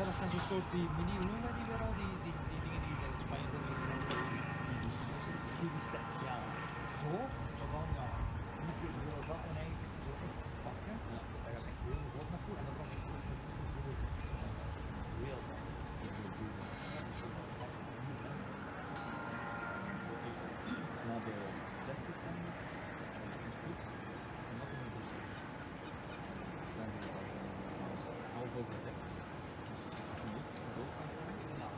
dat zijn zo'n soort die mini, hoe noemen die weer al? Die dingen die in Spanje zijn. Die set, ja. Zo dan ja. Moet je heel dat en eigenlijk zo echt pakken. Ja. Daar gaat echt heel groot naartoe en dat kan echt heel veel. Maar de testen staan niet. En dat is niet goed. Staan die al half over de tekst. Dus de dood kan staan. Ja.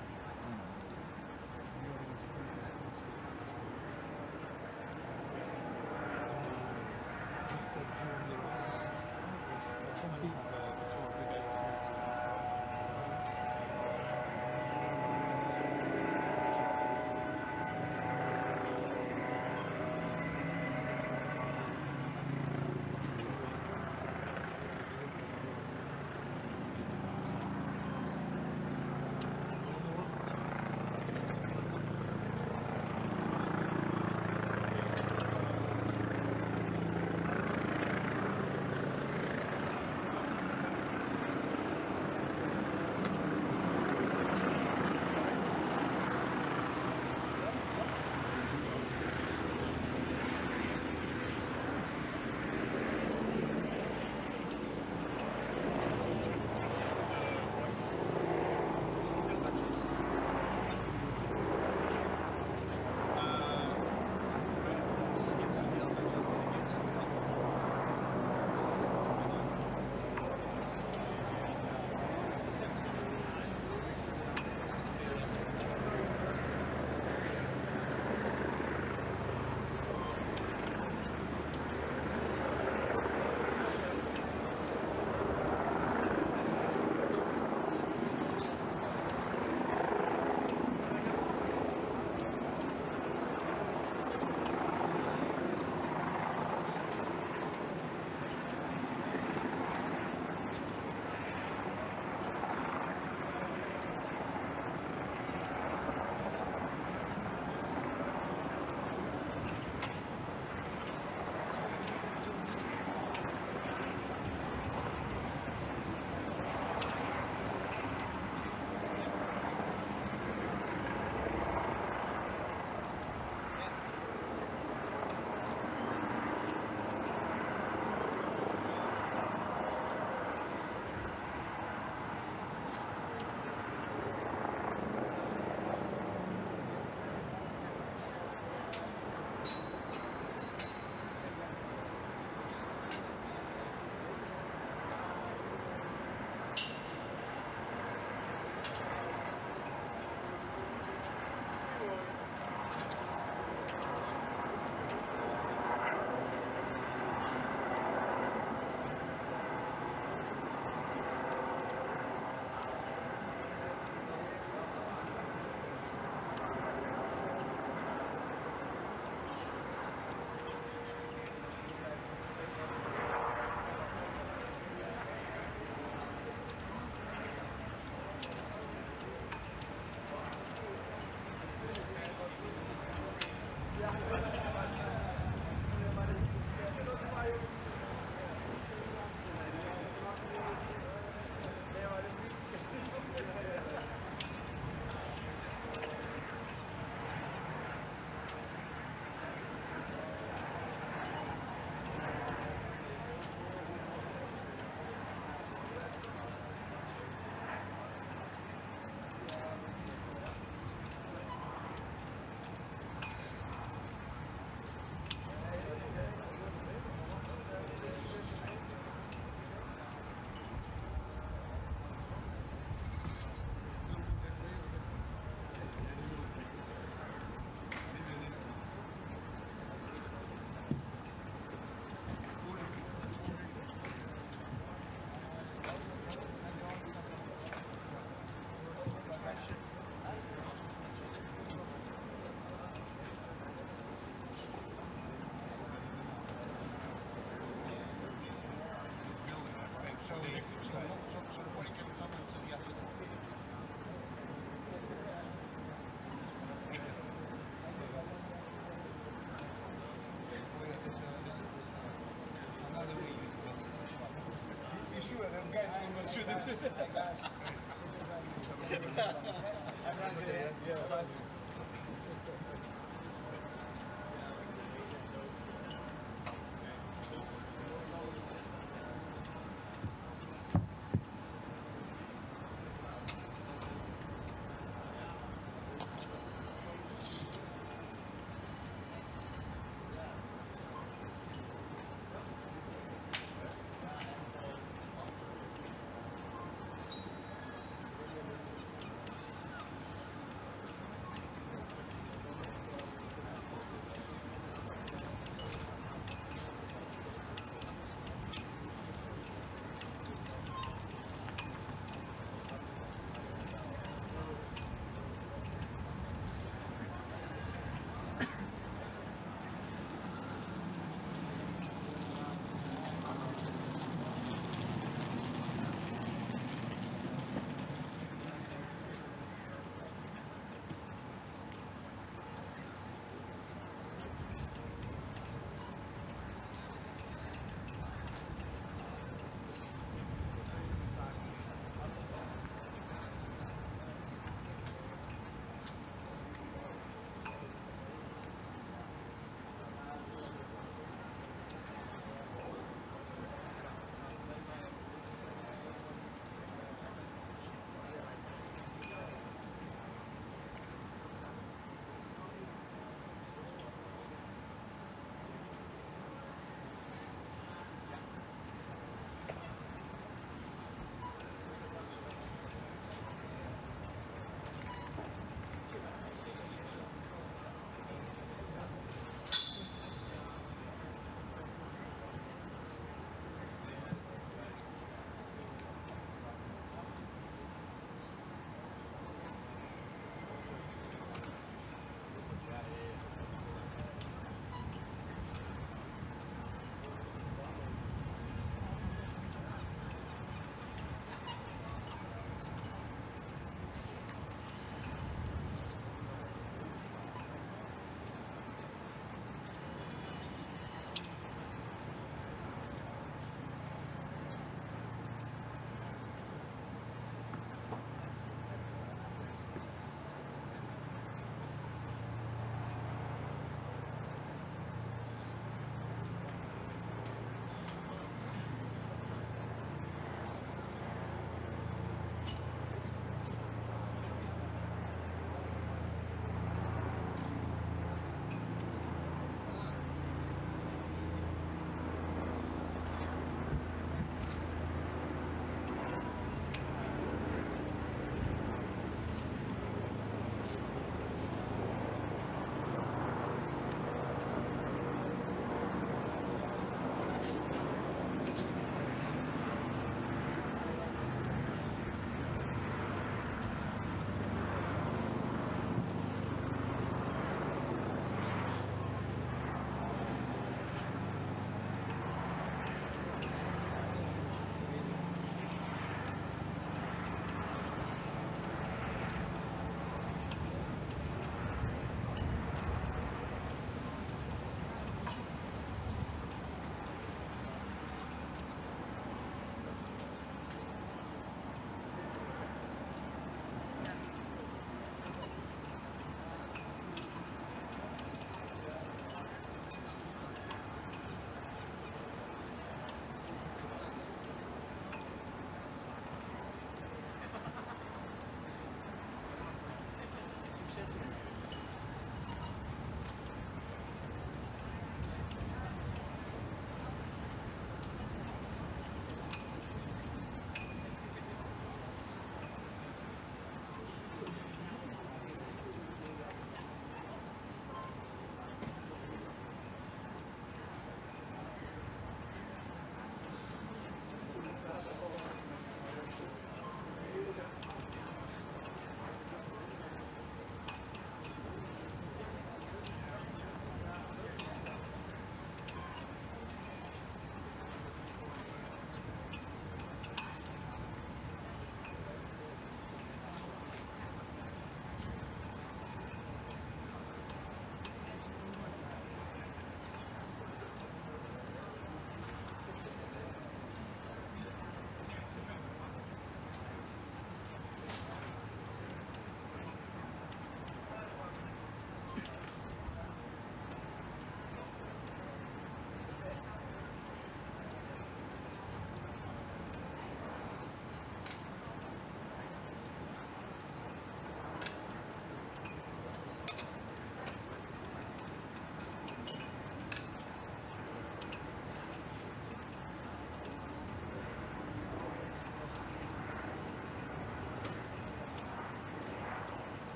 Guys, we should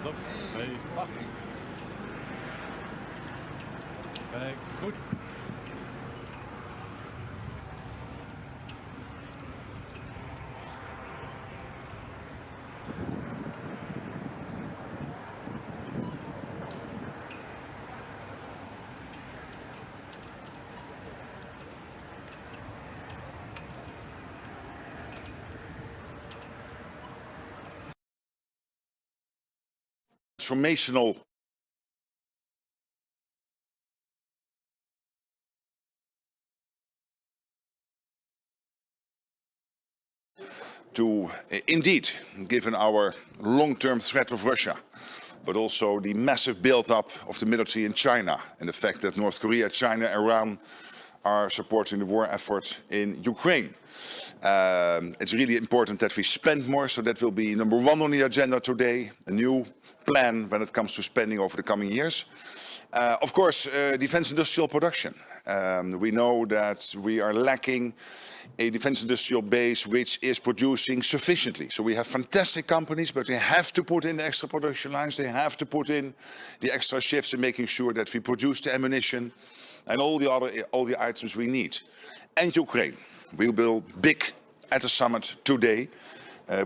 Stop. Nee, wacht. Kijk, goed. Transformational to indeed, given our long-term threat of Russia, but also the massive build-up of the military in China and the fact that North Korea, China, Iran are supporting the war effort in Ukraine. It's really important that we spend more, so that will be number one on the agenda today, a new plan when it comes to spending over the coming years. Of course, defense industrial production. We know that we are lacking a defense industrial base which is producing sufficiently. So we have fantastic companies, but they have to put in the extra production lines, they have to put in the extra shifts in making sure that we produce the ammunition and all the items we need. And Ukraine will be big at the summit today,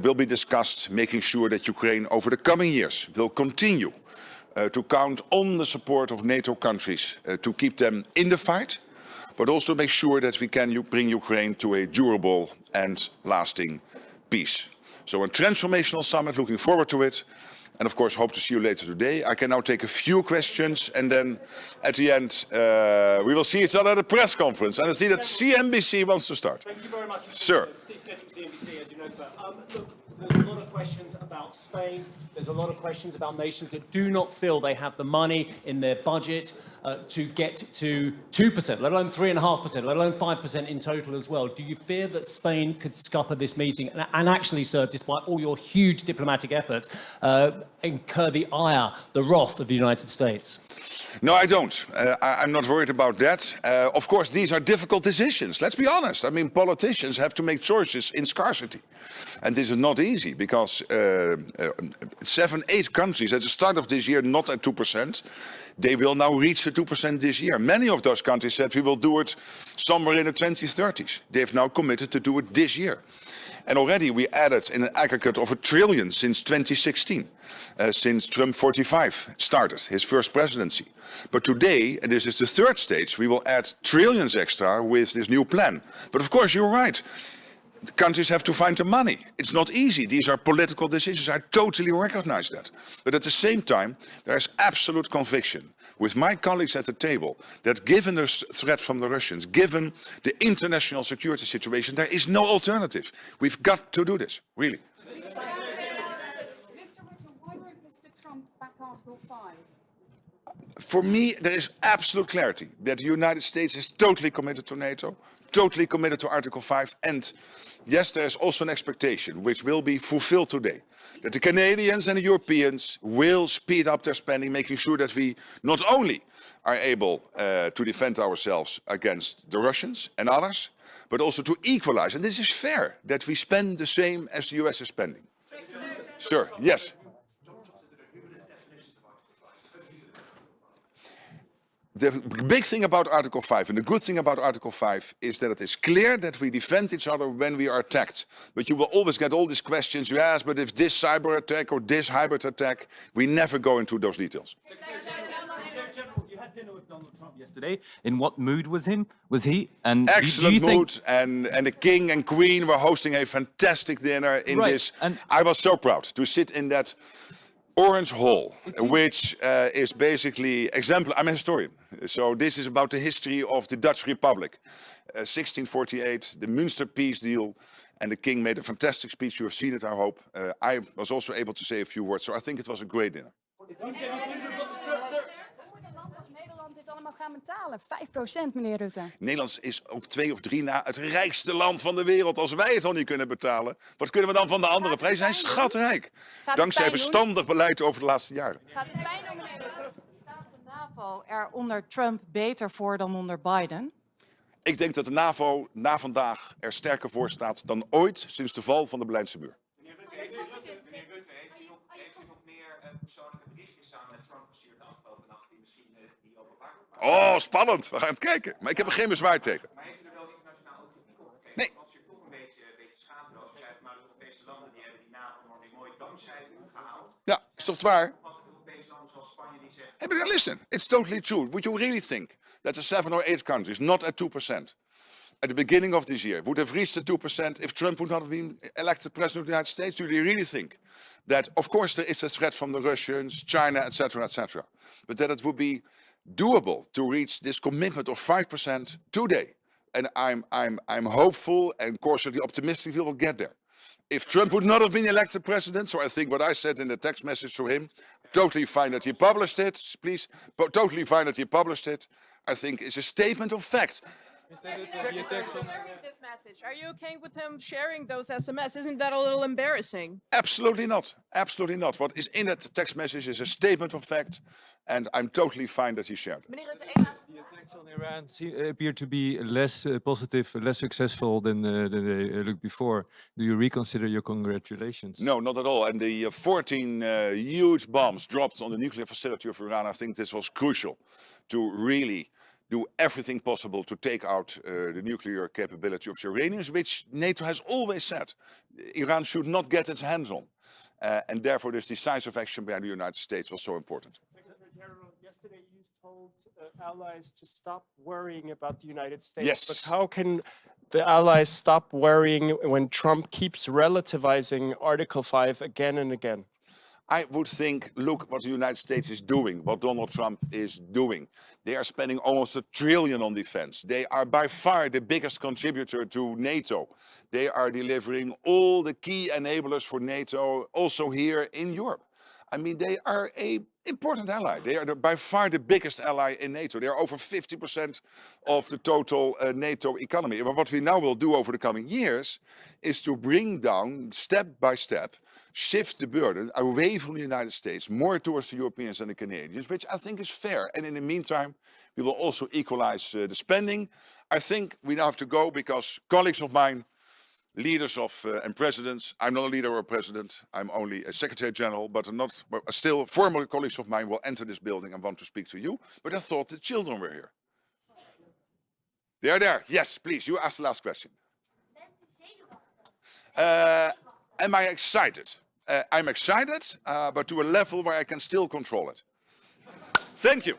will be discussed, making sure that Ukraine over the coming years will continue to count on the support of NATO countries to keep them in the fight, but also make sure that we can bring Ukraine to a durable and lasting peace. So a transformational summit, looking forward to it. And of course, hope to see you later today. I can now take a few questions, and then at the end, we will see each other at a press conference. And I see that CNBC wants to start. Thank you very much. Sir. Steve Sedgwick, CNBC, as you know, sir. Look, there's a lot of questions about Spain. There's a lot of questions about nations that do not feel they have the money in their budget to get to 2%, let alone 3.5%, let alone 5% in total as well. Do you fear that Spain could scupper this meeting and actually, sir, despite all your huge diplomatic efforts, incur the ire, the wrath of the United States? No, I don't. I'm not worried about that. Of course, these are difficult decisions. Let's be honest. I mean, politicians have to make choices in scarcity. And this is not easy because 7, 8 countries at the start of this year not at 2%. They will now reach the 2% this year. Many of those countries said we will do it somewhere in the 2030s. They've now committed to do it this year. And already we added in an aggregate of $1 trillion since 2016, since Trump 45 started his first presidency. But today, and this is the third stage, we will add trillions extra with this new plan. But of course, you're right. The countries have to find the money. It's not easy. These are political decisions. I totally recognize that. But at the same time, there is absolute conviction with my colleagues at the table that given the threat from the Russians, given the international security situation, there is no alternative. We've got to do this, really. Mr. Rutte, why won't Mr. Trump back Article 5? For me, there is absolute clarity that the United States is totally committed to NATO, totally committed to Article 5, and yes, there is also an expectation, which will be fulfilled today, that the Canadians and the Europeans will speed up their spending, making sure that we not only are able to defend ourselves against the Russians and others, but also to equalize, and this is fair, that we spend the same as the US is spending. Sir, yes. The big thing about Article 5 and the good thing about Article 5 is that it is clear that we defend each other when we are attacked. But you will always get all these questions, yes, but if this cyber attack or this hybrid attack, we never go into those details. General, you had dinner with Donald Trump yesterday. In what mood was he? And excellent mood, and the king and queen were hosting a fantastic dinner in this. And I was so proud to sit in that Orange Hall, which is basically exemplar. I'm a historian, so this is about the history of the Dutch Republic. 1648, the Münster peace deal, and the king made a fantastic speech. You have seen it, I hope. I was also able to say a few words, so I think it was a great dinner. Nederland dit allemaal gaan betalen? 5%, meneer Rutte. Nederland is op 2 of 3 na het rijkste land van de wereld. Als wij het al niet kunnen betalen, wat kunnen we dan van de anderen? Wij zijn schatrijk. Dankzij verstandig beleid over de laatste jaren. Gaat het pijn doen, meneer Rutte? Staat de NAVO er onder Trump beter voor dan onder Biden? Ik denk dat de NAVO na vandaag er sterker voor staat dan ooit sinds de val van de Berlijnse muur. Meneer Rutte, heeft u nog meer Oh, spannend. We gaan het kijken. Maar ik heb er geen bezwaar tegen. Nee. Ja, is toch waar? Hey, but listen, it's totally true. Would you really think that the 7 or 8 countries, not at 2%, at the beginning of this year, would have reached the 2% if Trump would not have been elected president of the United States? Do you really think that, of course, there is a threat from the Russians, China, etc., but that it would be doable to reach this commitment of 5% today? And I'm hopeful and cautiously optimistic we will get there. If Trump would not have been elected president, so I think what I said in the text message to him, totally fine that he published it, please, but totally fine that he published it, I think is a statement of fact. Sharing this message. Are you okay with him sharing those SMS? Isn't that a little embarrassing? Absolutely not. Absolutely not. What is in that text message is a statement of fact, and I'm totally fine that he shared it. The attacks on Iran appear to be less positive, less successful than they looked before. Do you reconsider your congratulations? No, not at all. And the 14 huge bombs dropped on the nuclear facility of Iran, I think this was crucial to really do everything possible to take out the nuclear capability of the Iranians, which NATO has always said Iran should not get its hands on. And therefore this decisive action by the United States was so important. Secretary General, yesterday you told allies to stop worrying about the United States. Yes. But how can the allies stop worrying when Trump keeps relativizing Article 5 again and again? I would think, look what the United States is doing, what Donald Trump is doing. They are spending almost $1 trillion on defense. They are by far the biggest contributor to NATO. They are delivering all the key enablers for NATO, also here in Europe. I mean, they are an important ally. They are by far the biggest ally in NATO. They are over 50% of the total NATO economy. But what we now will do over the coming years is to bring down, step by step, shift the burden away from the United States, more towards the Europeans and the Canadians, which I think is fair. And in the meantime, we will also equalize the spending. I think we now have to go because colleagues of mine, leaders of and presidents, I'm not a leader or a president, I'm only a Secretary General, but still former colleagues of mine will enter this building and want to speak to you. But I thought the children were here. They are there. Yes, please, you ask the last question. Am I excited? I'm excited, but to a level where I can still control it. Thank you.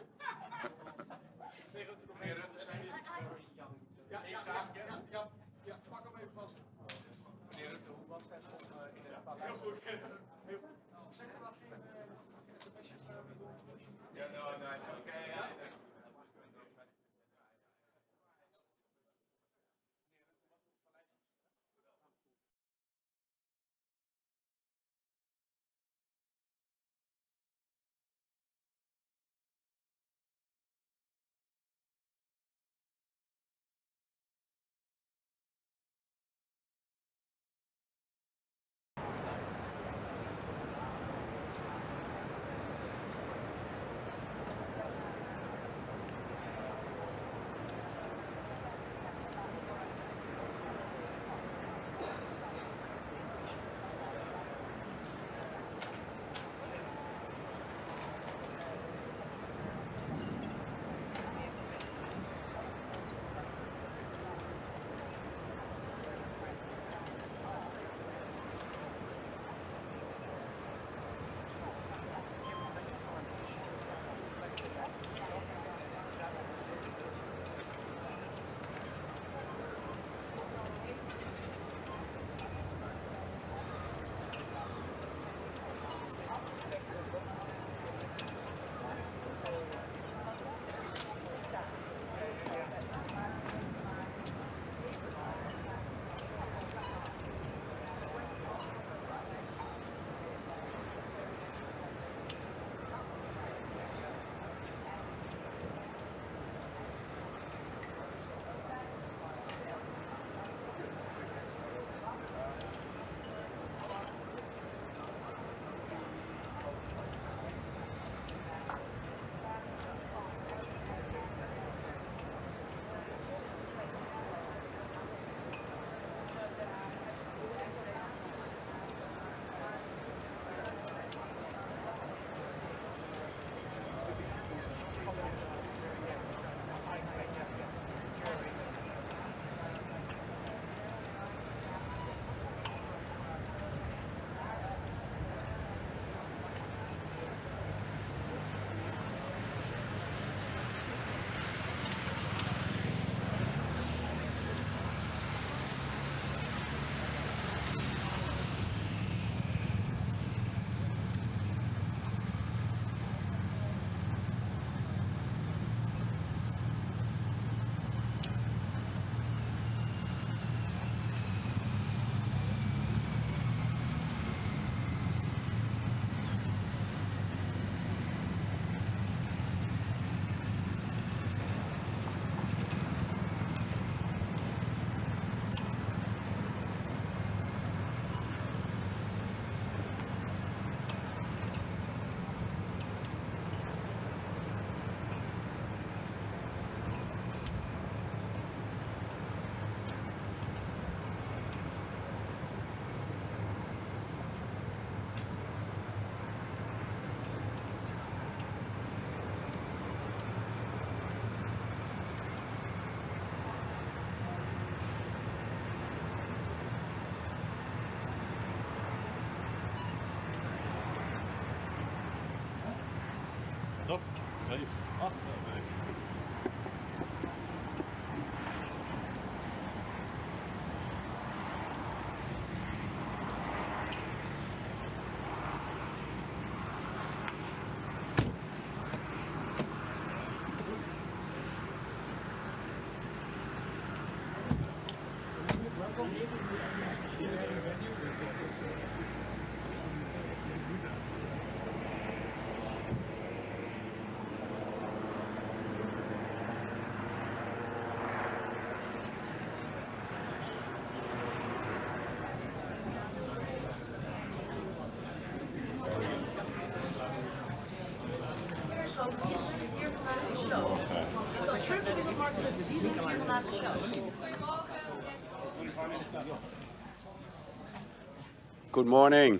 Good morning.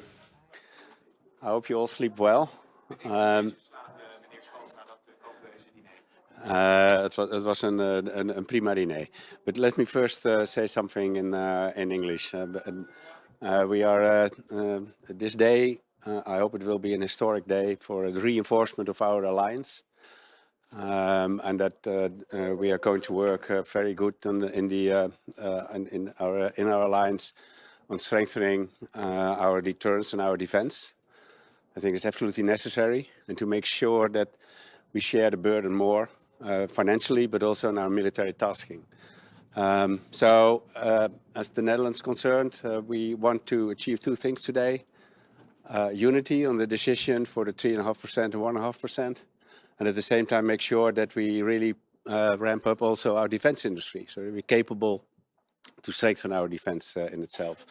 I hope you all sleep well. Het was een prima diner. But let me first say something in English. We are this day. I hope it will be an historic day for the reinforcement of our alliance, and that we are going to work very good in our alliance on strengthening our deterrence and our defense. I think it's absolutely necessary, and to make sure that we share the burden more financially, but also in our military tasking. As the Netherlands concerned, we want to achieve two things today. Unity on the decision for the 3.5% and 1.5%, and at the same time make sure that we really ramp up also our defense industry, so that we're capable to strengthen our defense in itself.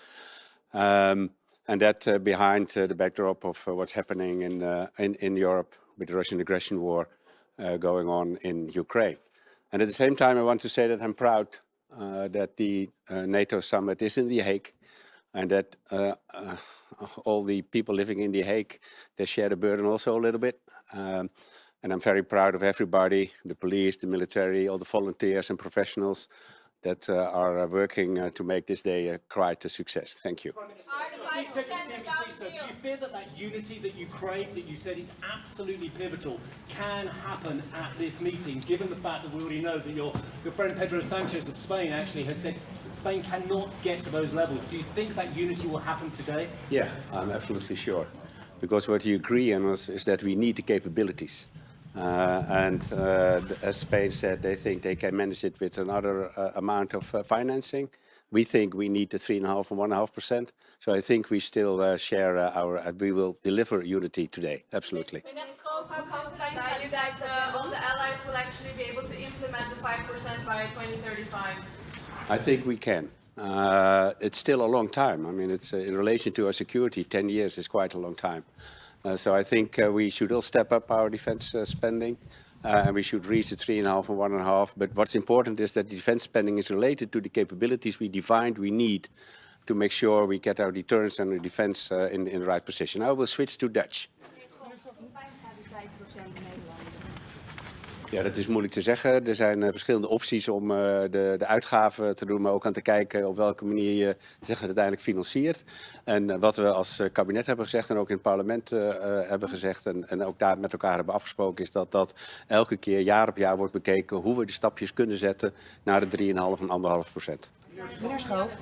And that behind the backdrop of what's happening in Europe with the Russian aggression war going on in Ukraine. And at the same time, I want to say that I'm proud that the NATO summit is in The Hague, and that all the people living in The Hague, they share the burden also a little bit. And I'm very proud of everybody, the police, the military, all the volunteers and professionals that are working to make this day quite a success. Thank you. Do you fear that unity that you crave, that you said is absolutely pivotal, can happen at this meeting, given the fact that we already know that your friend Pedro Sanchez of Spain actually has said that Spain cannot get to those levels? Do you think that unity will happen today? Yeah, I'm absolutely sure. Because what you agree on is that we need the capabilities. As Spain said, they think they can manage it with another amount of financing. We think we need the 3.5% and 1.5%. So I think we still share we will deliver unity today. Absolutely. How confident are you that all the allies will actually be able to implement the 5% by 2035? I think we can. It's still a long time. I mean, it's in relation to our security, 10 years is quite a long time. So I think we should all step up our defense spending, and we should reach the 3.5% and 1.5%. But what's important is that defense spending is related to the capabilities we defined we need to make sure we get our deterrence and our defense in the right position. I will switch to Dutch. Ja, dat is moeilijk te zeggen. Er zijn verschillende opties om de uitgaven te doen, maar ook aan te kijken op welke manier je het uiteindelijk financiert. En wat we als kabinet hebben gezegd en ook in het parlement hebben gezegd en ook daar met elkaar hebben afgesproken, is dat elke keer jaar op jaar wordt bekeken hoe we de stapjes kunnen zetten naar de 3,5 en 1,5%. Meneer Schoof.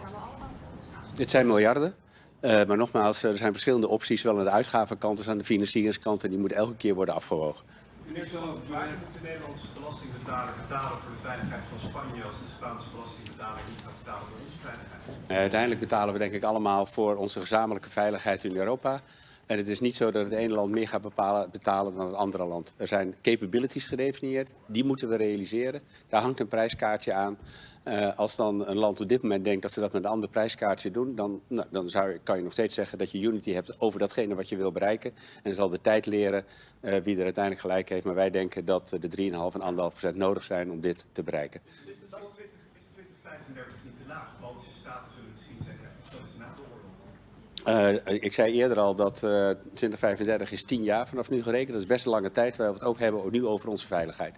Dit zijn miljarden. Maar nogmaals, er zijn verschillende opties, zowel aan de uitgavenkant als aan de financieringskant, en die moeten elke keer worden afgewogen. Meneer Schoof, waar moet de Nederlandse belastingbetaler betalen voor de veiligheid van Spanje als de Spaanse belastingbetaler niet gaat betalen voor onze veiligheid? Uiteindelijk betalen we denk ik allemaal voor onze gezamenlijke veiligheid in Europa. En het is niet zo dat het ene land meer gaat betalen dan het andere land. Er zijn capabilities gedefinieerd, die moeten we realiseren. Daar hangt een prijskaartje aan. Als dan een land op dit moment denkt dat ze dat met een ander prijskaartje doen, dan kan je nog steeds zeggen dat je unity hebt over datgene wat je wil bereiken. En dan zal de tijd leren wie er uiteindelijk gelijk heeft. Maar wij denken dat de 3,5 en 1,5% nodig zijn om dit te bereiken. Is 2035 niet te laag? Baltische staten zullen misschien zeggen, dat is na de oorlog. Ik zei eerder al dat 2035 is 10 jaar vanaf nu gerekend. Dat is best een lange tijd. Waar we het ook hebben nu over onze veiligheid.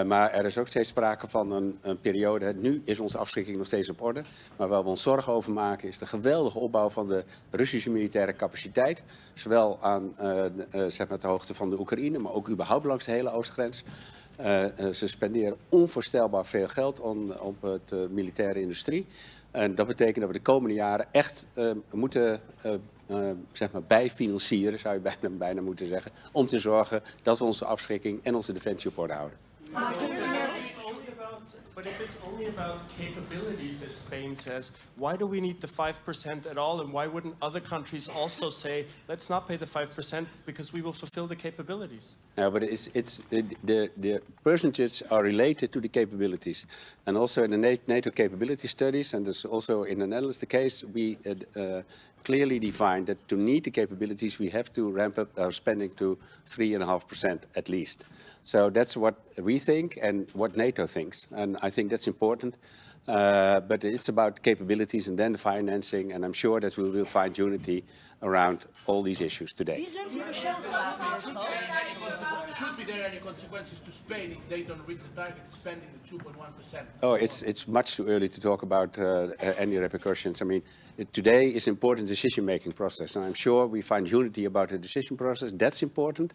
Maar er is ook steeds sprake van een periode. Nu is onze afschrikking nog steeds op orde. Maar waar we ons zorgen over maken is de geweldige opbouw van de Russische militaire capaciteit. Zowel aan zeg maar de hoogte van de Oekraïne, maar ook überhaupt langs de hele oostgrens. Ze spenderen onvoorstelbaar veel geld op de militaire industrie. En dat betekent dat we de komende jaren echt moeten zeg maar bijfinancieren, zou je bijna moeten zeggen, om te zorgen dat we onze afschrikking en onze defensie op orde houden. But if it's only about capabilities, as Spain says, why do we need the 5% at all? And why wouldn't other countries also say, let's not pay the 5% because we will fulfill the capabilities? No, but the percentages are related to the capabilities. And also in the NATO capability studies, and this also in the Netherlands the case, we clearly define that to meet the capabilities, we have to ramp up our spending to 3.5% at least. So that's what we think and what NATO thinks. And I think that's important. But it's about capabilities and then the financing. And I'm sure that we will find unity around all these issues today. Should be there any consequences to Spain if they don't reach the target spending the 2.1%? Oh, it's much too early to talk about any repercussions. I mean, today is an important decision-making process. And I'm sure we find unity about the decision process. That's important.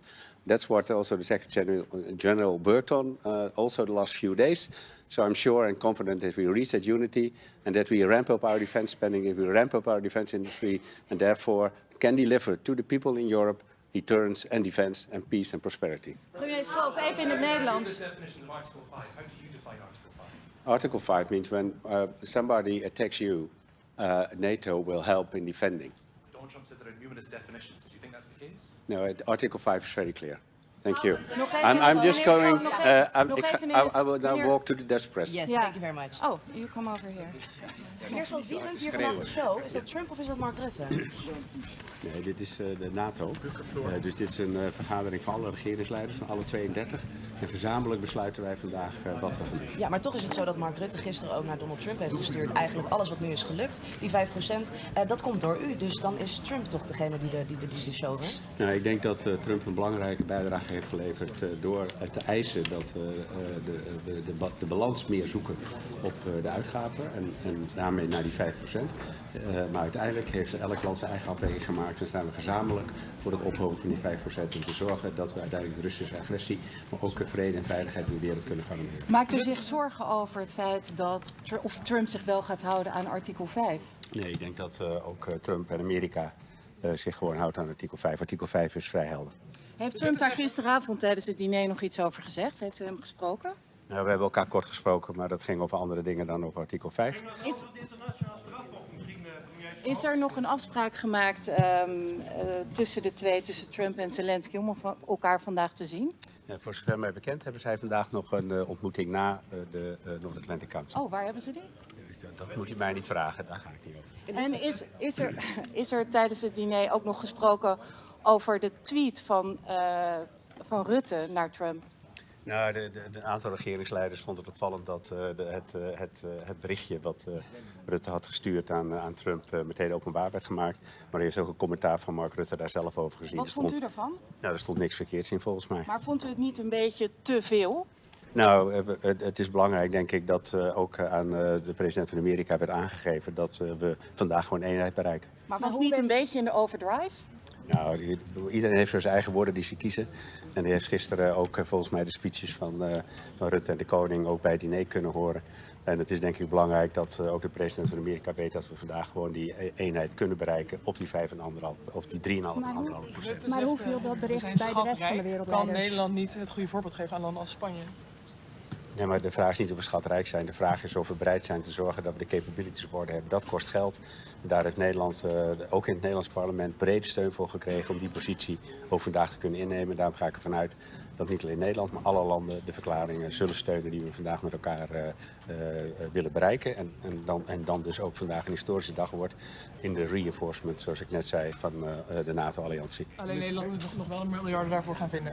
That's what also the Secretary General worked on also the last few days. So I'm sure and confident that we reach that unity and that we ramp up our defense spending, that we ramp up our defense industry, and therefore can deliver to the people in Europe deterrence and defense and peace and prosperity. Premier Schoof, even in het Nederlands. Article 5 means when somebody attacks you, NATO will help in defending. Donald Trump says there are numerous definitions. Do you think that's the case? No, Article 5 is very clear. Thank you. I'm just going, I will now walk to the Dutch press. Yes, thank you very much. Oh, you come over here. Meneer Schoof, wie bent hier vandaag de show? Is dat Trump of is dat Mark Rutte? Nee, dit is de NATO. Dus dit is een vergadering van alle regeringsleiders, van alle 32. En gezamenlijk besluiten wij vandaag wat we gaan doen. Ja, maar toch is het zo dat Mark Rutte gisteren ook naar Donald Trump heeft gestuurd. Eigenlijk alles wat nu is gelukt, die 5%, dat komt door u. Dus dan is Trump toch degene die de show runt? Nou, ik denk dat Trump een belangrijke bijdrage heeft geleverd door te eisen dat de balans meer zoeken op de uitgaven en daarmee naar die 5%. Maar uiteindelijk heeft elk land zijn eigen afweging gemaakt en staan we gezamenlijk voor het ophogen van die 5% om te zorgen dat we uiteindelijk de Russische agressie, maar ook vrede en veiligheid in de wereld kunnen garanderen. Maakt u zich zorgen over het feit dat Trump zich wel gaat houden aan artikel 5? Nee, ik denk dat ook Trump en Amerika zich gewoon houdt aan artikel 5. Artikel 5 is vrij helder. Heeft Trump daar gisteravond tijdens het diner nog iets over gezegd? Heeft u hem gesproken? Nou, we hebben elkaar kort gesproken, maar dat ging over andere dingen dan over artikel 5. Is er nog een afspraak gemaakt tussen de twee, tussen Trump en Zelensky, om elkaar vandaag te zien? Ja, voor zover mij bekend hebben zij vandaag nog een ontmoeting na de North Atlantic Council. Oh, waar hebben ze die? Dat moet u mij niet vragen, daar ga ik niet over. En is er tijdens het diner ook nog gesproken over de tweet van Rutte naar Trump? Nou, een aantal regeringsleiders vonden het opvallend dat het berichtje wat Rutte had gestuurd aan Trump meteen openbaar werd gemaakt. Maar er is ook een commentaar van Mark Rutte daar zelf over gezien. Wat vond u ervan? Nou, er stond niks verkeerds in volgens mij. Maar vond u het niet een beetje te veel? Nou, het is belangrijk denk ik dat ook aan de president van Amerika werd aangegeven dat we vandaag gewoon eenheid bereiken. Maar was het niet een beetje in de overdrive? Nou, iedereen heeft zo zijn eigen woorden die ze kiezen. En die heeft gisteren ook volgens mij de speeches van Rutte en de koning ook bij het diner kunnen horen. En het is denk ik belangrijk dat ook de president van Amerika weet dat we vandaag gewoon die eenheid kunnen bereiken op die 5,5% of die 3,5%. Maar hoe viel dat bericht bij de rest van de wereld? Kan Nederland niet het goede voorbeeld geven aan landen als Spanje? Nee, maar de vraag is niet of we schatrijk zijn. De vraag is of we bereid zijn te zorgen dat we de capabilities op orde hebben. Dat kost geld. En daar heeft Nederland, ook in het Nederlands parlement, brede steun voor gekregen om die positie ook vandaag te kunnen innemen. Daarom ga ik ervan uit dat niet alleen Nederland, maar alle landen de verklaringen zullen steunen die we vandaag met elkaar willen bereiken. En dan dus ook vandaag een historische dag wordt in de reinforcement, zoals ik net zei, van de NATO-alliantie. Alleen Nederland moet nog wel een miljard daarvoor gaan vinden.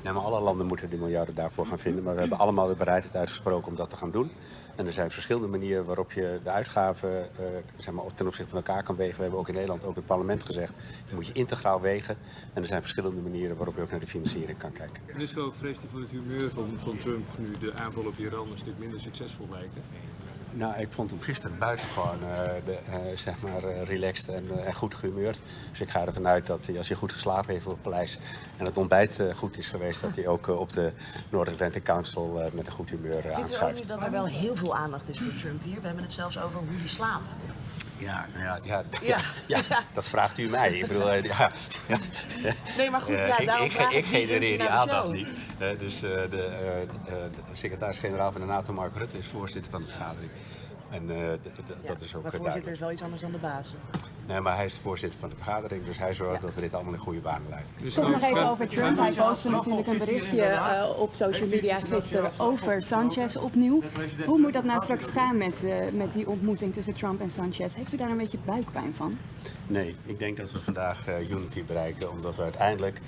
Nee, maar alle landen moeten die miljarden daarvoor gaan vinden. Maar we hebben allemaal de bereidheid uitgesproken om dat te gaan doen. En er zijn verschillende manieren waarop je de uitgaven zeg maar, ten opzichte van elkaar kan wegen. We hebben ook in Nederland, ook in het parlement gezegd, die moet je integraal wegen. En er zijn verschillende manieren waarop je ook naar de financiering kan kijken. Meneer vreest u van het humeur van Trump nu de aanval op Iran een stuk minder succesvol lijkt? Nou, ik vond hem gisteren buitengewoon zeg maar, relaxed en goed gehumeurd. Dus ik ga ervan uit dat hij, als hij goed geslapen heeft op het paleis en het ontbijt goed is geweest, dat hij ook op de North Atlantic Council met een goed humeur aanschuift. Vindt u ook niet dat er wel heel veel aandacht is voor Trump hier? We hebben het zelfs over hoe hij slaapt. Ja, dat vraagt u mij. Ik bedoel, Nee, maar goed, ik genereer die aandacht niet. Dus de secretaris-generaal van de NATO, Mark Rutte, is voorzitter van de vergadering. En dat is ook maar voorzitter is wel iets anders dan de baas. Nee, maar hij is de voorzitter van de vergadering, dus hij zorgt dat we dit allemaal in goede banen leiden. Toch nog even over Trump. Hij postte natuurlijk een berichtje op social media gisteren over Sanchez opnieuw. Hoe moet dat nou straks gaan met die ontmoeting tussen Trump en Sanchez? Heeft u daar een beetje buikpijn van? Nee, ik denk dat we vandaag unity bereiken, omdat we uiteindelijk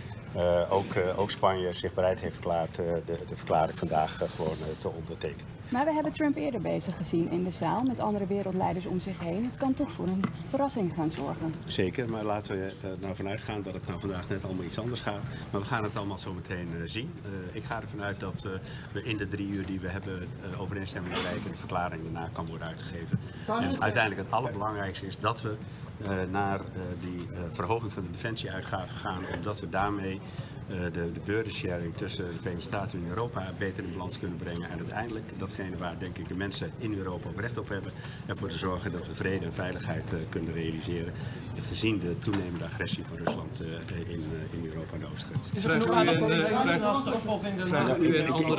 ook Spanje zich bereid heeft verklaard de verklaring vandaag gewoon te ondertekenen. Maar we hebben Trump eerder bezig gezien in de zaal met andere wereldleiders om zich heen. Het kan toch voor een verrassing gaan zorgen. Zeker, maar laten we er nou vanuit gaan dat het nou vandaag net allemaal iets anders gaat. Maar we gaan het allemaal zo meteen zien. Ik ga ervan uit dat we in de 3 uur die we hebben overeenstemming bereiken, de verklaring daarna kan worden uitgegeven. En uiteindelijk het allerbelangrijkste is dat we naar die verhoging van de defensieuitgaven gaan, omdat we daarmee de burden-sharing tussen de Verenigde Staten en Europa beter in balans kunnen brengen. En uiteindelijk datgene waar denk ik de mensen in Europa ook recht op hebben. Ervoor te zorgen dat we vrede en veiligheid kunnen realiseren. Gezien de toenemende agressie van Rusland in Europa en de Oostgrens. Is er genoeg aandacht voor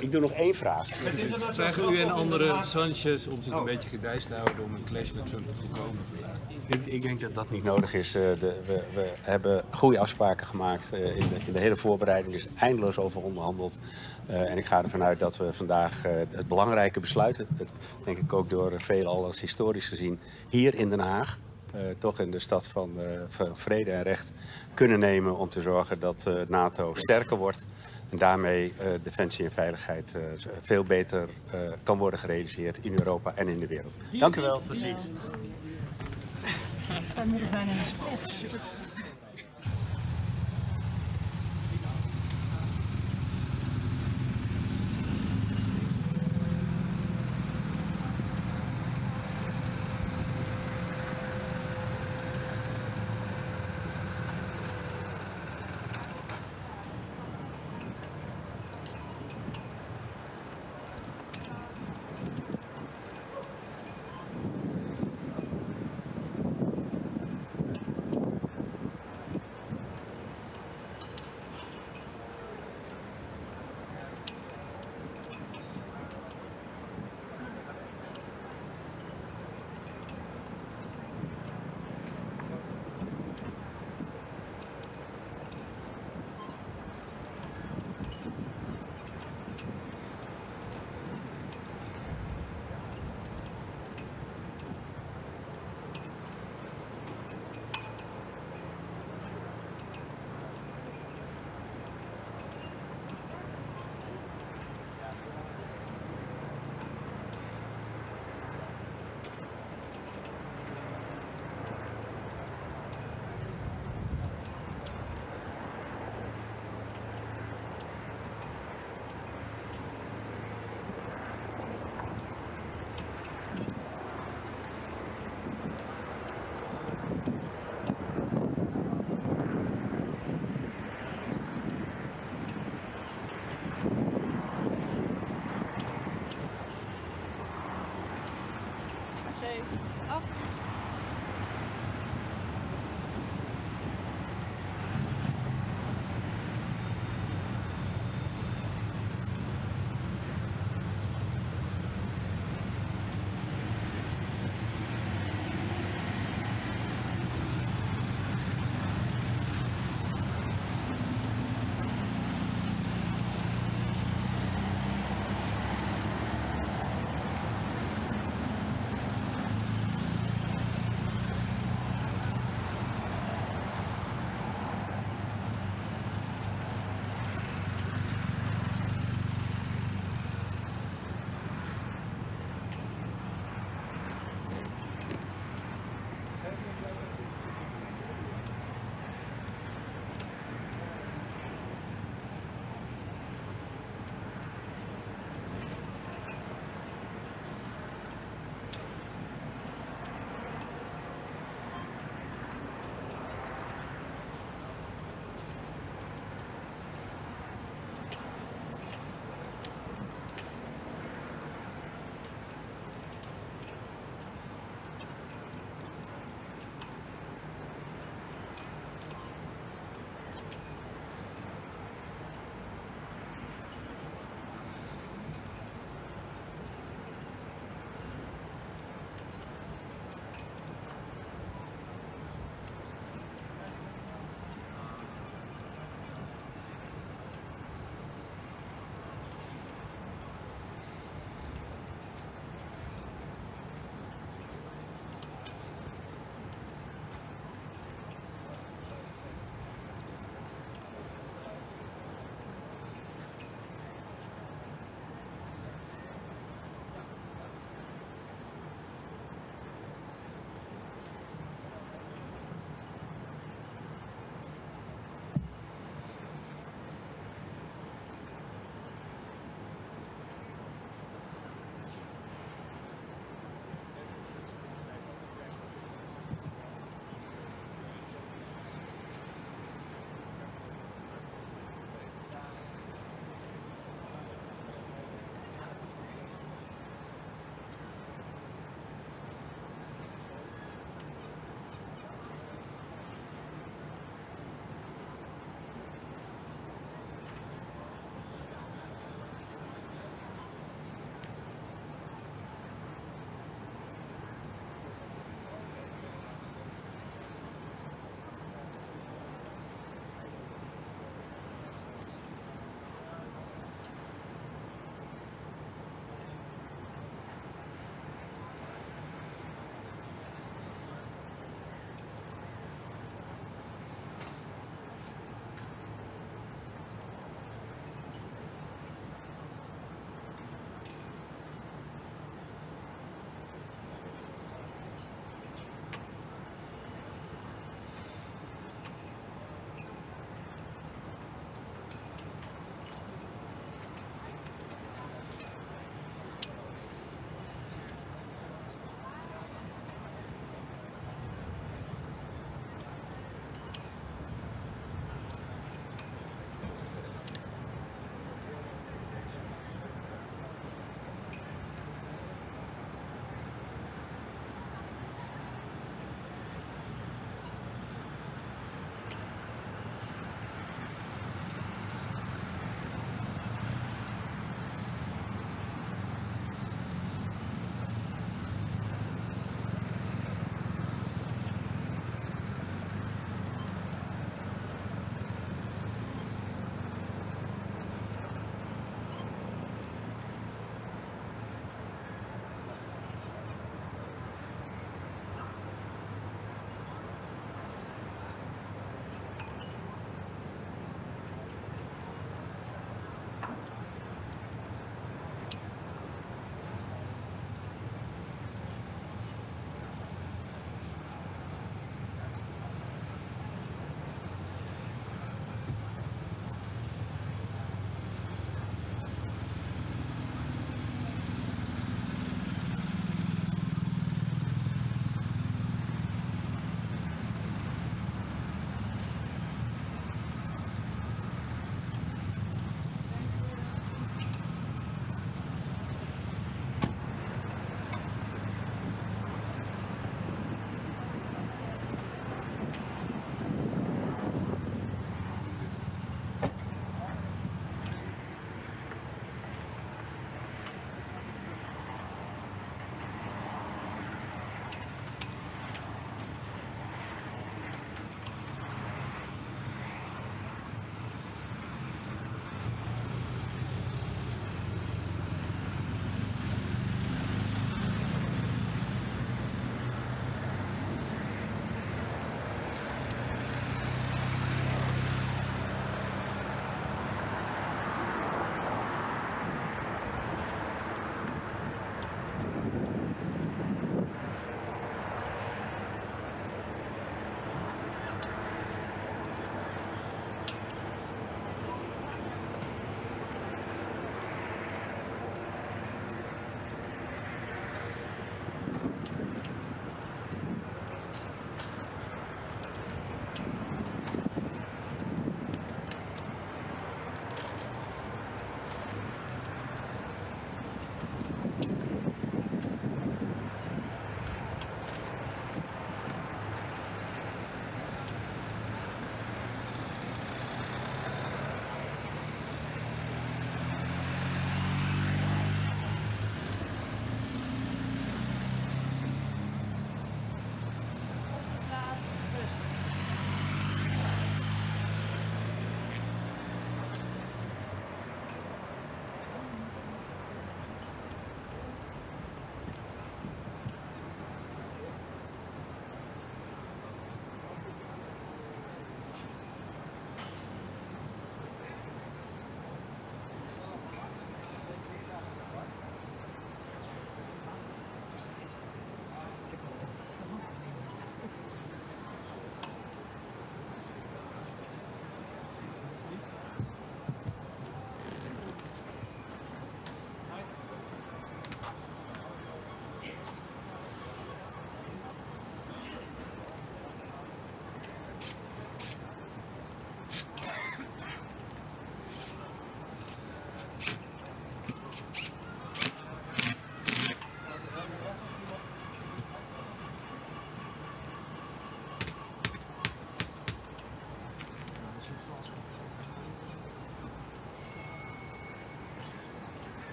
Ik doe nog 1 vraag. Vragen u en andere Sanchez om zich een beetje gedijst te houden om een clash met Trump te voorkomen? Ik denk dat dat niet nodig is. We hebben goede afspraken gemaakt. In de hele voorbereiding is eindeloos over onderhandeld. En ik ga ervan uit dat we vandaag het belangrijke besluit, het denk ik ook door velen al als historisch gezien, hier in Den Haag, toch in de stad van vrede en recht, kunnen nemen om te zorgen dat NATO sterker wordt. En daarmee defensie en veiligheid veel beter kan worden gerealiseerd in Europa en in de wereld. Dank u wel, tot ziens. Ik sta nu bijna in de split.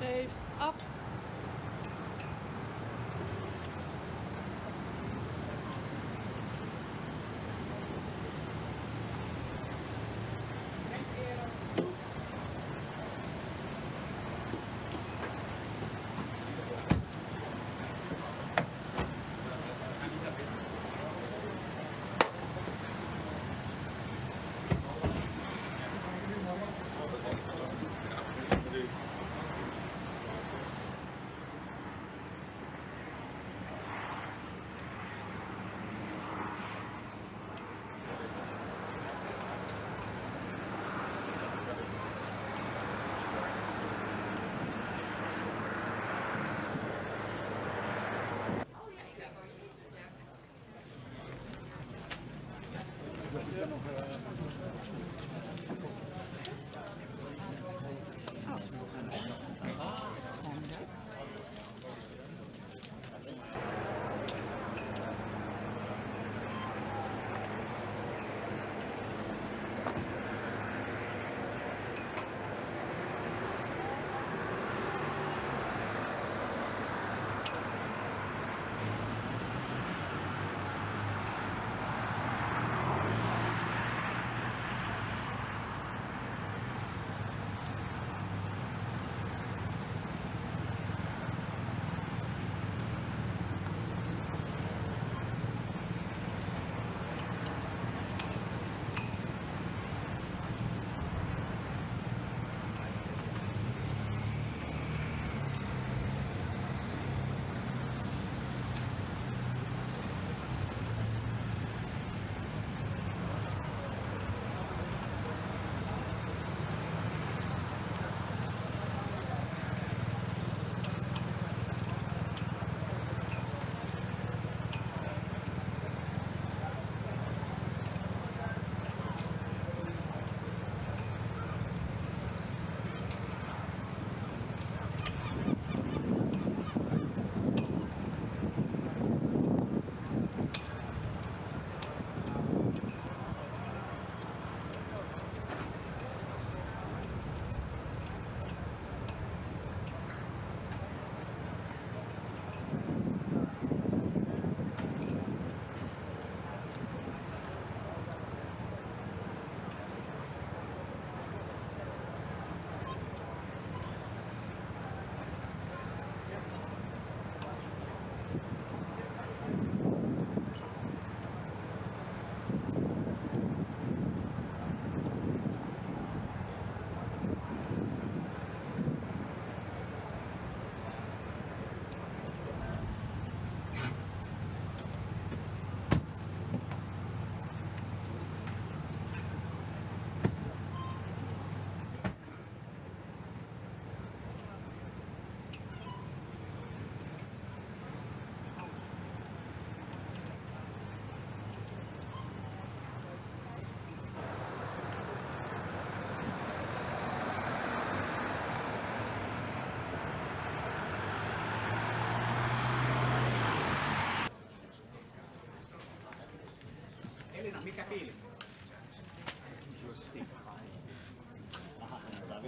heeft 8.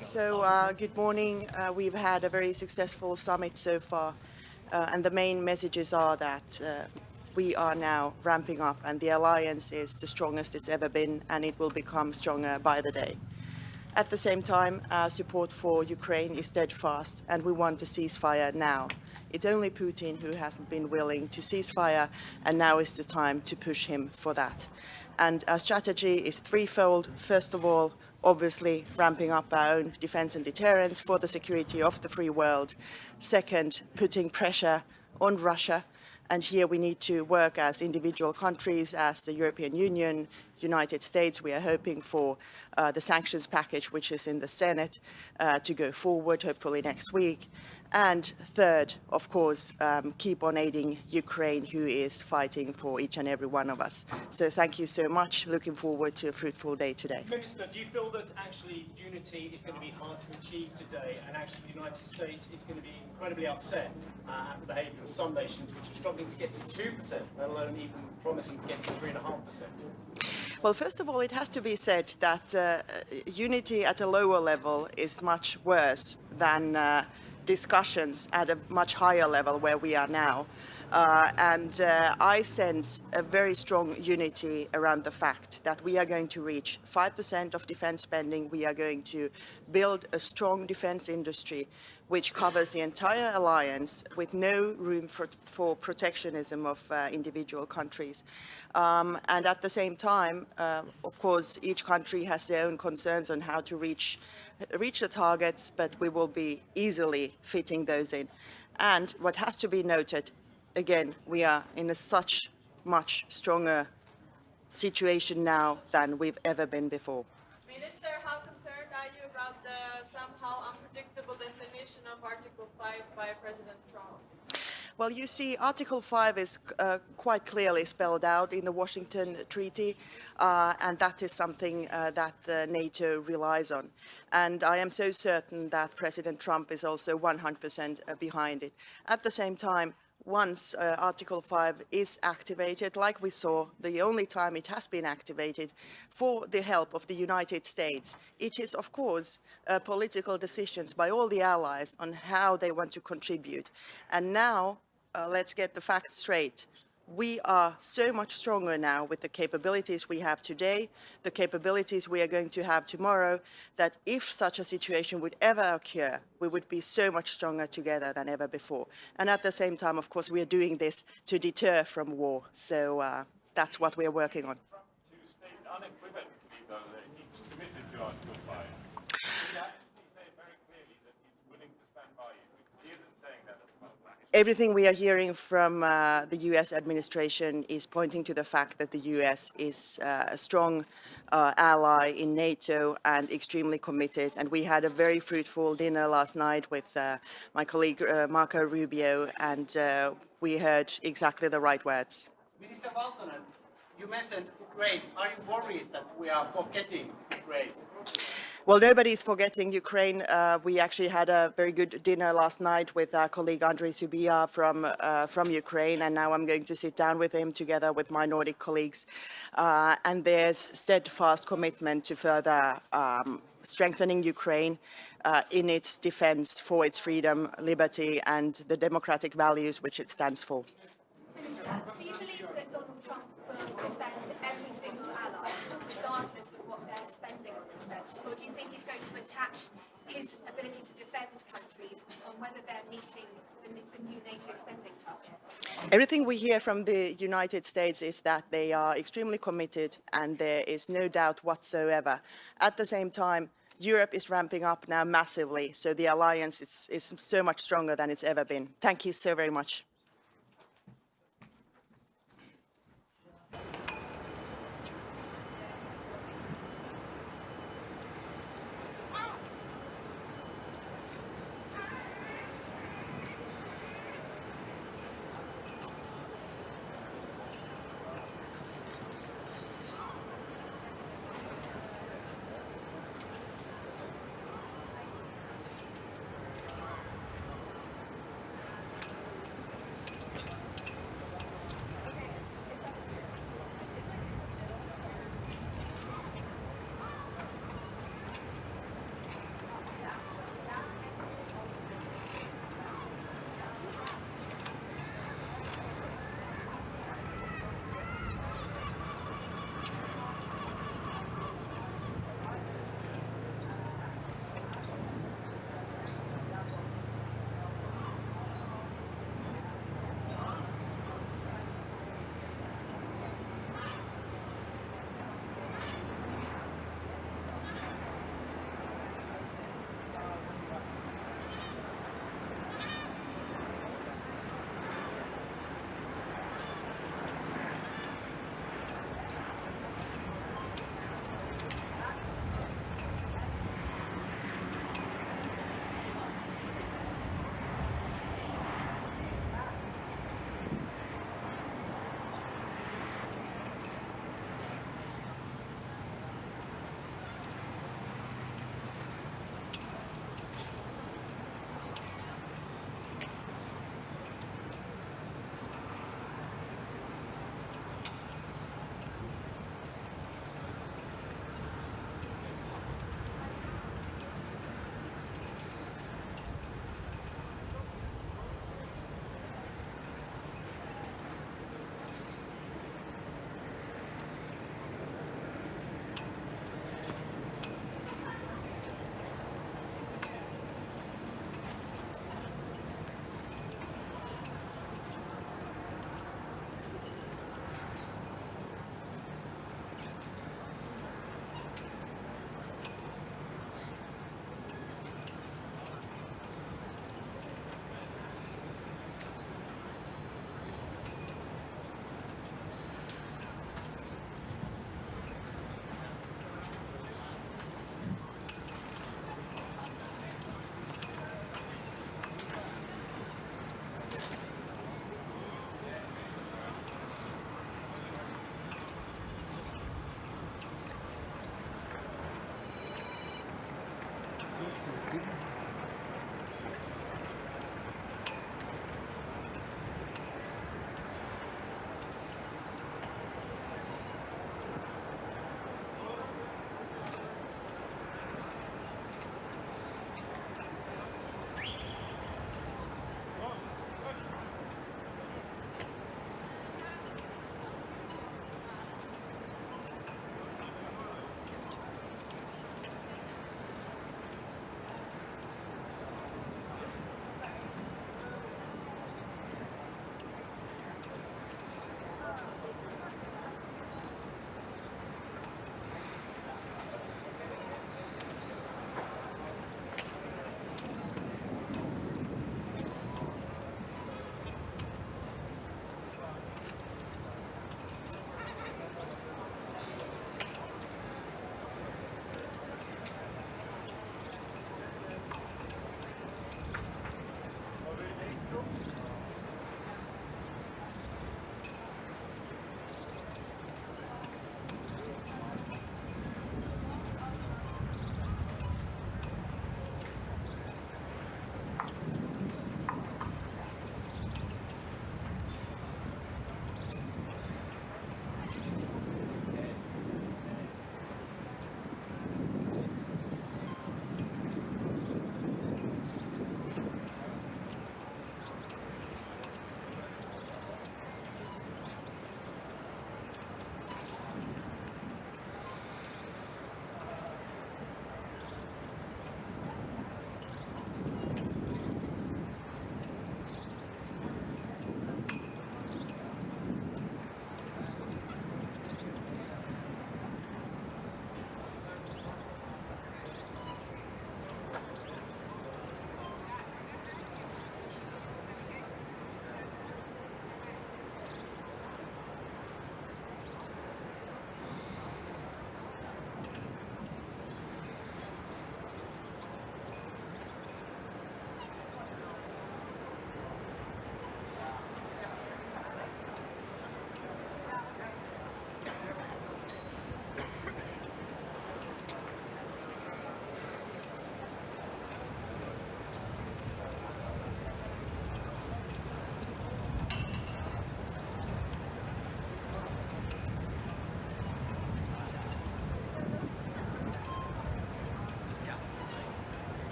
So good morning. We've had a very successful summit so far, and the main messages are that we are now ramping up, and the alliance is the strongest it's ever been, and it will become stronger by the day. At the same time, our support for Ukraine is steadfast, and we want a ceasefire now. It's only Putin who hasn't been willing to ceasefire, and now is the time to push him for that. And our strategy is threefold. First of all, obviously ramping up our own defense and deterrence for the security of the free world. Second, putting pressure on Russia. And here we need to work as individual countries, as the European Union, United States. We are hoping for the sanctions package, which is in the Senate, to go forward, hopefully next week. And third, of course, keep on aiding Ukraine, who is fighting for each and every one of us. So thank you so much. Looking forward to a fruitful day today. Minister, do you feel that actually unity is going to be hard to achieve today, and actually the United States is going to be incredibly upset at the behaviour of some nations which are struggling to get to 2%, let alone even promising to get to 3.5%? Well, first of all, it has to be said that unity at a lower level is much worse than discussions at a much higher level where we are now. I sense a very strong unity around the fact that we are going to reach 5% of defense spending. We are going to build a strong defense industry which covers the entire alliance with no room for protectionism of individual countries. And at the same time, of course, each country has their own concerns on how to reach the targets, but we will be easily fitting those in. And what has to be noted, again, we are in a such much stronger situation now than we've ever been before. Minister, how concerned are you about the somehow unpredictable definition of Article 5 by President Trump? Well, you see, Article 5 is quite clearly spelled out in the Washington Treaty, and that is something that NATO relies on. And I am so certain that President Trump is also 100% behind it. At the same time, once Article 5 is activated, like we saw, the only time it has been activated for the help of the United States, it is, of course, political decisions by all the allies on how they want to contribute. And now, let's get the facts straight. We are so much stronger now with the capabilities we have today, the capabilities we are going to have tomorrow, that if such a situation would ever occur, we would be so much stronger together than ever before. And at the same time, of course, we are doing this to deter from war. So that's what we are working on. To state unequivocally, though, that he's committed to Article 5. He actually say very clearly that he's willing to stand by you. He isn't saying that at the moment. Everything we are hearing from the US administration is pointing to the fact that the US is a strong ally in NATO and extremely committed. And we had a very fruitful dinner last night with my colleague Marco Rubio, and we heard exactly the right words. Minister Valtonen, you mentioned Ukraine. Are you worried that we are forgetting Ukraine? Well, nobody is forgetting Ukraine. We actually had a very good dinner last night with our colleague Andrei Subia from Ukraine, and now I'm going to sit down with him together with my Nordic colleagues. And there's steadfast commitment to further strengthening Ukraine in its defense for its freedom, liberty, and the democratic values which it stands for. Minister, do you believe that Donald Trump will defend every single ally, regardless of what they're spending on defense? Or do you think he's going to attach his ability to defend countries on whether they're meeting the new NATO spending target? Everything we hear from the United States is that they are extremely committed, and there is no doubt whatsoever. At the same time, Europe is ramping up now massively, so the alliance is so much stronger than it's ever been. Thank you so very much.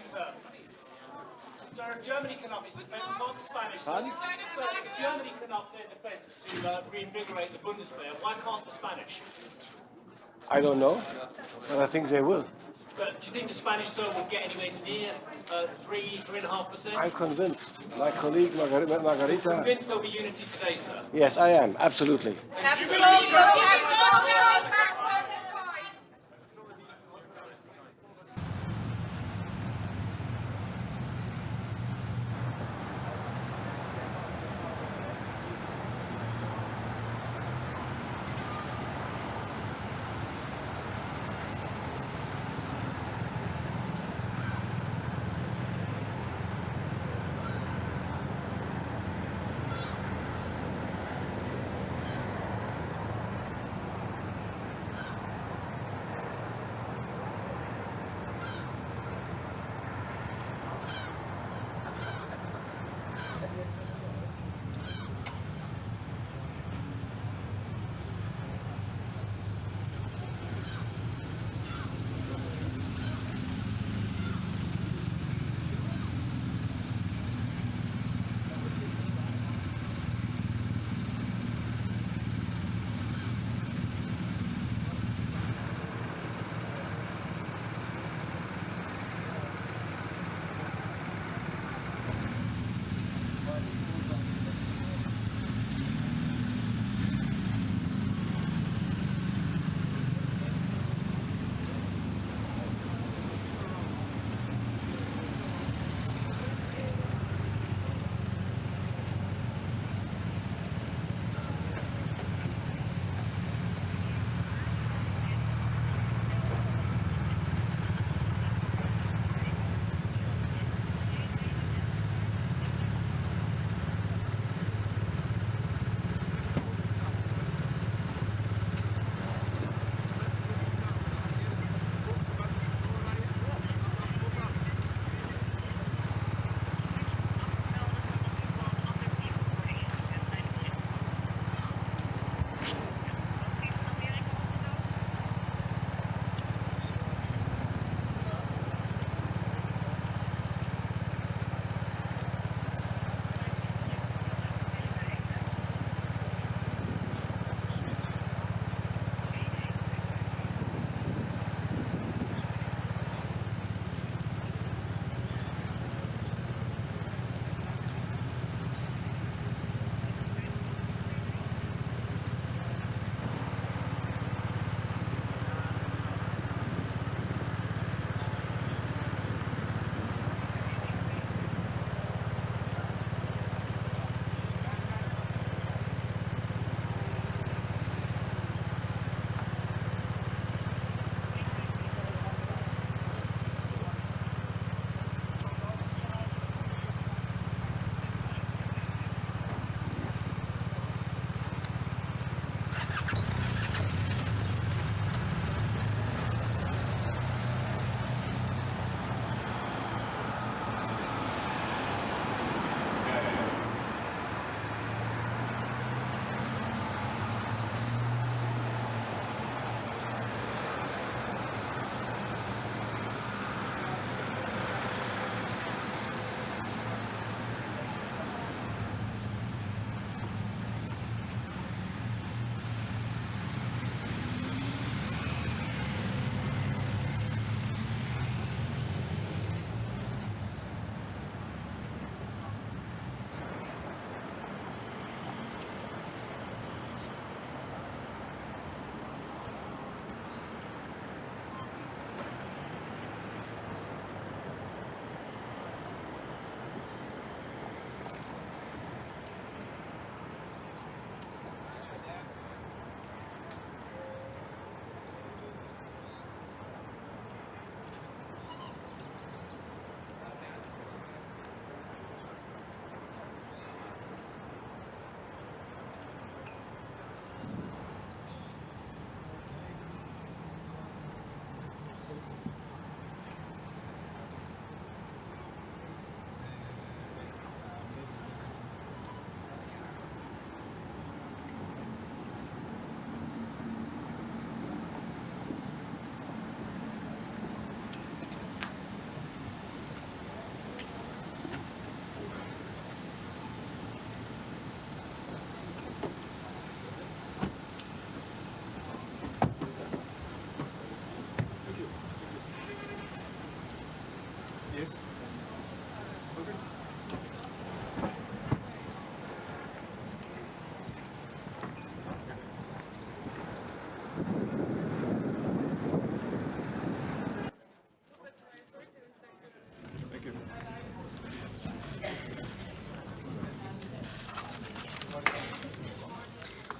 sir. Sir, if Germany can up its defence, can't the Spanish? Sir, if Germany can up their defence to reinvigorate the Bundeswehr, why can't the Spanish? I don't know, but I think they will. But do you think the Spanish, sir, will get anywhere near 3.5%? I'm convinced. My colleague Margarita. Convinced there'll be unity today, sir? Yes, I am, absolutely.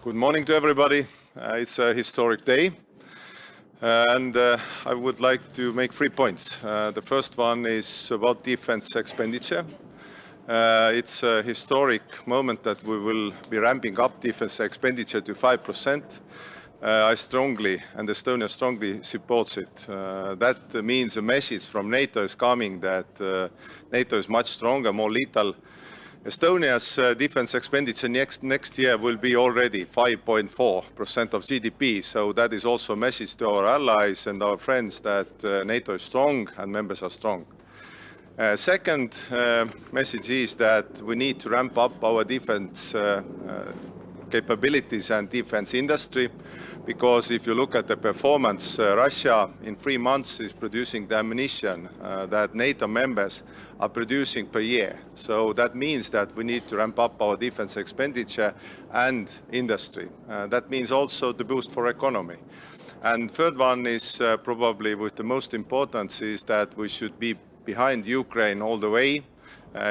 Good morning to everybody. It's a historic day. And I would like to make 3 points. The first one is about defense expenditure. It's a historic moment that we will be ramping up defense expenditure to 5%. I strongly, and Estonia strongly supports it. That means a message from NATO is coming that NATO is much stronger, more lethal. Estonia's defense expenditure next year will be already 5.4% of GDP. So that is also a message to our allies and our friends that NATO is strong and members are strong. Second message is that we need to ramp up our defense capabilities and defense industry, because if you look at the performance, Russia in 3 months is producing the ammunition that NATO members are producing per year. So that means that we need to ramp up our defense expenditure and industry. That means also the boost for economy. And third one is probably with the most importance is that we should be behind Ukraine all the way.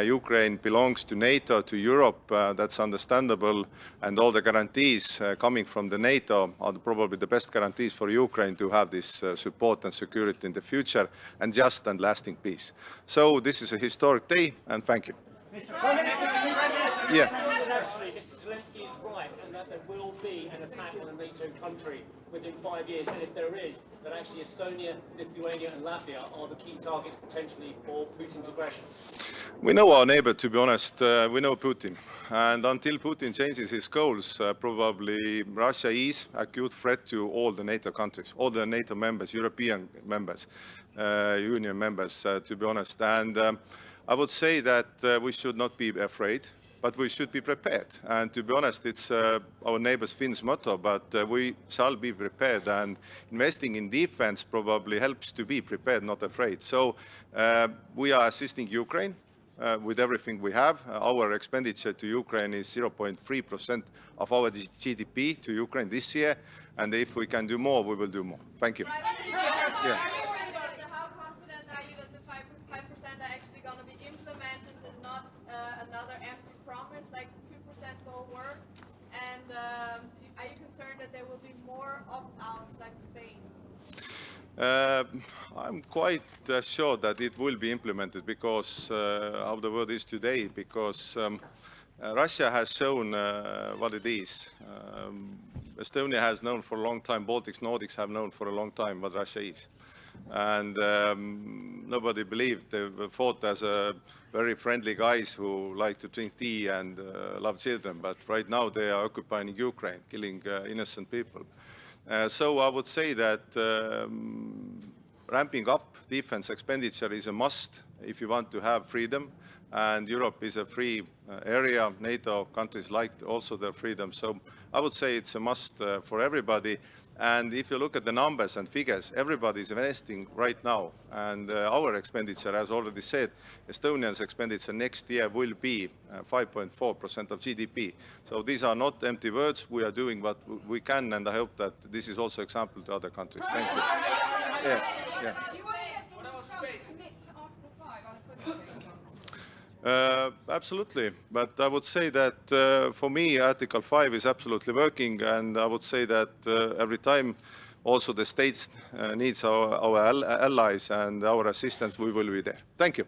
Ukraine belongs to NATO, to Europe, that's understandable, and all the guarantees coming from the NATO are probably the best guarantees for Ukraine to have this support and security in the future, and just and lasting peace. So this is a historic day, and thank you. Yeah. Actually, Mr. Zelensky is right, and that there will be an attack on a NATO country within 5 years, and if there is, that actually Estonia, Lithuania and Latvia are the key targets potentially for Putin's aggression. We know our neighbor, to be honest. We know Putin. And until Putin changes his goals, probably Russia is a acute threat to all the NATO countries, all the NATO members, European members, Union members, to be honest. And I would say that we should not be afraid, but we should be prepared. And to be honest, it's our neighbors Finns' motto, but we shall be prepared. And investing in defense probably helps to be prepared, not afraid. So we are assisting Ukraine with everything we have. Our expenditure to Ukraine is 0.3% of our GDP to Ukraine this year. And if we can do more, we will do more. Thank you. Yeah. How confident are you that the 5% are actually going to be implemented and not another empty promise like 2% will work? And are you concerned that there will be more opt-outs like Spain? I'm quite sure that it will be implemented because how the world is today, because Russia has shown what it is. Estonia has known for a long time, Baltics, Nordics have known for a long time what Russia is. And nobody believed. They were thought as very friendly guys who like to drink tea and love children. But right now they are occupying Ukraine, killing innocent people. So I would say that ramping up defense expenditure is a must if you want to have freedom. And Europe is a free area. NATO countries like also their freedom. So I would say it's a must for everybody. And if you look at the numbers and figures, everybody is investing right now. And our expenditure, as already said, Estonia's expenditure next year will be 5.4% of GDP. So these are not empty words. We are doing what we can, and I hope that this is also example to other countries. Thank you. Yeah, yeah. Absolutely, but I would say that for me, Article 5 is absolutely working, and I would say that every time also the states needs our allies and our assistance, we will be there. Thank you.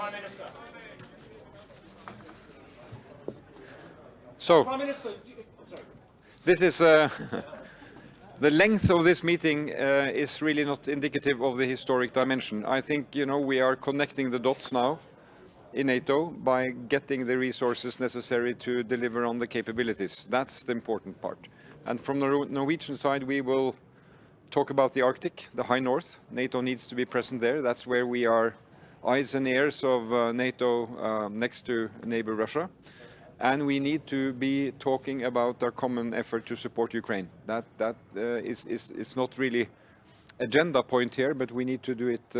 Prime Minister. So, Prime Minister, sorry. this is the length of this meeting is really not indicative of the historic dimension. I think, you know, we are connecting the dots now in NATO by getting the resources necessary to deliver on the capabilities. That's the important part. And from the Norwegian side, we will talk about the Arctic, the high north. NATO needs to be present there. That's where we are eyes and ears of NATO next to neighbor Russia. And we need to be talking about our common effort to support Ukraine. That is not really agenda point here, but we need to do it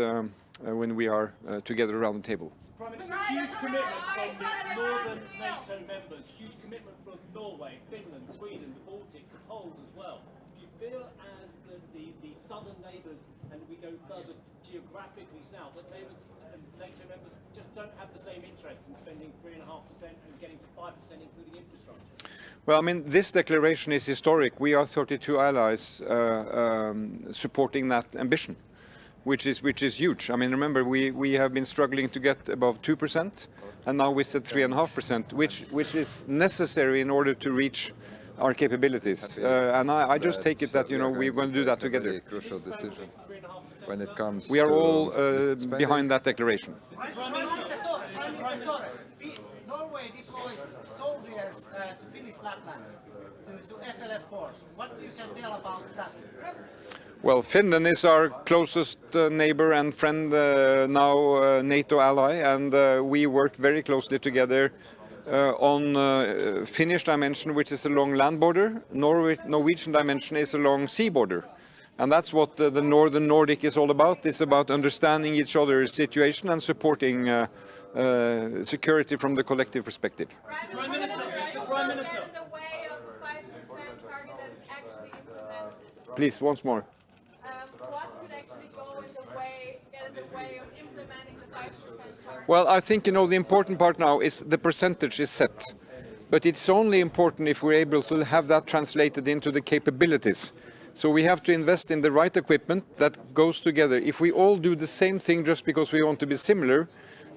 when we are together around the table. Prime Minister, huge commitment from the northern NATO members, huge commitment from Norway, Finland, Sweden, the Baltics, the Poles as well. Do you feel as the southern neighbours, and we go further geographically south, that NATO members just don't have the same interest in spending 3.5% and getting to 5%, including infrastructure? Well, I mean, this declaration is historic. We are 32 allies supporting that ambition, which is huge. I mean, remember, we have been struggling to get above 2%, and now we said 3.5%, which is necessary in order to reach our capabilities. And I just take it that, you know, we're going to do that together. Crucial decision when it comes. We are all behind that declaration. Norway deploys soldiers to Finnish Lapland, to FLF force. What you can tell about that? Well, Finland is our closest neighbor and friend, now NATO ally, and we work very closely together on Finnish dimension, which is along land border. Norwegian dimension is along sea border. And that's what the Northern Nordic is all about. It's about understanding each other's situation and supporting security from the collective perspective. Prime Minister, Prime Minister. Get in the way of the 5% target that is actually implemented. Please, once more. What could actually get in the way of implementing the 5% target? Well, I think, you know, the important part now is the percentage is set. But it's only important if we're able to have that translated into the capabilities. So we have to invest in the right equipment that goes together. If we all do the same thing just because we want to be similar,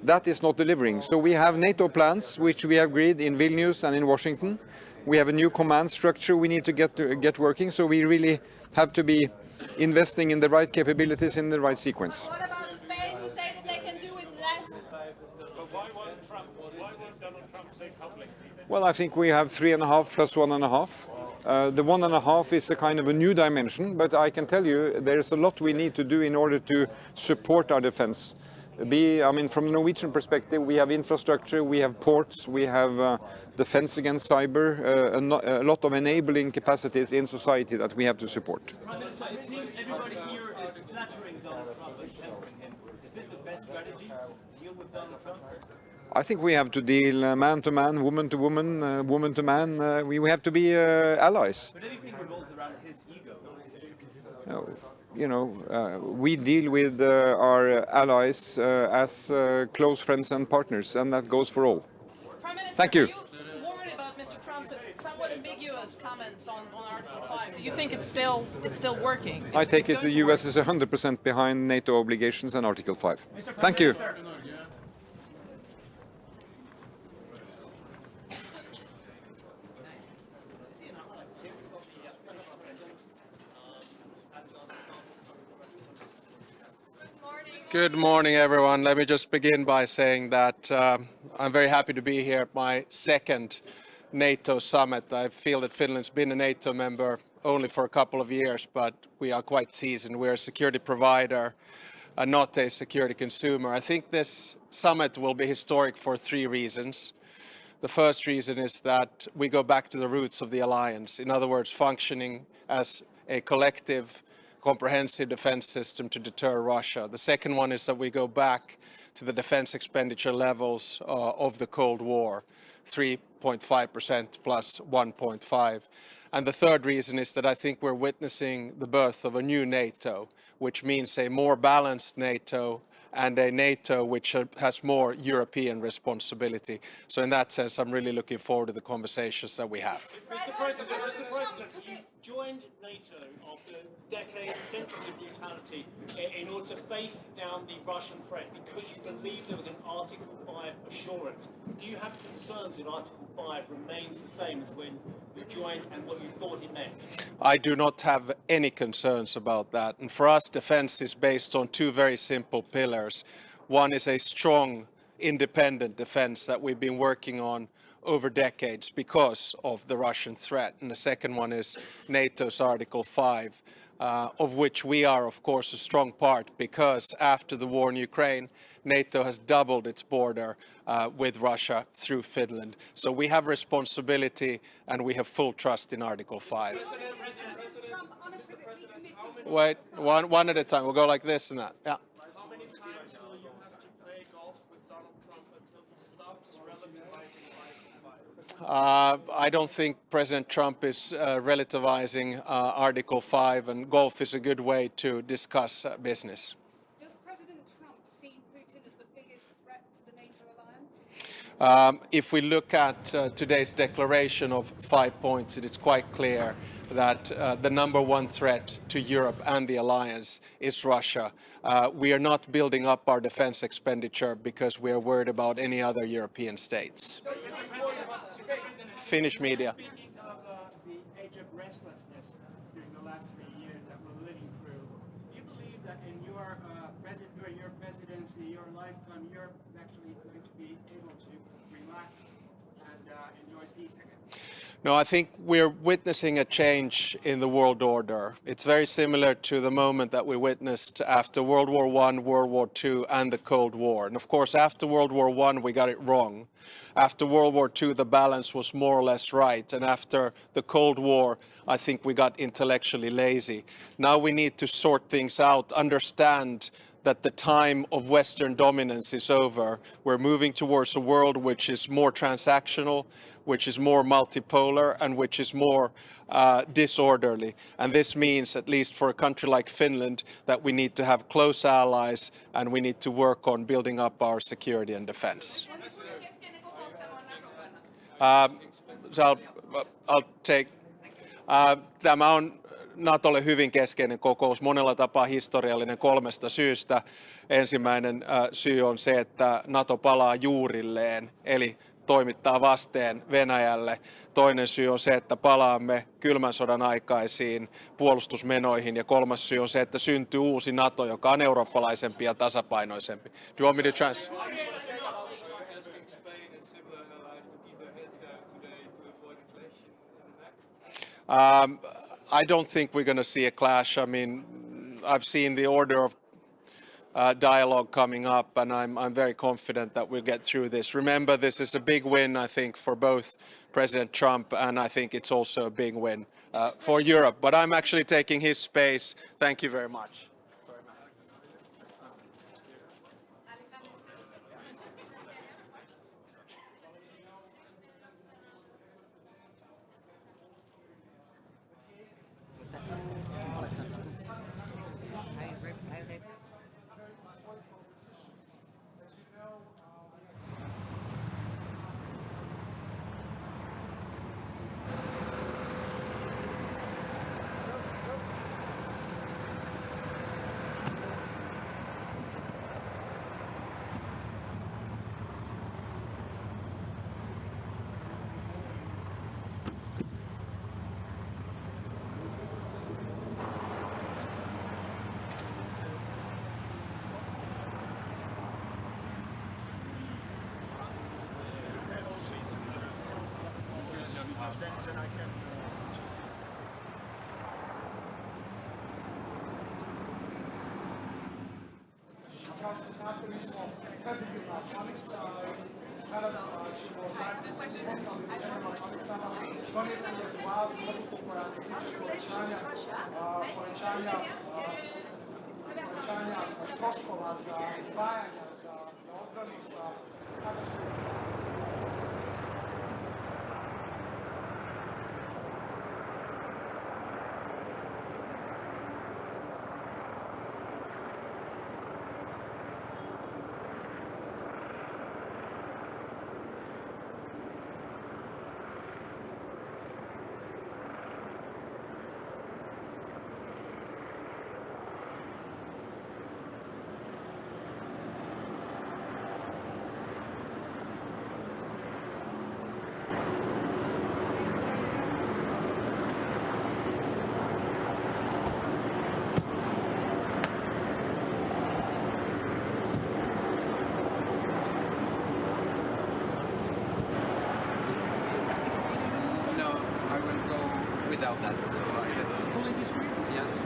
that is not delivering. So we have NATO plans, which we have agreed in Vilnius and in Washington. We have a new command structure we need to get working. So we really have to be investing in the right capabilities in the right sequence. What about Spain, who say that they can do it less? But why won't Donald Trump say publicly? Well, I think we have 3.5 plus 1.5. The 1.5 is a kind of a new dimension, but I can tell you there's a lot we need to do in order to support our defense. I mean, from a Norwegian perspective, we have infrastructure, we have ports, we have defense against cyber, a lot of enabling capacities in society that we have to support. Prime Minister, it seems everybody here is flattering Donald Trump and tempering him. Is this the best strategy to deal with Donald Trump? I think we have to deal man to man, woman to woman, woman to man. We have to be allies. But everything revolves around his ego. You know, we deal with our allies as close friends and partners, and that goes for all. Prime Minister, Thank you. Are you worried about Mr. Trump's somewhat ambiguous comments on Article 5? Do you think it's still working? I take it the US is 100% behind NATO obligations and Article 5. Thank you. Good morning, everyone. Let me just begin by saying that I'm very happy to be here at my second NATO summit. I feel that Finland's been a NATO member only for a couple of years, but we are quite seasoned. We're a security provider, not a security consumer. I think this summit will be historic for three reasons. The first reason is that we go back to the roots of the alliance. In other words, functioning as a collective comprehensive defense system to deter Russia. The second one is that we go back to the defense expenditure levels of the Cold War, 3.5% plus 1.5. And the third reason is that I think we're witnessing the birth of a new NATO, which means a more balanced NATO and a NATO which has more European responsibility. So in that sense, I'm really looking forward to the conversations that we have. Mr. President, joined NATO after decades, centuries of neutrality in order to face down the Russian threat because you believe there was an Article 5 assurance. Do you have concerns that Article 5 remains the same as when you joined and what you thought it meant? I do not have any concerns about that. And for us, defense is based on two very simple pillars. One is a strong, independent defense that we've been working on over decades because of the Russian threat. And the second one is NATO's Article 5, of which we are, of course, a strong part because after the war in Ukraine, NATO has doubled its border with Russia through Finland. So we have responsibility and we have full trust in Article 5. Wait, one at a time. We'll go like this and that. Yeah. How many times will you have to play golf with Donald Trump until he stops relativizing Article 5? I don't think President Trump is relativizing Article 5, and golf is a good way to discuss business. Does President Trump see Putin as the biggest threat to the NATO alliance? If we look at today's declaration of 5 points, it is quite clear that the number one threat to Europe and the alliance is Russia. We are not building up our defense expenditure because we are worried about any other European states. Finnish media. Speaking of the age of restlessness during the last 3 years that we're living through, do you believe that in your during your presidency, your lifetime, Europe is actually going to be able to relax and enjoy peace again? No, I think we're witnessing a change in the world order. It's very similar to the moment that we witnessed after World War I, World War II, and the Cold War. And of course, after World War I, we got it wrong. After World War II, the balance was more or less right. And after the Cold War, I think we got intellectually lazy. Now we need to sort things out, understand that the time of Western dominance is over. We're moving towards a world which is more transactional, which is more multipolar, and which is more disorderly. And this means, at least for a country like Finland, that we need to have close allies and we need to work on building up our security and defense. So I'll take. Tämä on NATOlle hyvin keskeinen kokous, monella tapaa historiallinen 3 syystä. Ensimmäinen syy on se, että NATO palaa juurilleen, eli toimittaa vasteen Venäjälle. Toinen syy on se, että palaamme kylmän sodan aikaisiin puolustusmenoihin. Ja 3. syy on se, että syntyy uusi NATO, joka on eurooppalaisempi ja tasapainoisempi. Do you want me to translate? I don't think we're going to see a clash. I mean, I've seen the order of dialogue coming up, and I'm very confident that we'll get through this. Remember, this is a big win, I think, for both President Trump, and I think it's also a big win for Europe. But I'm actually taking his space. Thank you very much. without that. So I have to fully disagree. Yes.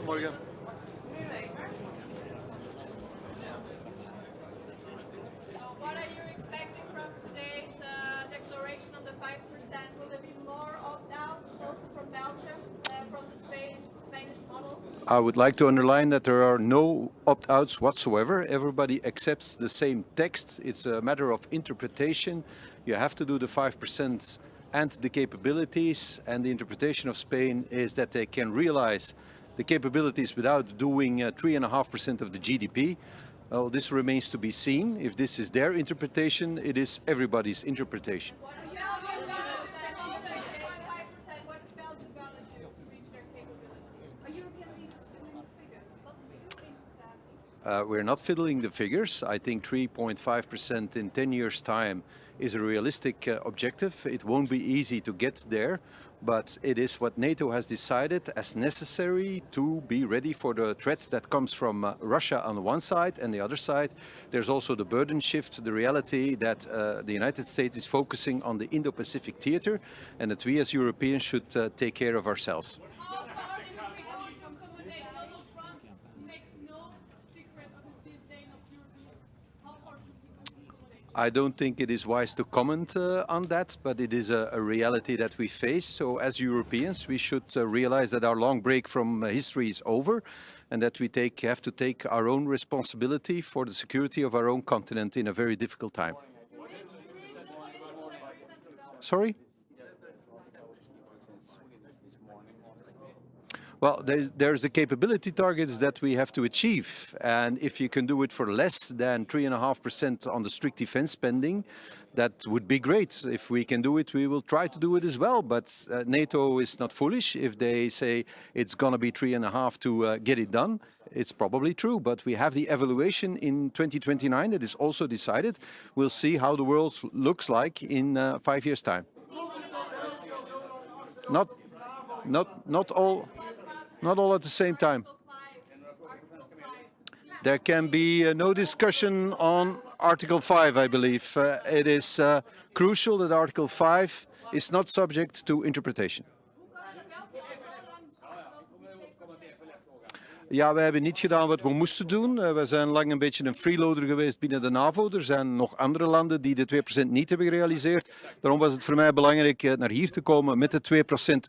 Morgen. What are you expecting from today's declaration on the 5%? Will there be more opt-outs also from Belgium, from the Spanish model? I would like to underline that there are no opt-outs whatsoever. Everybody accepts the same text. It's a matter of interpretation. You have to do the 5% and the capabilities, and the interpretation of Spain is that they can realize the capabilities without doing 3.5% of the GDP. Well, this remains to be seen. If this is their interpretation, it is everybody's interpretation. We're not fiddling the figures. I think 3.5% in 10 years' time is a realistic objective. It won't be easy to get there, but it is what NATO has decided as necessary to be ready for the threat that comes from Russia on the one side, and the other side, there's also the burden shift, the reality that the United States is focusing on the Indo-Pacific theater, and that we as Europeans should take care of ourselves. I don't think it is wise to comment on that, but it is a reality that we face. So as Europeans, we should realize that our long break from history is over, and that we have to take our own responsibility for the security of our own continent in a very difficult time. Sorry? Well, there's the capability targets that we have to achieve, and if you can do it for less than 3.5% on the strict defense spending, that would be great. If we can do it, we will try to do it as well, but NATO is not foolish. If they say it's going to be 3.5 to get it done, it's probably true, but we have the evaluation in 2029 that is also decided. We'll see how the world looks like in 5 years' time. Not all at the same time. There can be no discussion on Article 5, I believe. It is crucial that Article 5 is not subject to interpretation. Ja, wij hebben niet gedaan wat we moesten doen. We zijn lang een beetje een freeloader geweest binnen de NAVO. Er zijn nog andere landen die de 2% niet hebben gerealiseerd. Daarom was het voor mij belangrijk naar hier te komen met de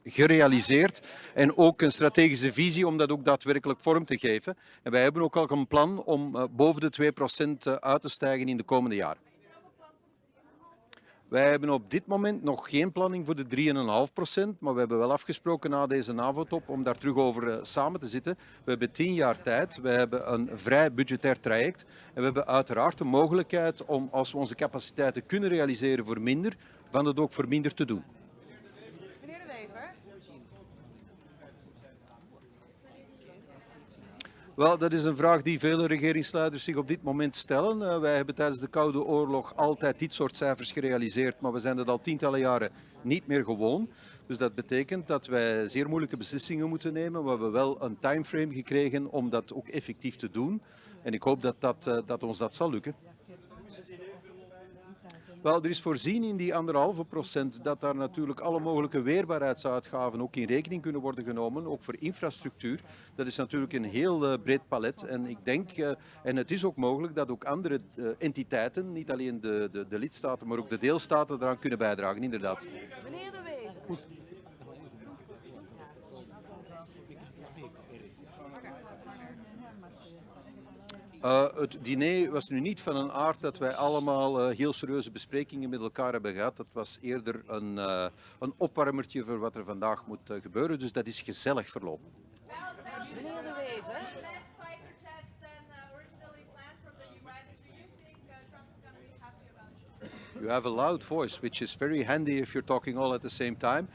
2% gerealiseerd. En ook een strategische visie om dat ook daadwerkelijk vorm te geven. En wij hebben ook al een plan om boven de 2% uit te stijgen in de komende jaren. Wij hebben op dit moment nog geen planning voor de 3,5%, maar we hebben wel afgesproken na deze NAVO-top om daar terug over samen te zitten. We hebben 10 jaar tijd, we hebben een vrij budgetair traject en we hebben uiteraard de mogelijkheid om, als we onze capaciteiten kunnen realiseren voor minder, van het ook voor minder te doen. Meneer De Wever. Wel, dat is een vraag die vele regeringsleiders zich op dit moment stellen. Wij hebben tijdens de Koude Oorlog altijd dit soort cijfers gerealiseerd, maar we zijn dat al tientallen jaren niet meer gewoon. Dus dat betekent dat wij zeer moeilijke beslissingen moeten nemen. We hebben wel een timeframe gekregen om dat ook effectief te doen. En ik hoop dat ons dat zal lukken. Wel, er is voorzien in die 1,5% dat daar natuurlijk alle mogelijke weerbaarheidsuitgaven ook in rekening kunnen worden genomen, ook voor infrastructuur. Dat is natuurlijk een heel breed palet en ik denk, en het is ook mogelijk dat ook andere entiteiten, niet alleen de lidstaten, maar ook de deelstaten eraan kunnen bijdragen, inderdaad. Meneer De Wever. Het diner was nu niet van een aard dat wij allemaal heel serieuze besprekingen met elkaar hebben gehad. Dat was eerder een opwarmertje voor wat er vandaag moet gebeuren. Dus dat is gezellig verlopen. Meneer De Wever. You have a loud voice, which is very handy if you're talking all at the same time.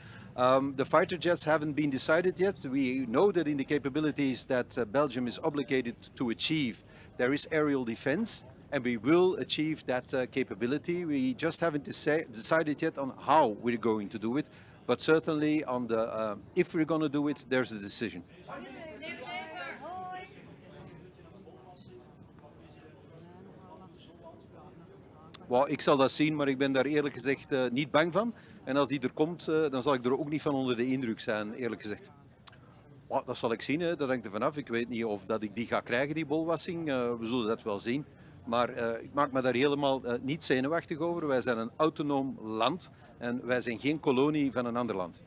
The fighter jets haven't been decided yet. We know that in the capabilities that Belgium is obligated to achieve, there is aerial defense, and we will achieve that capability. We just haven't decided yet on how we're going to do it, but certainly on the if we're going to do it, there's a decision. Well, ik zal dat zien, maar ik ben daar eerlijk gezegd niet bang van. En als die er komt, dan zal ik er ook niet van onder de indruk zijn, eerlijk gezegd. Well, dat zal ik zien, hè. Dat hangt er vanaf. Ik weet niet of dat ik die ga krijgen, die bolwassing. We zullen dat wel zien. Maar ik maak me daar helemaal niet zenuwachtig over. Wij zijn een autonoom land en wij zijn geen kolonie van een ander land.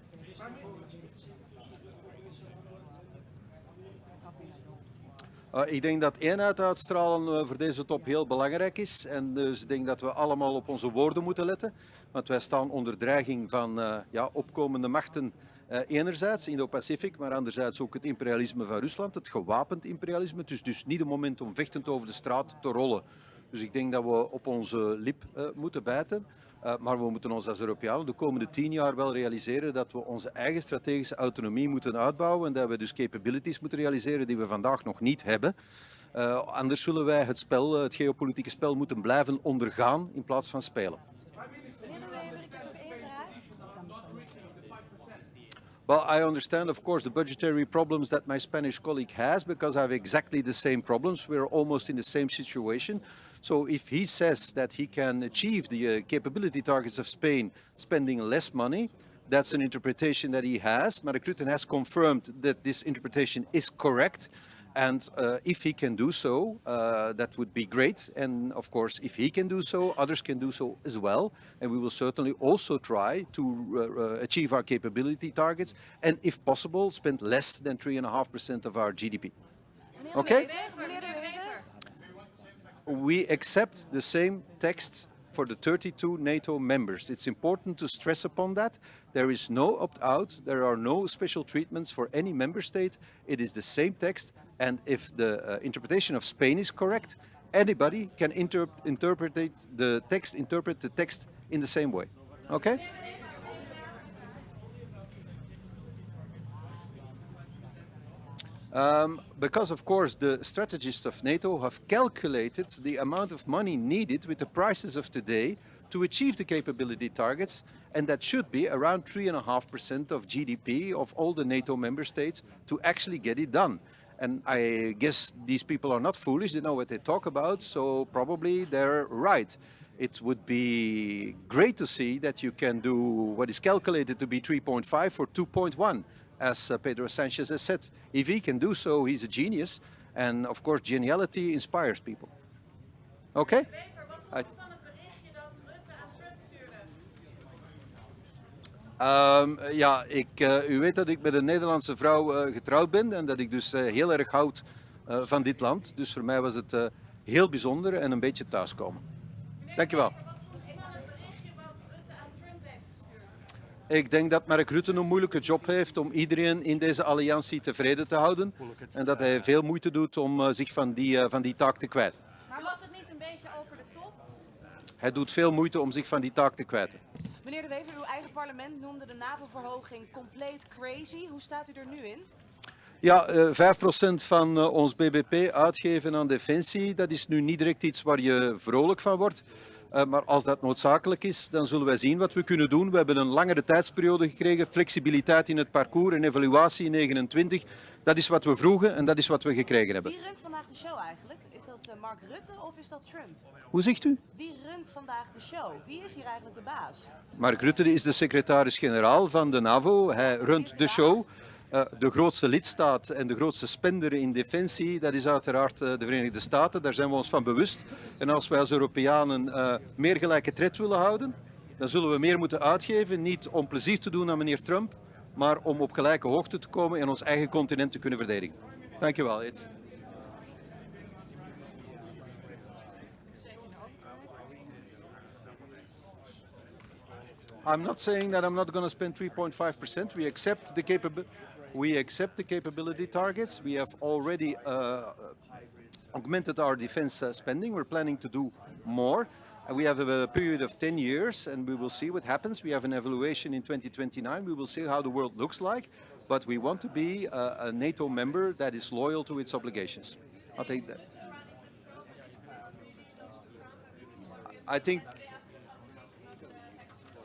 Ik denk dat eenheid uitstralen voor deze top heel belangrijk is. En dus ik denk dat we allemaal op onze woorden moeten letten. Want wij staan onder dreiging van opkomende machten enerzijds, Indo-Pacific, maar anderzijds ook het imperialisme van Rusland, het gewapend imperialisme. Het is dus niet het moment om vechtend over de straat te rollen. Dus ik denk dat we op onze lip moeten bijten. Maar we moeten ons als Europeanen de komende 10 jaar wel realiseren dat we onze eigen strategische autonomie moeten uitbouwen en dat we dus capabilities moeten realiseren die we vandaag nog niet hebben. Anders zullen wij het geopolitieke spel moeten blijven ondergaan in plaats van spelen. Well, I understand, of course, the budgetary problems that my Spanish colleague has, because I have exactly the same problems. We're almost in the same situation. So if he says that he can achieve the capability targets of Spain spending less money, that's an interpretation that he has. Mark Rutte has confirmed that this interpretation is correct. And if he can do so, that would be great. And of course, if he can do so, others can do so as well. And we will certainly also try to achieve our capability targets. And if possible, spend less than 3.5% of our GDP. Okay? We accept the same text for the 32 NATO members. It's important to stress upon that. There is no opt-out. There are no special treatments for any member state. It is the same text. And if the interpretation of Spain is correct, anybody can interpret the text in the same way. Okay? Because, of course, the strategists of NATO have calculated the amount of money needed with the prices of today to achieve the capability targets, and that should be around 3.5% of GDP of all the NATO member states to actually get it done. And I guess these people are not foolish, they know what they talk about, so probably they're right. It would be great to see that you can do what is calculated to be 3.5 for 2.1. as Pedro Sanchez has said. If he can do so, he's a genius. And of course, geniality inspires people. Okay? U weet dat ik met een Nederlandse vrouw getrouwd ben en dat ik dus heel erg houd van dit land. Dus voor mij was het heel bijzonder en een beetje thuiskomen. Dankjewel. Ik denk dat Mark Rutte een moeilijke job heeft om iedereen in deze alliantie tevreden te houden. En dat hij veel moeite doet om zich van die taak te kwijten. Maar was het niet een beetje over de top? Hij doet veel moeite om zich van die taak te kwijten. Meneer De Wever, uw eigen parlement noemde de NAVO-verhoging compleet crazy. Hoe staat u er nu in? Ja, 5% van ons bbp uitgeven aan defensie, dat is nu niet direct iets waar je vrolijk van wordt. Maar als dat noodzakelijk is, dan zullen wij zien wat we kunnen doen. We hebben een langere tijdsperiode gekregen, flexibiliteit in het parcours en evaluatie in 29. Dat is wat we vroegen en dat is wat we gekregen hebben. Wie runt vandaag de show eigenlijk? Is dat Mark Rutte of is dat Trump? Hoe zegt u? Wie runt vandaag de show? Wie is hier eigenlijk de baas? Mark Rutte is de secretaris-generaal van de NAVO. Hij runt de show. De grootste lidstaat en de grootste spender in defensie, dat is uiteraard de Verenigde Staten. Daar zijn we ons van bewust. En als wij als Europeanen meer gelijke tred willen houden, dan zullen we meer moeten uitgeven. Niet om plezier te doen aan meneer Trump, maar om op gelijke hoogte te komen en ons eigen continent te kunnen verdedigen. Dank je wel, Ed. I'm not saying that I'm not going to spend 3.5%. We accept the capability targets. We have already augmented our defense spending. We're planning to do more. We have a period of 10 years and we will see what happens. We have an evaluation in 2029. We will see how the world looks like. But we want to be a NATO member that is loyal to its obligations. I'll take that. I think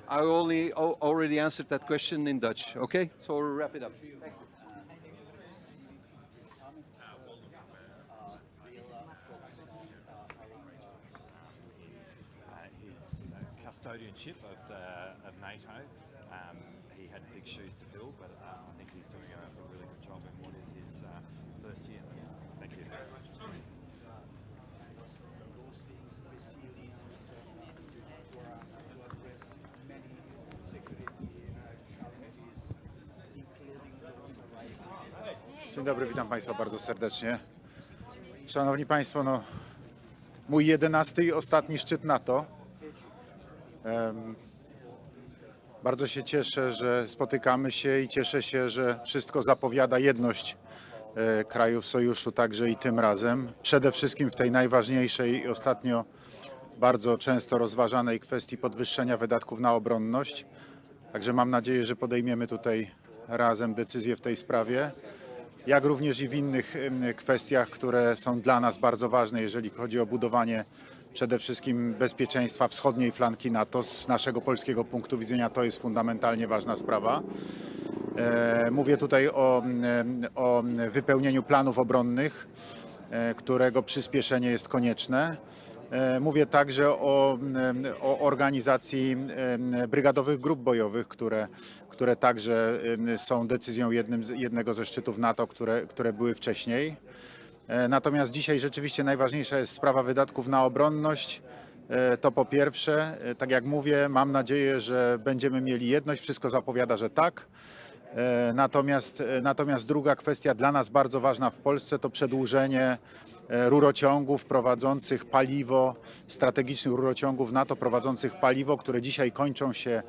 I already answered that question in Dutch. Okay, so we'll wrap it up. His custodianship of NATO, he had big shoes to fill, but I think he's doing a really good job in what is his first year. Thank you. Dzień dobry, witam Państwa bardzo serdecznie. Szanowni Państwo, no, mój 11. i ostatni szczyt NATO. Bardzo się cieszę, że spotykamy się i cieszę się, że wszystko zapowiada jedność krajów sojuszu także i tym razem. Przede wszystkim w tej najważniejszej i ostatnio bardzo często rozważanej kwestii podwyższenia wydatków na obronność. Także mam nadzieję, że podejmiemy tutaj razem decyzję w tej sprawie, jak również i w innych kwestiach, które są dla nas bardzo ważne, jeżeli chodzi o budowanie przede wszystkim bezpieczeństwa wschodniej flanki NATO. Z naszego polskiego punktu widzenia to jest fundamentalnie ważna sprawa. Mówię tutaj o wypełnieniu planów obronnych, którego przyspieszenie jest konieczne. Mówię także o organizacji brygadowych grup bojowych, które także są decyzją jednego ze szczytów NATO, które były wcześniej. Natomiast dzisiaj rzeczywiście najważniejsza jest sprawa wydatków na obronność. To po pierwsze, tak jak mówię, mam nadzieję, że będziemy mieli jedność. Wszystko zapowiada, że tak. Natomiast druga kwestia dla nas bardzo ważna w Polsce to przedłużenie rurociągów prowadzących paliwo, strategicznych rurociągów NATO prowadzących paliwo, które dzisiaj kończą się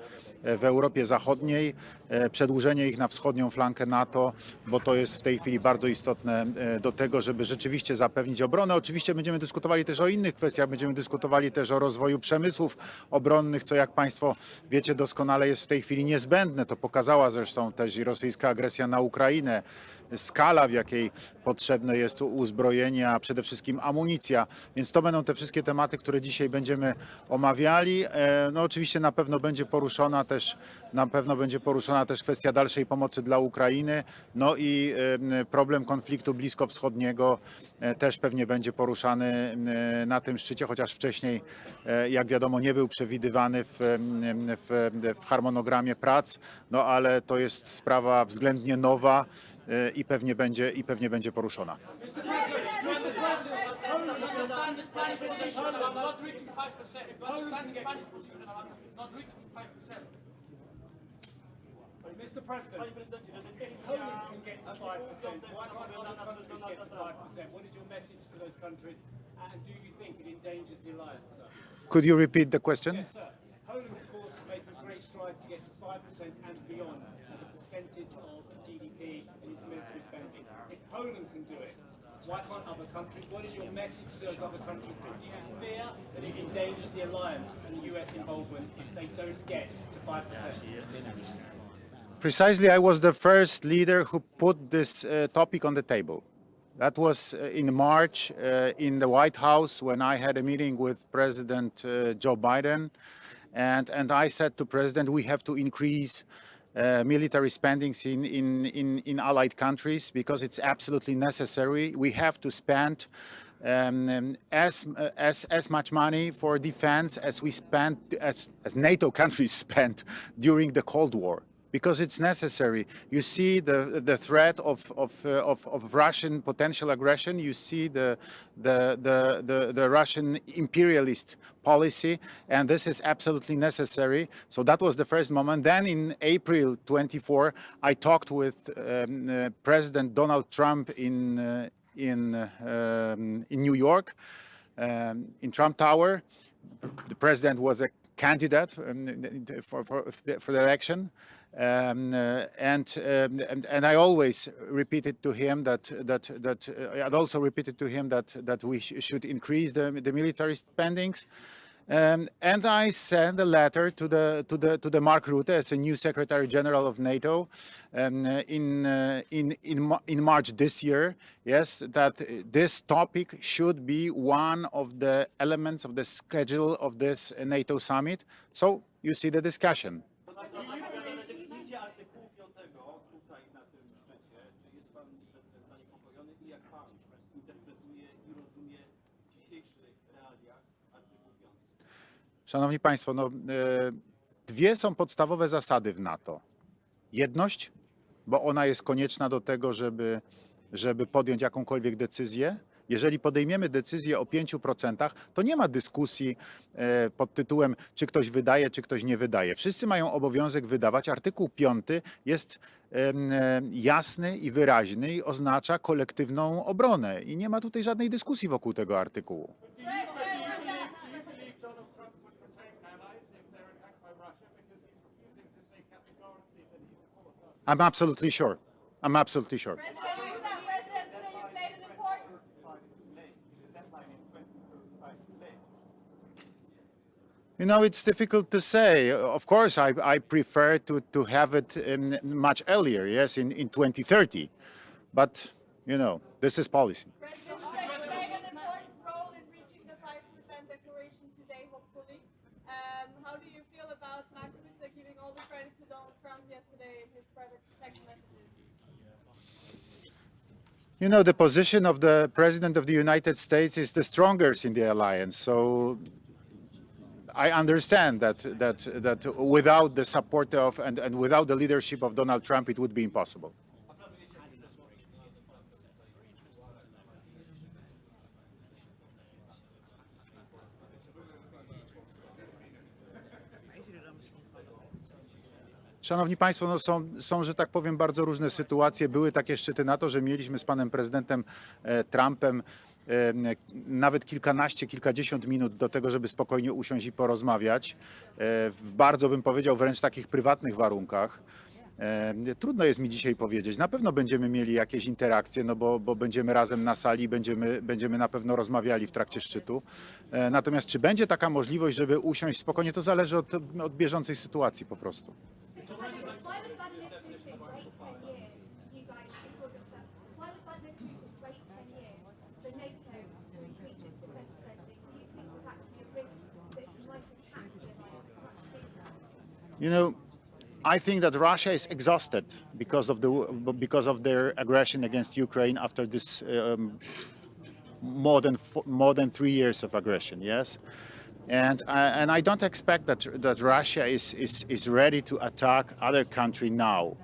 w Europie Zachodniej, przedłużenie ich na wschodnią flankę NATO, bo to jest w tej chwili bardzo istotne do tego, żeby rzeczywiście zapewnić obronę. Oczywiście będziemy dyskutowali też o innych kwestiach, będziemy dyskutowali też o rozwoju przemysłów obronnych, co jak Państwo wiecie doskonale jest w tej chwili niezbędne. To pokazała zresztą też i rosyjska agresja na Ukrainę. skala, w jakiej potrzebne jest uzbrojenie, a przede wszystkim amunicja. Więc to będą te wszystkie tematy, które dzisiaj będziemy omawiali. No oczywiście na pewno będzie poruszona też kwestia dalszej pomocy dla Ukrainy. No i problem konfliktu bliskowschodniego też pewnie będzie poruszany na tym szczycie, chociaż wcześniej, jak wiadomo, nie był przewidywany w harmonogramie prac, no ale to jest sprawa względnie nowa i pewnie będzie poruszona. Mr. President, if Poland can get to 5%, why can't other countries get to 5%? What is your message to those countries, and do you think it endangers the alliance, sir? Could you repeat the question? Yes, sir. Poland, of course, is making great strides to get to 5% and beyond as a percentage of GDP in its military spending. If Poland can do it, why can't other countries? What is your message to those other countries? Do you fear that it endangers the alliance and the US involvement if they don't get to 5%? Precisely, I was the first leader who put this topic on the table. That was in March in the White House when I had a meeting with President Joe Biden. And I said to President, we have to increase military spendings in allied countries because it's absolutely necessary. We have to spend as much money for defense as we spent, as NATO countries spent during the Cold War. Because it's necessary. You see the threat of Russian potential aggression. You see the Russian imperialist policy, and this is absolutely necessary. So that was the first moment. Then in April 24, I talked with President Donald Trump in New York, in Trump Tower. The president was a candidate for the election. And I always repeated to him that we should increase the military spendings. And I sent a letter to the Mark Rutte as a new Secretary General of NATO in March this year. Yes, that this topic should be one of the elements of the schedule of this NATO summit. So you see the discussion. Szanowni Państwo, dwie są podstawowe zasady w NATO. Jedność, bo ona jest konieczna do tego, żeby podjąć jakąkolwiek decyzję. Jeżeli podejmiemy decyzję o 5%, to nie ma dyskusji pod tytułem, czy ktoś wydaje, czy ktoś nie wydaje. Wszyscy mają obowiązek wydawać. Artykuł 5 jest jasny i wyraźny i oznacza kolektywną obronę. I nie ma tutaj żadnej dyskusji wokół tego artykułu. I'm absolutely sure. I'm absolutely sure. You know, it's difficult to say. Of course, I prefer to have it much earlier, yes, in 2030. But, you know, this is policy. President played an important role in reaching the 5% declaration today, hopefully. How do you feel about Mark Rutte giving all the credit to Donald Trump yesterday in his private text messages? You know, the position of the President of the United States is the strongest in the alliance. So I understand that without the support of and without the leadership of Donald Trump, it would be impossible. Szanowni Państwo, no są, że tak powiem, bardzo różne sytuacje. Były takie szczyty NATO, że mieliśmy z panem prezydentem Trumpem nawet kilkadziesiąt minut do tego, żeby spokojnie usiąść i porozmawiać. W bardzo, bym powiedział, wręcz takich prywatnych warunkach. Trudno jest mi dzisiaj powiedzieć. Na pewno będziemy mieli jakieś interakcje, no bo będziemy razem na sali, będziemy na pewno rozmawiali w trakcie szczytu. Natomiast czy będzie taka możliwość, żeby usiąść spokojnie, to zależy od bieżącej sytuacji po prostu. You know, I think that Russia is exhausted because of their aggression against Ukraine after this more than 3 years of aggression. Yes, and I don't expect that Russia is ready to attack other country now,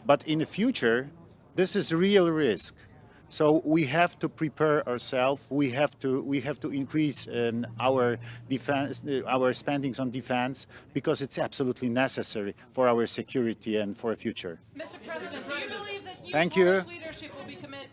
but in the future, this is real risk. So we have to prepare ourselves. We have to increase our defense, our spendings on defense, because it's absolutely necessary for our security and for a future. Mr. President, do you believe that Thank you. Polish leadership will be committed?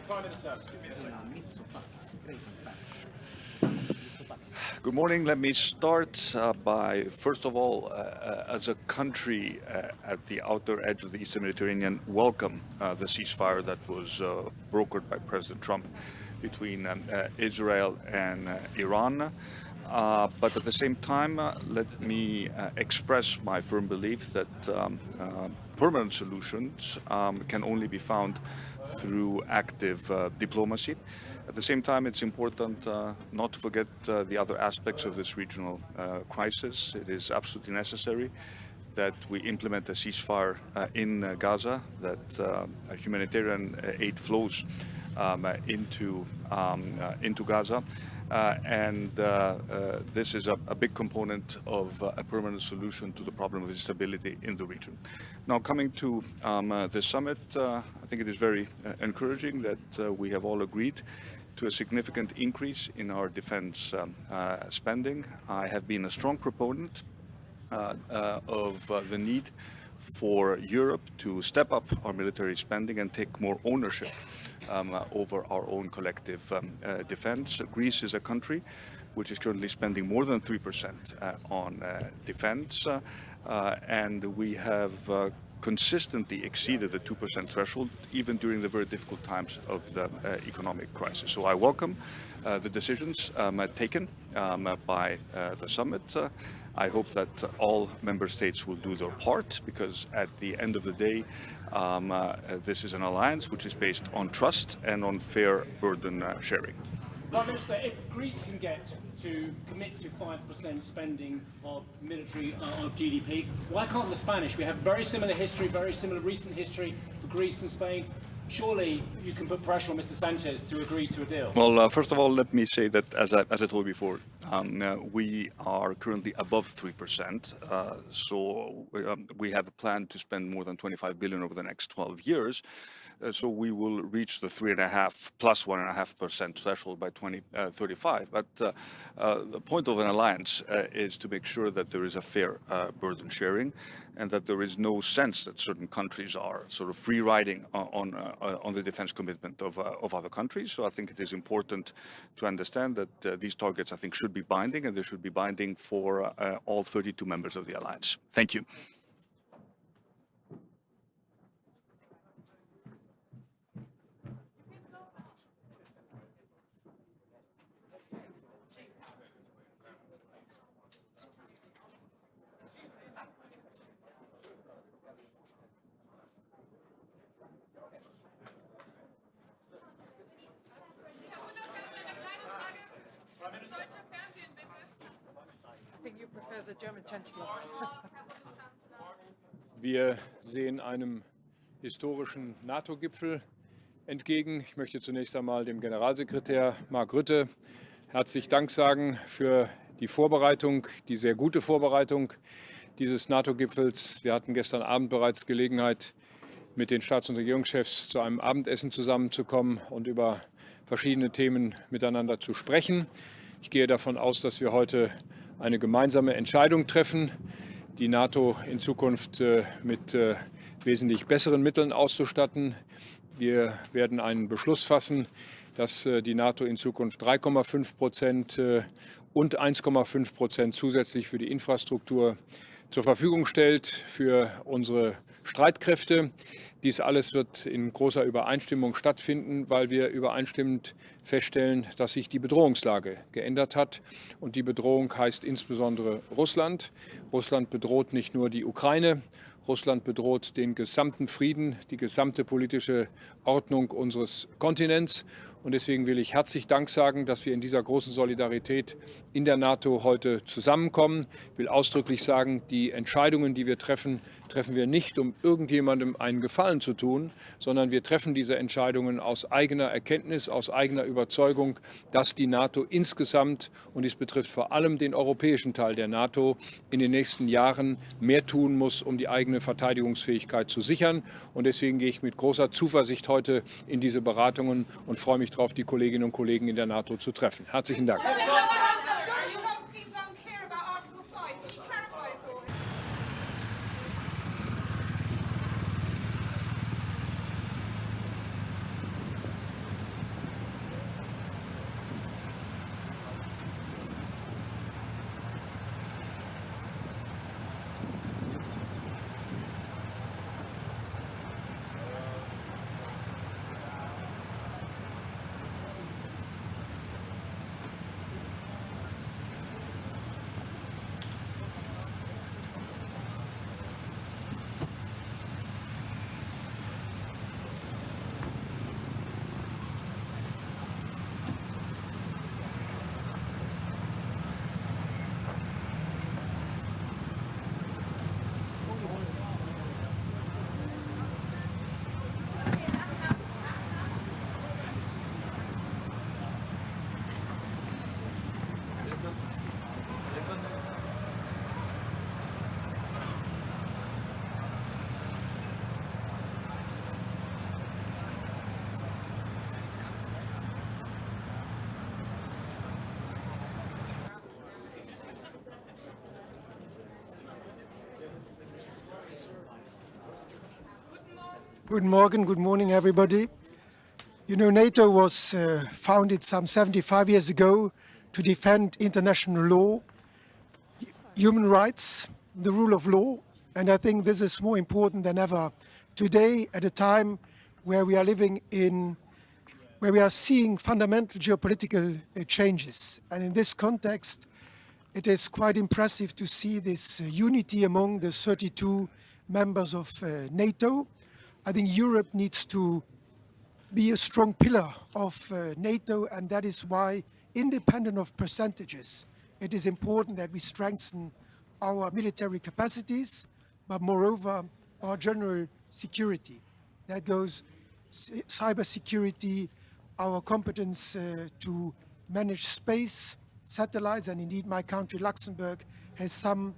Prime Minister. Good morning. Let me start by, first of all, as a country at the outer edge of the Eastern Mediterranean, welcome the ceasefire that was brokered by President Trump between Israel and Iran. But at the same time, let me express my firm belief that permanent solutions can only be found through active diplomacy. At the same time, it's important not to forget the other aspects of this regional crisis. It is absolutely necessary that we implement a ceasefire in Gaza, that humanitarian aid flows into Gaza. This is a big component of a permanent solution to the problem of instability in the region. Now, coming to the summit, I think it is very encouraging that we have all agreed to a significant increase in our defense spending. I have been a strong proponent of the need for Europe to step up our military spending and take more ownership over our own collective defense. Greece is a country which is currently spending more than 3% on defense, and we have consistently exceeded the 2% threshold, even during the very difficult times of the economic crisis. So I welcome the decisions taken by the summit. I hope that all member states will do their part, because at the end of the day, this is an alliance which is based on trust and on fair burden sharing. Prime Minister, if Greece can get to commit to 5% spending of military of GDP, why can't the Spanish? We have very similar history, very similar recent history for Greece and Spain. Surely you can put pressure on Mr. Sanchez to agree to a deal. Well, first of all, let me say that, as I told you before, we are currently above 3%. So we have a plan to spend more than 25 billion over the next 12 years. So we will reach the 3.5 plus 1.5% threshold by 2035. But the point of an alliance is to make sure that there is a fair burden sharing, and that there is no sense that certain countries are sort of free riding on the defense commitment of other countries. So I think it is important to understand that these targets, I think, should be binding, and they should be binding for all 32 members of the alliance. Thank you. I think you prefer the German Chancellor. Wir sehen einem historischen NATO-Gipfel entgegen. Ich möchte zunächst einmal dem Generalsekretär Mark Rutte herzlich Dank sagen für die Vorbereitung, die sehr gute Vorbereitung dieses NATO-Gipfels. Wir hatten gestern Abend bereits Gelegenheit, mit den Staats- und Regierungschefs zu einem Abendessen zusammenzukommen und über verschiedene Themen miteinander zu sprechen. Ich gehe davon aus, dass wir heute eine gemeinsame Entscheidung treffen, die NATO in Zukunft mit wesentlich besseren Mitteln auszustatten. Wir werden einen Beschluss fassen, dass die NATO in Zukunft 3,5% und 1,5% zusätzlich für die Infrastruktur zur Verfügung stellt für unsere Streitkräfte. Dies alles wird in großer Übereinstimmung stattfinden, weil wir übereinstimmend feststellen, dass sich die Bedrohungslage geändert hat. Und die Bedrohung heißt insbesondere Russland. Russland bedroht nicht nur die Ukraine, Russland bedroht den gesamten Frieden, die gesamte politische Ordnung unseres Kontinents. Und deswegen will ich herzlich Dank sagen, dass wir in dieser großen Solidarität in der NATO heute zusammenkommen. Ich will ausdrücklich sagen, die Entscheidungen, die wir treffen, treffen wir nicht, um irgendjemandem einen Gefallen zu tun, sondern wir treffen diese Entscheidungen aus eigener Erkenntnis, aus eigener Überzeugung, dass die NATO insgesamt, und dies betrifft vor allem den europäischen Teil der NATO, in den nächsten Jahren mehr tun muss, um die eigene Verteidigungsfähigkeit zu sichern. Und deswegen gehe ich mit großer Zuversicht heute in diese Beratungen und freue mich darauf, die Kolleginnen und Kollegen in der NATO zu treffen. Herzlichen Dank. Guten morning, everybody. You know, NATO was founded some 75 years ago to defend international law, human rights, the rule of law, and I think this is more important than ever today at a time where we are living in, where we are seeing fundamental geopolitical changes. And in this context, it is quite impressive to see this unity among the 32 members of NATO. I think Europe needs to be a strong pillar of NATO, and that is why, independent of percentages, it is important that we strengthen our military capacities, but moreover, our general security. That goes cybersecurity, our competence to manage space, satellites, and indeed my country, Luxembourg, has some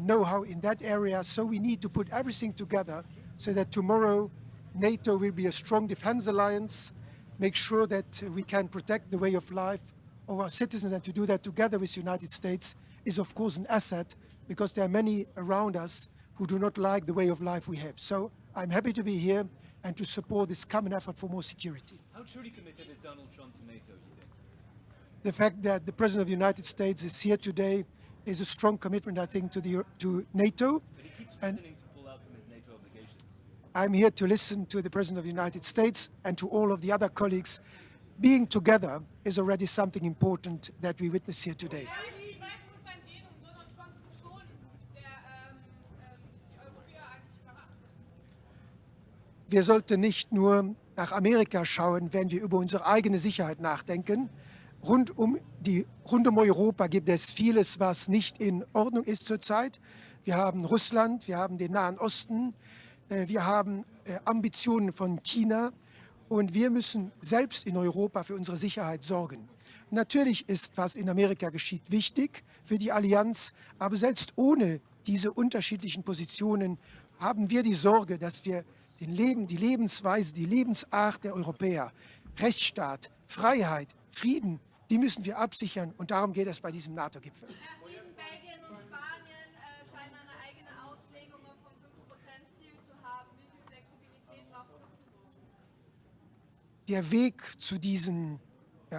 know-how in that area. So we need to put everything together so that tomorrow NATO will be a strong defense alliance, make sure that we can protect the way of life of our citizens, and to do that together with the United States is of course an asset, because there are many around us who do not like the way of life we have. So I'm happy to be here and to support this common effort for more security. How truly committed is Donald Trump to NATO, you think? The fact that the President of the United States is here today is a strong commitment, I think, to NATO. But he keeps threatening to pull out from his NATO obligations. I'm here to listen to the President of the United States and to all of the other colleagues. Being together is already something important that we witness here today. Wir sollten nicht nur nach Amerika schauen, wenn wir über unsere eigene Sicherheit nachdenken. Rund um Europa gibt es vieles, was nicht in Ordnung ist zurzeit. Wir haben Russland, wir haben den Nahen Osten, wir haben Ambitionen von China und wir müssen selbst in Europa für unsere Sicherheit sorgen. Natürlich ist, was in Amerika geschieht, wichtig für die Allianz, aber selbst ohne diese unterschiedlichen Positionen haben wir die Sorge, dass wir die Lebensweise, die Lebensart der Europäer, Rechtsstaat, Freiheit, Frieden, die müssen wir absichern, und darum geht es bei diesem NATO-Gipfel. In Belgien und Spanien scheinen eine eigene Auslegung vom 5%-Ziel zu haben. Wie viel Flexibilität braucht man? Der Weg zu diesen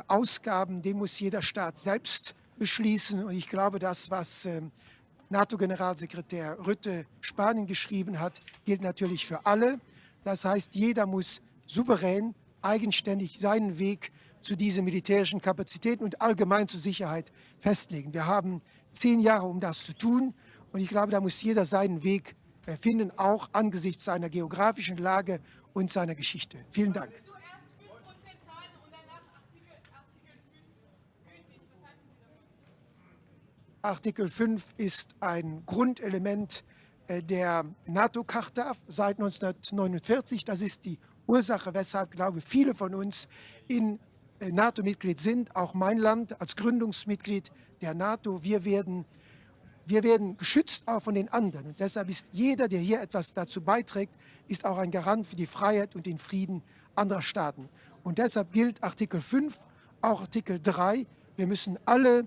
Ausgaben, den muss jeder Staat selbst beschließen, und ich glaube, das, was NATO-Generalsekretär Rutte Spanien geschrieben hat, gilt natürlich für alle. Das heißt, jeder muss souverän, eigenständig seinen Weg zu diesen militärischen Kapazitäten und allgemein zur Sicherheit festlegen. Wir haben 10 Jahre, um das zu tun, und ich glaube, da muss jeder seinen Weg finden, auch angesichts seiner geografischen Lage und seiner Geschichte. Vielen Dank. Artikel 5 ist ein Grundelement der NATO-Charta seit 1949. Das ist die Ursache, weshalb, glaube ich, viele von uns in NATO-Mitglied sind. Auch mein Land als Gründungsmitglied der NATO. Wir werden geschützt auch von den anderen. Und deshalb ist jeder, der hier etwas dazu beiträgt, ist auch ein Garant für die Freiheit und den Frieden anderer Staaten. Und deshalb gilt Artikel 5, auch Artikel 3. Wir müssen alle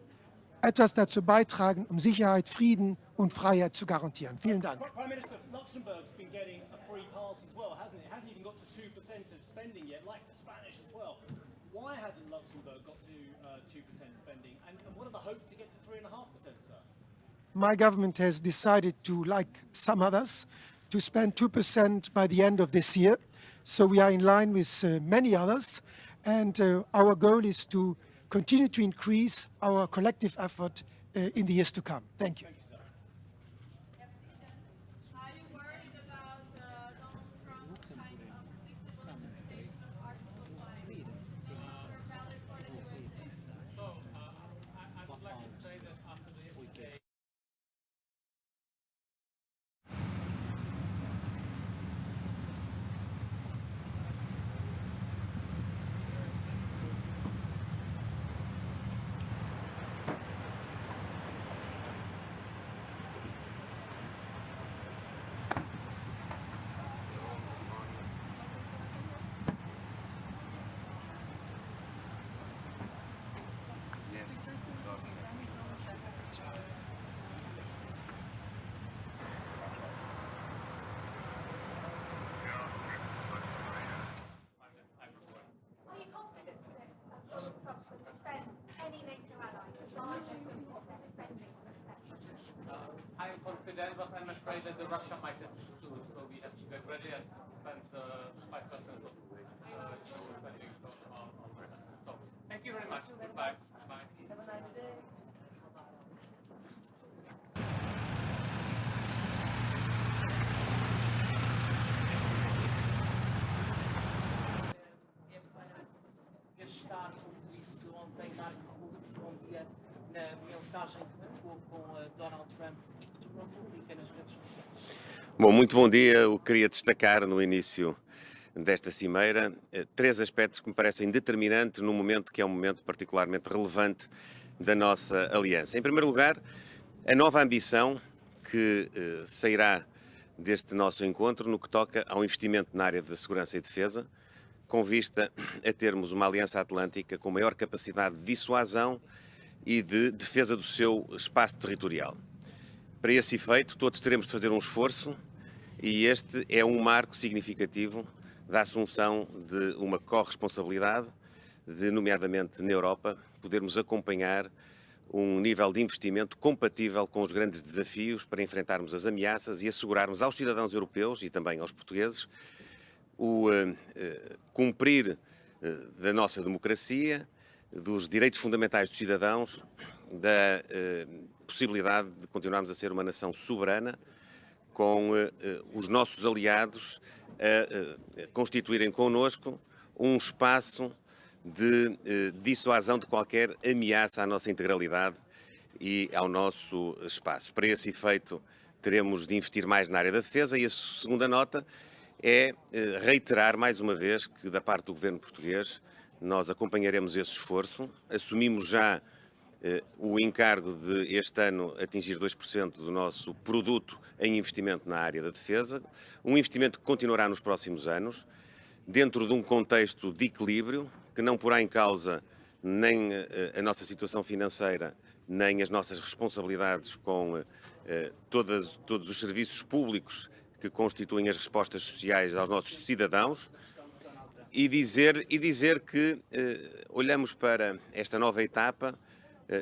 etwas dazu beitragen, um Sicherheit, Frieden und Freiheit zu garantieren. Vielen Dank. Prime Minister, Luxembourg's been getting a free pass as well, hasn't it? It hasn't even got to 2% of spending yet, like the Spanish as well. Why hasn't Luxembourg got to 2% spending? And what are the hopes to get to 3.5%, sir? My government has decided to, like some others, to spend 2% by the end of this year. So we are in line with many others. And our goal is to continue to increase our collective effort in the years to come. Thank you. Are you worried about Donald Trump's kind of predictable interpretation of Article 5? Which is valid for the USA? So, I would like to say that after the yesterday President, but I'm afraid that the Russia might have sued, so we have to get ready and spend 5% of spending on Russia. So, thank you very much. Goodbye. Bye. Have a nice day. Gastar, como disse ontem Marco Rubio, na mensagem que trocou com Donald Trump, tornou pública nas redes sociais. Bom, muito bom dia. Eu queria destacar no início desta cimeira 3 aspectos que me parecem determinantes num momento que é um momento particularmente relevante da nossa aliança. Em primeiro lugar, a nova ambição que sairá deste nosso encontro no que toca ao investimento na área da segurança e defesa, com vista a termos uma aliança atlântica com maior capacidade de dissuasão e de defesa do seu espaço territorial. Para esse efeito, todos teremos de fazer um esforço e este é um marco significativo da assunção de uma corresponsabilidade, de, nomeadamente na Europa, podermos acompanhar um nível de investimento compatível com os grandes desafios para enfrentarmos as ameaças e assegurarmos aos cidadãos europeus e também aos portugueses o cumprir da nossa democracia, dos direitos fundamentais dos cidadãos, da possibilidade de continuarmos a ser uma nação soberana, com os nossos aliados a constituírem connosco um espaço de dissuasão de qualquer ameaça à nossa integralidade e ao nosso espaço. Para esse efeito, teremos de investir mais na área da defesa e a segunda nota é reiterar mais uma vez que, da parte do governo português, nós acompanharemos esse esforço. Assumimos já o encargo de este ano atingir 2% do nosso produto em investimento na área da defesa, um investimento que continuará nos próximos anos, dentro de um contexto de equilíbrio, que não porá em causa nem a nossa situação financeira, nem as nossas responsabilidades com todos os serviços públicos que constituem as respostas sociais aos nossos cidadãos, e dizer que olhamos para esta nova etapa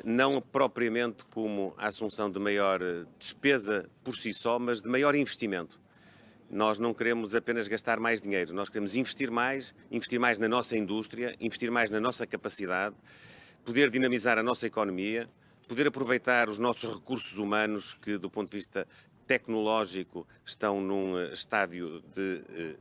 não propriamente como a assunção de maior despesa por si só, mas de maior investimento. Nós não queremos apenas gastar mais dinheiro, nós queremos investir mais na nossa indústria, investir mais na nossa capacidade, poder dinamizar a nossa economia, poder aproveitar os nossos recursos humanos que, do ponto de vista tecnológico, estão num estádio de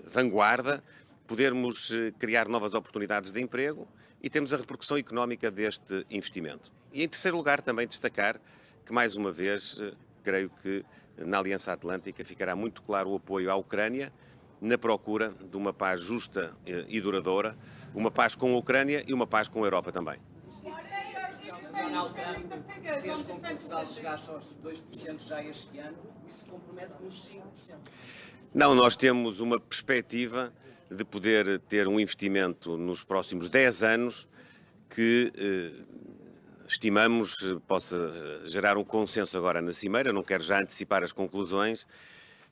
vanguarda, podermos criar novas oportunidades de emprego e temos a repercussão económica deste investimento. E, em terceiro lugar, também destacar que, mais uma vez, creio que na Aliança Atlântica ficará muito claro o apoio à Ucrânia na procura de uma paz justa e duradoura, uma paz com a Ucrânia e uma paz com a Europa também. Donald Trump fez com que Portugal chegasse aos 2% já este ano e se compromete nos 5%. Não, nós temos uma perspectiva de poder ter um investimento nos próximos 10 anos que estimamos possa gerar um consenso agora na Cimeira, não quero já antecipar as conclusões,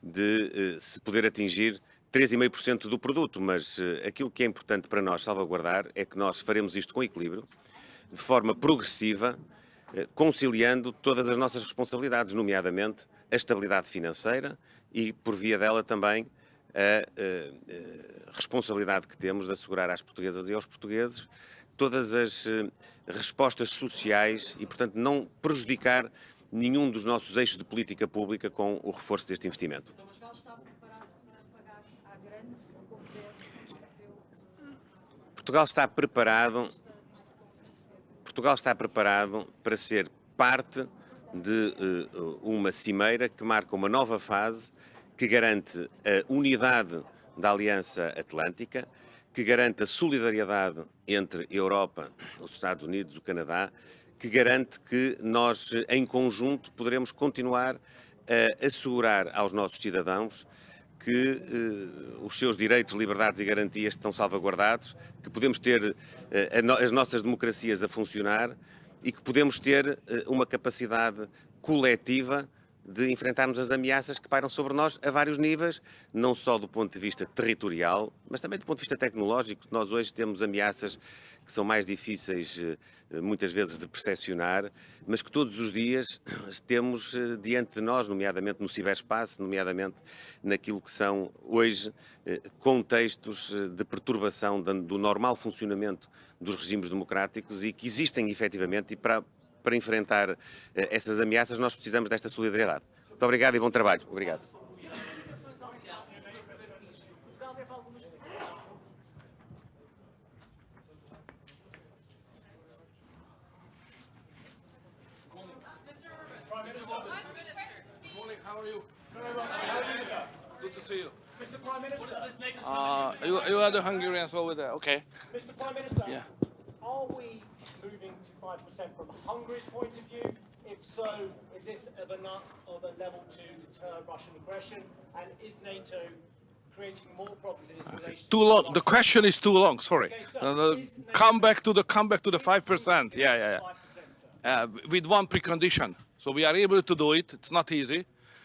de se poder atingir 3,5% do produto, mas aquilo que é importante para nós salvaguardar é que nós faremos isto com equilíbrio, de forma progressiva, conciliando todas as nossas responsabilidades, nomeadamente a estabilidade financeira e, por via dela, também a responsabilidade que temos de assegurar às portuguesas e aos portugueses todas as respostas sociais e, portanto, não prejudicar nenhum dos nossos eixos de política pública com o reforço deste investimento. Portugal está preparado para ser parte de uma cimeira que marca uma nova fase, que garante a unidade da Aliança Atlântica, que garante a solidariedade entre a Europa, os Estados Unidos, o Canadá, que garante que nós, em conjunto, poderemos continuar a assegurar aos nossos cidadãos que os seus direitos, liberdades e garantias estão salvaguardados, que podemos ter as nossas democracias a funcionar e que podemos ter uma capacidade coletiva de enfrentarmos as ameaças que pairam sobre nós a vários níveis, não só do ponto de vista territorial, mas também do ponto de vista tecnológico. Nós hoje temos ameaças que são mais difíceis, muitas vezes, de percepcionar, mas que todos os dias temos diante de nós, nomeadamente no ciberespaço, nomeadamente naquilo que são hoje contextos de perturbação do normal funcionamento dos regimes democráticos e que existem efetivamente, e para enfrentar essas ameaças nós precisamos desta solidariedade. Muito obrigado e bom trabalho. Obrigado. Good to see you. Mr. Prime Minister. You are the Hungarians over there. Okay. Mr. Prime Minister. Yeah. Are we moving to 5% from Hungary's point of view? If so, is this of a level to deter Russian aggression? And is NATO creating more problems in its relations? Too long. The question is too long. Sorry. Come back to the 5%. Yeah. With one precondition. So we are able to do it. It's not easy,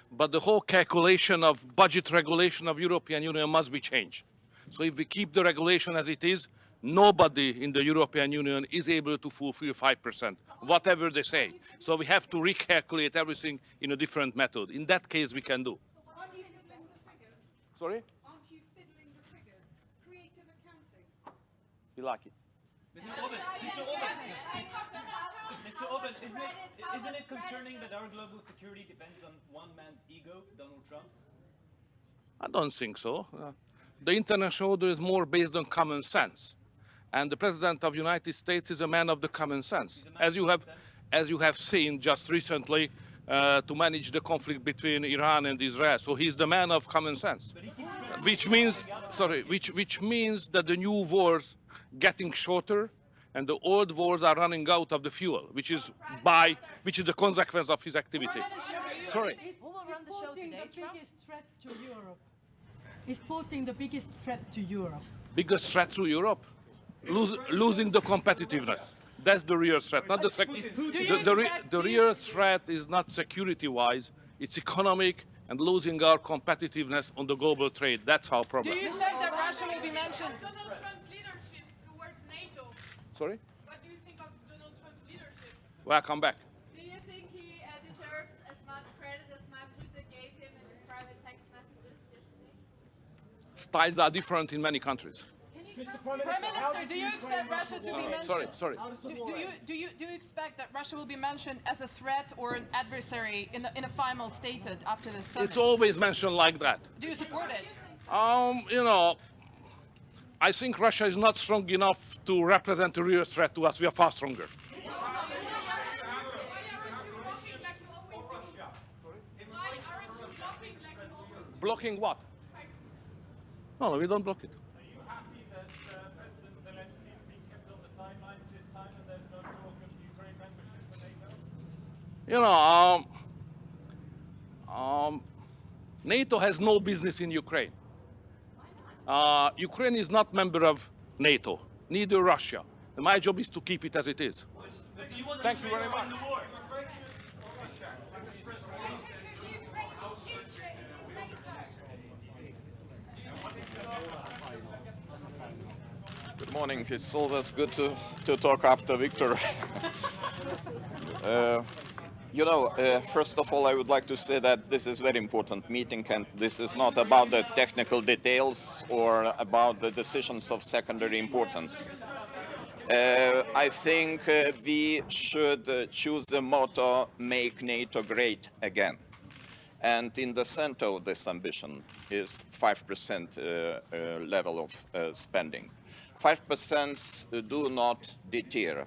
but the whole calculation of budget regulation of European Union must be changed. So if we keep the regulation as it is, nobody in the European Union is able to fulfill 5%, whatever they say. So we have to recalculate everything in a different method. In that case, we can do. Aren't you fiddling the figures? Sorry? Aren't you fiddling the figures? Creative accounting. You like it? Mr. Orban, isn't it concerning that our global security depends on one man's ego, Donald Trump's? I don't think so. The international order is more based on common sense. And the President of the United States is a man of the common sense. As you have seen just recently, to manage the conflict between Iran and Israel. So he's the man of common sense. Which means that the new wars getting shorter and the old wars are running out of the fuel, which is the consequence of his activity. Sorry. Who will run the show today? The biggest threat to Europe. Is Putin the biggest threat to Europe? Biggest threat to Europe? Losing the competitiveness. That's the real threat, not the real threat is not security-wise, it's economic and losing our competitiveness on the global trade. That's our problem. Do you think that Russia will be mentioned? Donald Trump's leadership towards NATO. Sorry? What do you think of Donald Trump's leadership? Welcome back. Do you think he deserves as much credit as Mark Rutte gave him in his private text messages yesterday? Styles are different in many countries. Mr. Prime Minister, do you expect Russia to be mentioned? Sorry. Do you expect that Russia will be mentioned as a threat or an adversary in a final stated after the summit? It's always mentioned like that. Do you support it? I think Russia is not strong enough to represent a real threat to us. We are far stronger. Blocking what? No, we don't block it. NATO has no business in Ukraine. Ukraine is not member of NATO, neither Russia. And my job is to keep it as it is. Thank you very much. Good morning. It's always good to talk after Victor. First of all, I would like to say that this is a very important meeting, and this is not about the technical details or about the decisions of secondary importance. I think we should choose the motto, make NATO great again. And in the center of this ambition is 5% level of spending. 5% do not deter.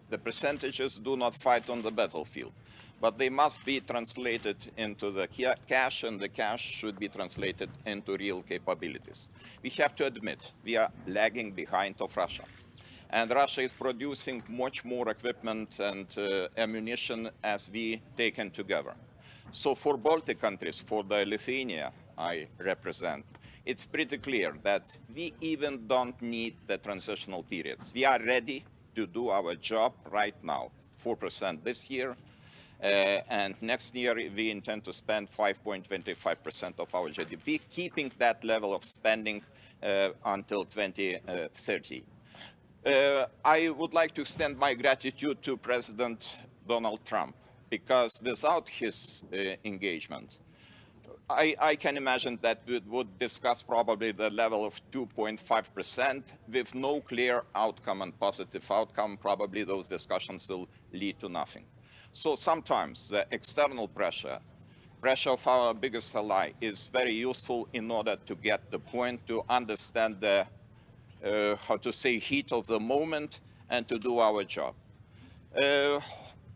The percentages do not fight on the battlefield, but they must be translated into the cash, and the cash should be translated into real capabilities. We have to admit we are lagging behind of Russia. And Russia is producing much more equipment and ammunition as we taken together. So for Baltic countries, for the Lithuania I represent, it's pretty clear that we even don't need the transitional periods. We are ready to do our job right now, 4% this year, And next year, we intend to spend 5.25% of our GDP, keeping that level of spending until 2030. I would like to extend my gratitude to President Donald Trump, because without his engagement, I can imagine that we would discuss probably the level of 2.5% with no clear outcome and positive outcome. Probably those discussions will lead to nothing. So sometimes the external pressure of our biggest ally is very useful in order to get the point, to understand the, how to say, heat of the moment and to do our job.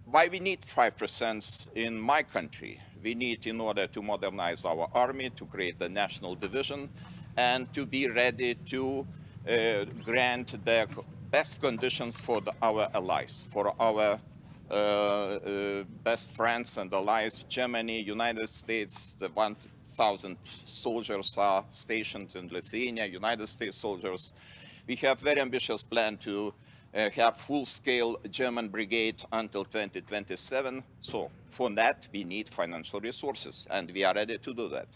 Why we need 5% in my country? We need in order to modernize our army, to create the national division, and to be ready to grant the best conditions for our allies, for our best friends and allies, Germany, United States. The 1,000 soldiers are stationed in Lithuania, United States soldiers. We have very ambitious plan to have full-scale German brigade until 2027. So for that, we need financial resources, and we are ready to do that.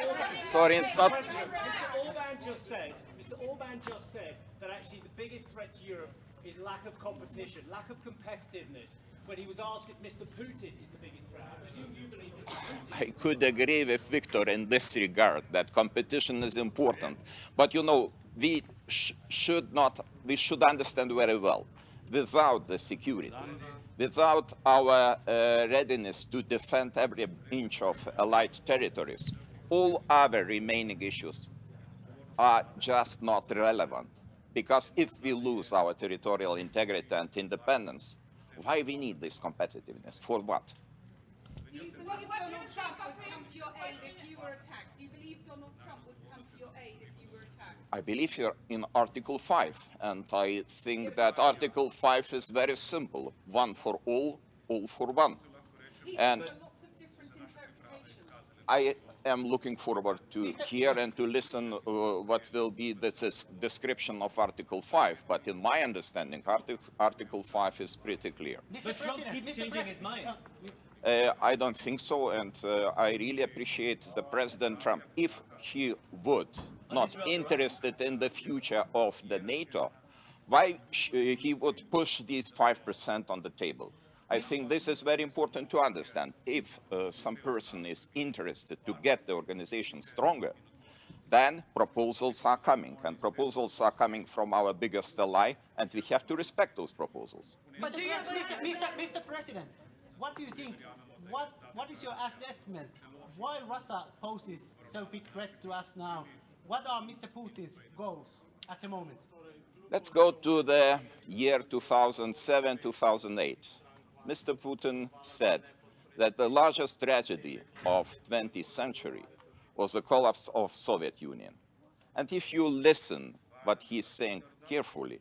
Sorry, it's not. Mr. Orban just said that actually the biggest threat to Europe is lack of competition, lack of competitiveness. When he was asked if Mr. Putin is the biggest threat, I presume you believe Mr. Putin. I could agree with Victor in this regard, that competition is important. But you know, we should understand very well, without the security, without our readiness to defend every inch of allied territories, all other remaining issues are just not relevant. Because if we lose our territorial integrity and independence, why we need this competitiveness? For what? Do you believe Donald Trump would come to your aid if you were attacked? Do you believe Donald Trump would come to your aid if you were attacked? I believe here in Article 5, and I think that Article 5 is very simple. One for all for one. And I am looking forward to hear and to listen what will be this description of Article 5. But in my understanding, Article 5 is pretty clear. But Trump keeps changing his mind. I don't think so, and I really appreciate the President Trump. If he would not interested in the future of the NATO, why he would push these 5% on the table? I think this is very important to understand. If some person is interested to get the organization stronger, then proposals are coming, and proposals are coming from our biggest ally, and we have to respect those proposals. But Mr. President, what do you think? What is your assessment? Why Russia poses so big threat to us now? What are Mr. Putin's goals at the moment? Let's go to the year 2007-2008. Mr. Putin said that the largest tragedy of 20th century was the collapse of Soviet Union. And if you listen what he's saying carefully,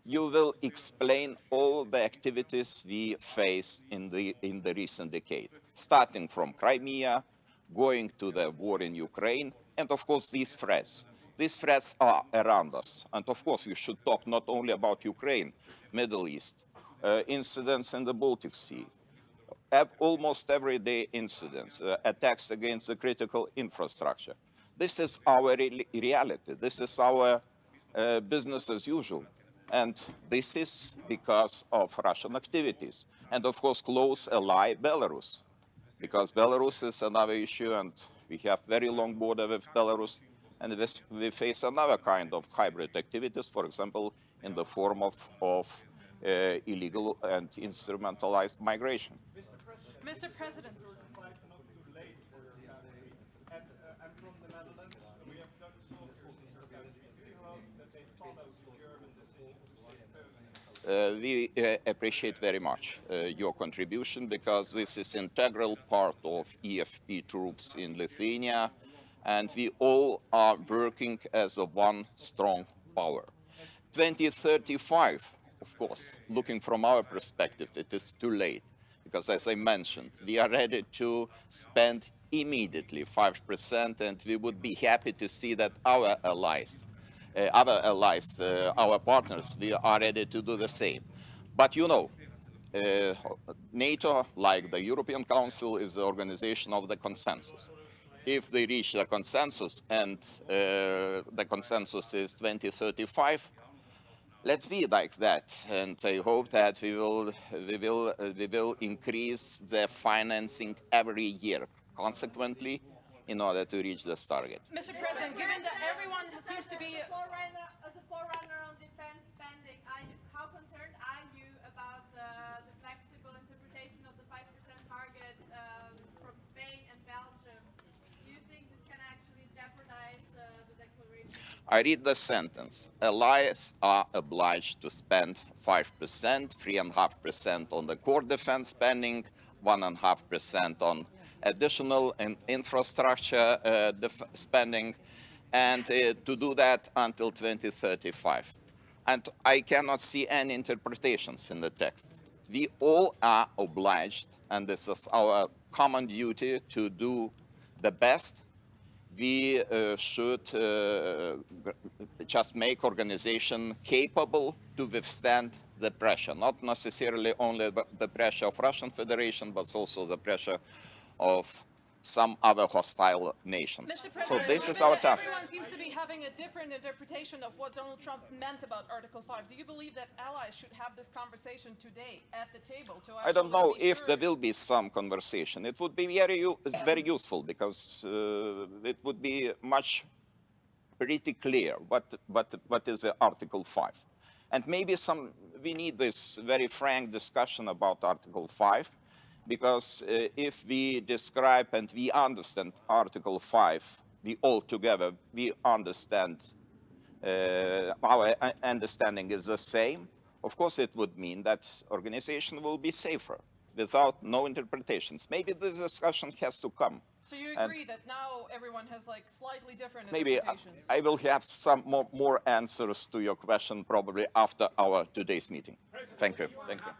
you will explain all the activities we faced in the recent decade, starting from Crimea, going to the war in Ukraine, and of course these threats. These threats are around us. And of course we should talk not only about Ukraine, Middle East, incidents in the Baltic Sea, almost everyday incidents, attacks against the critical infrastructure. This is our reality. This is our business as usual. And this is because of Russian activities. And of course, close ally Belarus, because Belarus is another issue, and we have very long border with Belarus, and we face another kind of hybrid activities, for example, in the form of illegal and instrumentalized migration. Mr. President. We appreciate very much your contribution, because this is an integral part of EFP troops in Lithuania, and we all are working as a one strong power. 2035, of course, looking from our perspective, it is too late, because as I mentioned, we are ready to spend immediately 5%, and we would be happy to see that our allies, our partners, we are ready to do the same. But you know, NATO, like the European Council, is the organization of the consensus. If they reach the consensus and the consensus is 2035, let's be like that. And I hope that we will increase the financing every year, consequently, in order to reach this target. Mr. President, given that everyone seems to be... As a forerunner on defense spending, how concerned are you about the flexible interpretation of the 5% target from Spain and Belgium? Do you think this can actually jeopardize the declaration? I read the sentence. Allies are obliged to spend 5%, 3.5% on the core defense spending, 1.5% on additional infrastructure spending, and to do that until 2035. And I cannot see any interpretations in the text. We all are obliged, and this is our common duty, to do the best. We should just make organization capable to withstand the pressure, not necessarily only the pressure of Russian Federation, but also the pressure of some other hostile nations. So this is our task. Everyone seems to be having a different interpretation of what Donald Trump meant about Article 5. Do you believe that allies should have this conversation today at the table? I don't know if there will be some conversation. It would be very useful, because it would be pretty clear what is Article 5. And maybe we need this very frank discussion about Article 5, because if we describe and we understand Article 5, we understand, our understanding is the same, of course it would mean that organization will be safer without no interpretations. Maybe this discussion has to come. So you agree that now everyone has like slightly different Maybe interpretations? I will have some more answers to your question probably after our today's meeting. Thank you. Thank you.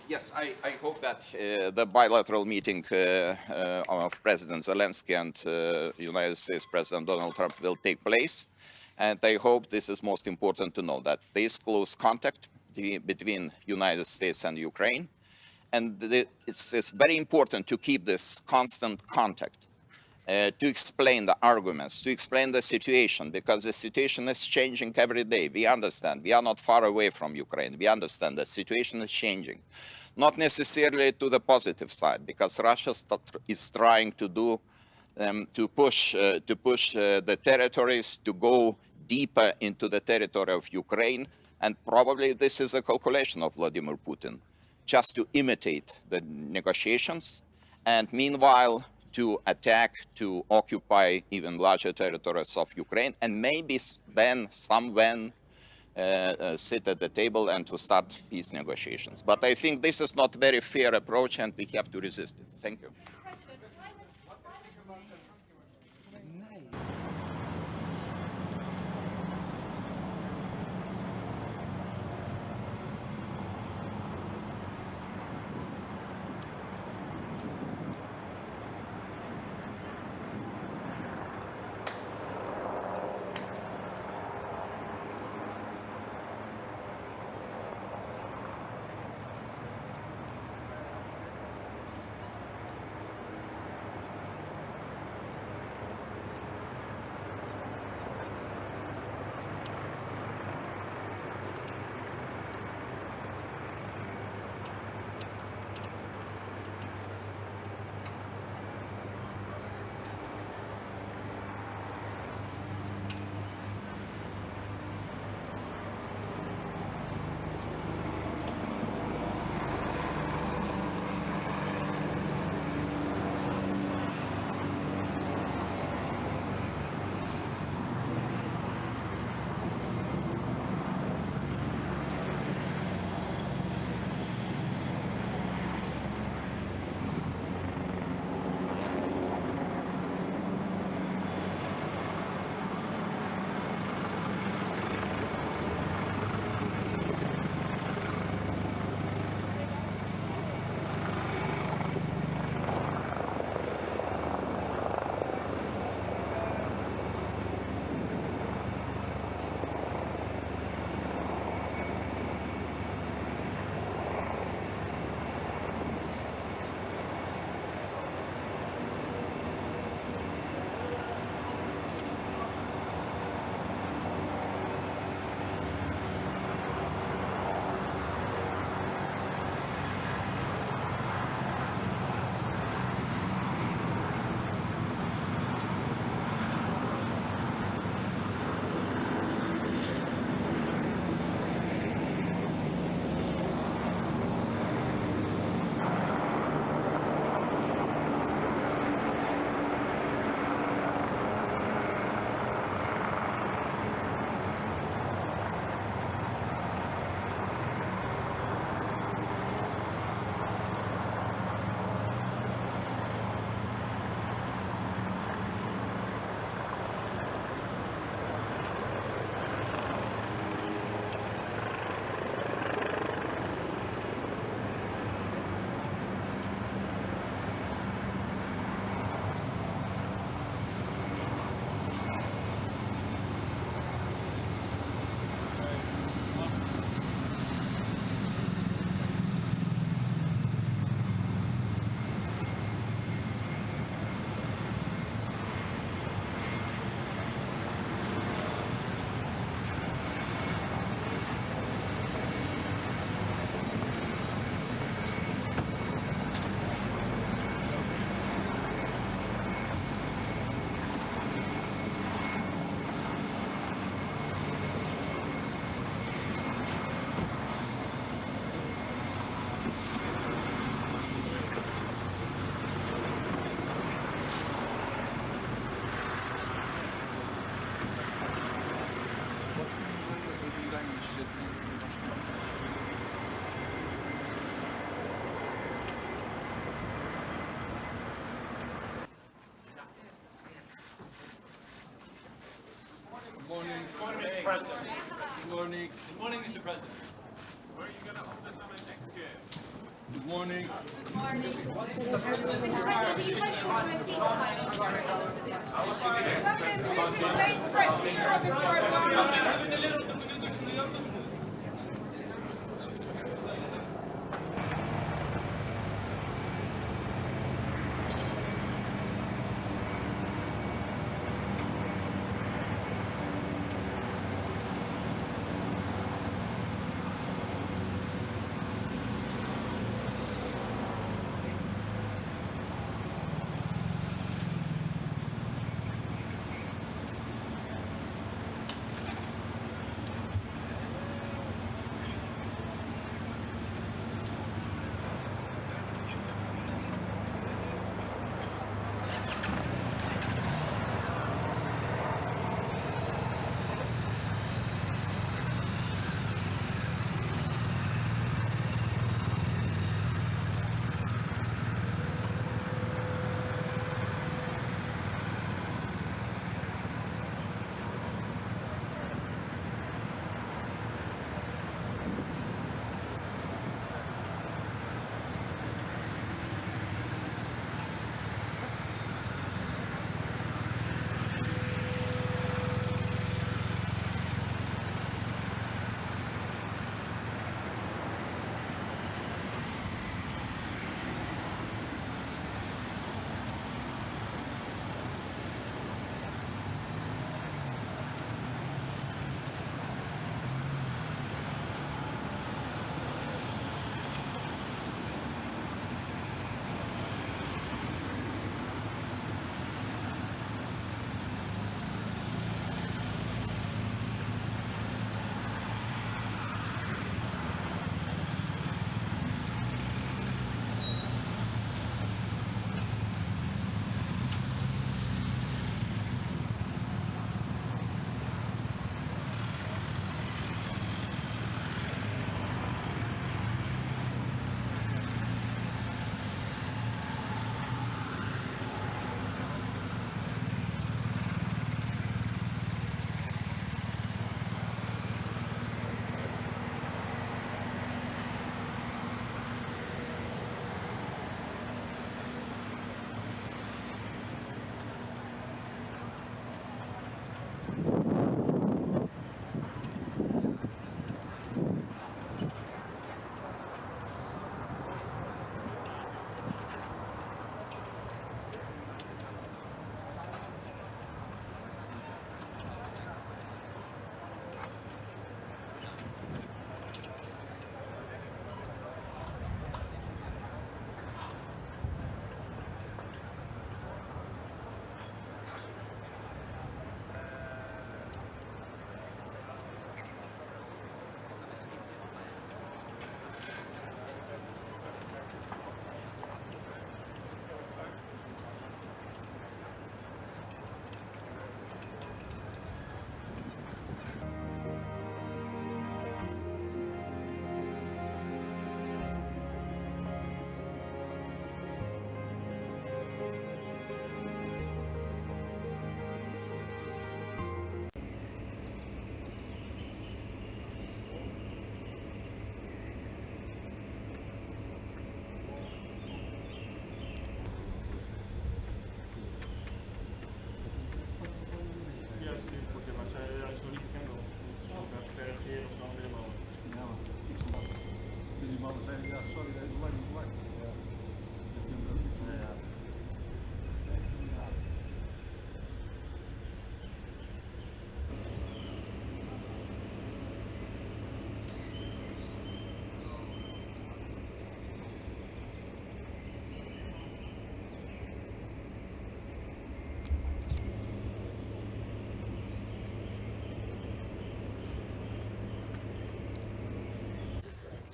Yes, I hope that the bilateral meeting of President Zelensky and United States President Donald Trump will take place. And I hope this is most important to know, that there is close contact between United States and Ukraine. And it's very important to keep this constant contact, to explain the arguments, to explain the situation, because the situation is changing every day. We understand. We are not far away from Ukraine. We understand the situation is changing. Not necessarily to the positive side, because Russia is trying to push the territories to go deeper into the territory of Ukraine. And probably this is a calculation of Vladimir Putin, just to imitate the negotiations, and meanwhile to attack, to occupy even larger territories of Ukraine, and maybe then somewhen sit at the table and to start peace negotiations. But I think this is not a very fair approach, and we have to resist it. Thank you. Mr. President. Good morning. Good morning, Mr. President. Where are you going to hold the summit next year? Good morning. Good morning.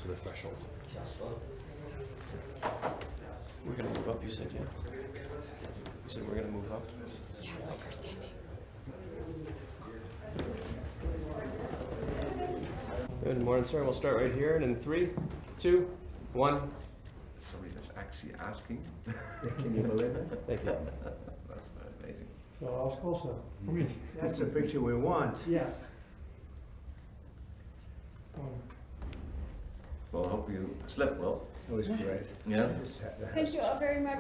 To the threshold. We're going to move up, you said, yeah? You said we're going to move up? Yeah, like we're standing. Good morning, sir. We'll start right here, and in 3, 2, 1. Somebody that's actually asking. Can you believe it? Thank you. That's amazing. So I was closer. That's the picture we want. Yeah. Well, I hope you slept well. It was great. Yeah? Thank you all very much.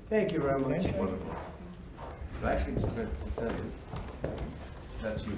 Thank you very much. Wonderful. Well, actually, Mr. President, I'll tell you, that's you.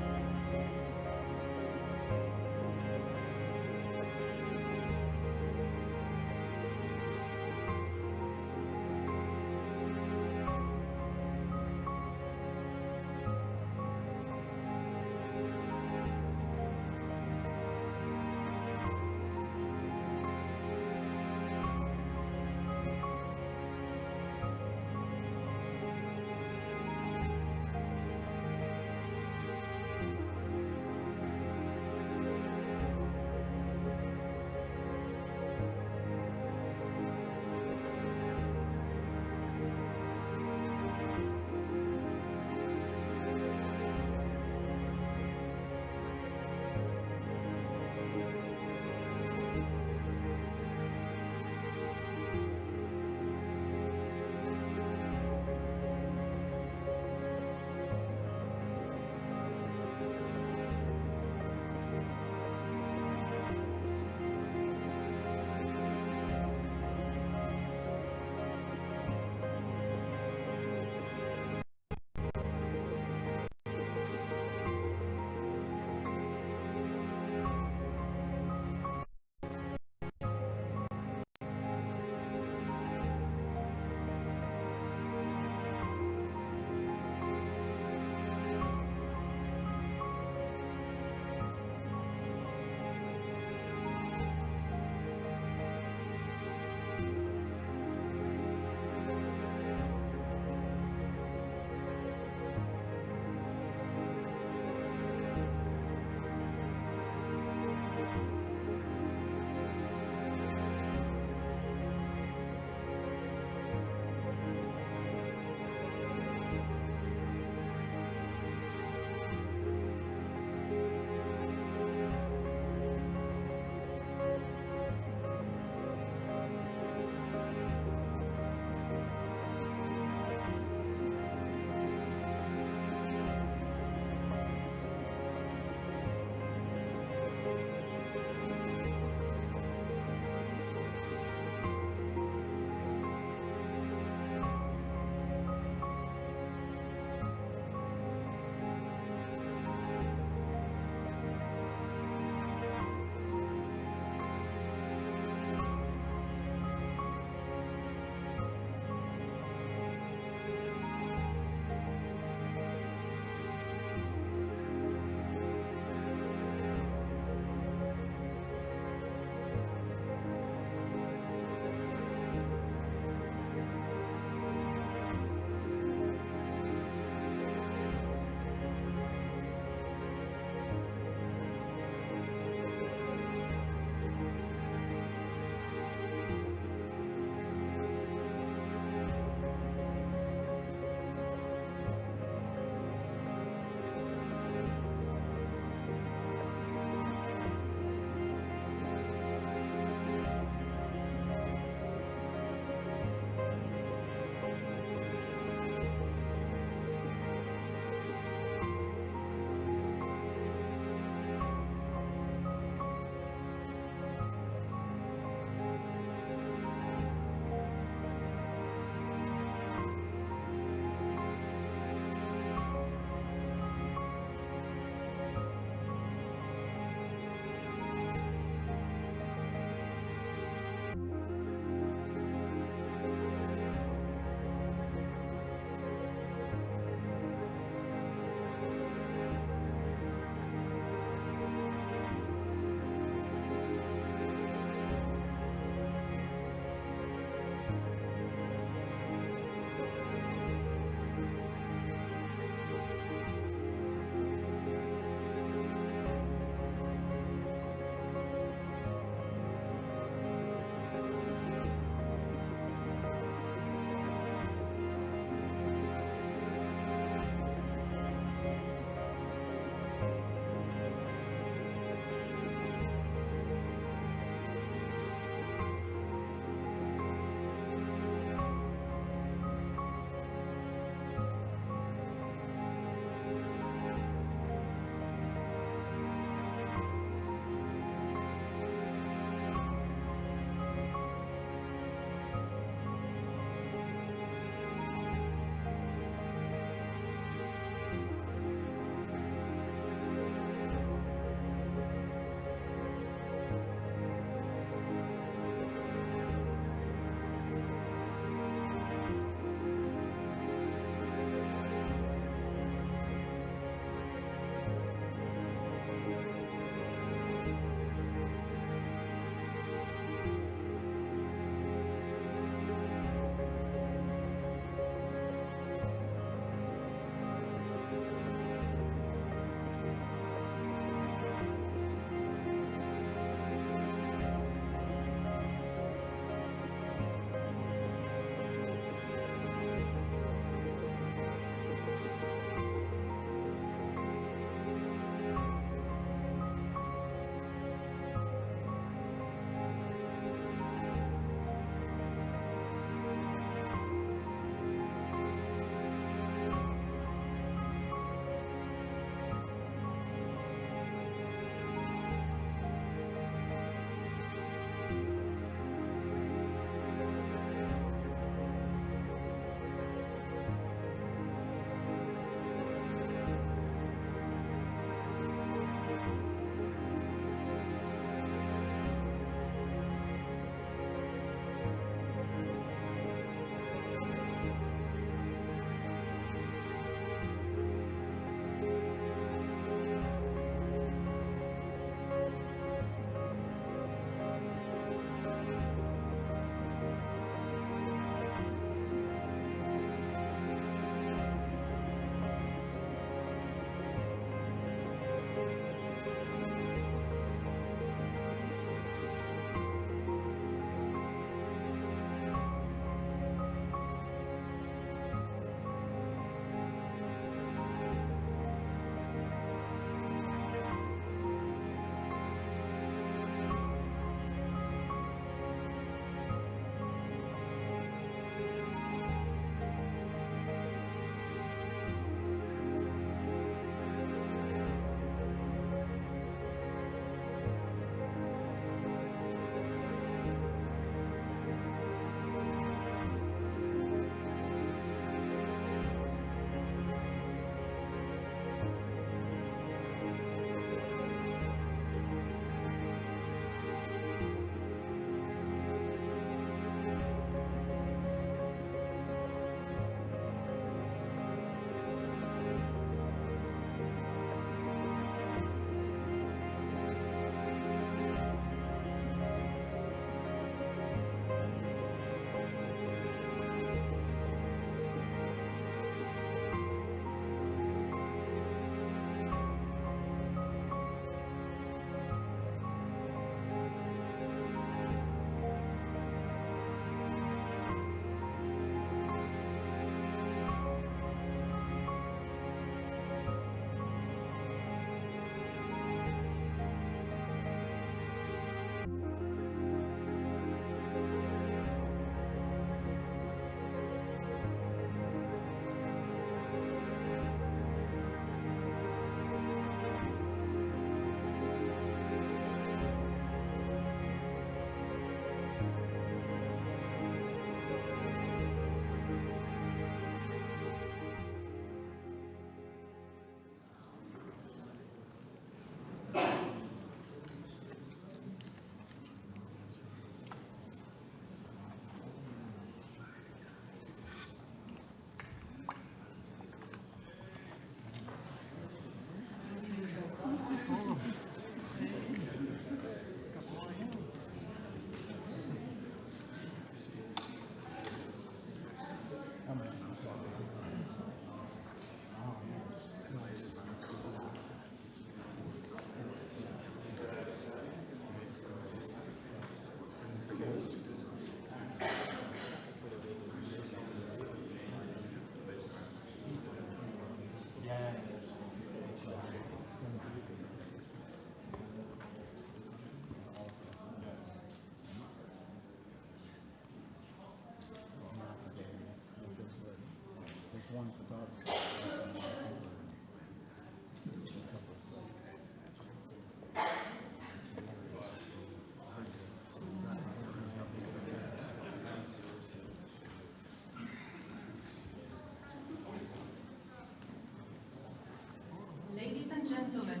gentlemen,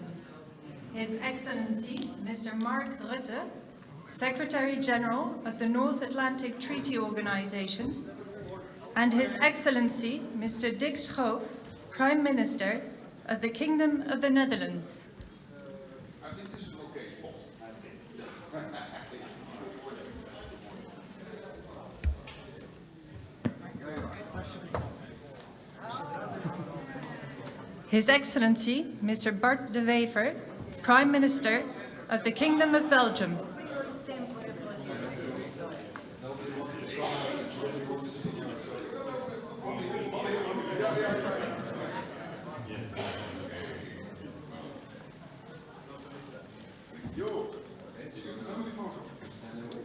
His Excellency Mr. Mark Rutte, Secretary General of the North Atlantic Treaty Organization, and His Excellency Mr. Dick Schoof, Prime Minister of the Kingdom of the Netherlands. His Excellency Mr. Bart de Wever, Prime Minister of the Kingdom of Belgium.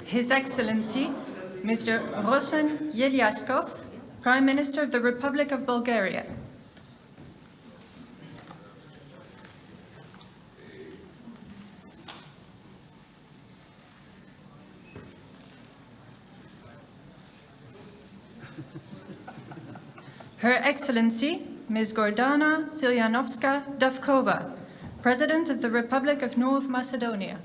His Excellency Mr. Rosen Yeliaskov, Prime Minister of the Republic of Bulgaria. Her Excellency Ms. Gordana Siljanovska-Davkova, President of the Republic of North Macedonia.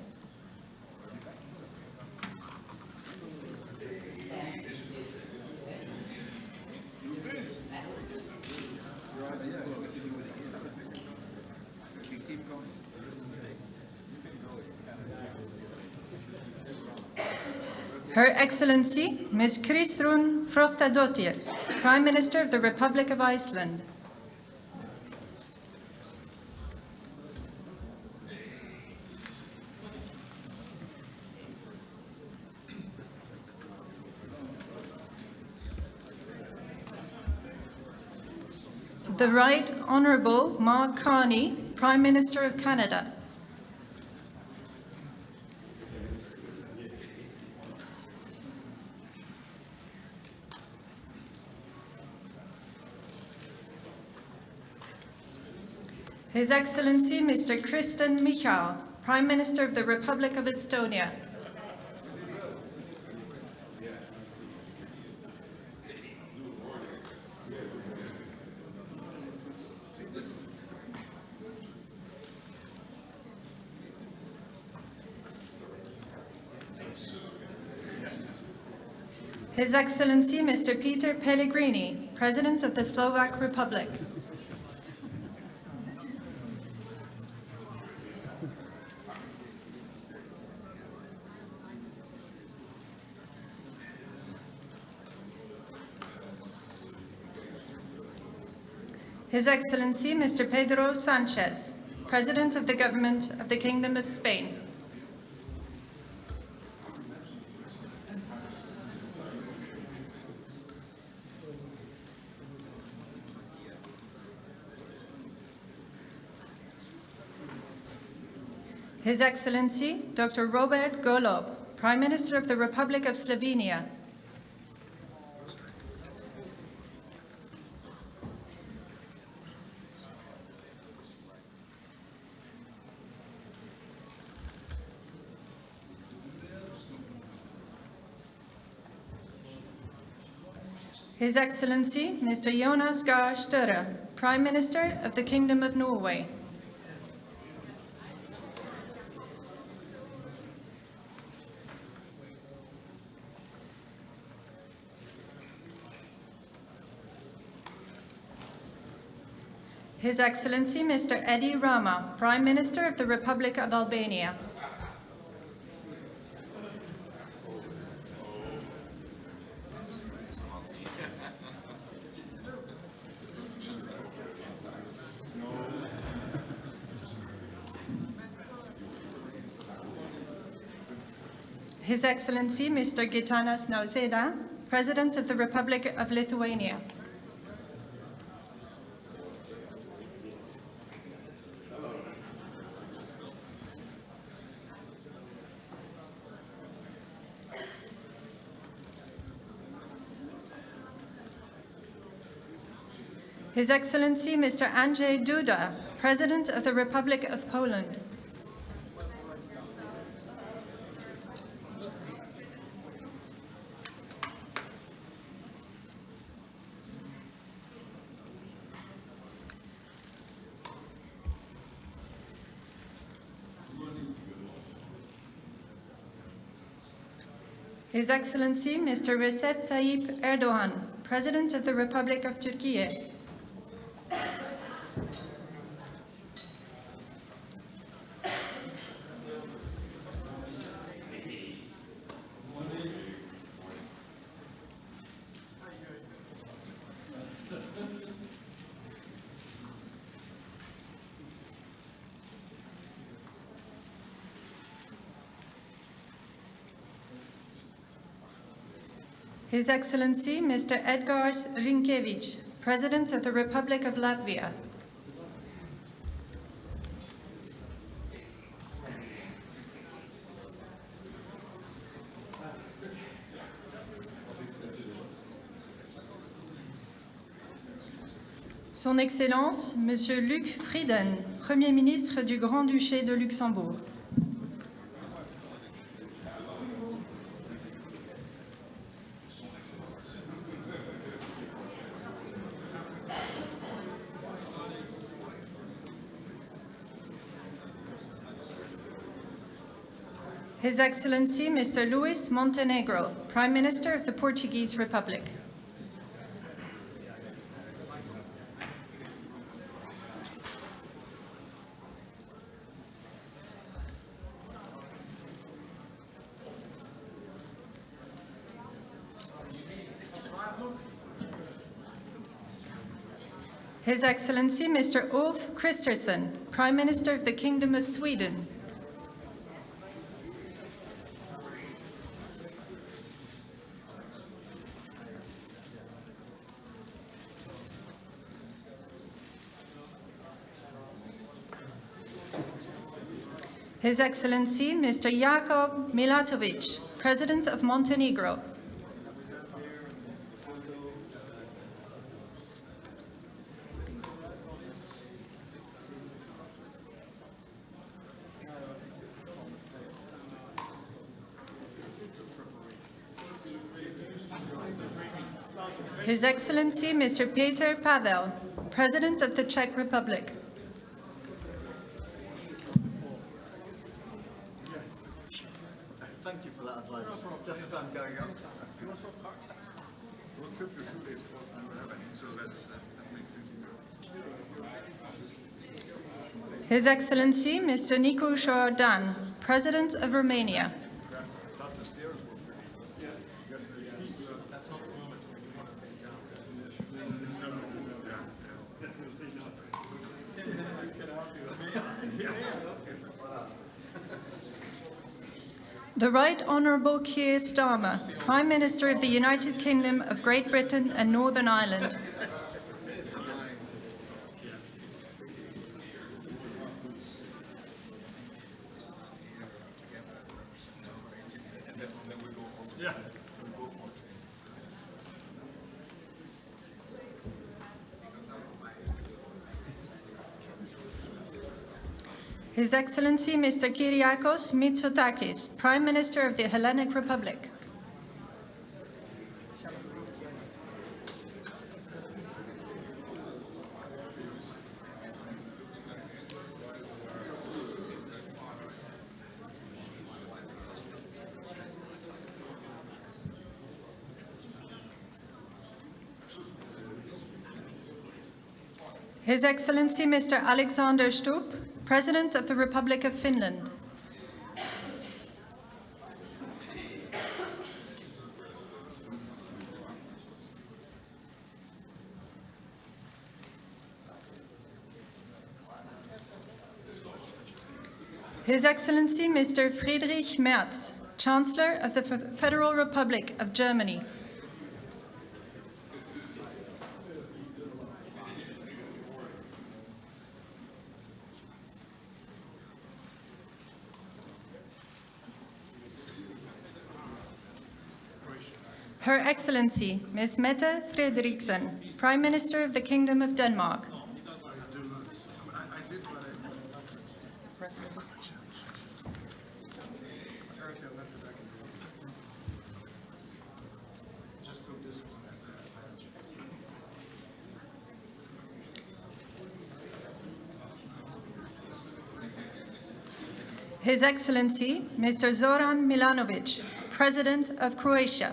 Her Excellency Ms. Kristrún Frostadóttir, Prime Minister of the Republic of Iceland. The Right Honourable Mark Carney, Prime Minister of Canada. His Excellency Mr. Kristen Michal, Prime Minister of the Republic of Estonia. His Excellency Mr. Peter Pellegrini, President of the Slovak Republic. His Excellency Mr. Pedro Sanchez, President of the Government of the Kingdom of Spain. His Excellency Dr. Robert Golob, Prime Minister of the Republic of Slovenia. His Excellency Mr. Jonas Gahr Støre, Prime Minister of the Kingdom of Norway. His Excellency Mr. Edi Rama, Prime Minister of the Republic of Albania. His Excellency Mr. Gitanas Nausėda, President of the Republic of Lithuania. His Excellency Mr. Andrzej Duda, President of the Republic of Poland. His Excellency Mr. Recep Tayyip Erdogan, President of the Republic of Turkey. His Excellency Mr. Edgars Rinkēvičs, President of the Republic of Latvia. Son Excellence Monsieur Luc Frieden, Premier ministre du Grand-Duché de Luxembourg. His Excellency Mr. Luis Montenegro, Prime Minister of the Portuguese Republic. His Excellency Mr. Ulf Kristersson, Prime Minister of the Kingdom of Sweden. His Excellency Mr. Jakub Milatovic, President of Montenegro. His Excellency Mr. Peter Pavel, President of the Czech Republic. Thank you for that advice. Just as I'm going up. His Excellency Mr. Nicu Jordan, President of Romania. The Right Honourable Keir Starmer, Prime Minister of the United Kingdom of Great Britain and Northern Ireland. His Excellency Mr. Kyriakos Mitsotakis, Prime Minister of the Hellenic Republic. His Excellency Mr. Alexander Stubb, President of the Republic of Finland. His Excellency Mr. Friedrich Merz, Chancellor of the Federal Republic of Germany. Her Excellency, Ms. Mette Frederiksen, Prime Minister of the Kingdom of Denmark. His Excellency, Mr. Zoran Milanovic, President of Croatia.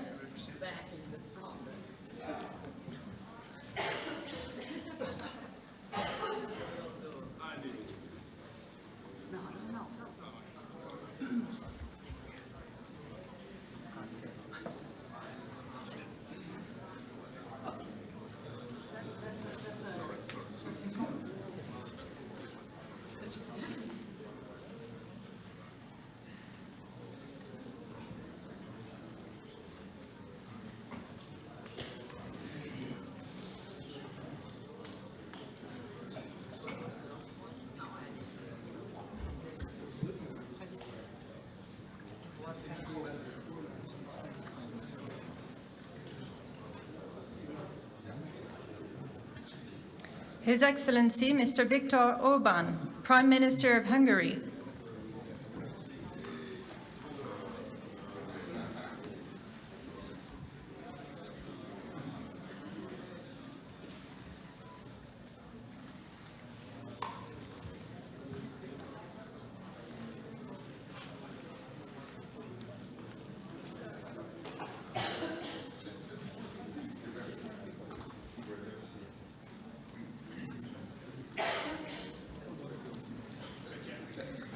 His Excellency, Mr. Viktor Orbán, Prime Minister of Hungary.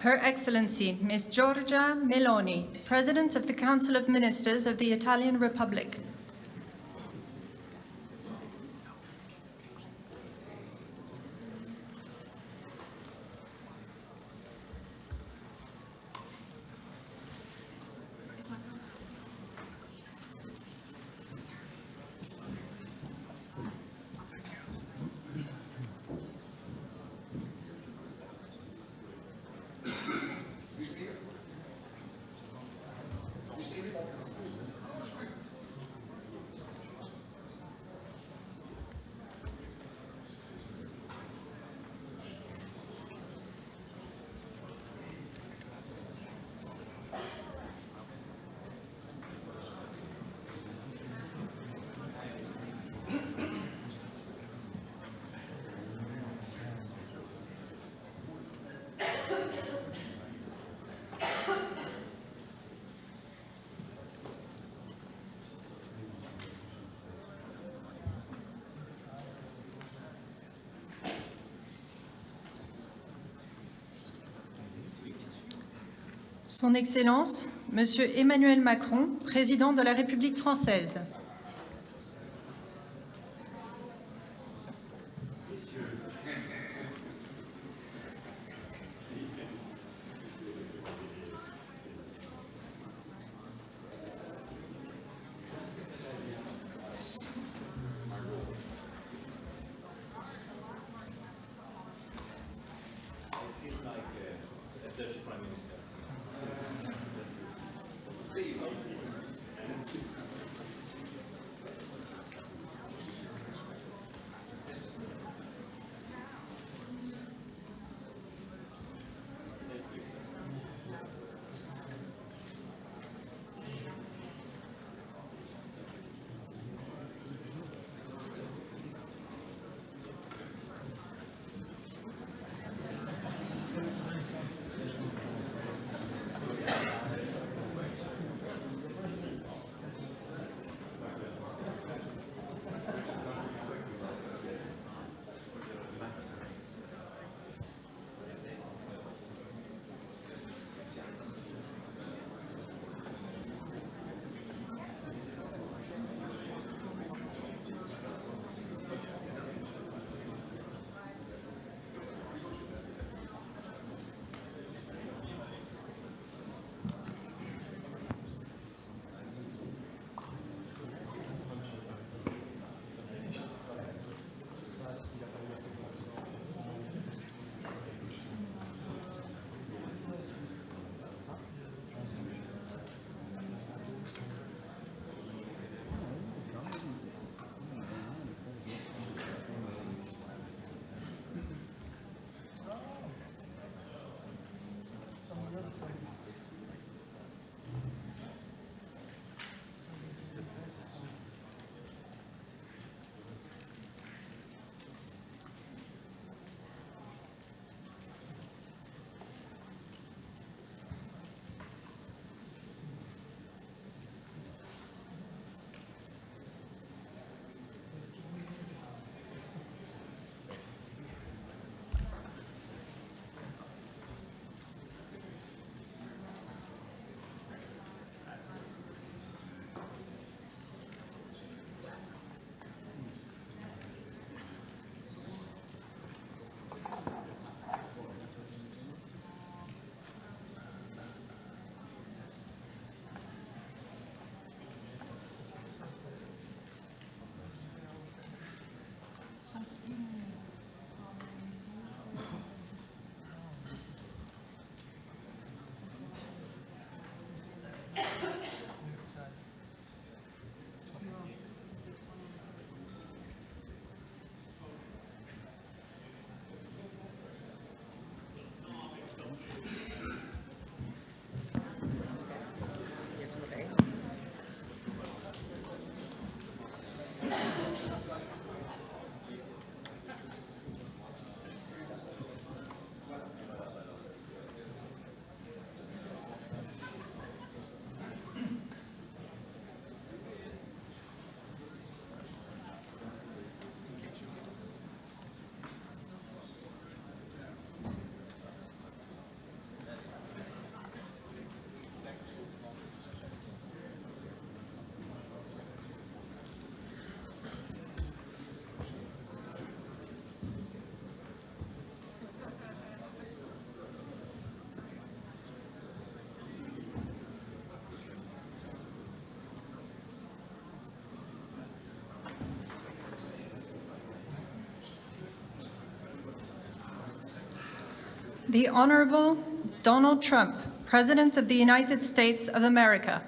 Her Excellency, Ms. Giorgia Meloni, President of the Council of Ministers of the Italian Republic. Son Excellence, Monsieur Emmanuel Macron, Président de la République française. the Honorable Donald Trump, President of the United States of America.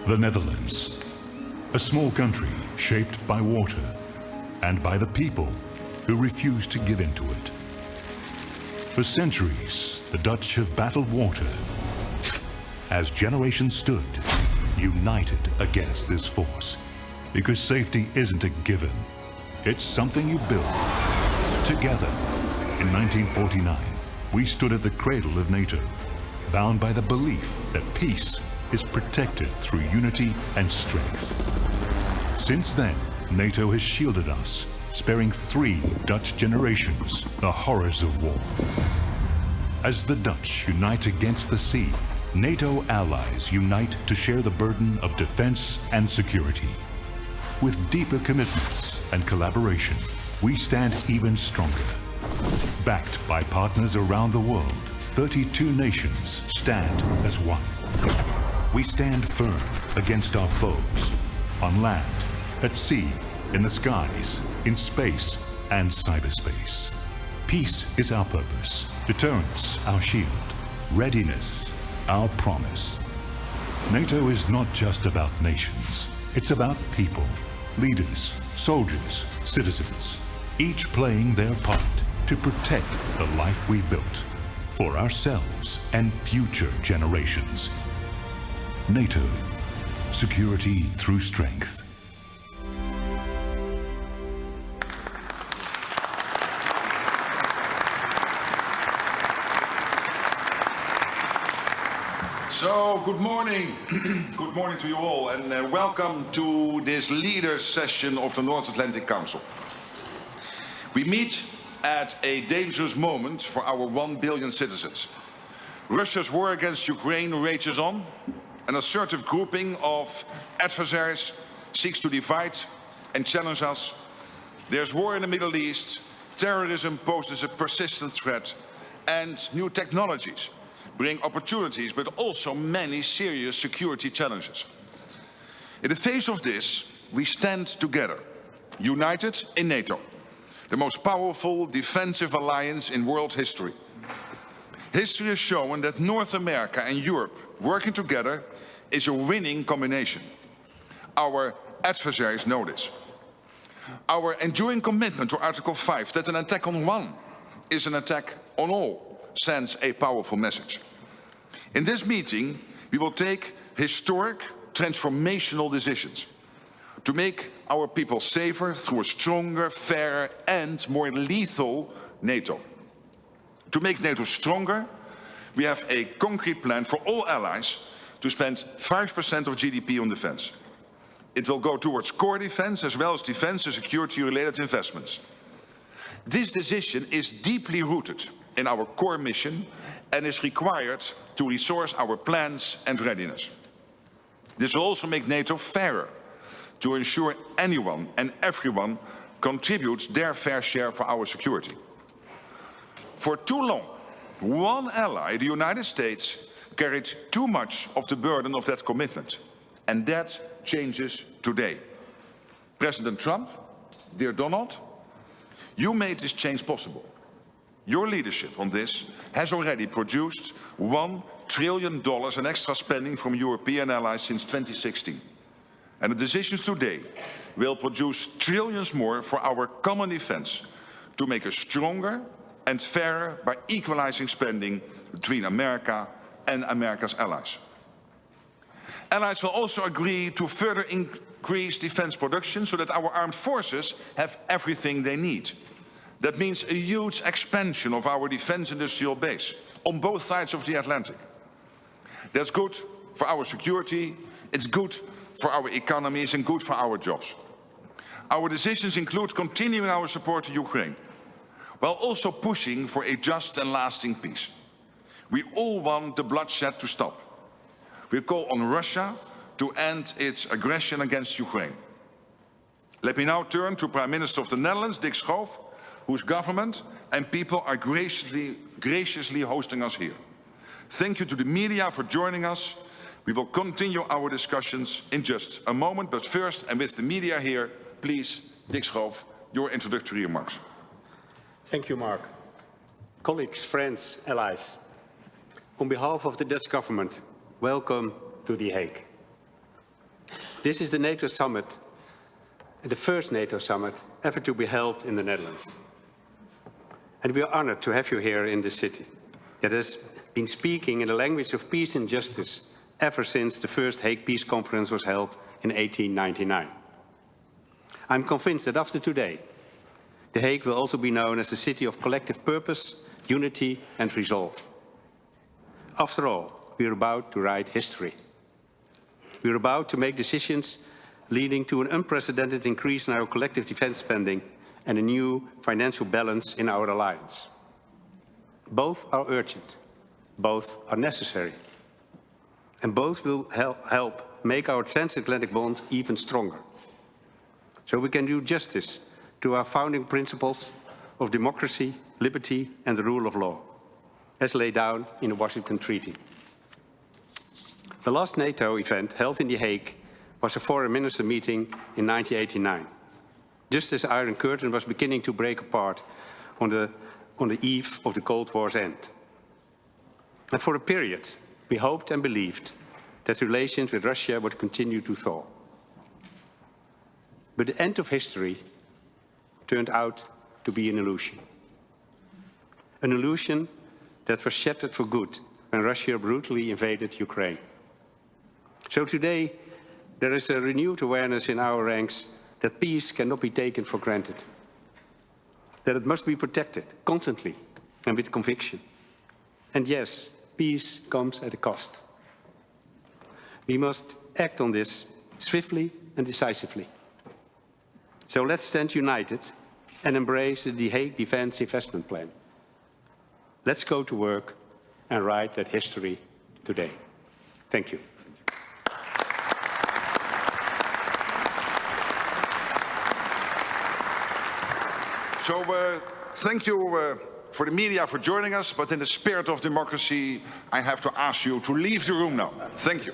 The Netherlands, a small country shaped by water and by the people who refuse to give in to it. For centuries, the Dutch have battled water as generations stood united against this force, because safety isn't a given. It's something you build together. In 1949, we stood at the cradle of NATO, bound by the belief that peace is protected through unity and strength. Since then, NATO has shielded us, sparing 3 Dutch generations the horrors of war. As the Dutch unite against the sea, NATO allies unite to share the burden of defense and security. With deeper commitments and collaboration, we stand even stronger. Backed by partners around the world, 32 nations stand as one. We stand firm against our foes, on land, at sea, in the skies, in space, and cyberspace. Peace is our purpose, deterrence our shield, readiness our promise. NATO is not just about nations. It's about people, leaders, soldiers, citizens, each playing their part to protect the life we built for ourselves and future generations. NATO, security through strength. So, good morning. Good morning to you all, and welcome to this Leaders session of the North Atlantic Council. We meet at a dangerous moment for our 1 billion citizens. Russia's war against Ukraine rages on. An assertive grouping of adversaries seeks to divide and challenge us. There's war in the Middle East, terrorism poses a persistent threat, and new technologies bring opportunities, but also many serious security challenges. In the face of this, we stand together, united in NATO, the most powerful defensive alliance in world history. History has shown that North America and Europe working together is a winning combination. Our adversaries know this. Our enduring commitment to Article 5, that an attack on one is an attack on all, sends a powerful message. In this meeting, we will take historic, transformational decisions to make our people safer through a stronger, fairer, and more lethal NATO. To make NATO stronger, we have a concrete plan for all allies to spend 5% of GDP on defense. It will go towards core defense as well as defense and security-related investments. This decision is deeply rooted in our core mission and is required to resource our plans and readiness. This will also make NATO fairer, to ensure anyone and everyone contributes their fair share for our security. For too long, one ally, the United States, carried too much of the burden of that commitment, and that changes today. President Trump, dear Donald, you made this change possible. Your leadership on this has already produced $1 trillion in extra spending from European allies since 2016. And the decisions today will produce trillions more for our common defense to make us stronger and fairer by equalizing spending between America and America's allies. Allies will also agree to further increase defense production so that our armed forces have everything they need. That means a huge expansion of our defense industrial base on both sides of the Atlantic. That's good for our security, it's good for our economies and good for our jobs. Our decisions include continuing our support to Ukraine, while also pushing for a just and lasting peace. We all want the bloodshed to stop. We call on Russia to end its aggression against Ukraine. Let me now turn to Prime Minister of the Netherlands, Dick Schoof, whose government and people are graciously hosting us here. Thank you to the media for joining us. We will continue our discussions in just a moment, but first, and with the media here, please, Dick Schoof, your introductory remarks. Thank you, Mark. Colleagues, friends, allies, on behalf of the Dutch government, welcome to The Hague. This is the NATO summit, the first NATO summit ever to be held in the Netherlands. And we are honored to have you here in this city that has been speaking in the language of peace and justice ever since the first Hague Peace Conference was held in 1899. I'm convinced that after today, The Hague will also be known as the city of collective purpose, unity and resolve. After all, we are about to write history. We are about to make decisions leading to an unprecedented increase in our collective defense spending and a new financial balance in our alliance. Both are urgent, both are necessary, and both will help make our transatlantic bond even stronger. So we can do justice to our founding principles of democracy, liberty and the rule of law, as laid down in the Washington Treaty. The last NATO event held in The Hague was a foreign minister meeting in 1989, just as the Iron Curtain was beginning to break apart on the eve of the Cold War's end. And for a period, we hoped and believed that relations with Russia would continue to thaw. But the end of history turned out to be an illusion. An illusion that was shattered for good when Russia brutally invaded Ukraine. So today, there is a renewed awareness in our ranks that peace cannot be taken for granted, that it must be protected constantly and with conviction. And yes, peace comes at a cost. We must act on this swiftly and decisively. So let's stand united and embrace the The Hague Defense Investment Plan. Let's go to work and write that history today. Thank you. So thank you for the media for joining us, but in the spirit of democracy, I have to ask you to leave the room now. Thank you.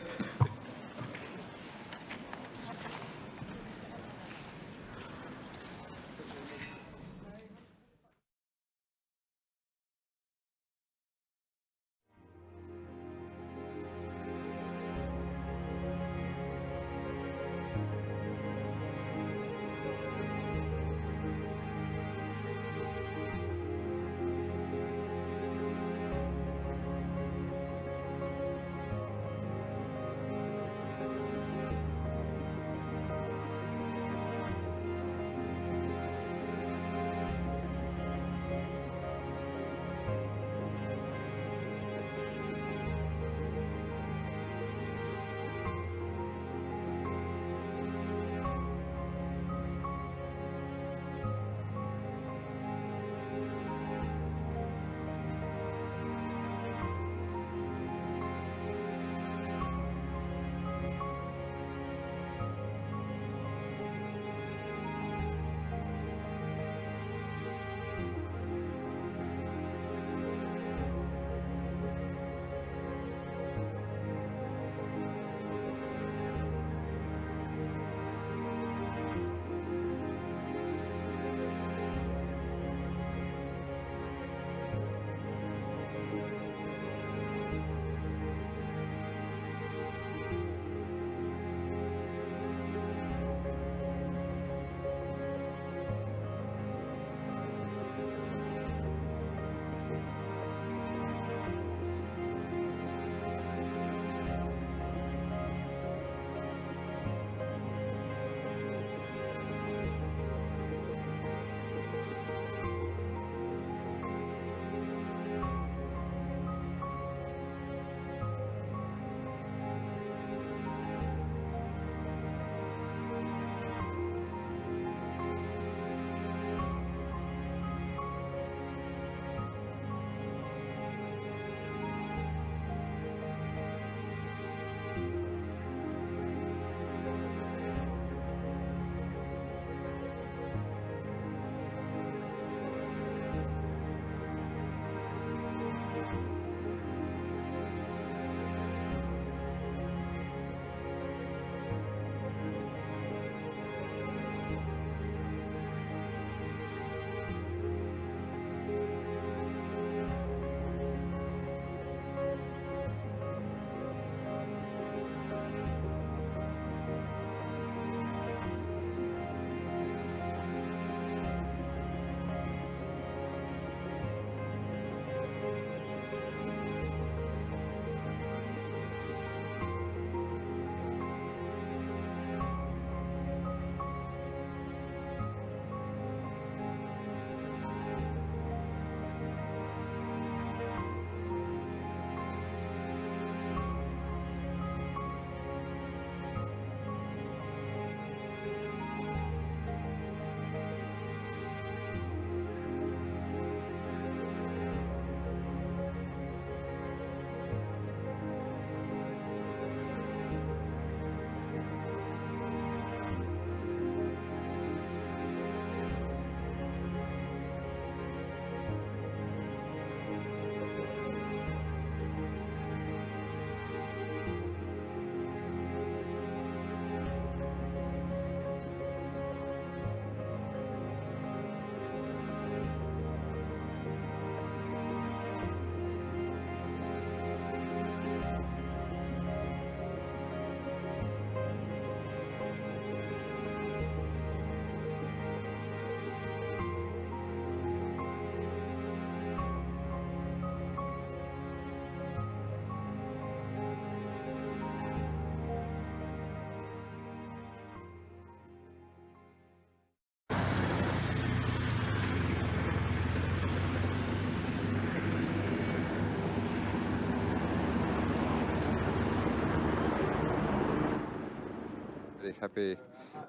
happy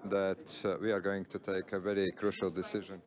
that we are going to take a very crucial decision.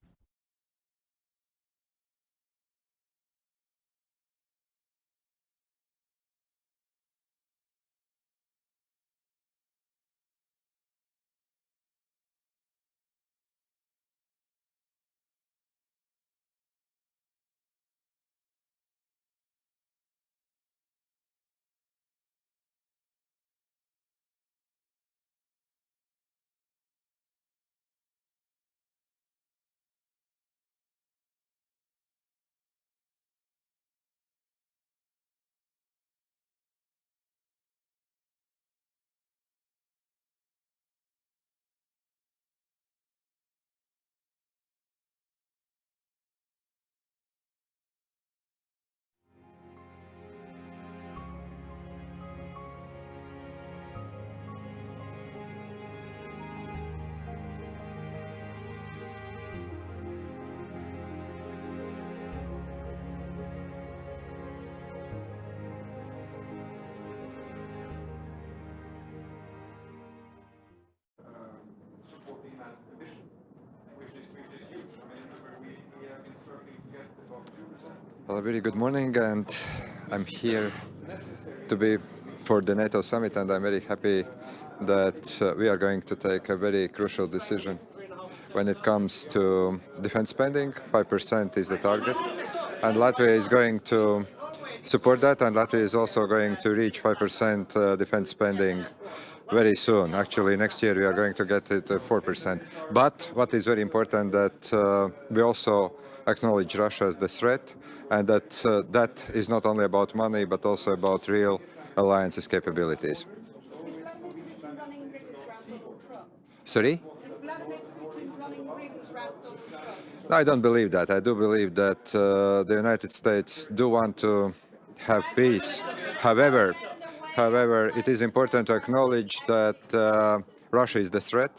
Well, a very good morning, and I'm here to be for the NATO summit, and I'm very happy that we are going to take a very crucial decision when it comes to defense spending. 5% is the target, and Latvia is going to support that, and Latvia is also going to reach 5% defense spending very soon. Actually, next year we are going to get it 4%. But what is very important that we also acknowledge Russia as the threat, and that that is not only about money, but also about real alliances capabilities. Is Vladimir Putin running rings around Donald Trump? Sorry? Is Vladimir Putin running rings around Donald Trump? No, I don't believe that. I do believe that the United States do want to have peace. However, it is important to acknowledge that Russia is the threat,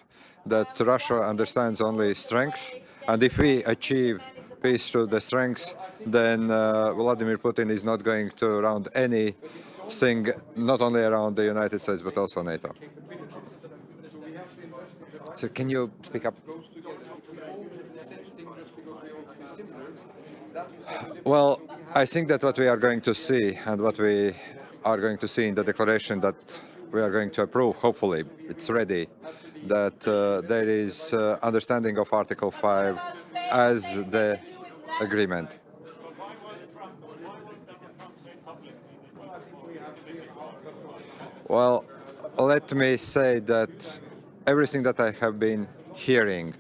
that Russia understands only strengths, and if we achieve peace through the strengths, then Vladimir Putin is not going to round anything, not only around the United States, but also NATO. So can you speak up? Well, I think that what we are going to see and what we are going to see in the declaration that we are going to approve, hopefully it's ready, that there is understanding of Article 5 as the agreement. Well, let me say that everything that I have been hearing,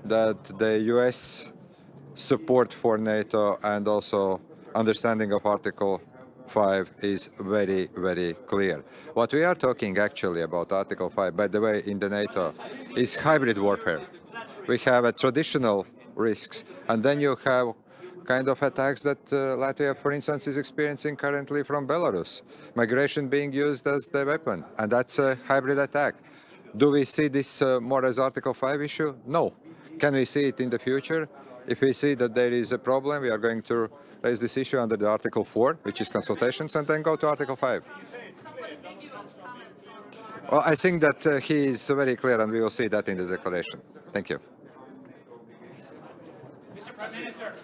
that the US support for NATO and also understanding of Article 5 is very, very clear. What we are talking actually about Article 5, by the way, in the NATO, is hybrid warfare. We have a traditional risks, and then you have kind of attacks that Latvia, for instance, is experiencing currently from Belarus. Migration being used as the weapon, and that's a hybrid attack. Do we see this more as Article 5 issue? No. Can we see it in the future? If we see that there is a problem, we are going to raise this issue under the Article 4, which is consultations, and then go to Article 5. Well, I think that he is very clear, and we will see that in the declaration. Thank you. Mr. Prime Minister.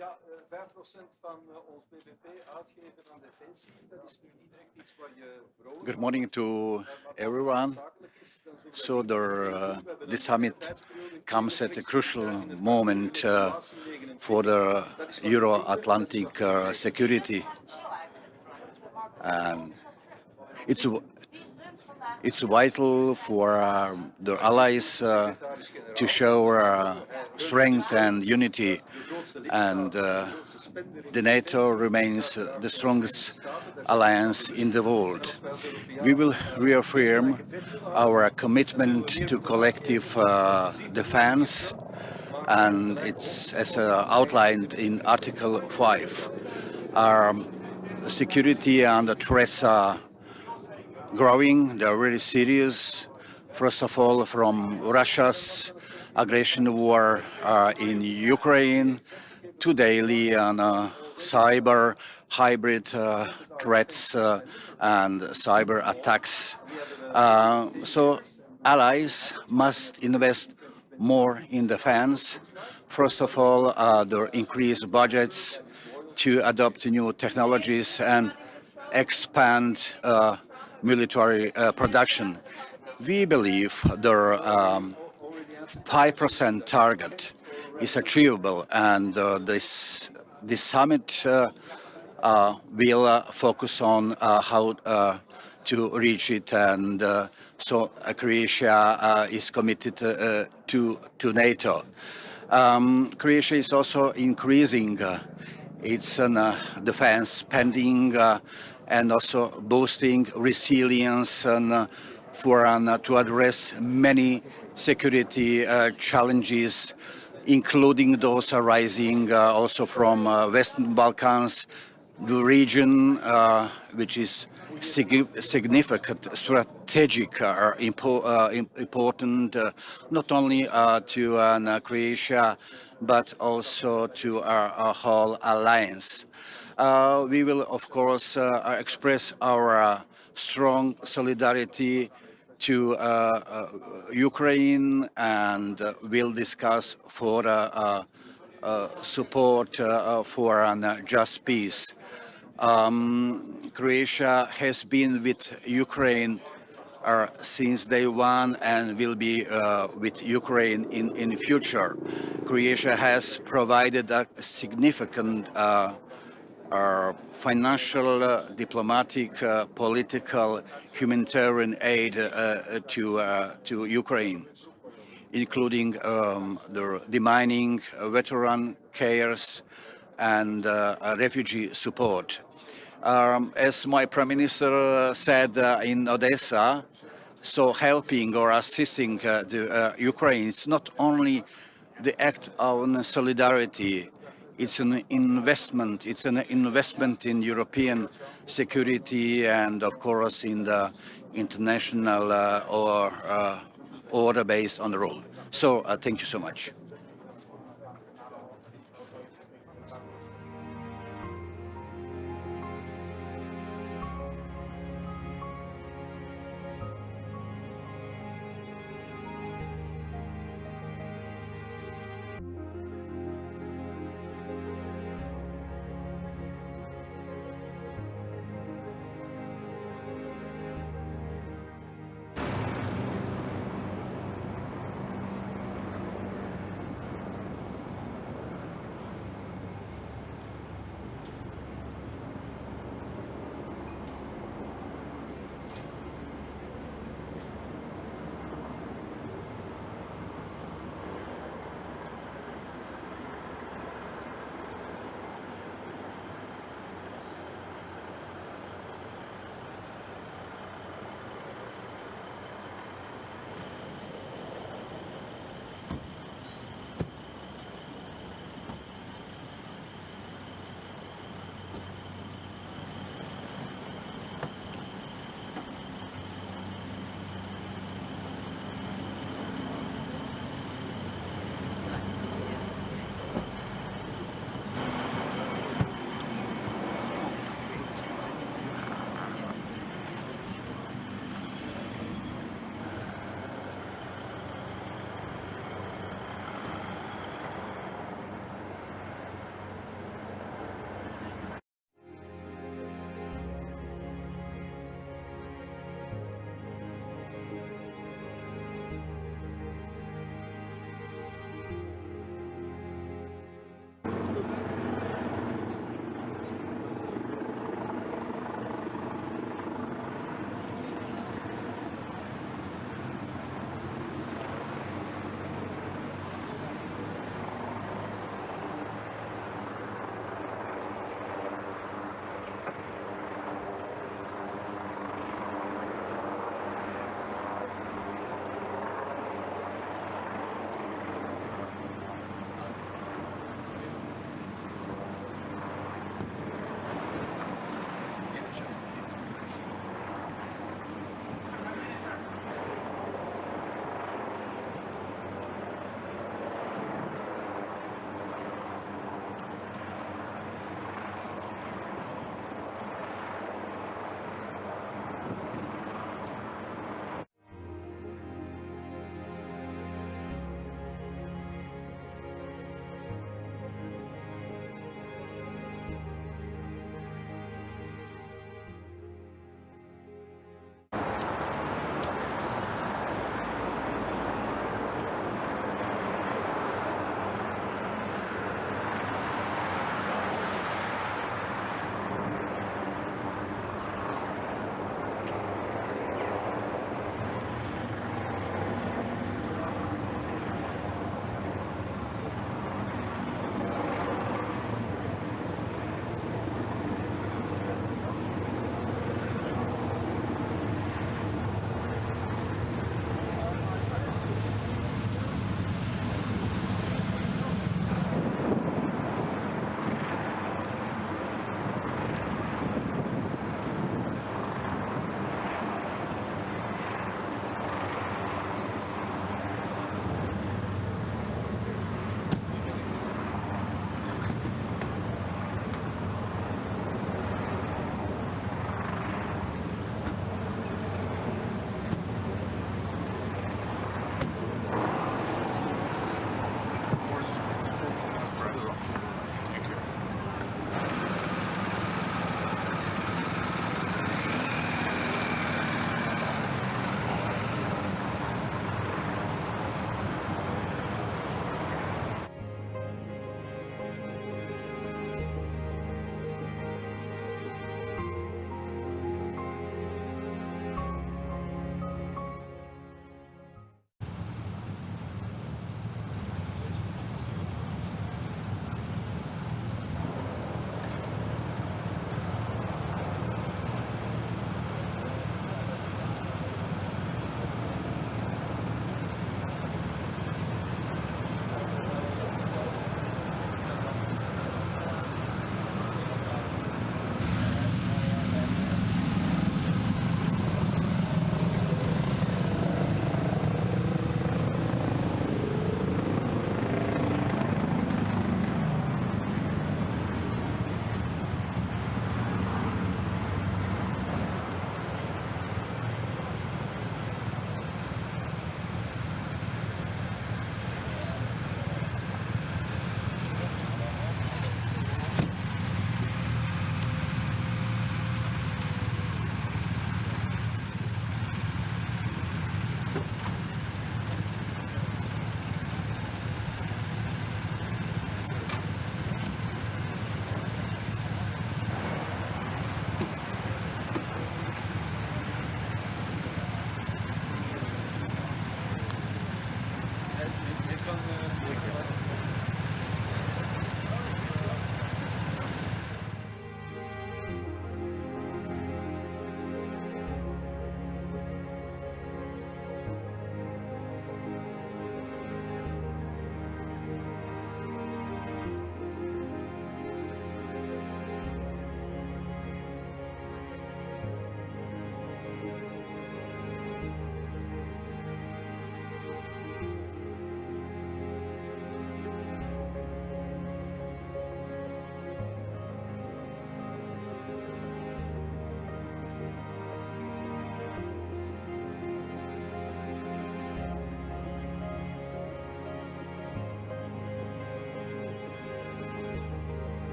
Ja, 5% van ons bbp uitgeven aan defensie, dat is nu niet echt iets waar je vrolijk. Good morning to everyone. So the summit comes at a crucial moment for the Euro-Atlantic security. And it's vital for the allies to show strength and unity, and the NATO remains the strongest alliance in the world. We will reaffirm our commitment to collective defense, and it's as outlined in Article 5. Our security and the threats are growing. They are very serious. First of all, from Russia's aggression war in Ukraine to daily cyber, hybrid threats and cyber attacks. So allies must invest more in defense. First of all, their increased budgets to adopt new technologies and expand military production. We believe their 5% target is achievable, and this summit will focus on how to reach it, and so Croatia is committed to NATO. Croatia is also increasing its defense spending and also boosting resilience and to address many security challenges, including those arising also from Western Balkans, the region which is significant, strategic, important not only to Croatia but also to our whole alliance. We will, of course, express our strong solidarity to Ukraine, and will discuss for support for a just peace. Croatia has been with Ukraine since day one and will be with Ukraine in the future. Croatia has provided a significant financial, diplomatic, political, humanitarian aid to Ukraine, including the demining, veteran cares, and refugee support. As my Prime Minister said in Odessa, so helping or assisting the Ukraine is not only the act of solidarity. It's an investment. It's an investment in European security and, of course, in the international order based on the rule. So, thank you so much.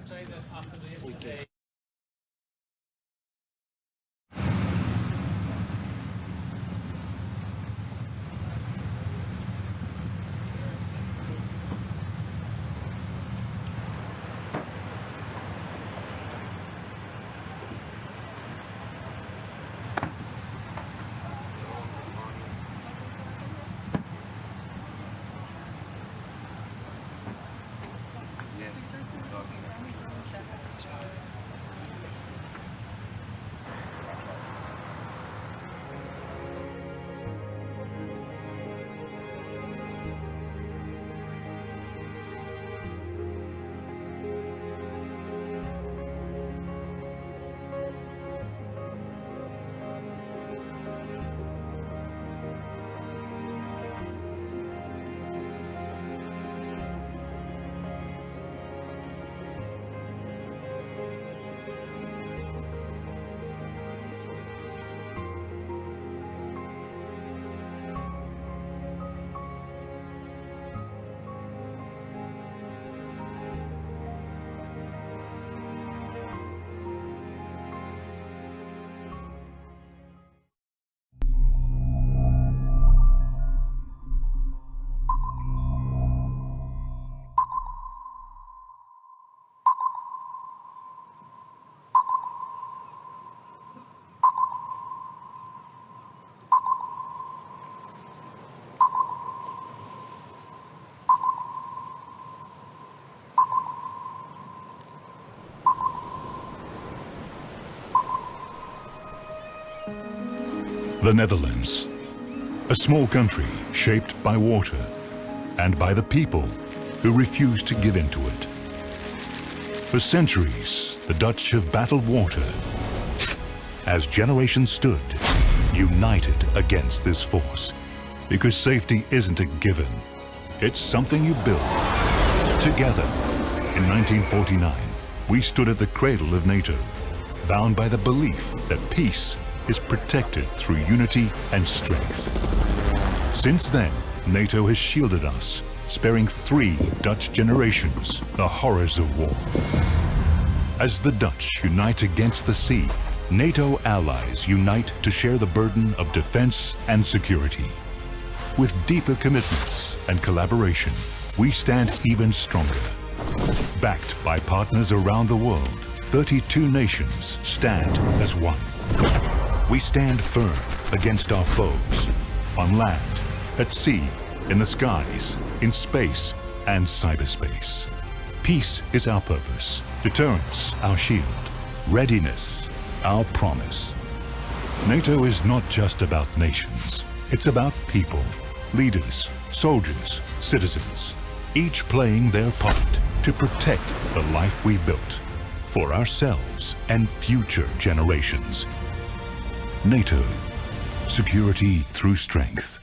say that after the The Netherlands, a small country shaped by water and by the people who refuse to give in to it. For centuries, the Dutch have battled water as generations stood, united against this force. Because safety isn't a given, it's something you build together. In 1949, we stood at the cradle of NATO, bound by the belief that peace is protected through unity and strength. Since then, NATO has shielded us, sparing 3 Dutch generations the horrors of war. As the Dutch unite against the sea, NATO allies unite to share the burden of defense and security. With deeper commitments and collaboration, we stand even stronger. Backed by partners around the world, 32 nations stand as one. We stand firm against our foes, on land, at sea, in the skies, in space, and cyberspace. Peace is our purpose, deterrence our shield, readiness our promise. NATO is not just about nations, it's about people, leaders, soldiers, citizens, each playing their part to protect the life we've built for ourselves and future generations. NATO, security through strength.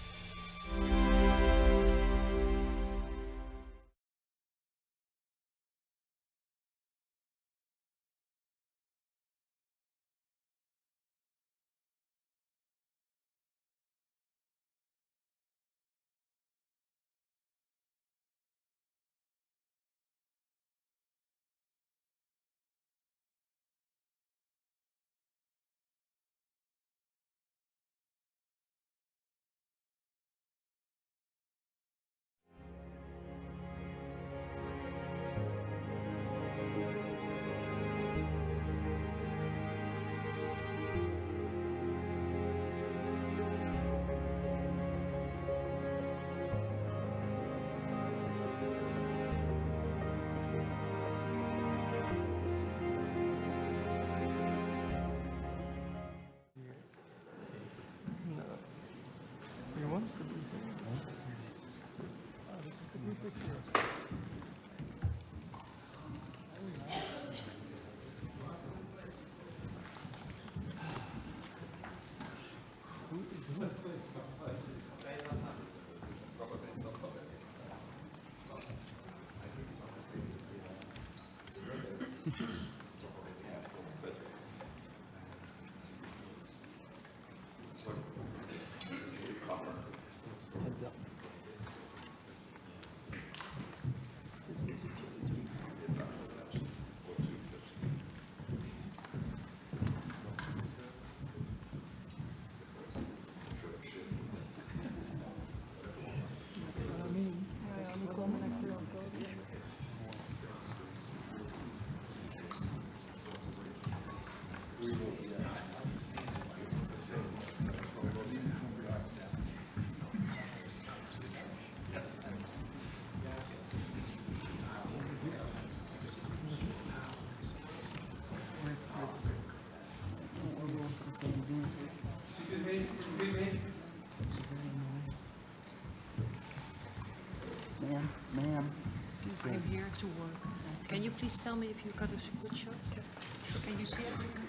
please tell me if you got a good shot? Can you see it?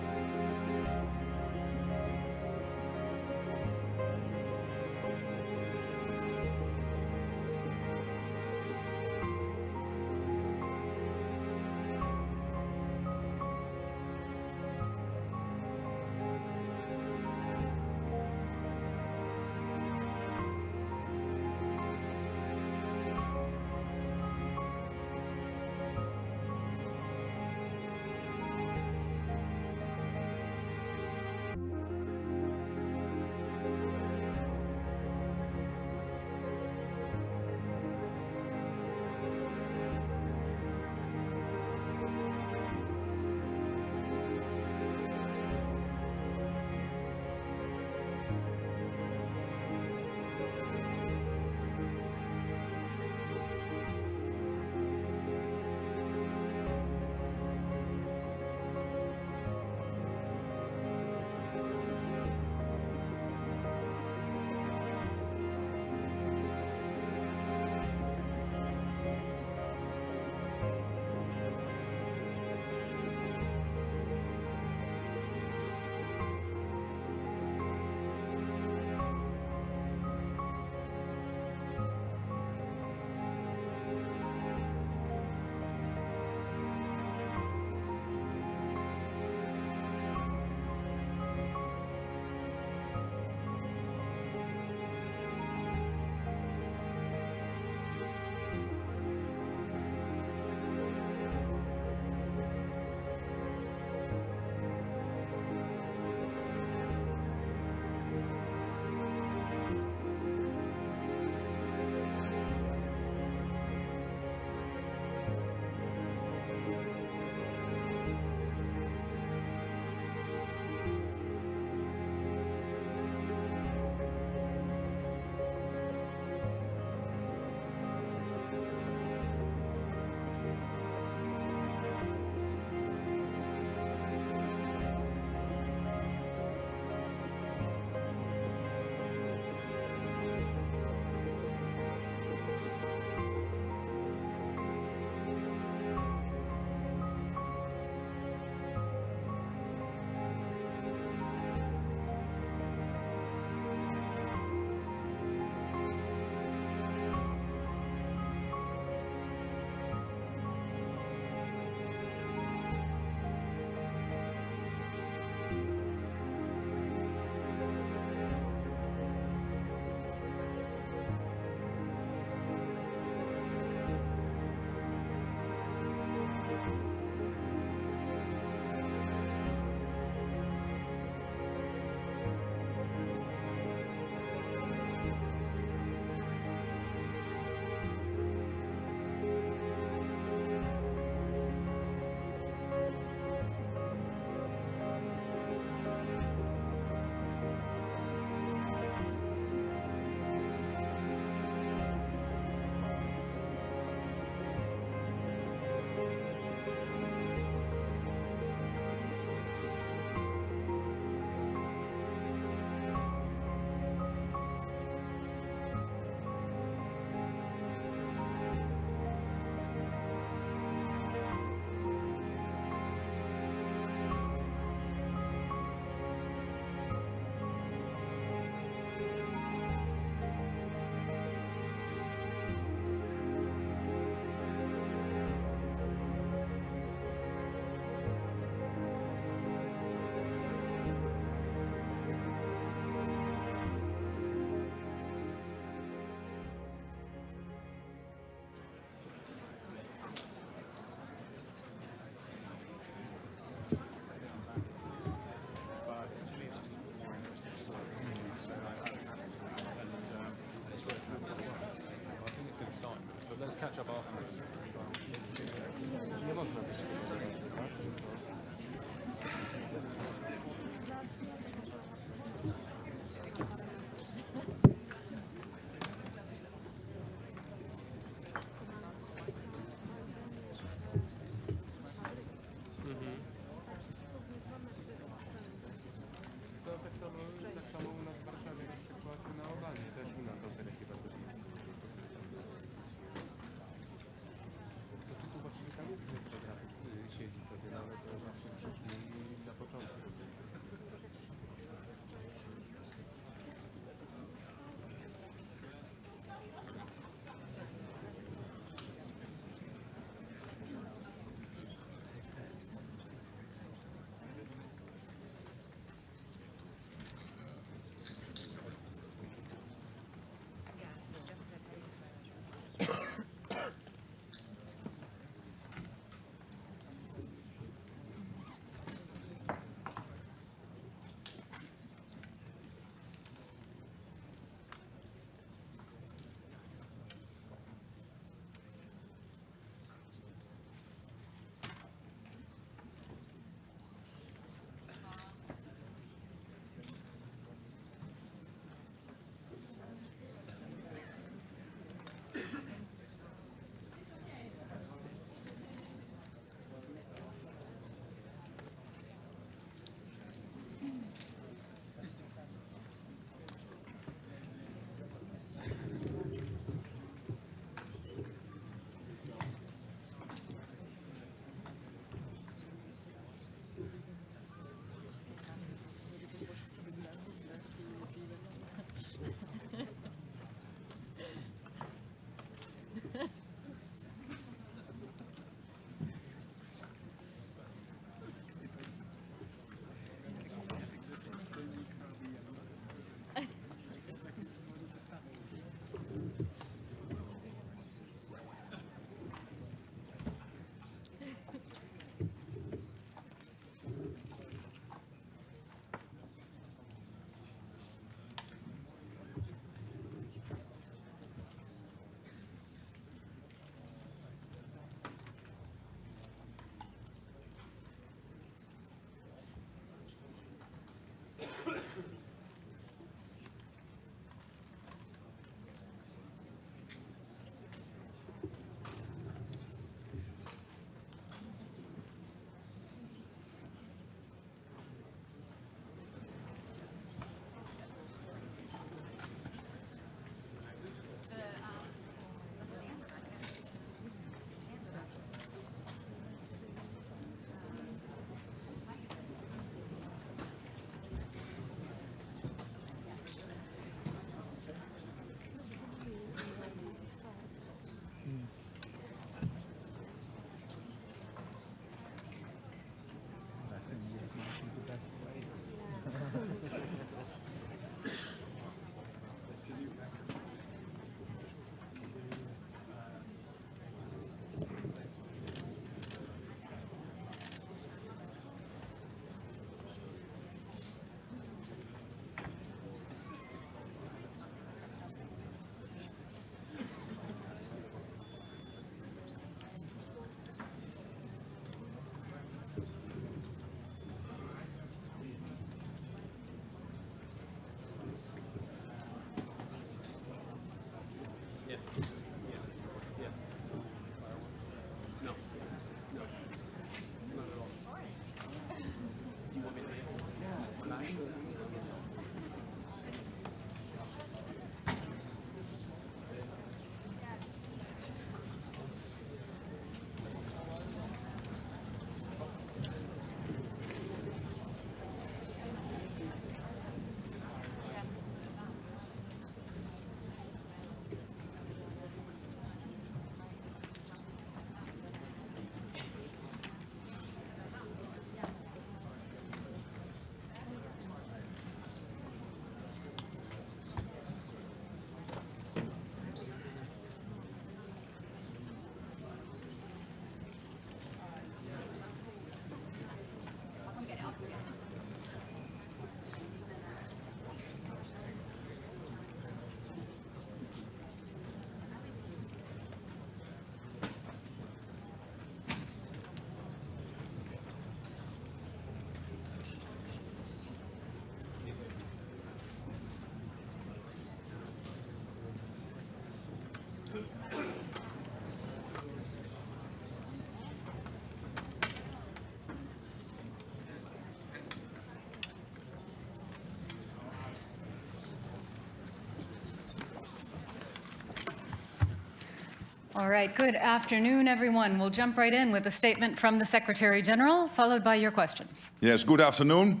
All right, good afternoon, everyone. We'll jump right in with a statement from the Secretary General, followed by your questions. Yes, good afternoon.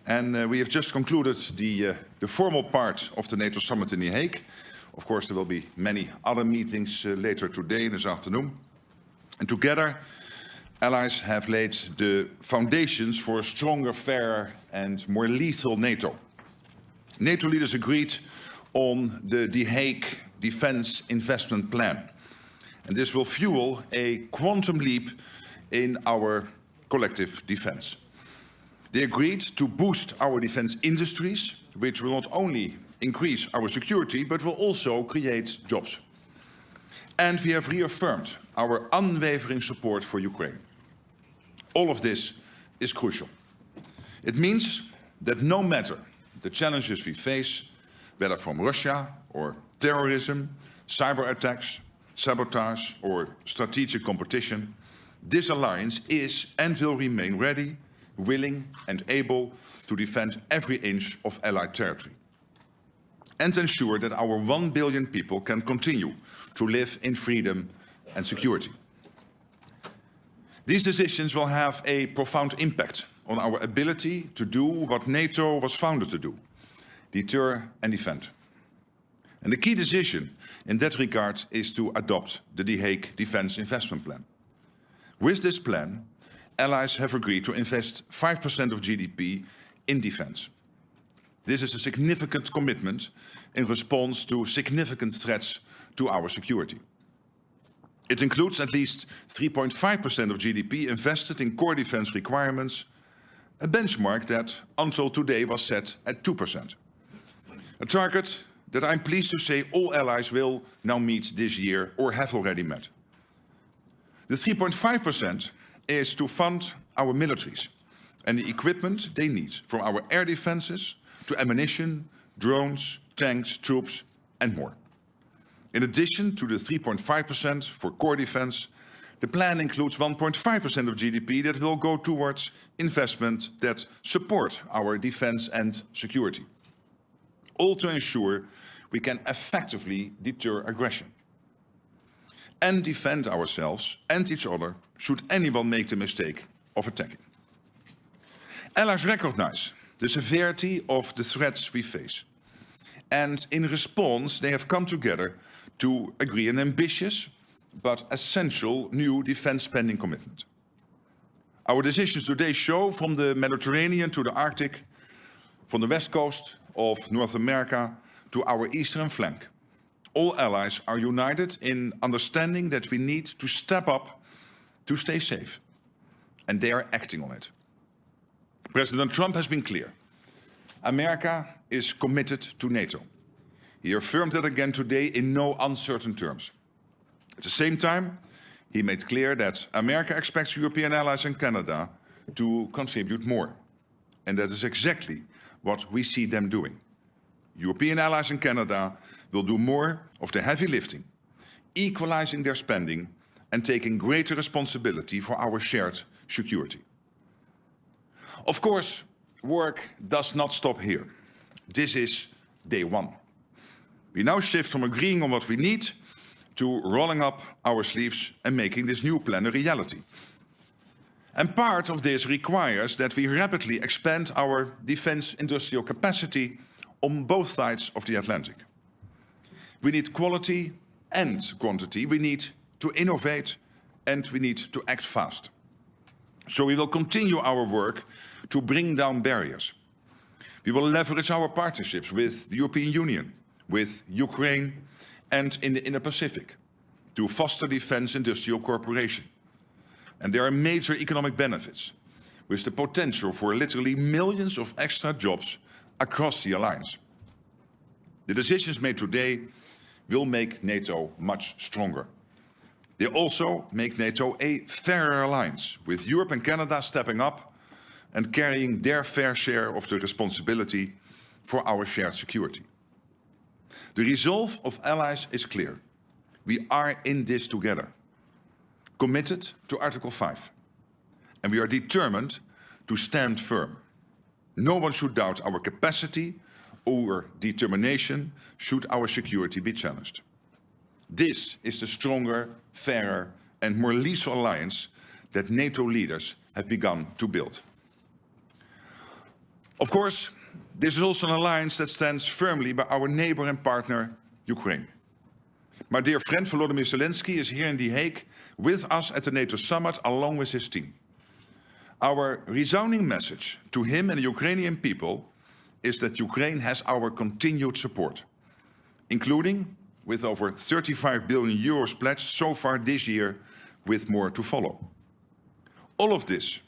And we have just concluded the formal part of the NATO summit in The Hague. Of course, there will be many other meetings later today and this afternoon. And together, allies have laid the foundations for a stronger, fairer and more lethal NATO. NATO leaders agreed on the Hague Defense Investment Plan. And this will fuel a quantum leap in our collective defense. They agreed to boost our defense industries, which will not only increase our security, but will also create jobs. And we have reaffirmed our unwavering support for Ukraine. All of this is crucial. It means that no matter the challenges we face, whether from Russia or terrorism, cyber attacks, sabotage or strategic competition, this alliance is and will remain ready, willing and able to defend every inch of Allied territory and ensure that our 1 billion people can continue to live in freedom and security. These decisions will have a profound impact on our ability to do what NATO was founded to do, deter and defend. And the key decision in that regard is to adopt the Hague Defense Investment Plan. With this plan, allies have agreed to invest 5% of GDP in defense. This is a significant commitment in response to significant threats to our security. It includes at least 3.5% of GDP invested in core defense requirements, a benchmark that until today was set at 2%. A target that I'm pleased to say all allies will now meet this year or have already met. The 3.5% is to fund our militaries and the equipment they need, from our air defenses to ammunition, drones, tanks, troops, and more. In addition to the 3.5% for core defense, the plan includes 1.5% of GDP that will go towards investment that support our defense and security, all to ensure we can effectively deter aggression and defend ourselves and each other should anyone make the mistake of attacking. Allies recognize the severity of the threats we face, and in response they have come together to agree an ambitious but essential new defense spending commitment. Our decisions today show, from the Mediterranean to the Arctic, from the west coast of North America to our eastern flank, all allies are united in understanding that we need to step up to stay safe, and they are acting on it. President Trump has been clear. America is committed to NATO. He affirmed that again today in no uncertain terms. At the same time, he made clear that America expects European allies and Canada to contribute more. And that is exactly what we see them doing. European allies and Canada will do more of the heavy lifting, equalizing their spending and taking greater responsibility for our shared security. Of course, work does not stop here. This is day one. We now shift from agreeing on what we need to rolling up our sleeves and making this new plan a reality. And part of this requires that we rapidly expand our defense industrial capacity on both sides of the Atlantic. We need quality and quantity. We need to innovate and we need to act fast. So we will continue our work to bring down barriers. We will leverage our partnerships with the European Union, with Ukraine and in the Indo-Pacific to foster defense industrial cooperation. And there are major economic benefits with the potential for literally millions of extra jobs across the alliance. The decisions made today will make NATO much stronger. They also make NATO a fairer alliance, with Europe and Canada stepping up and carrying their fair share of the responsibility for our shared security. The resolve of allies is clear. We are in this together, committed to Article 5, and we are determined to stand firm. No one should doubt our capacity or determination should our security be challenged. This is the stronger, fairer, and more lethal alliance that NATO leaders have begun to build. Of course, this is also an alliance that stands firmly by our neighbor and partner, Ukraine. My dear friend Volodymyr Zelensky is here in The Hague with us at the NATO summit along with his team. Our resounding message to him and the Ukrainian people is that Ukraine has our continued support, including with over 35 billion euros pledged so far this year, with more to follow. All of this,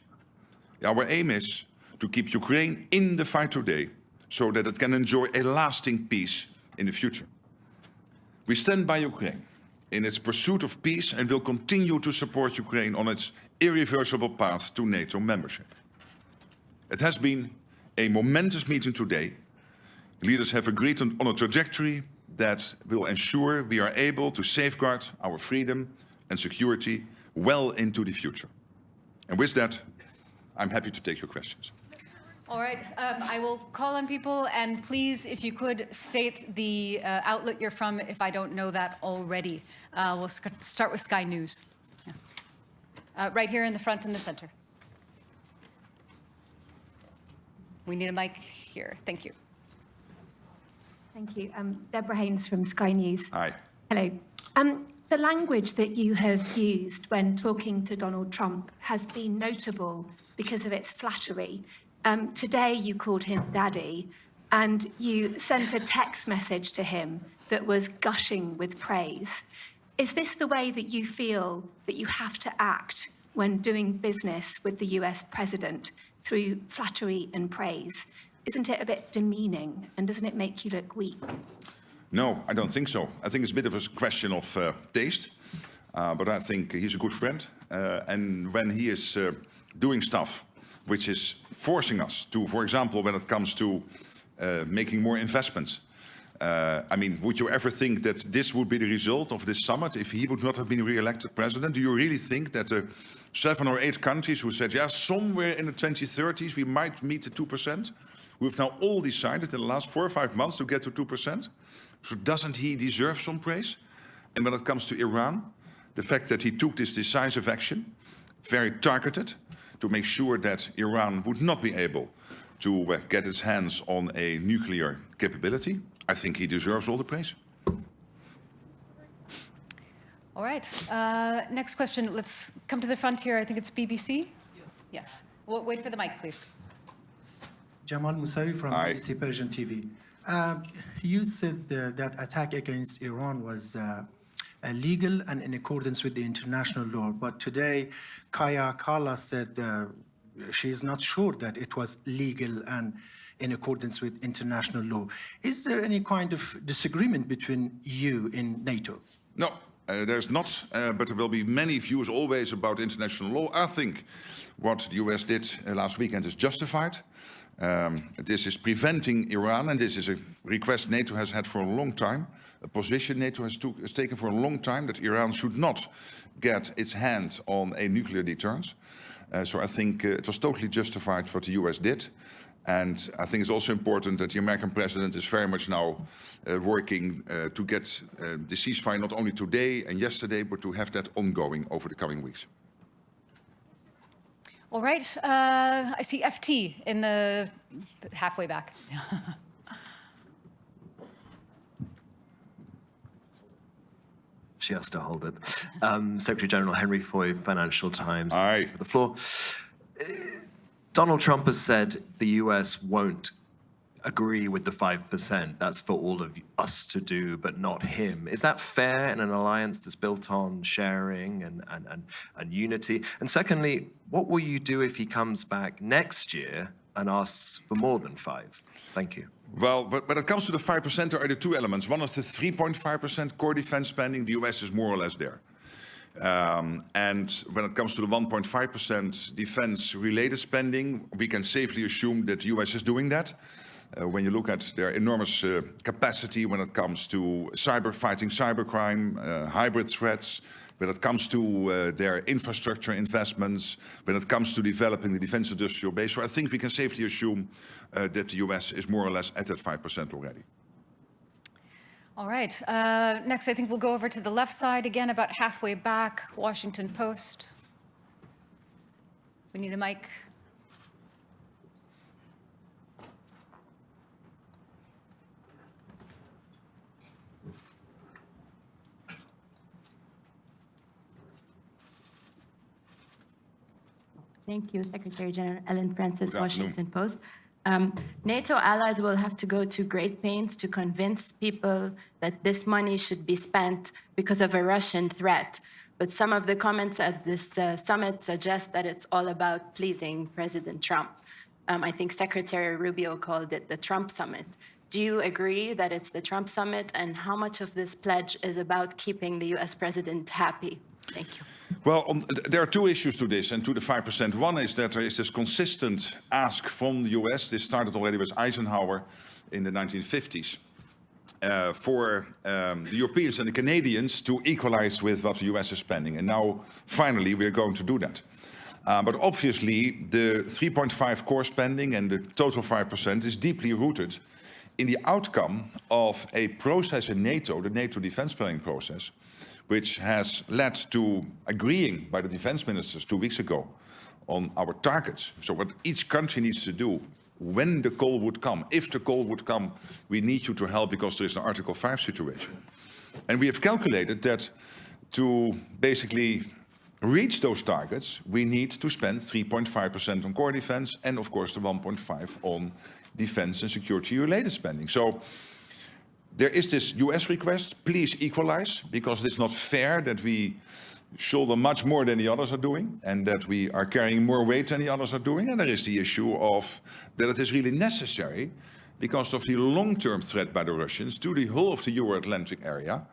our aim is to keep Ukraine in the fight today so that it can enjoy a lasting peace in the future. We stand by Ukraine in its pursuit of peace and will continue to support Ukraine on its irreversible path to NATO membership. It has been a momentous meeting today. Leaders have agreed on a trajectory that will ensure we are able to safeguard our freedom and security well into the future. And with that, I'm happy to take your questions. All right, I will call on people, and please, if you could state the outlet you're from, if I don't know that already. We'll start with Sky News. Yeah. Right here in the front and the center. We need a mic here. Thank you. Thank you. Deborah Haynes from Sky News. Hi. Hello. The language that you have used when talking to Donald Trump has been notable because of its flattery. Today you called him daddy, and you sent a text message to him that was gushing with praise. Is this the way that you feel that you have to act when doing business with the US president, through flattery and praise? Isn't it a bit demeaning, and doesn't it make you look weak? No, I don't think so. I think it's a bit of a question of taste, but I think he's a good friend. And when he is doing stuff which is forcing us to, for example, when it comes to making more investments, I mean, would you ever think that this would be the result of this summit if he would not have been re-elected president? Do you really think that 7 or 8 countries who said, yeah, somewhere in the 2030s we might meet the 2%, we've now all decided in the last 4 or 5 months to get to 2%? So doesn't he deserve some praise? And when it comes to Iran, the fact that he took this decisive action, very targeted, to make sure that Iran would not be able to get its hands on a nuclear capability, I think he deserves all the praise. All right. Next question. Let's come to the front here. I think it's BBC. Yes. Yes. We'll wait for the mic, please. Jamal Musawi from BBC Persian TV. You said that attack against Iran was illegal and in accordance with the international law. But today, Kaja Kallas said she is not sure that it was legal and in accordance with international law. Is there any kind of disagreement between you in NATO? No, there's not, but there will be many views always about international law. I think what the US did last weekend is justified. This is preventing Iran, and this is a request NATO has had for a long time, a position NATO has taken for a long time, that Iran should not get its hands on a nuclear deterrence. So I think it was totally justified what the US did. And I think it's also important that the American president is very much now working to get the ceasefire not only today and yesterday, but to have that ongoing over the coming weeks. All right. I see FT in the halfway back. She has to hold it. Secretary General Henry Foy, Financial Times. Aye. The floor. Donald Trump has said the US won't agree with the 5%. That's for all of us to do, but not him. Is that fair in an alliance that's built on sharing and unity? And secondly, what will you do if he comes back next year and asks for more than 5? Thank you. Well, but when it comes to the 5%, there are the two elements. One is the 3.5% core defense spending. The US is more or less there. And when it comes to the 1.5% defense-related spending, we can safely assume that the US is doing that. when you look at their enormous capacity when it comes to fighting cybercrime, hybrid threats, when it comes to their infrastructure investments, when it comes to developing the defense industrial base. So I think we can safely assume that the US is more or less at that 5% already. All right. Next, I think we'll go over to the left side again, about halfway back, Washington Post. We need a mic. Thank you, Secretary General Ellen Francis, Washington Post. NATO allies will have to go to great pains to convince people that this money should be spent because of a Russian threat. But some of the comments at this summit suggest that it's all about pleasing President Trump. I think Secretary Rubio called it the Trump summit. Do you agree that it's the Trump summit? And how much of this pledge is about keeping the US president happy? Thank you. Well, there are two issues to this and to the 5%. One is that there is this consistent ask from the US. This started already with Eisenhower in the 1950s. For the Europeans and the Canadians to equalize with what the US is spending. And now, finally, we're going to do that. But obviously, the 3.5 core spending and the total 5% is deeply rooted in the outcome of a process in NATO, the NATO defense planning process, which has led to agreeing by the defense ministers 2 weeks ago on our targets. So what each country needs to do when the call would come. If the call would come, we need you to help because there is an Article 5 situation. And we have calculated that to basically reach those targets, we need to spend 3.5% on core defense and, of course, the 1.5% on defense and security-related spending. So there is this US request, please equalize, because it's not fair that we shoulder much more than the others are doing and that we are carrying more weight than the others are doing. And there is the issue of that it is really necessary because of the long-term threat by the Russians to the whole of the Euro-Atlantic area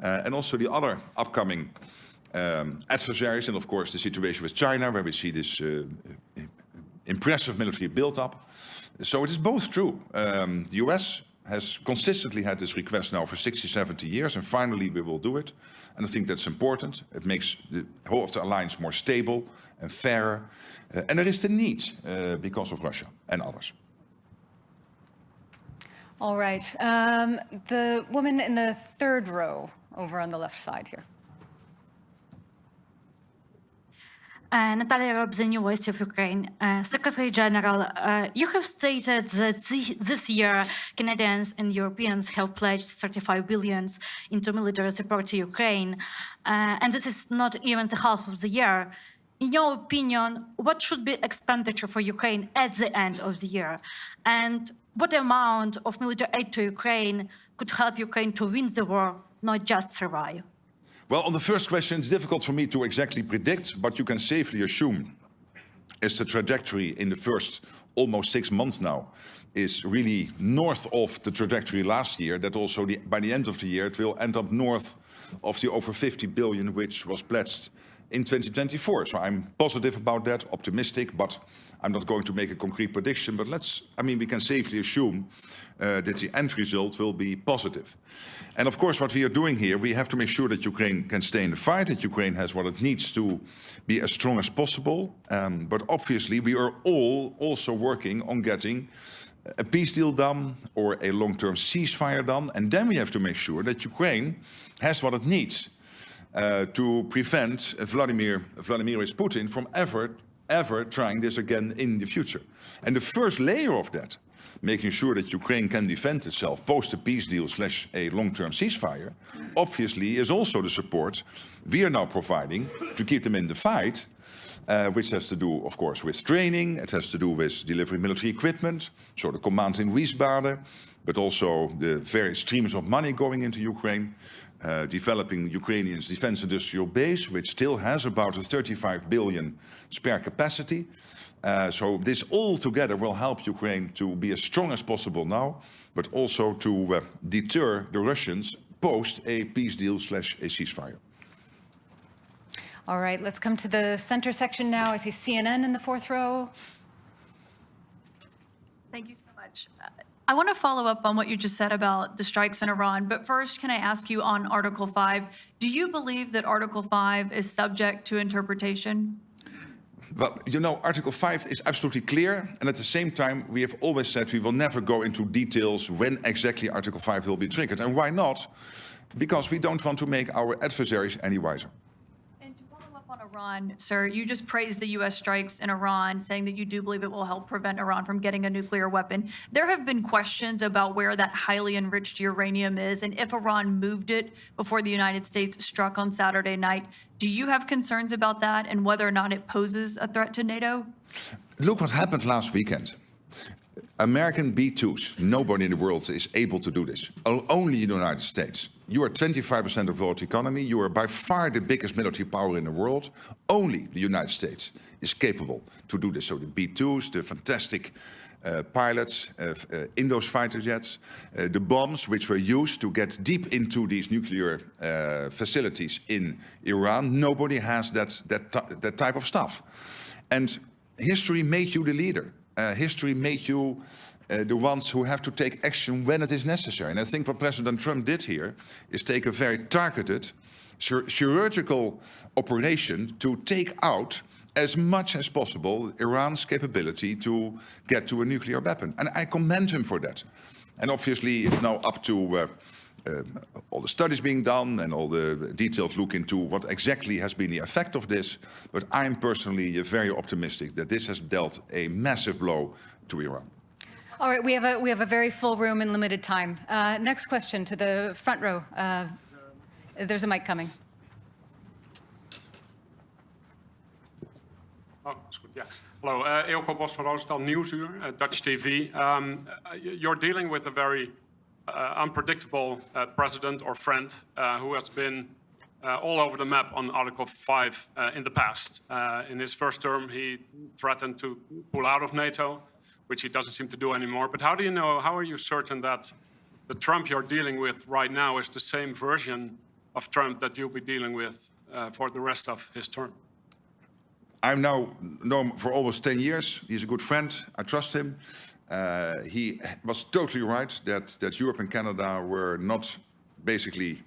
and also the other upcoming adversaries, and of course the situation with China, where we see this impressive military build-up. So it is both true. The US has consistently had this request now for 60, 70 years, and finally we will do it. And I think that's important. It makes the whole of the alliance more stable and fairer. And there is the need because of Russia and others. All right. The woman in the third row over on the left side here. Natalia Robb, the New Voice of Ukraine. Secretary General, you have stated that this year Canadians and Europeans have pledged 35 billion into military support to Ukraine, and this is not even the half of the year. In your opinion, what should be expenditure for Ukraine at the end of the year? And what amount of military aid to Ukraine could help Ukraine to win the war, not just survive? Well, on the first question, it's difficult for me to exactly predict, but you can safely assume as the trajectory in the first almost 6 months now is really north of the trajectory last year, that also by the end of the year it will end up north of the over 50 billion which was pledged in 2024. So I'm positive about that, optimistic, but I'm not going to make a concrete prediction. But we can safely assume that the end result will be positive. And of course, what we are doing here, we have to make sure that Ukraine can stay in the fight, that Ukraine has what it needs to be as strong as possible. But obviously, we are all also working on getting a peace deal done or a long-term ceasefire done. And then we have to make sure that Ukraine has what it needs to prevent Vladimir Putin from ever trying this again in the future. And the first layer of that, making sure that Ukraine can defend itself post a peace deal / a long-term ceasefire, obviously is also the support we are now providing to keep them in the fight, which has to do, of course, with training. It has to do with delivering military equipment, so the command in Wiesbaden, but also the various streams of money going into Ukraine, developing Ukrainians' defense industrial base, which still has about a 35 billion spare capacity. So this all together will help Ukraine to be as strong as possible now, but also to deter the Russians post a peace deal / a ceasefire. All right, let's come to the center section now. I see CNN in the fourth row. Thank you so much. I want to follow up on what you just said about the strikes in Iran, but first, can I ask you on Article 5, do you believe that Article 5 is subject to interpretation? Well, you know, Article 5 is absolutely clear, and at the same time, we have always said we will never go into details when exactly Article 5 will be triggered. And why not? Because we don't want to make our adversaries any wiser. And to follow up on Iran, sir, you just praised the U.S. strikes in Iran, saying that you do believe it will help prevent Iran from getting a nuclear weapon. There have been questions about where that highly enriched uranium is, and if Iran moved it before the United States struck on Saturday night. Do you have concerns about that and whether or not it poses a threat to NATO? Look what happened last weekend. American B-2s, nobody in the world is able to do this. Only the United States. You are 25% of the world economy. You are by far the biggest military power in the world. Only the United States is capable to do this. So the B-2s, the fantastic pilots in those fighter jets, the bombs which were used to get deep into these nuclear facilities in Iran. Nobody has that type of stuff. And history made you the leader. History made you the ones who have to take action when it is necessary. And I think what President Trump did here is take a very targeted, chirurgical operation to take out as much as possible Iran's capability to get to a nuclear weapon. And I commend him for that. And obviously it's now up to all the studies being done and all the detailed look into what exactly has been the effect of this. But I'm personally very optimistic that this has dealt a massive blow to Iran. All right, we have a very full room and limited time. Next question to the front row. There's a mic coming. Oh, that's good, yeah. Hello, Eelco Bos van Roostal, Nieuwsuur, Dutch TV. You're dealing with a very unpredictable president or friend who has been all over the map on Article 5 in the past. In his first term, he threatened to pull out of NATO, which he doesn't seem to do anymore. But how do you know, how are you certain that the Trump you're dealing with right now is the same version of Trump that you'll be dealing with for the rest of his term? I've now known him for almost 10 years. He's a good friend. I trust him. He was totally right that Europe and Canada were not basically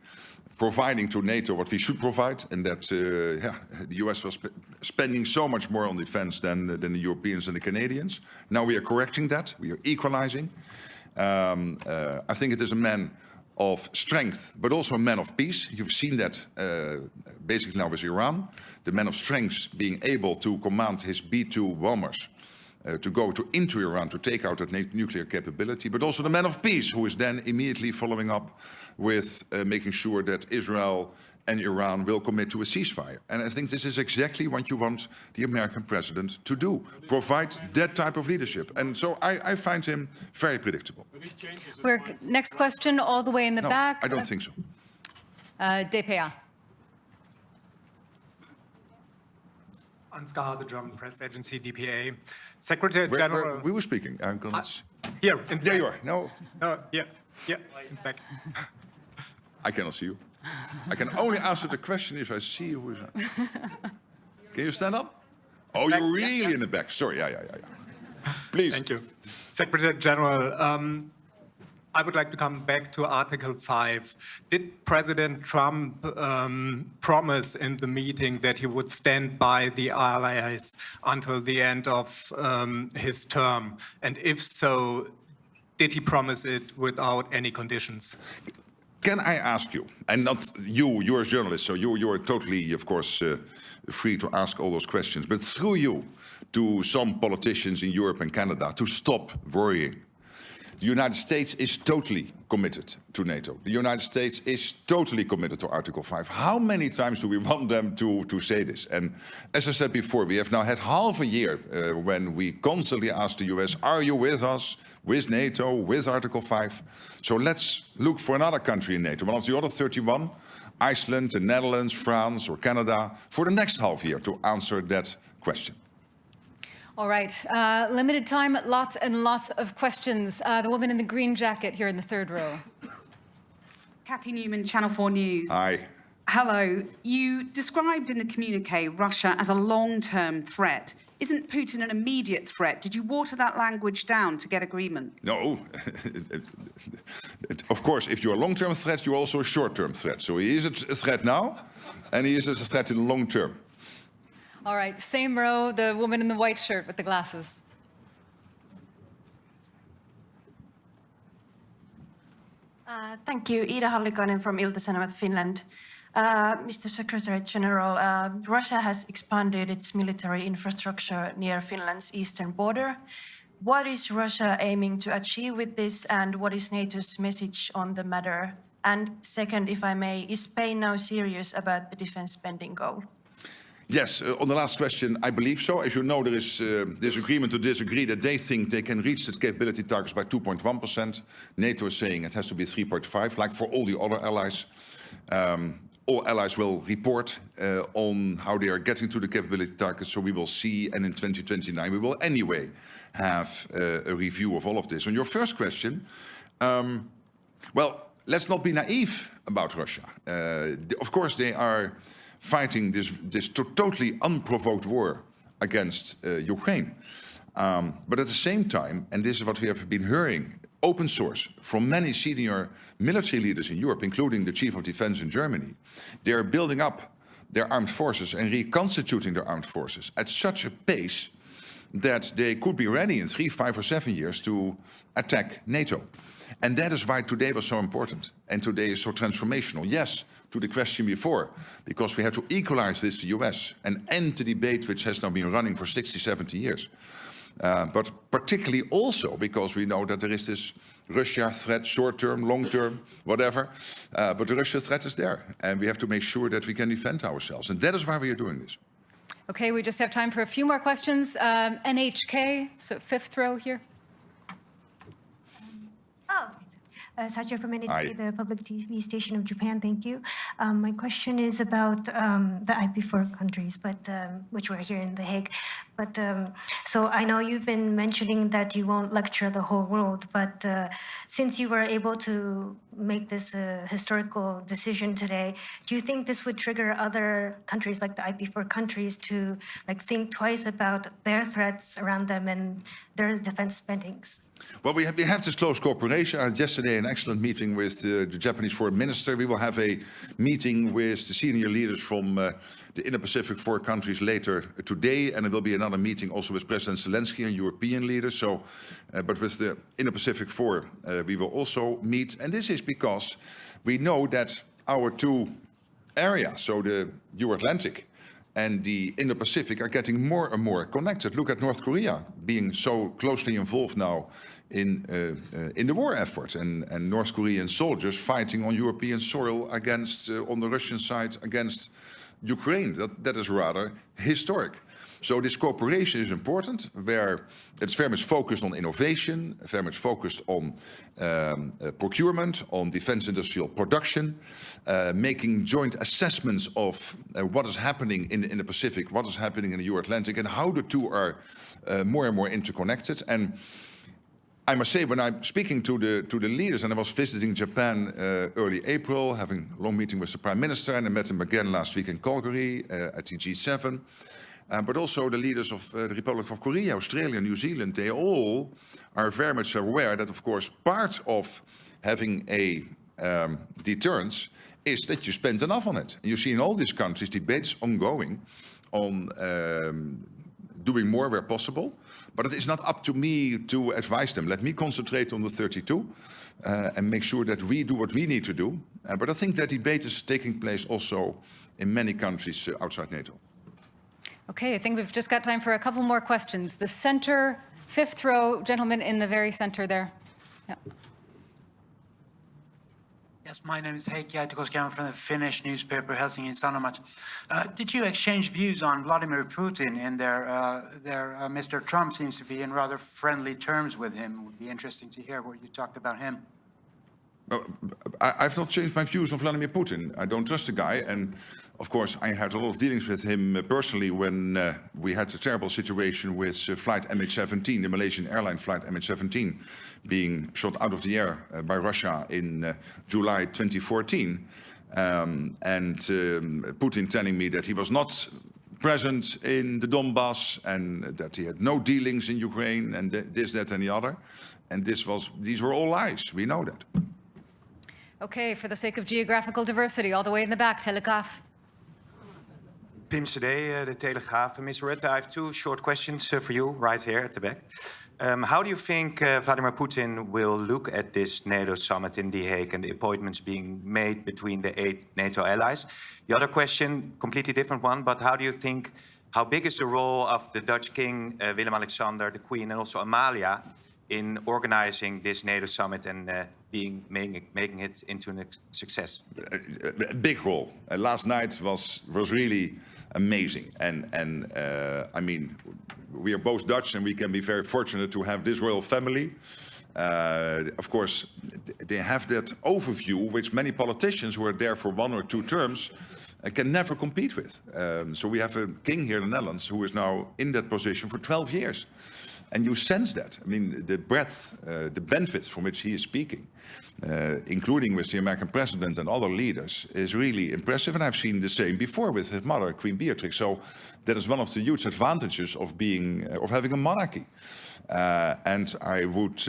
providing to NATO what we should provide, and that the US was spending so much more on defense than the Europeans and the Canadians. Now we are correcting that. We are equalizing. I think it is a man of strength, but also a man of peace. You've seen that basically now with Iran. The man of strength being able to command his B-2 bombers to go into Iran to take out that nuclear capability, but also the man of peace who is then immediately following up with making sure that Israel and Iran will commit to a ceasefire. And I think this is exactly what you want the American president to do, provide that type of leadership. And so I find him very predictable. Next question, all the way in the back. I don't think so. DPA. Ansgar Hase, German press agency, DPA. Secretary General... We were speaking. Here. There you are. No. Yeah, in fact. I cannot see you. I can only answer the question if I see who is. Can you stand up? Oh, you're really in the back. Sorry, yeah. Please. Thank you. Secretary General, I would like to come back to Article 5. Did President Trump promise in the meeting that he would stand by the allies until the end of his term? And if so, did he promise it without any conditions? Can I ask you, and not you, you're a journalist, so you're totally, of course, free to ask all those questions, but through you to some politicians in Europe and Canada to stop worrying. The United States is totally committed to NATO. The United States is totally committed to Article 5. How many times do we want them to say this? And as I said before, we have now had half a year when we constantly ask the US, are you with us, with NATO, with Article 5? So let's look for another country in NATO, one of the other 31, Iceland, the Netherlands, France or Canada, for the next half year to answer that question. All right, limited time, lots and lots of questions. The woman in the green jacket here in the third row. Kathy Newman, Channel 4 News. Hi. Hello. You described in the communique Russia as a long-term threat. Isn't Putin an immediate threat? Did you water that language down to get agreement? No. Of course, if you're a long-term threat, you're also a short-term threat. So he is a threat now, and he is a threat in the long term. All right, same row, the woman in the white shirt with the glasses. Thank you. Ida Hallikainen from Ilta-Sanomat, Finland. Mr. Secretary General, Russia has expanded its military infrastructure near Finland's eastern border. What is Russia aiming to achieve with this, and what is NATO's message on the matter? And second, if I may, is Spain now serious about the defense spending goal? Yes, on the last question, I believe so. As you know, there is disagreement to disagree that they think they can reach the capability targets by 2.1%. NATO is saying it has to be 3.5%, like for all the other allies. All allies will report on how they are getting to the capability targets, so we will see, and in 2029 we will anyway have a review of all of this. On your first question, well, let's not be naive about Russia. Of course, they are fighting this totally unprovoked war against Ukraine. But at the same time, and this is what we have been hearing, open source from many senior military leaders in Europe, including the Chief of Defense in Germany, they are building up their armed forces and reconstituting their armed forces at such a pace that they could be ready in 3, 5, or 7 years to attack NATO. And that is why today was so important, and today is so transformational. Yes, to the question before, because we had to equalize with the US and end the debate which has now been running for 60, 70 years. But particularly also because we know that there is this Russia threat, short-term, long-term, whatever. But the Russia threat is there, and we have to make sure that we can defend ourselves. And that is why we are doing this. Okay, we just have time for a few more questions. NHK, so fifth row here. Satya from NHK, the public TV station of Japan. Thank you. My question is about the IP4 countries, but which were here in The Hague. But so I know you've been mentioning that you won't lecture the whole world, but since you were able to make this historical decision today, do you think this would trigger other countries like the IP4 countries to think twice about their threats around them and their defense spendings? Well, we have this close cooperation. I had yesterday an excellent meeting with the Japanese foreign minister. We will have a meeting with the senior leaders from the Indo-Pacific 4 countries later today, and there will be another meeting also with President Zelensky and European leaders. So, but with the Indo-Pacific 4, we will also meet. And this is because we know that our two areas, so the Euro-Atlantic and the Indo-Pacific, are getting more and more connected. Look at North Korea being so closely involved now in the war effort, and North Korean soldiers fighting on European soil against, on the Russian side, against Ukraine. That is rather historic. So this cooperation is important, where it's very much focused on innovation, very much focused on procurement, on defense industrial production, making joint assessments of what is happening in the Pacific, what is happening in the Euro-Atlantic, and how the two are more and more interconnected. And I must say, when I'm speaking to the leaders, and I was visiting Japan early April, having a long meeting with the Prime Minister, and I met him again last week in Calgary at the G7, but also the leaders of the Republic of Korea, Australia, New Zealand, they all are very much aware that, of course, part of having a deterrence is that you spend enough on it. And you see in all these countries debates ongoing on doing more where possible. But it is not up to me to advise them. Let me concentrate on the 32 and make sure that we do what we need to do. But I think that debate is taking place also in many countries outside NATO. Okay, I think we've just got time for a couple more questions. The center, fifth row, gentleman in the very center there. Yeah. Yes, my name is Heikki Aitokoski. I'm from the Finnish newspaper Helsingin Sanomat. Did you exchange views on Vladimir Putin and Mr. Trump seems to be in rather friendly terms with him? It would be interesting to hear what you talked about him. I've not changed my views on Vladimir Putin. I don't trust the guy, and of course I had a lot of dealings with him personally when we had a terrible situation with flight MH17, the Malaysian airline flight MH17, being shot out of the air by Russia in July 2014. and Putin telling me that he was not present in the Donbass and that he had no dealings in Ukraine and this, that, and the other. And these were all lies. We know that. Okay, for the sake of geographical diversity, all the way in the back, Telegraaf. Pim Cedee, The Telegraaf. Ms. Rutte, I have two short questions for you right here at the back. How do you think Vladimir Putin will look at this NATO summit in The Hague and the appointments being made between the 8 NATO allies? The other question, completely different one, but how big is the role of the Dutch King, Willem-Alexander, the Queen, and also Amalia in organizing this NATO summit and making it into a success? A big role. Last night was really amazing. And I mean, we are both Dutch and we can be very fortunate to have this royal family. Of course, they have that overview which many politicians who are there for 1 or 2 terms can never compete with. So we have a king here in the Netherlands who is now in that position for 12 years. And you sense that. I mean, the breadth, the benefits from which he is speaking, including with the American president and other leaders, is really impressive. And I've seen the same before with his mother, Queen Beatrix. So that is one of the huge advantages of having a monarchy. And I would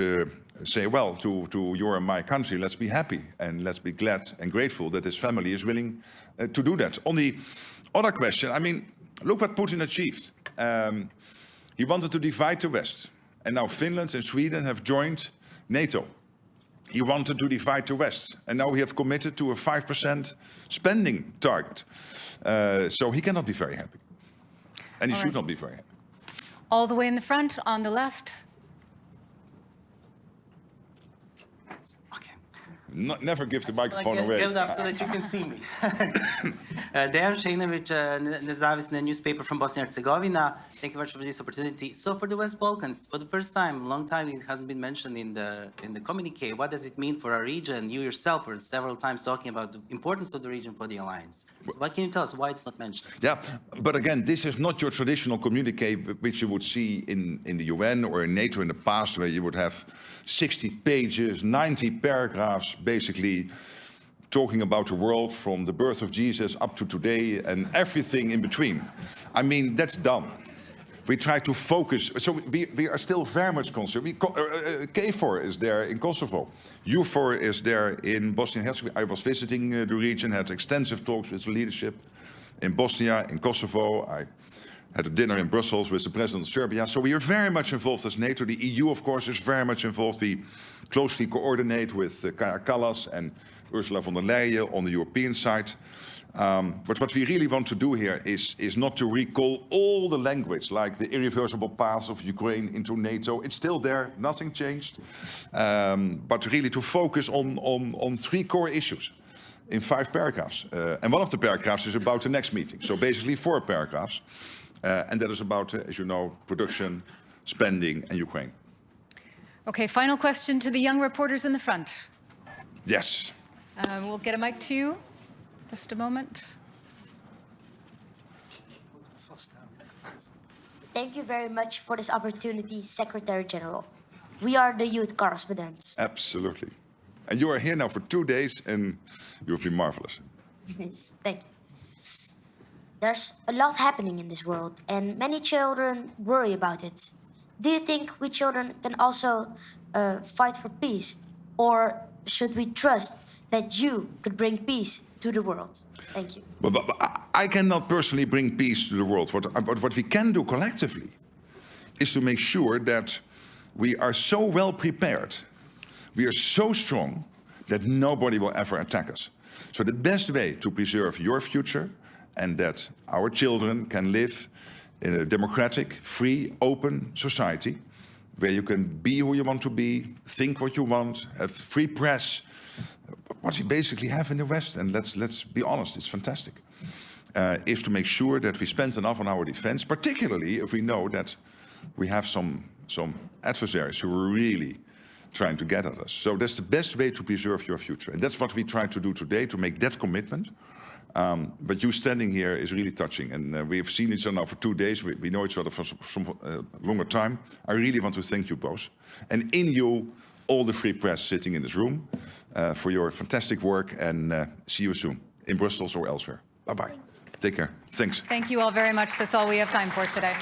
say, well, to your and my country, let's be happy and let's be glad and grateful that his family is willing to do that. On the other question, I mean, look what Putin achieved. He wanted to divide the West, and now Finland and Sweden have joined NATO. He wanted to divide the West, and now we have committed to a 5% spending target. So he cannot be very happy, and he should not be very happy. All the way in the front, on the left. Never give the microphone away. Give it up so that you can see me. Dejan Šejnović, nezavisny newspaper from Bosnia and Herzegovina. Thank you very much for this opportunity. So for the West Balkans, for the first time, long time, it hasn't been mentioned in the communique. What does it mean for our region? You yourself were several times talking about the importance of the region for the alliance. What can you tell us why it's not mentioned? Yeah, but again, this is not your traditional communique which you would see in the UN or in NATO in the past, where you would have 60 pages, 90 paragraphs, basically talking about the world from the birth of Jesus up to today and everything in between. I mean, that's done. We try to focus. So we are still very much concerned. KFOR is there in Kosovo. EUFOR is there in Bosnia and Herzegovina. I was visiting the region, had extensive talks with the leadership in Bosnia, in Kosovo. I had a dinner in Brussels with the president of Serbia. So we are very much involved as NATO. The EU, of course, is very much involved. We closely coordinate with Kaja Kallas and Ursula von der Leyen on the European side. But what we really want to do here is not to recall all the language, like the irreversible path of Ukraine into NATO. It's still there, nothing changed. But really to focus on 3 core issues in 5 paragraphs. And one of the paragraphs is about the next meeting. So basically 4 paragraphs. And that is about, as you know, production, spending, and Ukraine. Okay, final question to the young reporters in the front. Yes. We'll get a mic to you. Just a moment. Thank you very much for this opportunity, Secretary General. We are the youth correspondents. Absolutely. And you are here now for 2 days, and you've been marvelous. Yes, thank you. There's a lot happening in this world, and many children worry about it. Do you think we children can also fight for peace? Or should we trust that you could bring peace to the world? Thank you. But I cannot personally bring peace to the world. What we can do collectively is to make sure that we are so well prepared, we are so strong, that nobody will ever attack us. So the best way to preserve your future and that our children can live in a democratic, free, open society where you can be who you want to be, think what you want, have free press, what we basically have in the West, and let's be honest, it's fantastic, is to make sure that we spend enough on our defense, particularly if we know that we have some adversaries who are really trying to get at us. So that's the best way to preserve your future. And that's what we try to do today, to make that commitment. But you standing here is really touching. And we have seen each other now for 2 days. We know each other for some longer time. I really want to thank you both. And in you, all the free press sitting in this room, for your fantastic work. And see you soon in Brussels or elsewhere. Bye-bye. Take care. Thanks. Thank you all very much. That's all we have time for today.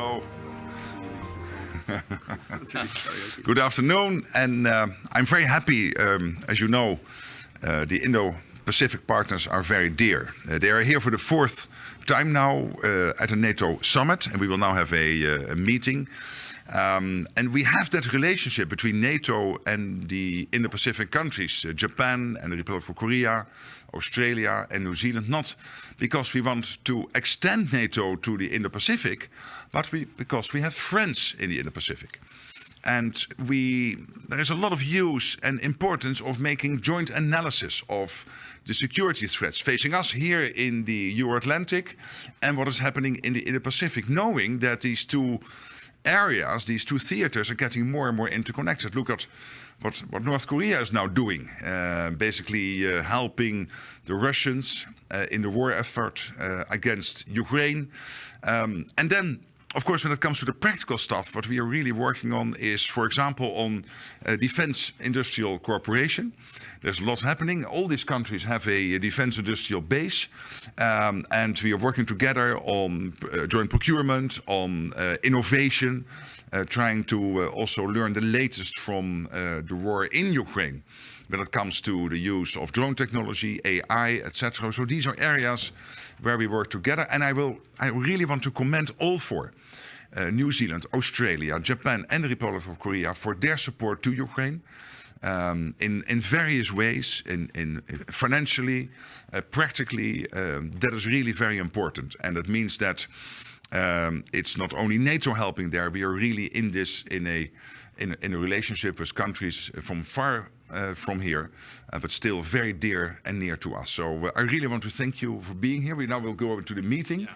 Hello. Good afternoon, and I'm very happy. As you know, the Indo-Pacific partners are very dear. They are here for the fourth time now at a NATO summit, and we will now have a meeting. And we have that relationship between NATO and the Indo-Pacific countries, Japan and the Republic of Korea, Australia and New Zealand, not because we want to extend NATO to the Indo-Pacific, but because we have friends in the Indo-Pacific. And there is a lot of use and importance of making joint analysis of the security threats facing us here in the Euro-Atlantic and what is happening in the Indo-Pacific, knowing that these two areas, these two theaters are getting more and more interconnected. Look at what North Korea is now doing, basically helping the Russians in the war effort against Ukraine. And then, of course, when it comes to the practical stuff, what we are really working on is, for example, on defense industrial cooperation. There's a lot happening. All these countries have a defense industrial base, and we are working together on joint procurement, on innovation, trying to also learn the latest from the war in Ukraine when it comes to the use of drone technology, AI, etc. So these are areas where we work together, and I really want to commend all four, New Zealand, Australia, Japan, and the Republic of Korea, for their support to Ukraine. In various ways, in financially, practically, that is really very important. And that means that it's not only NATO helping there, we are really in this in a relationship with countries from far from here, but still very dear and near to us. So I really want to thank you for being here. We now will go over to the meeting.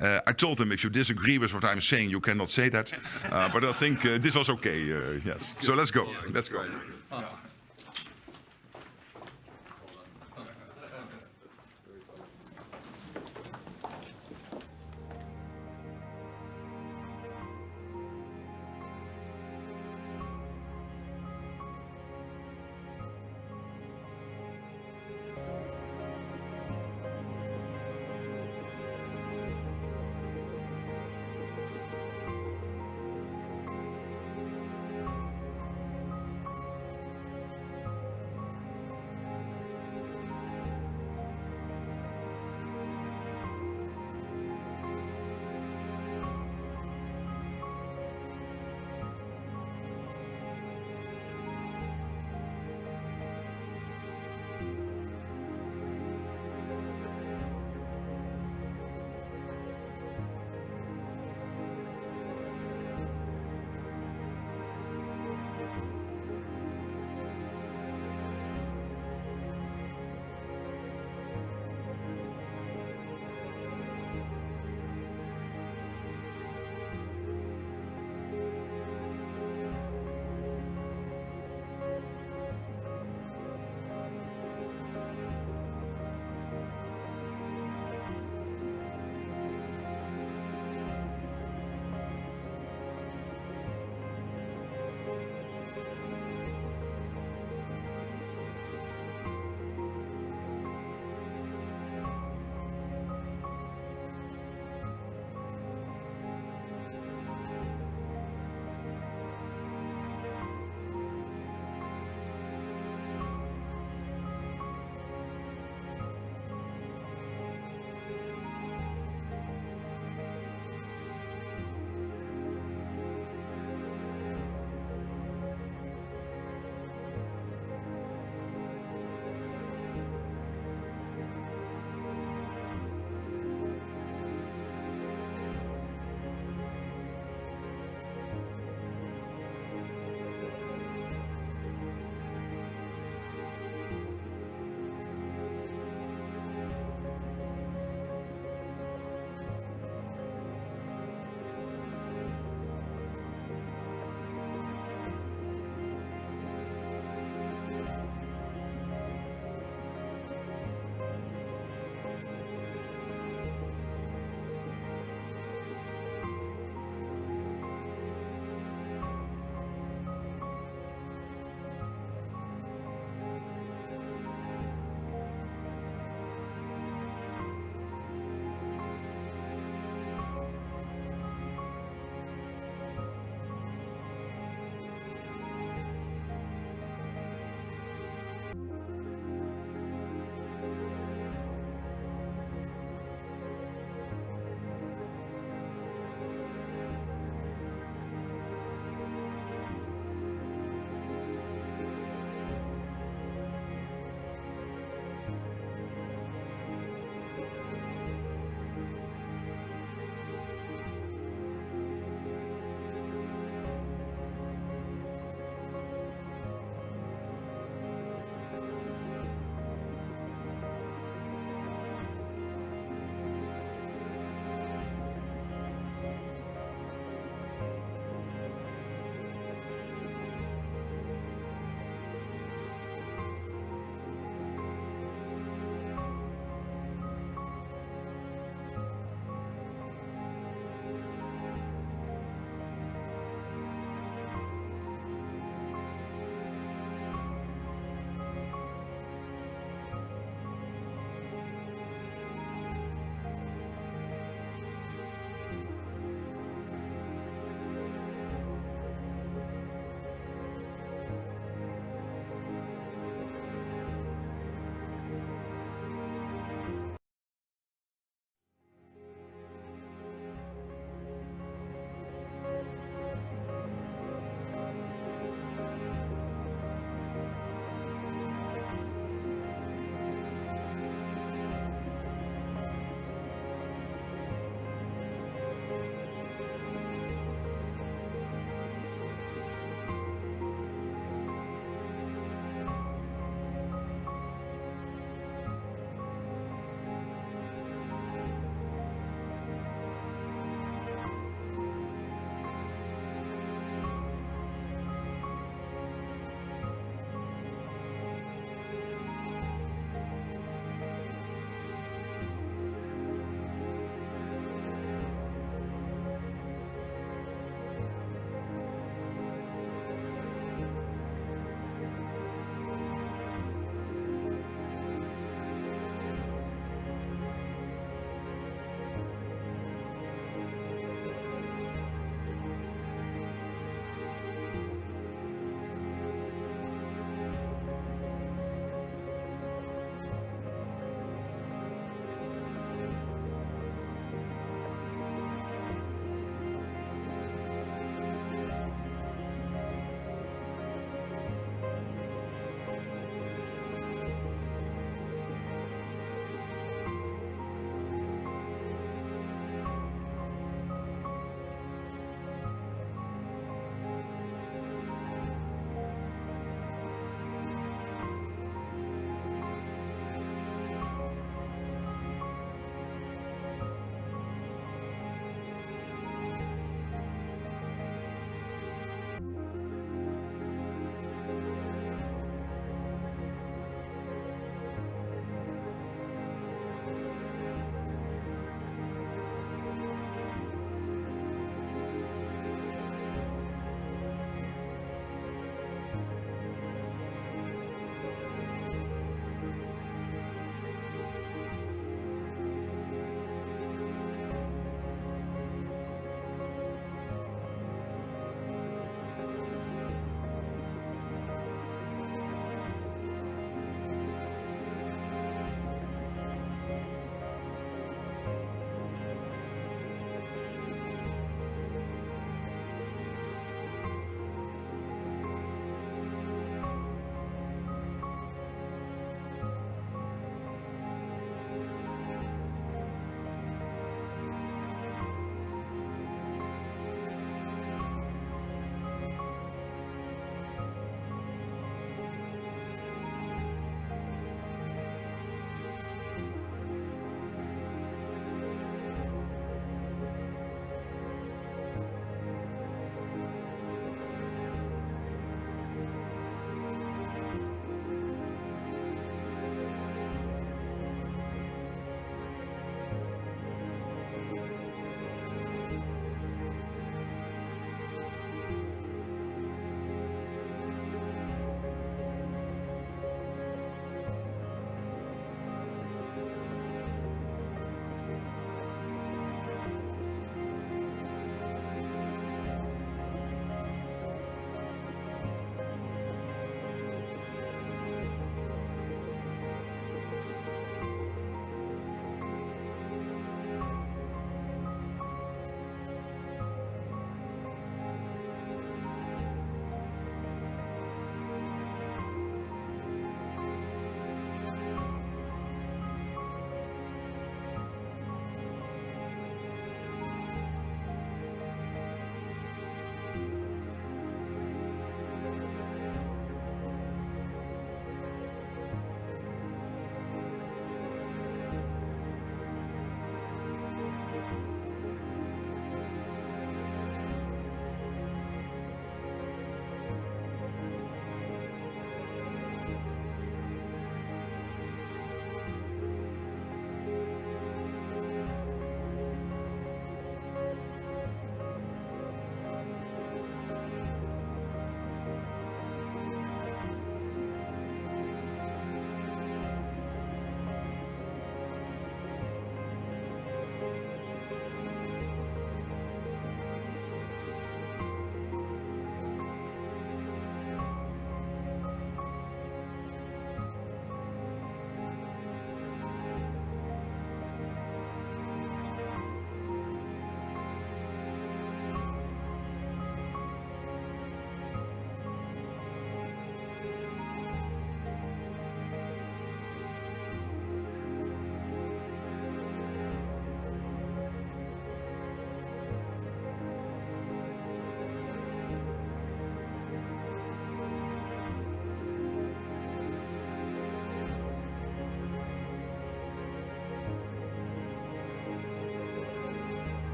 I told them if you disagree with what I'm saying, you cannot say that. But I think this was okay. Yes. So let's go. Let's go.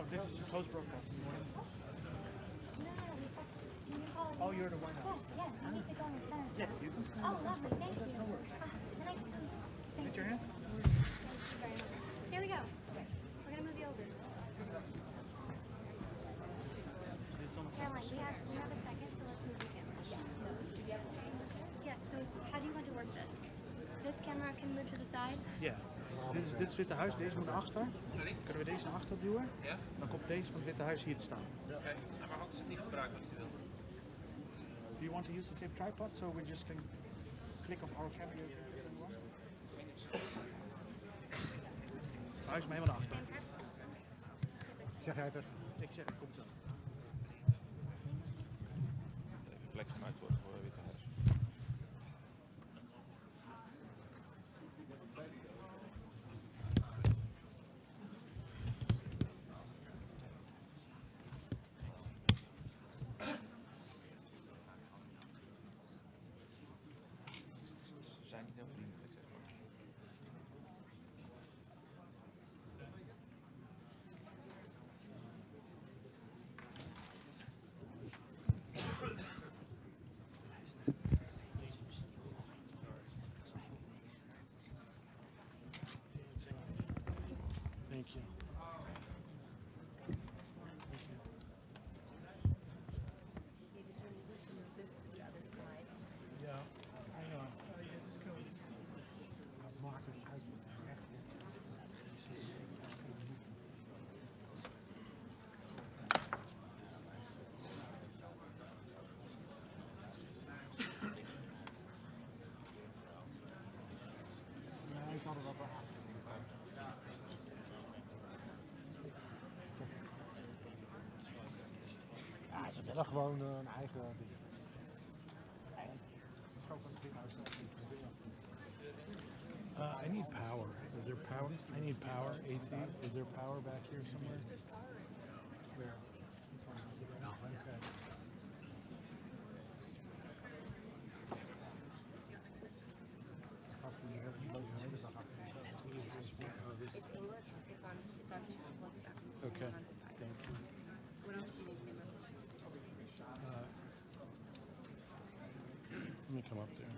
No, this is just host broadcast in the morning. Oh, you're the one now. Yes, you need to go in the center. Yeah, you can. Oh, lovely, thank you. No worries. Can I come? Get your hand. Thank you very much. Here we go. We're gonna move you over. Caroline, we have a second, so let's move the camera. Yes, so how do you want to work this? This camera can move to the side? Ja. Dit is het Witte Huis, deze moet naar achter. Sorry? Kunnen we deze naar achter duwen? Ja. Dan komt deze van het Witte Huis hier te staan. Oké, maar ook ze niet gebruiken als je wil. Do you want to use the same tripod so we just can click on our camera? Huis maar helemaal naar achter. Zeg jij het er? Ik zeg het komt zo. Plek gemaakt worden voor het Witte Huis. Ze zijn niet heel vriendelijk, zeg maar. Thank you. Ja, I know. Just go. Maakt het uit. Nee, ik had het wel gehad. Ja, ze willen gewoon een eigen ding. I need power. Is there power? I need power. AC. Is there power back here somewhere? Where? No. Okay. It's English. It's on chat. Okay. Thank you. What else do you need? Let me come up there.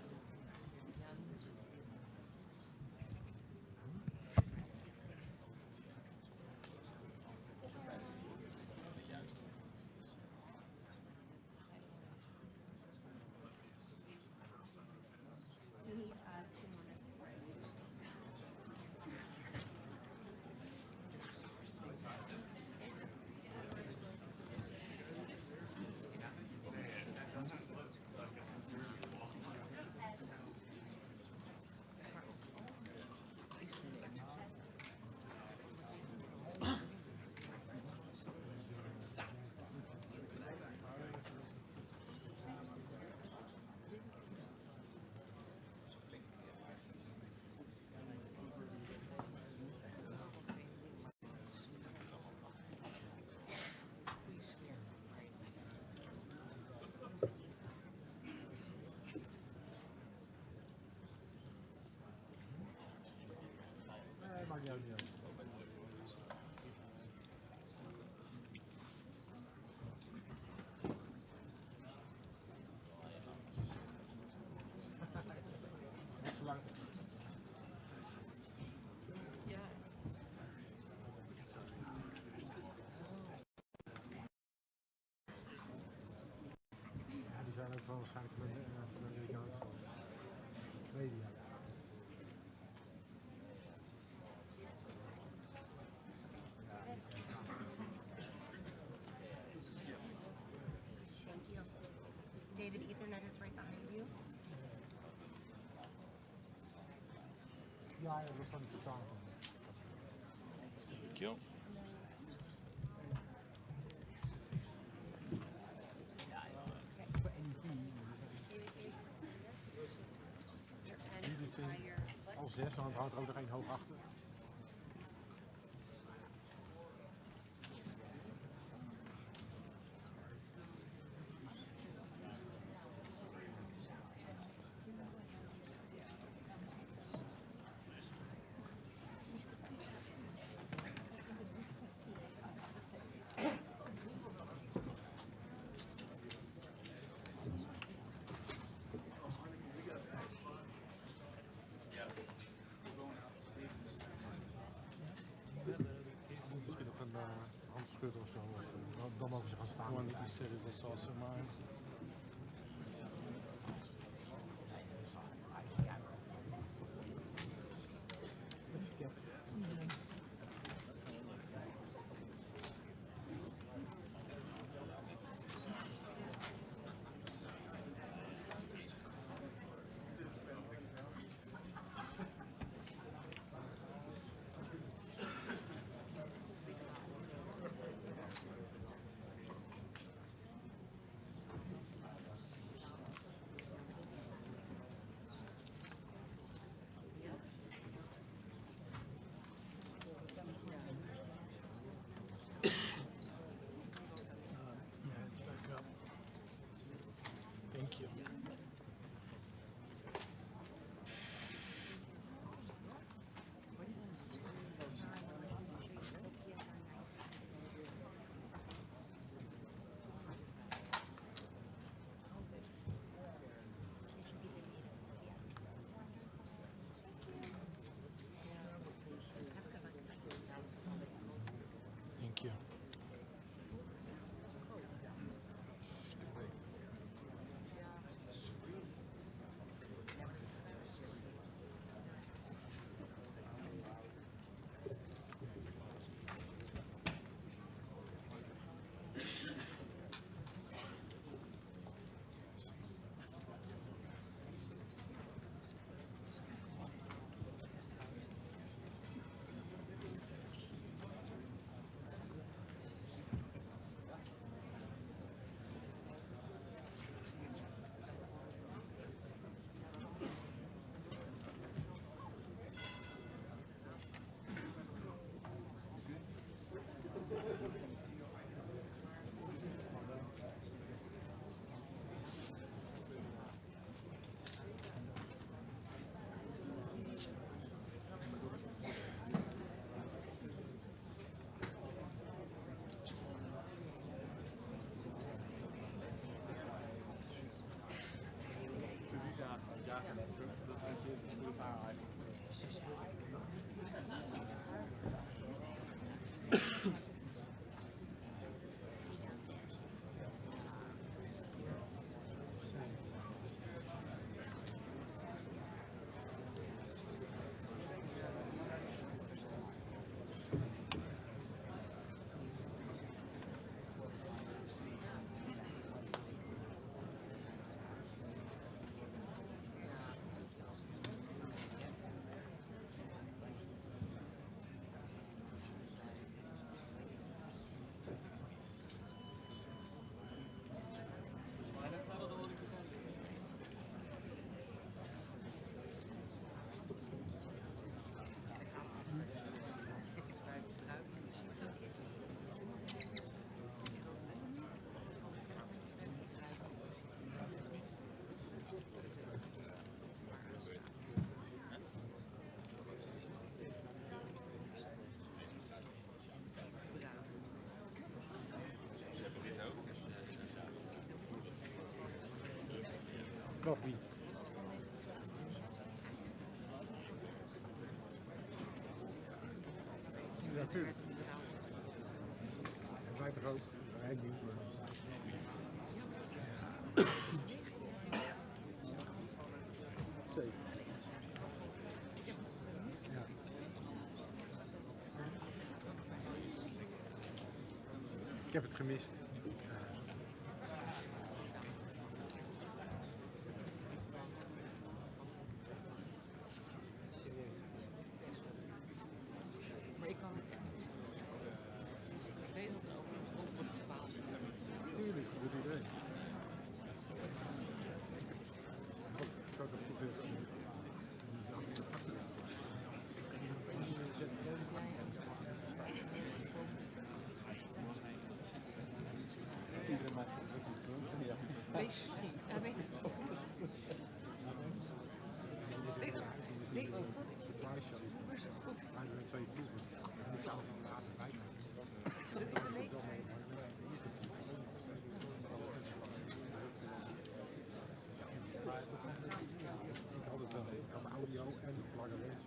Maakt niet uit. Die zijn ook wel waarschijnlijk van de Amerikaanse media. David, Ethernet is right behind you. Ja, dat kan ik verstaan. Thank you. Al 6, dan houdt er ook nog één hoog achter. schudden of zo. Dan mogen ze gaan staan. One that you said, is this also mine? Thank you. Thank you. Nog niet. Natuurlijk. Wij toch ook. Wij nieuws. Zeker. Ja. Ik heb het gemist. Maar ik kan het echt niet. Ik weet dat er over een grond wordt bepaald. Tuurlijk, goed idee. Ik had het gebeurd. Nee, sorry. Ja, nee. Nee, dat is goed. Dat is een leeftijd. Altijd wel. Ik had audio en lange lees.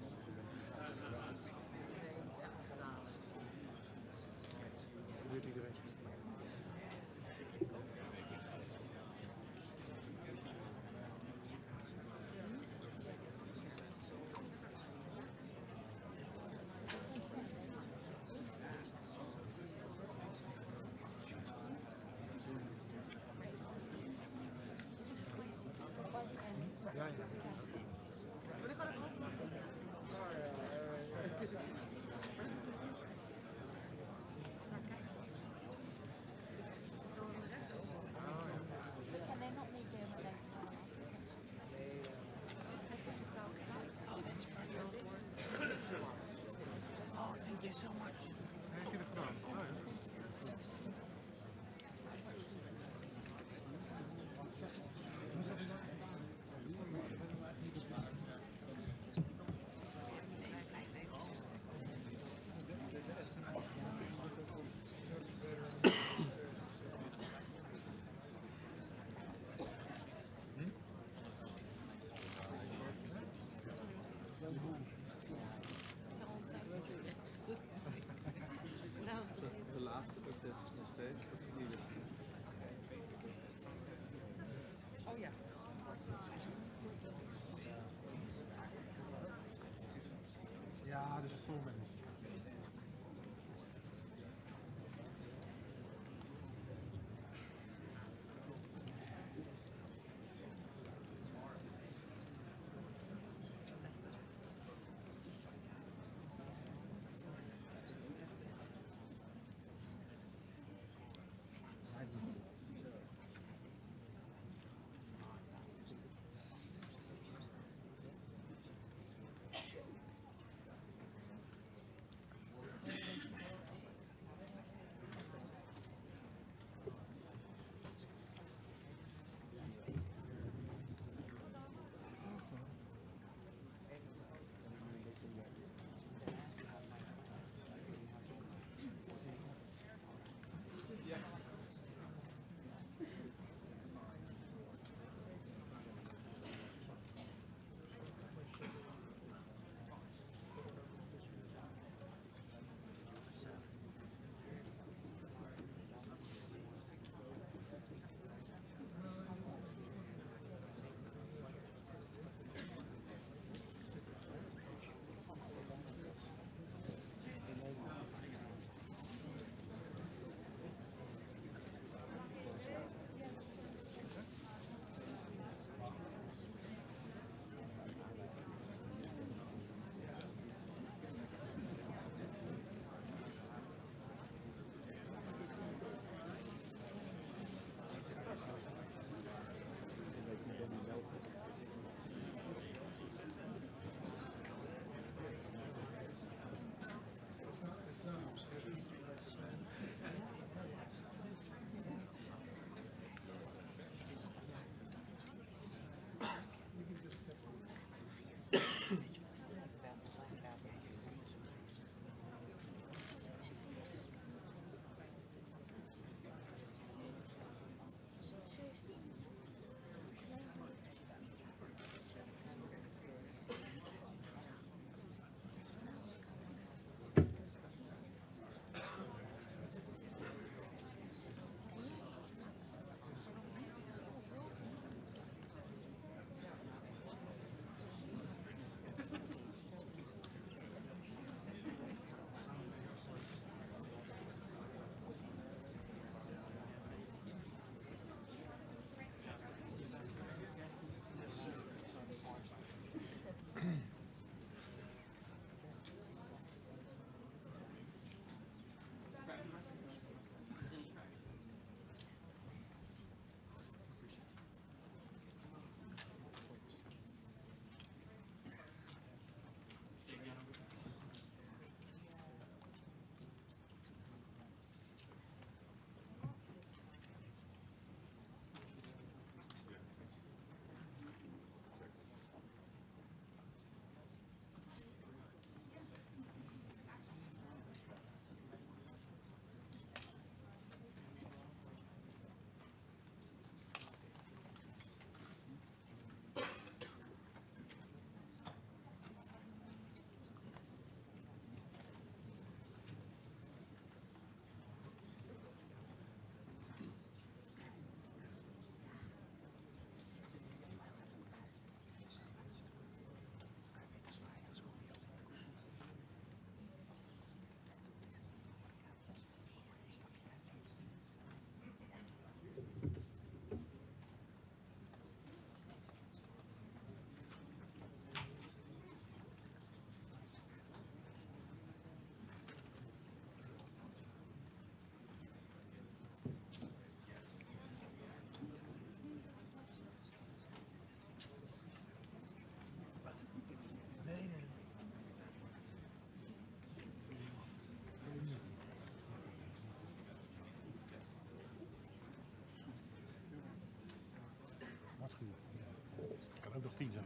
TJ.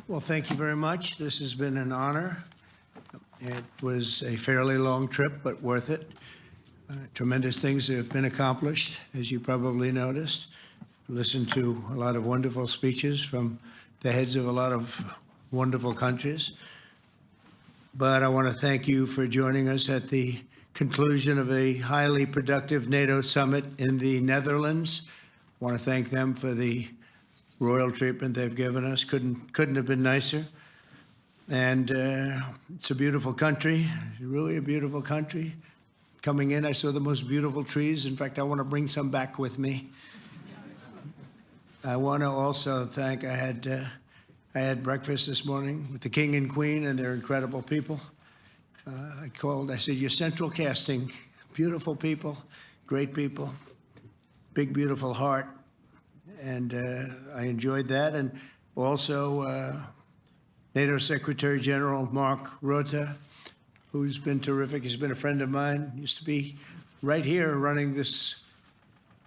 Well, thank you very much. This has been an honor. It was a fairly long trip, but worth it. Tremendous things have been accomplished, as you probably noticed. Listened to a lot of wonderful speeches from the heads of a lot of wonderful countries. But I want to thank you for joining us at the conclusion of a highly productive NATO summit in the Netherlands. I want to thank them for the royal treatment they've given us. Couldn't have been nicer. And it's a beautiful country, really a beautiful country. Coming in, I saw the most beautiful trees. In fact, I want to bring some back with me. I want to also thank, I had breakfast this morning with the King and Queen, and they're incredible people. I said, you're central casting, beautiful people, great people, big, beautiful heart. And I enjoyed that. And also NATO Secretary General Mark Rutte, who's been terrific. He's been a friend of mine, used to be right here running this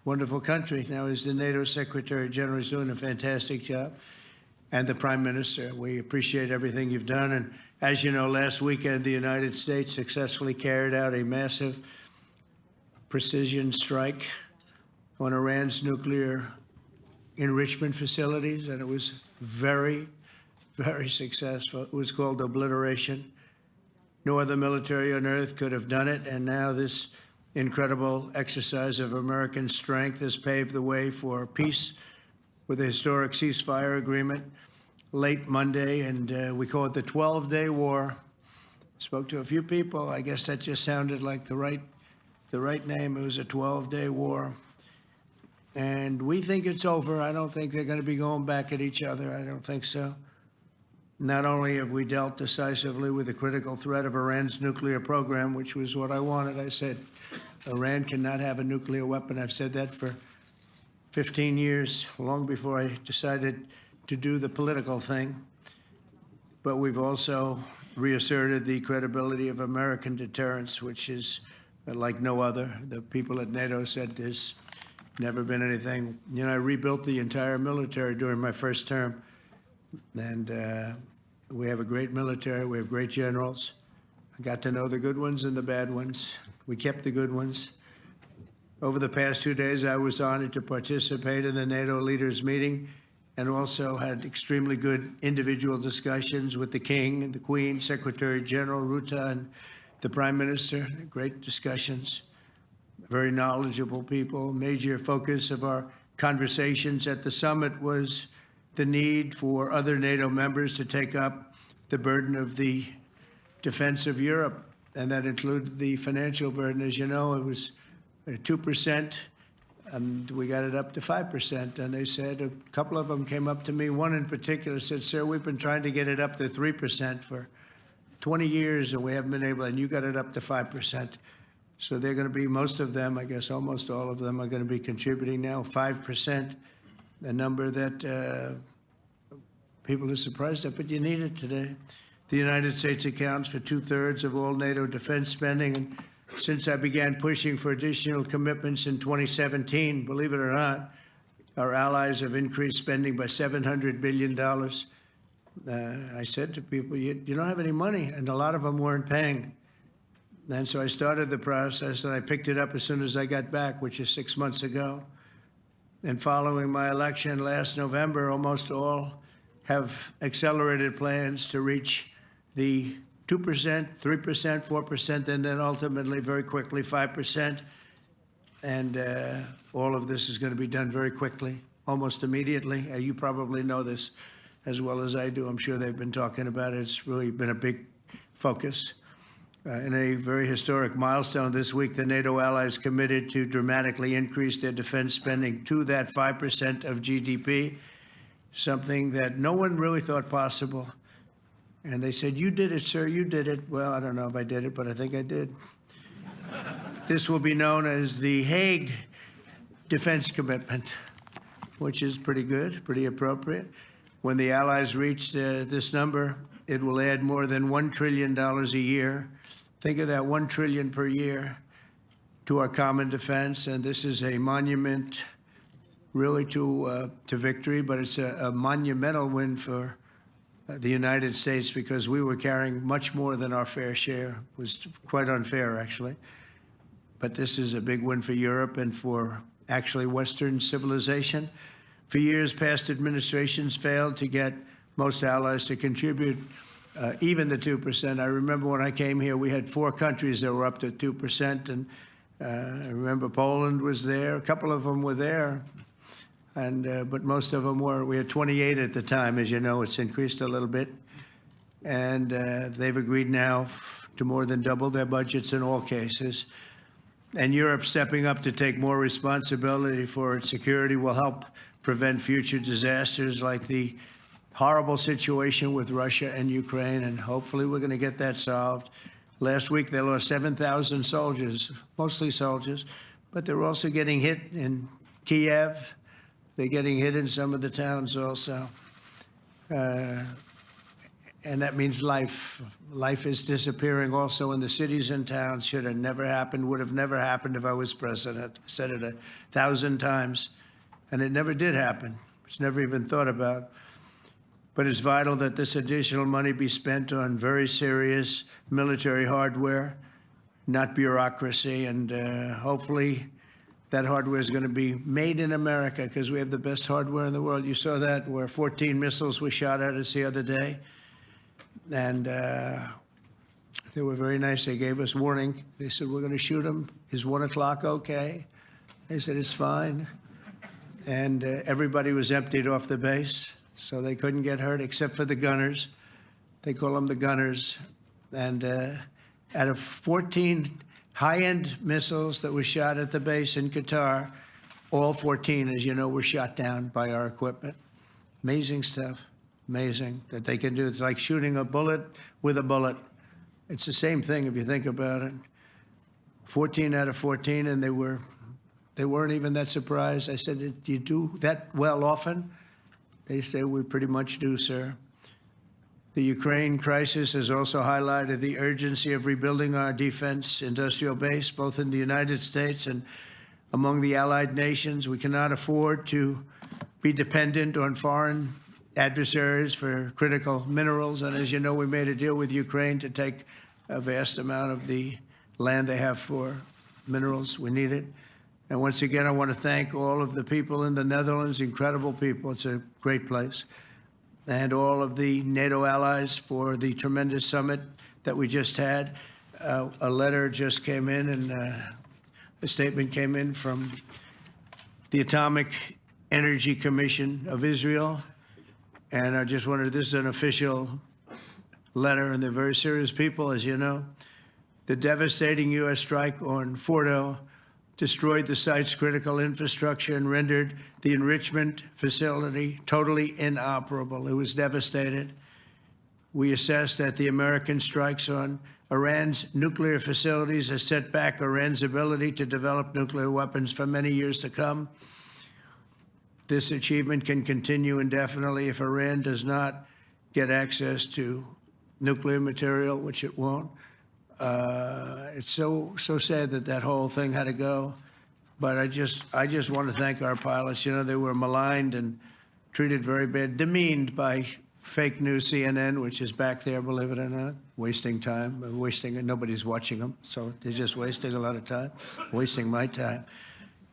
wonderful country. Now he's the NATO Secretary General. He's doing a fantastic job. And the Prime Minister, we appreciate everything you've done. And as you know, last weekend, the United States successfully carried out a massive precision strike on Iran's nuclear enrichment facilities, and it was very, very successful. It was called obliteration. No other military on earth could have done it, and now this incredible exercise of American strength has paved the way for peace with a historic ceasefire agreement late Monday, and we call it the 12-day war. Spoke to a few people. I guess that just sounded like the right name. It was a 12-day war. And we think it's over. I don't think they're going to be going back at each other. I don't think so. Not only have we dealt decisively with the critical threat of Iran's nuclear program, which was what I wanted. I said, Iran cannot have a nuclear weapon. I've said that for 15 years, long before I decided to do the political thing. But we've also reasserted the credibility of American deterrence, which is like no other. The people at NATO said Never been anything. You know, I rebuilt the entire military during my first term. And we have a great military. We have great generals. I got to know the good ones and the bad ones. We kept the good ones. Over the past 2 days, I was honored to participate in the NATO leaders meeting and also had extremely good individual discussions with the King and the Queen, Secretary General Rutte, and the Prime Minister. Great discussions. Very knowledgeable people. Major focus of our conversations at the summit was the need for other NATO members to take up the burden of the defense of Europe, and that included the financial burden. As you know, it was 2%, and we got it up to 5%. And they said, a couple of them came up to me, one in particular said, "Sir, we've been trying to get it up to 3% for 20 years, and we haven't been able, and you got it up to 5%. So they're going to be, most of them, I guess almost all of them, are going to be contributing now 5%, a number that people are surprised at, but you need it today. The United States accounts for 2/3 of all NATO defense spending, and since I began pushing for additional commitments in 2017, believe it or not, our allies have increased spending by $700 billion. I said to people, you don't have any money, and a lot of them weren't paying. And so I started the process, and I picked it up as soon as I got back, which is 6 months ago. And following my election last November, almost all have accelerated plans to reach the 2%, 3%, 4%, and then ultimately, very quickly, 5%. And all of this is going to be done very quickly, almost immediately. You probably know this as well as I do. I'm sure they've been talking about it. It's really been a big focus. In a very historic milestone this week, the NATO allies committed to dramatically increase their defense spending to that 5% of GDP, something that no one really thought possible. And they said, "You did it, sir, you did it." Well, I don't know if I did it, but I think I did. This will be known as the Hague Defense Commitment, which is pretty good, pretty appropriate. When the allies reach this number, it will add more than $1 trillion a year. Think of that, $1 trillion per year to our common defense. And this is a monument really to victory, but it's a monumental win for the United States because we were carrying much more than our fair share. It was quite unfair, actually. But this is a big win for Europe and for actually Western civilization. For years, past administrations failed to get most allies to contribute even the 2%. I remember when I came here, we had 4 countries that were up to 2%. And I remember Poland was there. A couple of them were there. But most of them were. We had 28 at the time. As you know, it's increased a little bit. And they've agreed now to more than double their budgets in all cases. And Europe stepping up to take more responsibility for its security will help prevent future disasters like the horrible situation with Russia and Ukraine. And hopefully we're going to get that solved. Last week, they lost 7,000 soldiers, mostly soldiers. But they're also getting hit in Kiev. They're getting hit in some of the towns also. And that means life. Life is disappearing also in the cities and towns. Should have never happened, would have never happened if I was president. I said it 1,000 times. And it never did happen. It's never even thought about. But it's vital that this additional money be spent on very serious military hardware, not bureaucracy. And hopefully, that hardware is going to be made in America because we have the best hardware in the world. You saw that where 14 missiles were shot at us the other day. And they were very nice. They gave us warning. They said, "We're going to shoot them. Is 1 o'clock okay?" They said, "It's fine." And everybody was emptied off the base, so they couldn't get hurt except for the gunners. They call them the gunners. And out of 14 high-end missiles that were shot at the base in Qatar, all 14, as you know, were shot down by our equipment. Amazing stuff. Amazing that they can do. It's like shooting a bullet with a bullet. It's the same thing if you think about it. 14 out of 14, and they weren't even that surprised. I said, "Do you do that well often?" They say, "We pretty much do, sir." The Ukraine crisis has also highlighted the urgency of rebuilding our defense industrial base, both in the United States and among the allied nations. We cannot afford to be dependent on foreign adversaries for critical minerals. And as you know, we made a deal with Ukraine to take a vast amount of the land they have for minerals. We need it. And once again, I want to thank all of the people in the Netherlands, incredible people. It's a great place. And all of the NATO allies for the tremendous summit that we just had. A letter just came in, and a statement came in from the Atomic Energy Commission of Israel. And I just wanted, this is an official letter, and they're very serious people, as you know. The devastating U.S. strike on Fordo destroyed the site's critical infrastructure and rendered the enrichment facility totally inoperable. It was devastated. We assess that the American strikes on Iran's nuclear facilities has set back Iran's ability to develop nuclear weapons for many years to come. This achievement can continue indefinitely if Iran does not get access to nuclear material, which it won't. It's so sad that that whole thing had to go. But I just want to thank our pilots. You know, they were maligned and treated very bad, demeaned by fake news CNN, which is back there, believe it or not, wasting time, nobody's watching them. So they're just wasting a lot of time, wasting my time.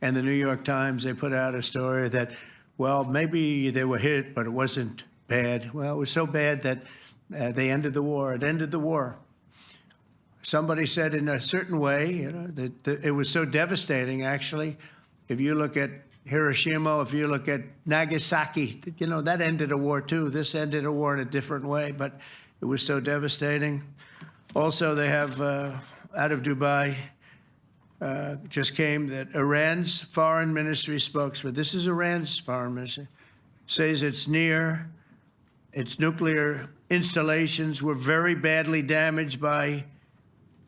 And the New York Times, they put out a story that, well, maybe they were hit, but it wasn't bad. Well, it was so bad that they ended the war. It ended the war. Somebody said in a certain way, you know, that it was so devastating, actually. If you look at Hiroshima, if you look at Nagasaki, you know, that ended a war too. This ended a war in a different way, but it was so devastating. Also, they have, out of Dubai, just came that Iran's foreign ministry spokesman, this is Iran's foreign ministry, says its nuclear installations were very badly damaged by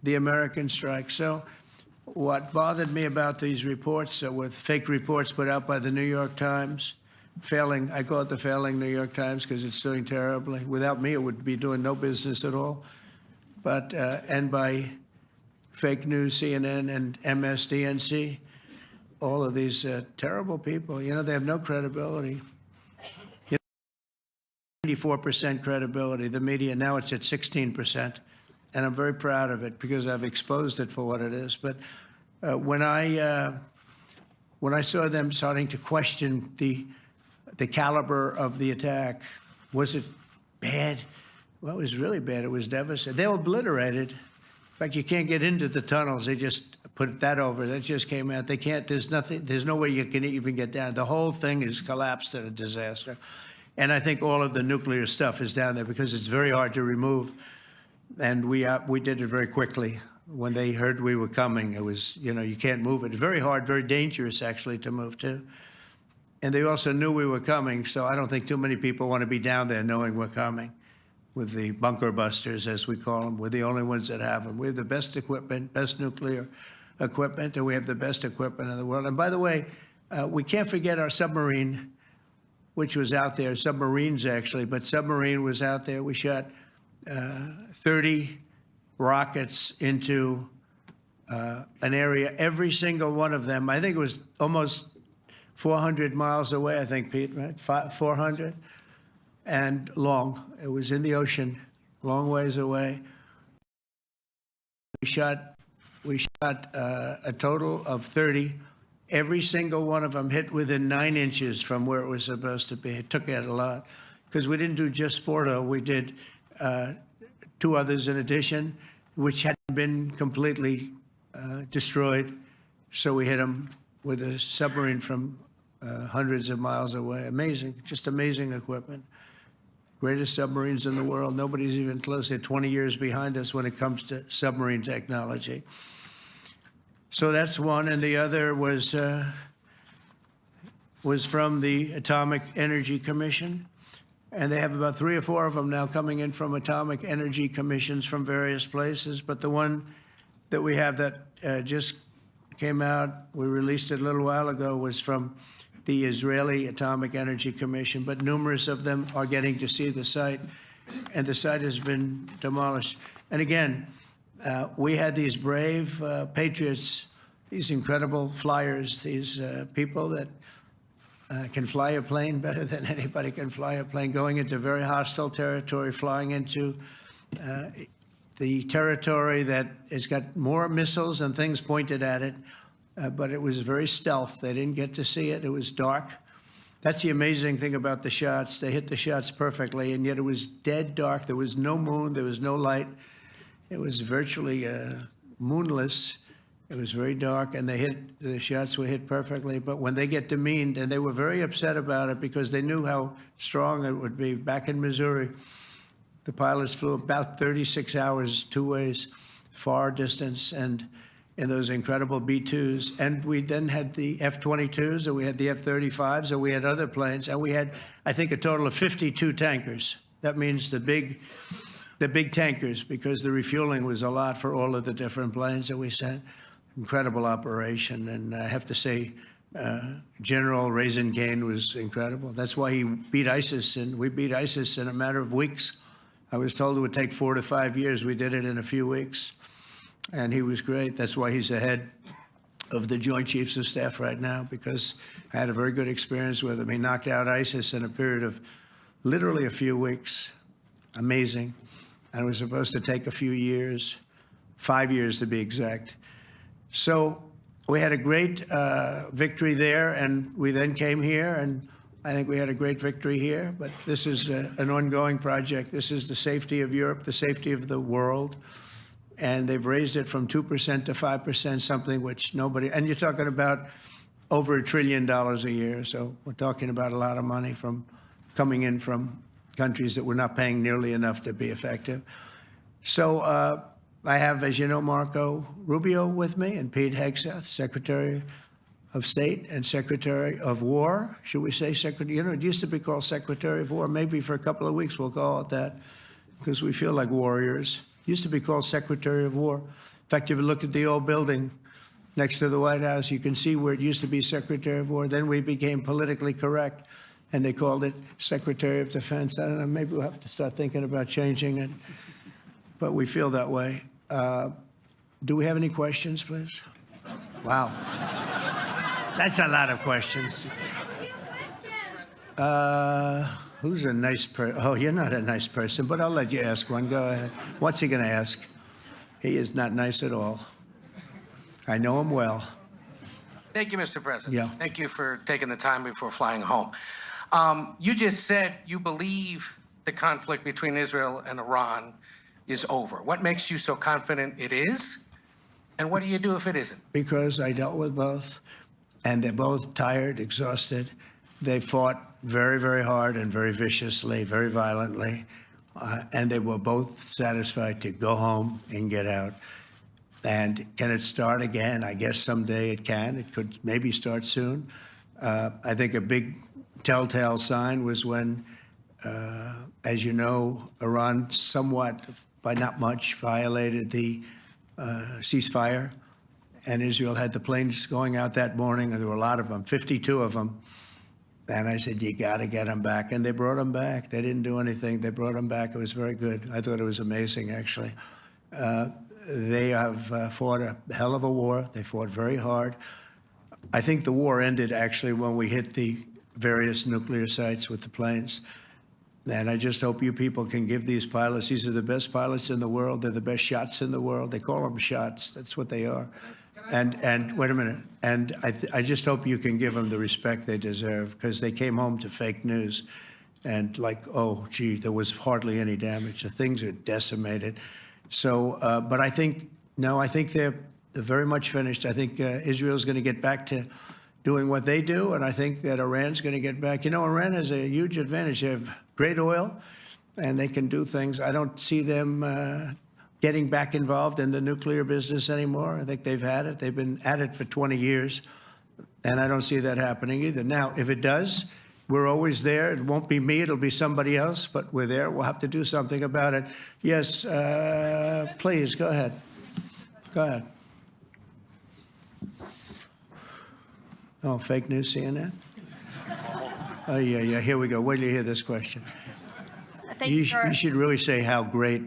the American strike. So what bothered me about these reports with fake reports put out by the New York Times, failing, I call it the failing New York Times because it's doing terribly. Without me, it would be doing no business at all. But, and by fake news, CNN and MSDNC, all of these terrible people, you know, they have no credibility. 94% credibility, the media, now it's at 16%. And I'm very proud of it because I've exposed it for what it is. But when I saw them starting to question the caliber of the attack, was it bad? Well, it was really bad. It was devastating. They were obliterated. In fact, you can't get into the tunnels. They just put that over. That just came out. They can't. There's nothing. There's no way you can even get down. The whole thing is collapsed in a disaster. And I think all of the nuclear stuff is down there because it's very hard to remove. And we did it very quickly. When they heard we were coming, it was, you know, you can't move it. Very hard, very dangerous, actually, to move to. And they also knew we were coming, so I don't think too many people want to be down there knowing we're coming with the bunker busters, as we call them. We're the only ones that have them. We have the best equipment, best nuclear equipment, and we have the best equipment in the world. And by the way, we can't forget our submarine, which was out there, submarines actually, but submarine was out there. We shot 30 rockets into an area, every single one of them. I think it was almost 400 miles away, I think, Pete, right? 400? And long. It was in the ocean, long ways away. We shot a total of 30. Every single one of them hit within 9 inches from where it was supposed to be. It took out a lot because we didn't do just Fordo. We did 2 others in addition, which hadn't been completely destroyed. So we hit them with a submarine from hundreds of miles away. Amazing, just amazing equipment. Greatest submarines in the world. Nobody's even close. They're 20 years behind us when it comes to submarine technology. So that's one, and the other was from the Atomic Energy Commission. And they have about 3 or 4 of them now coming in from atomic energy commissions from various places. But the one that we have that just came out, we released it a little while ago, was from the Israeli Atomic Energy Commission. But numerous of them are getting to see the site, and the site has been demolished. And again, we had these brave patriots these incredible flyers, these people that can fly a plane better than anybody can fly a plane, going into very hostile territory, flying into the territory that has got more missiles and things pointed at it, but it was very stealth. They didn't get to see it. It was dark. That's the amazing thing about the shots. They hit the shots perfectly, and yet it was dead dark. There was no moon. There was no light. It was virtually moonless. It was very dark, and the shots were hit perfectly. But when they get demeaned, and they were very upset about it because they knew how strong it would be. Back in Missouri, the pilots flew about 36 hours, 2 ways, far distance, and in those incredible B-2s. And we then had the F-22s, and we had the F-35s, and we had other planes, and we had, I think, a total of 52 tankers. That means the big tankers, because the refueling was a lot for all of the different planes that we sent. Incredible operation, and I have to say, General Raisin Cain was incredible. That's why he beat ISIS, and we beat ISIS in a matter of weeks. I was told it would take 4 to 5 years. We did it in a few weeks, and he was great. That's why he's the head of the Joint Chiefs of Staff right now, because I had a very good experience with him. He knocked out ISIS in a period of literally a few weeks. Amazing. And it was supposed to take a few years, 5 years to be exact. So we had a great victory there, and we then came here, and I think we had a great victory here. But this is an ongoing project. This is the safety of Europe, the safety of the world. And they've raised it from 2% to 5%, something which nobody, and you're talking about over $1 trillion a year. So we're talking about a lot of money coming in from countries that were not paying nearly enough to be effective. So I have, as you know, Marco Rubio with me, and Pete Hegseth, Secretary of State and Secretary of War. Should we say Secretary? You know, it used to be called Secretary of War. Maybe for a couple of weeks we'll call it that, because we feel like warriors. It used to be called Secretary of War. In fact, if you look at the old building next to the White House, you can see where it used to be Secretary of War. Then we became politically correct, and they called it Secretary of Defense. I don't know, maybe we'll have to start thinking about changing it, but we feel that way. Do we have any questions, please? Wow. That's a lot of questions. Who's a nice person? Oh, you're not a nice person, but I'll let you ask one. Go ahead. What's he going to ask? He is not nice at all. I know him well. Thank you, Mr. President. Yeah. Thank you for taking the time before flying home. You just said you believe the conflict between Israel and Iran is over. What makes you so confident it is? And what do you do if it isn't? Because I dealt with both, and they're both tired, exhausted. They fought very, very hard and very viciously, very violently, and they were both satisfied to go home and get out. And can it start again? I guess someday it can. It could maybe start soon. I think a big telltale sign was when, as you know, Iran somewhat, by not much, violated the ceasefire, and Israel had the planes going out that morning, and there were a lot of them, 52 of them. And I said, you got to get them back. And they brought them back. They didn't do anything. They brought them back. It was very good. I thought it was amazing, actually. They have fought a hell of a war. They fought very hard. I think the war ended, actually, when we hit the various nuclear sites with the planes. And I just hope you people can give these pilots, these are the best pilots in the world. They're the best shots in the world. They call them shots. That's what they are. And wait a minute. And I just hope you can give them the respect they deserve, because they came home to fake news. And like, oh, gee, there was hardly any damage. The things are decimated. So, but I think, no, I think they're very much finished. I think Israel's going to get back to doing what they do. And I think that Iran's going to get back. You know, Iran has a huge advantage. They have great oil, and they can do things. I don't see them getting back involved in the nuclear business anymore. I think they've had it. They've been at it for 20 years, and I don't see that happening either. Now, if it does, we're always there. It won't be me. It'll be somebody else, but we're there. We'll have to do something about it. Yes, please, go ahead. Go ahead. Oh, fake news, CNN? Oh, yeah, here we go. Wait till you hear this question. Thank you, You should really say how great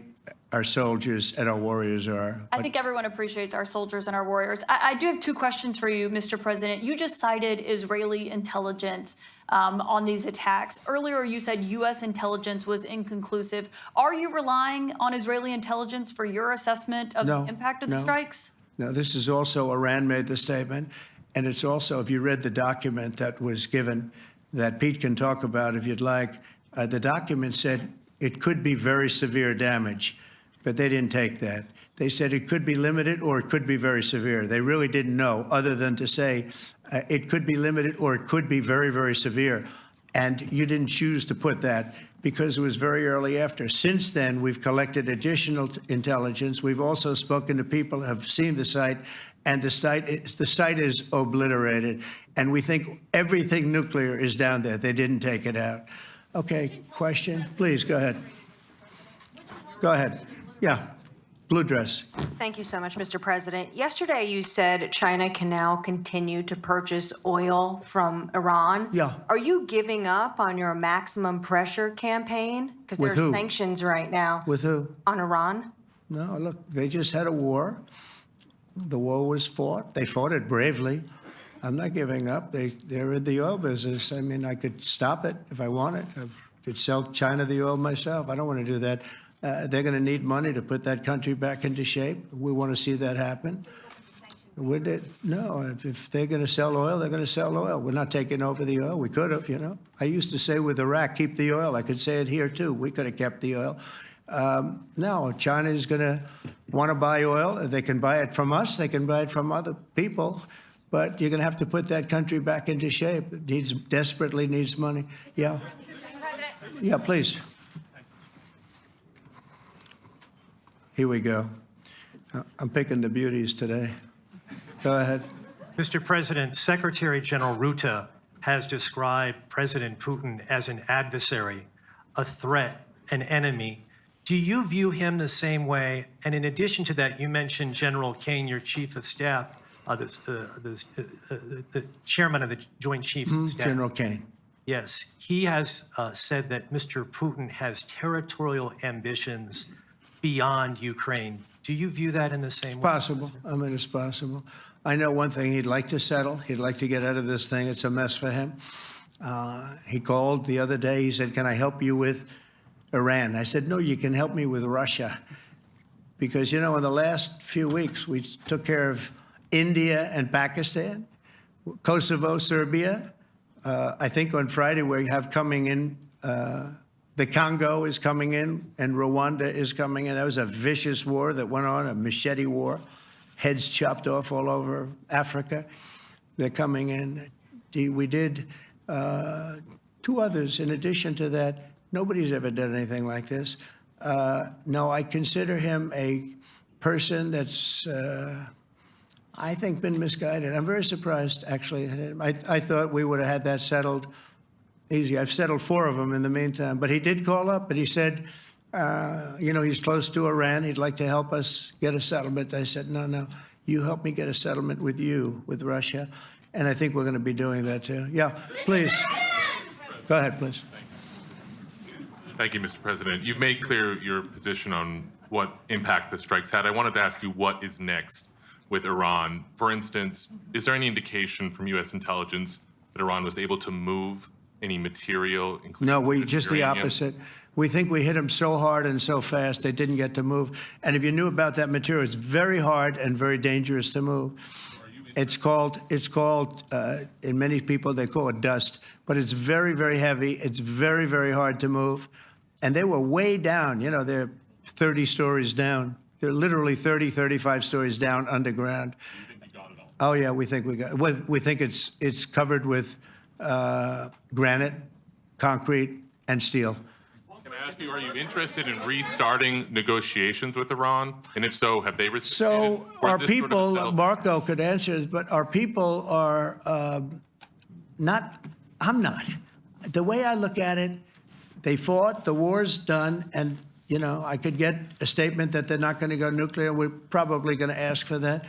our soldiers and our warriors are. I think everyone appreciates our soldiers and our warriors. I do have two questions for you, Mr. President. You just cited Israeli intelligence on these attacks. Earlier, you said U.S. intelligence was inconclusive. Are you relying on Israeli intelligence for your assessment of the impact of the strikes? No, this is also Iran made the statement. And it's also, if you read the document that was given, that Pete can talk about if you'd like, the document said it could be very severe damage, but they didn't take that. They said it could be limited or it could be very severe. They really didn't know, other than to say it could be limited or it could be very, very severe. And you didn't choose to put that because it was very early after. Since then, we've collected additional intelligence. We've also spoken to people who have seen the site, and the site is obliterated. And we think everything nuclear is down there. They didn't take it out. Okay, question? Please, go ahead. Go ahead. Yeah, blue dress. Thank you so much, Mr. President. Yesterday, you said China can now continue to purchase oil from Iran. Yeah. Are you giving up on your maximum pressure campaign? Because With there's who? sanctions right now. With who? On Iran? No, look, they just had a war. The war was fought. They fought it bravely. I'm not giving up. They're in the oil business. I mean, I could stop it if I wanted. I could sell China the oil myself. I don't want to do that. They're going to need money to put that country back into shape. We want to see that happen. No, if they're going to sell oil, they're going to sell oil. We're not taking over the oil. We could have, you know. I used to say with Iraq, keep the oil. I could say it here, too. We could have kept the oil. No, China is going to want to buy oil. They can buy it from us. They can buy it from other people. But you're going to have to put that country back into shape. It desperately needs money. Yeah. Yeah, please. Here we go. I'm picking the beauties today. Go ahead. Mr. President, Secretary General Rutte has described President Putin as an adversary, a threat, an enemy. Do you view him the same way? And in addition to that, you mentioned General Kane, your chief of staff, the chairman of the Joint Chiefs of Staff. General Kane. Yes, he has said that Mr. Putin has territorial ambitions beyond Ukraine. Do you view that in the same way? Possible. I mean, it's possible. I know one thing. He'd like to settle. He'd like to get out of this thing. It's a mess for him. He called the other day. He said, can I help you with Iran? I said, no, you can help me with Russia. Because, you know, in the last few weeks, we took care of India and Pakistan, Kosovo, Serbia. I think on Friday we have coming in, the Congo is coming in and Rwanda is coming in. That was a vicious war that went on, a machete war, heads chopped off all over Africa. They're coming in. We did two others in addition to that. Nobody's ever done anything like this. No, I consider him a person that's, I think, been misguided. I'm very surprised, actually. I thought we would have had that settled easy. I've settled 4 of them in the meantime. But he did call up, and he said, you know, he's close to Iran. He'd like to help us get a settlement. I said, no, no, you help me get a settlement with you, with Russia. And I think we're going to be doing that, too. Yeah, please. Go ahead, please. Thank you, Mr. President. You've made clear your position on what impact the strikes had. I wanted to ask you what is next with Iran. For instance, is there any indication from U.S. intelligence that Iran was able to move any material, including No, we just the uranium? opposite. We think we hit them so hard and so fast they didn't get to move. And if you knew about that material, it's very hard and very dangerous to move. It's called, in many people, they call it dust, but it's very, very heavy. It's very, very hard to move. And they were way down, you know, they're 30 stories down. They're literally 30, 35 stories down underground. You think you got it all? Oh, yeah, we think we got it. We think it's covered with granite, concrete, and steel. Can I ask you, are you interested in restarting negotiations with Iran? And if so, have they reciprocated? So Or is our this people, sort of Marco could answer this, but our people are not, I'm not. The way I look at it, they fought, the war's done, and, you know, I could get a statement that they're not going to go nuclear. We're probably going to ask for that,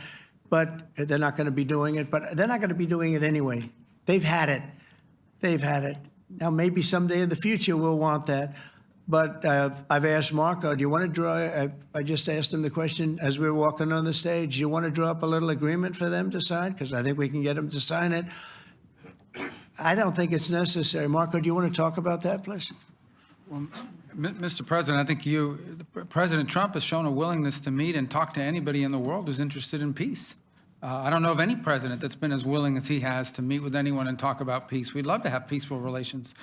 but they're not going to be doing it. But they're not going to be doing it anyway. They've had it. They've had it. Now, maybe someday in the future we'll want that. But I've asked Marco, do you want to draw, I just asked him the question as we were walking on the stage, do you want to draw up a little agreement for them to sign? Because I think we can get them to sign it. I don't think it's necessary. Marco, do you want to talk about that, please? Well, Mr. President, I think President Trump has shown a willingness to meet and talk to anybody in the world who's interested in peace. I don't know of any president that's been as willing as he has to meet with anyone and talk about peace. We'd love to have peaceful relations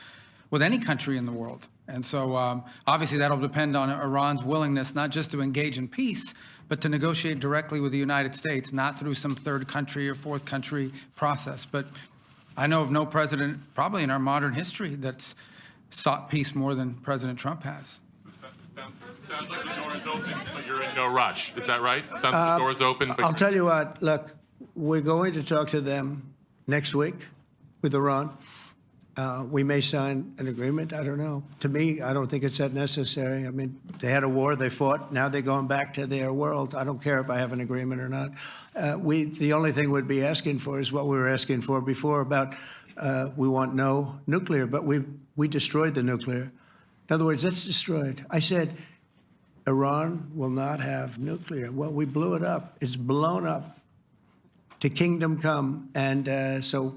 with any country in the world. And so obviously that'll depend on Iran's willingness not just to engage in peace, but to negotiate directly with the United States, not through some third country or fourth country process. But I know of no president, probably in our modern history, that's sought peace more than President Trump has. Sounds like the door is open, but you're in no rush. Is that right? Sounds like the door is open, but I'll tell you what, look, we're going to talk to them next week with Iran. We may sign an agreement. I don't know. To me, I don't think it's that necessary. I mean, they had a war, they fought. Now they're going back to their world. I don't care if I have an agreement or not. The only thing we'd be asking for is what we were asking for before about we want no nuclear, but we destroyed the nuclear. In other words, that's destroyed. I said, Iran will not have nuclear. Well, we blew it up. It's blown up to kingdom come. And so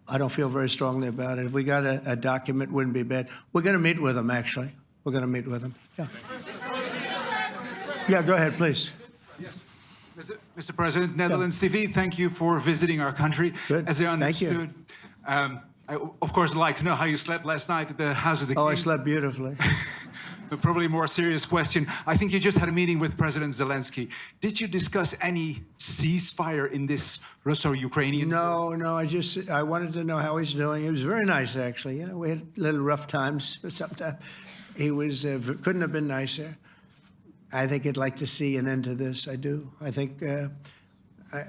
I don't feel very strongly about it. If we got a document, wouldn't be bad. We're going to meet with them, actually. We're going to meet with them. Yeah. Yeah, go ahead, please. Yes. Mr. President, Netherlands TV, thank you for visiting our country. Good. As I understood, Thank you. I, of course, like to know how you slept last night at the House of the King. Oh, I slept beautifully. But probably a more serious question. I think you just had a meeting with President Zelensky. Did you discuss any ceasefire in this Russo-Ukrainian? No, I wanted to know how he's doing. He was very nice, actually. You know, we had little rough times, but sometimes he was couldn't have been nicer. I think he'd like to see an end to this. I do. I think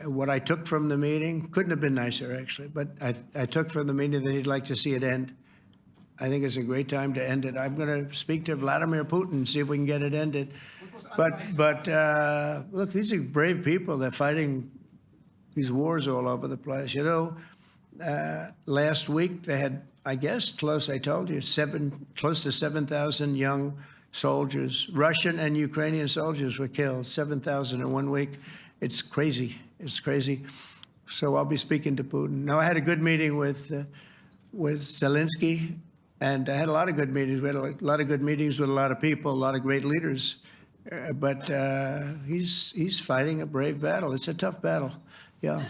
what I took from the meeting couldn't have been nicer, actually. But I took from the meeting that he'd like to see it end. I think it's a great time to end it. I'm going to speak to Vladimir Putin and see if we can get it ended. But look, these are brave people. They're fighting these wars all over the place. You know, last week they had, I guess, I told you, close to 7,000 young soldiers, Russian and Ukrainian soldiers were killed, 7,000 in 1 week. It's crazy. It's crazy. So I'll be speaking to Putin. Now, I had a good meeting with Zelensky. And I had a lot of good meetings. We had a lot of good meetings with a lot of people, a lot of great leaders. But he's fighting a brave battle. It's a tough battle. Yeah.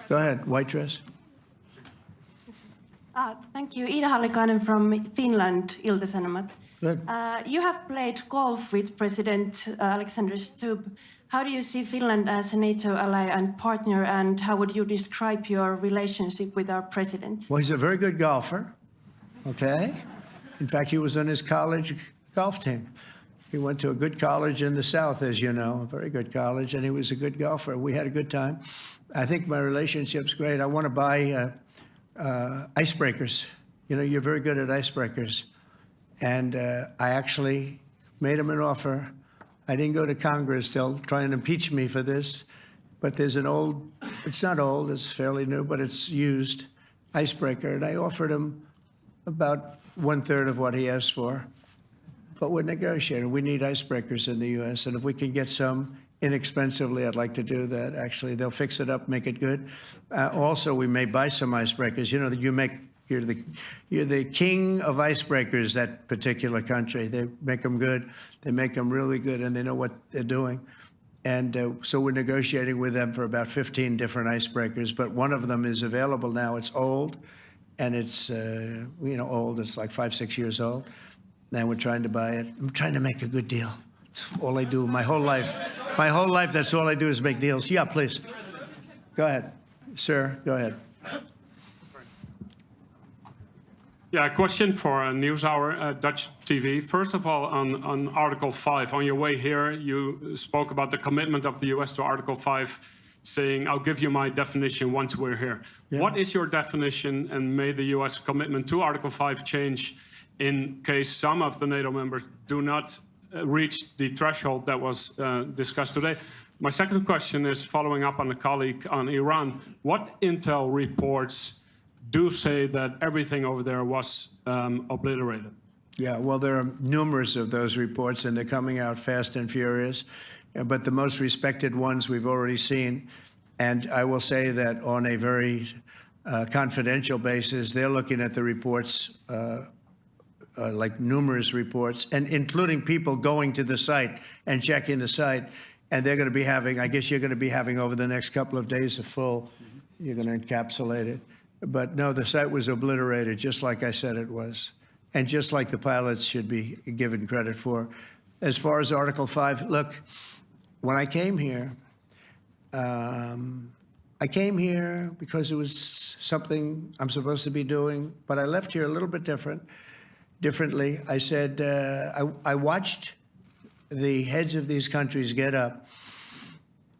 Go ahead, white dress. Thank you. Ida Hallikainen from Finland, Ilta-Sanomat. Good. You have played golf with President Alexander Stubb. How do you see Finland as a NATO ally and partner, and how would you describe your relationship with our president? Well, he's a very good golfer, okay? In fact, he was on his college golf team. He went to a good college in the South, as you know, a very good college, and he was a good golfer. We had a good time. I think my relationship's great. I want to buy icebreakers. You know, you're very good at icebreakers. And I actually made him an offer. I didn't go to Congress. They'll try and impeach me for this. But there's an old, it's not old, it's fairly new, but it's used icebreaker. And I offered him about 1/3 of what he asked for. But we're negotiating. We need icebreakers in the U.S. And if we can get some inexpensively, I'd like to do that. Actually, they'll fix it up, make it good. Also, we may buy some icebreakers. You know, that you're the king of icebreakers, that particular country. They make them good. They make them really good, and they know what they're doing. And so we're negotiating with them for about 15 different icebreakers, but one of them is available now. It's old, and it's, old. It's like 5-6 years old. And we're trying to buy it. I'm trying to make a good deal. It's all I do my whole life. My whole life, that's all I do is make deals. Yeah, please. Go ahead. Sir, go ahead. Yeah, a question for NewsHour, Dutch TV. First of all, on Article 5, on your way here, you spoke about the commitment of the U.S. to Article 5, saying, I'll give you my definition once we're here. Yeah. What is your definition, and may the U.S. commitment to Article 5 change in case some of the NATO members do not reach the threshold that was discussed today? My second question is following up on a colleague on Iran. What intel reports do say that everything over there was obliterated. Yeah, well, there are numerous of those reports, and they're coming out fast and furious. But the most respected ones we've already seen. And I will say that on a very confidential basis, they're looking at the reports, like numerous reports, and including people going to the site and checking the site. And they're going to be having, I guess you're going to be having over the next couple of days a full, you're going to encapsulate it. But no, the site was obliterated, just like I said it was. And just like the pilots should be given credit for. As far as Article 5, look, when I came here because it was something I'm supposed to be doing, but I left here a little bit differently. I said, I watched the heads of these countries get up,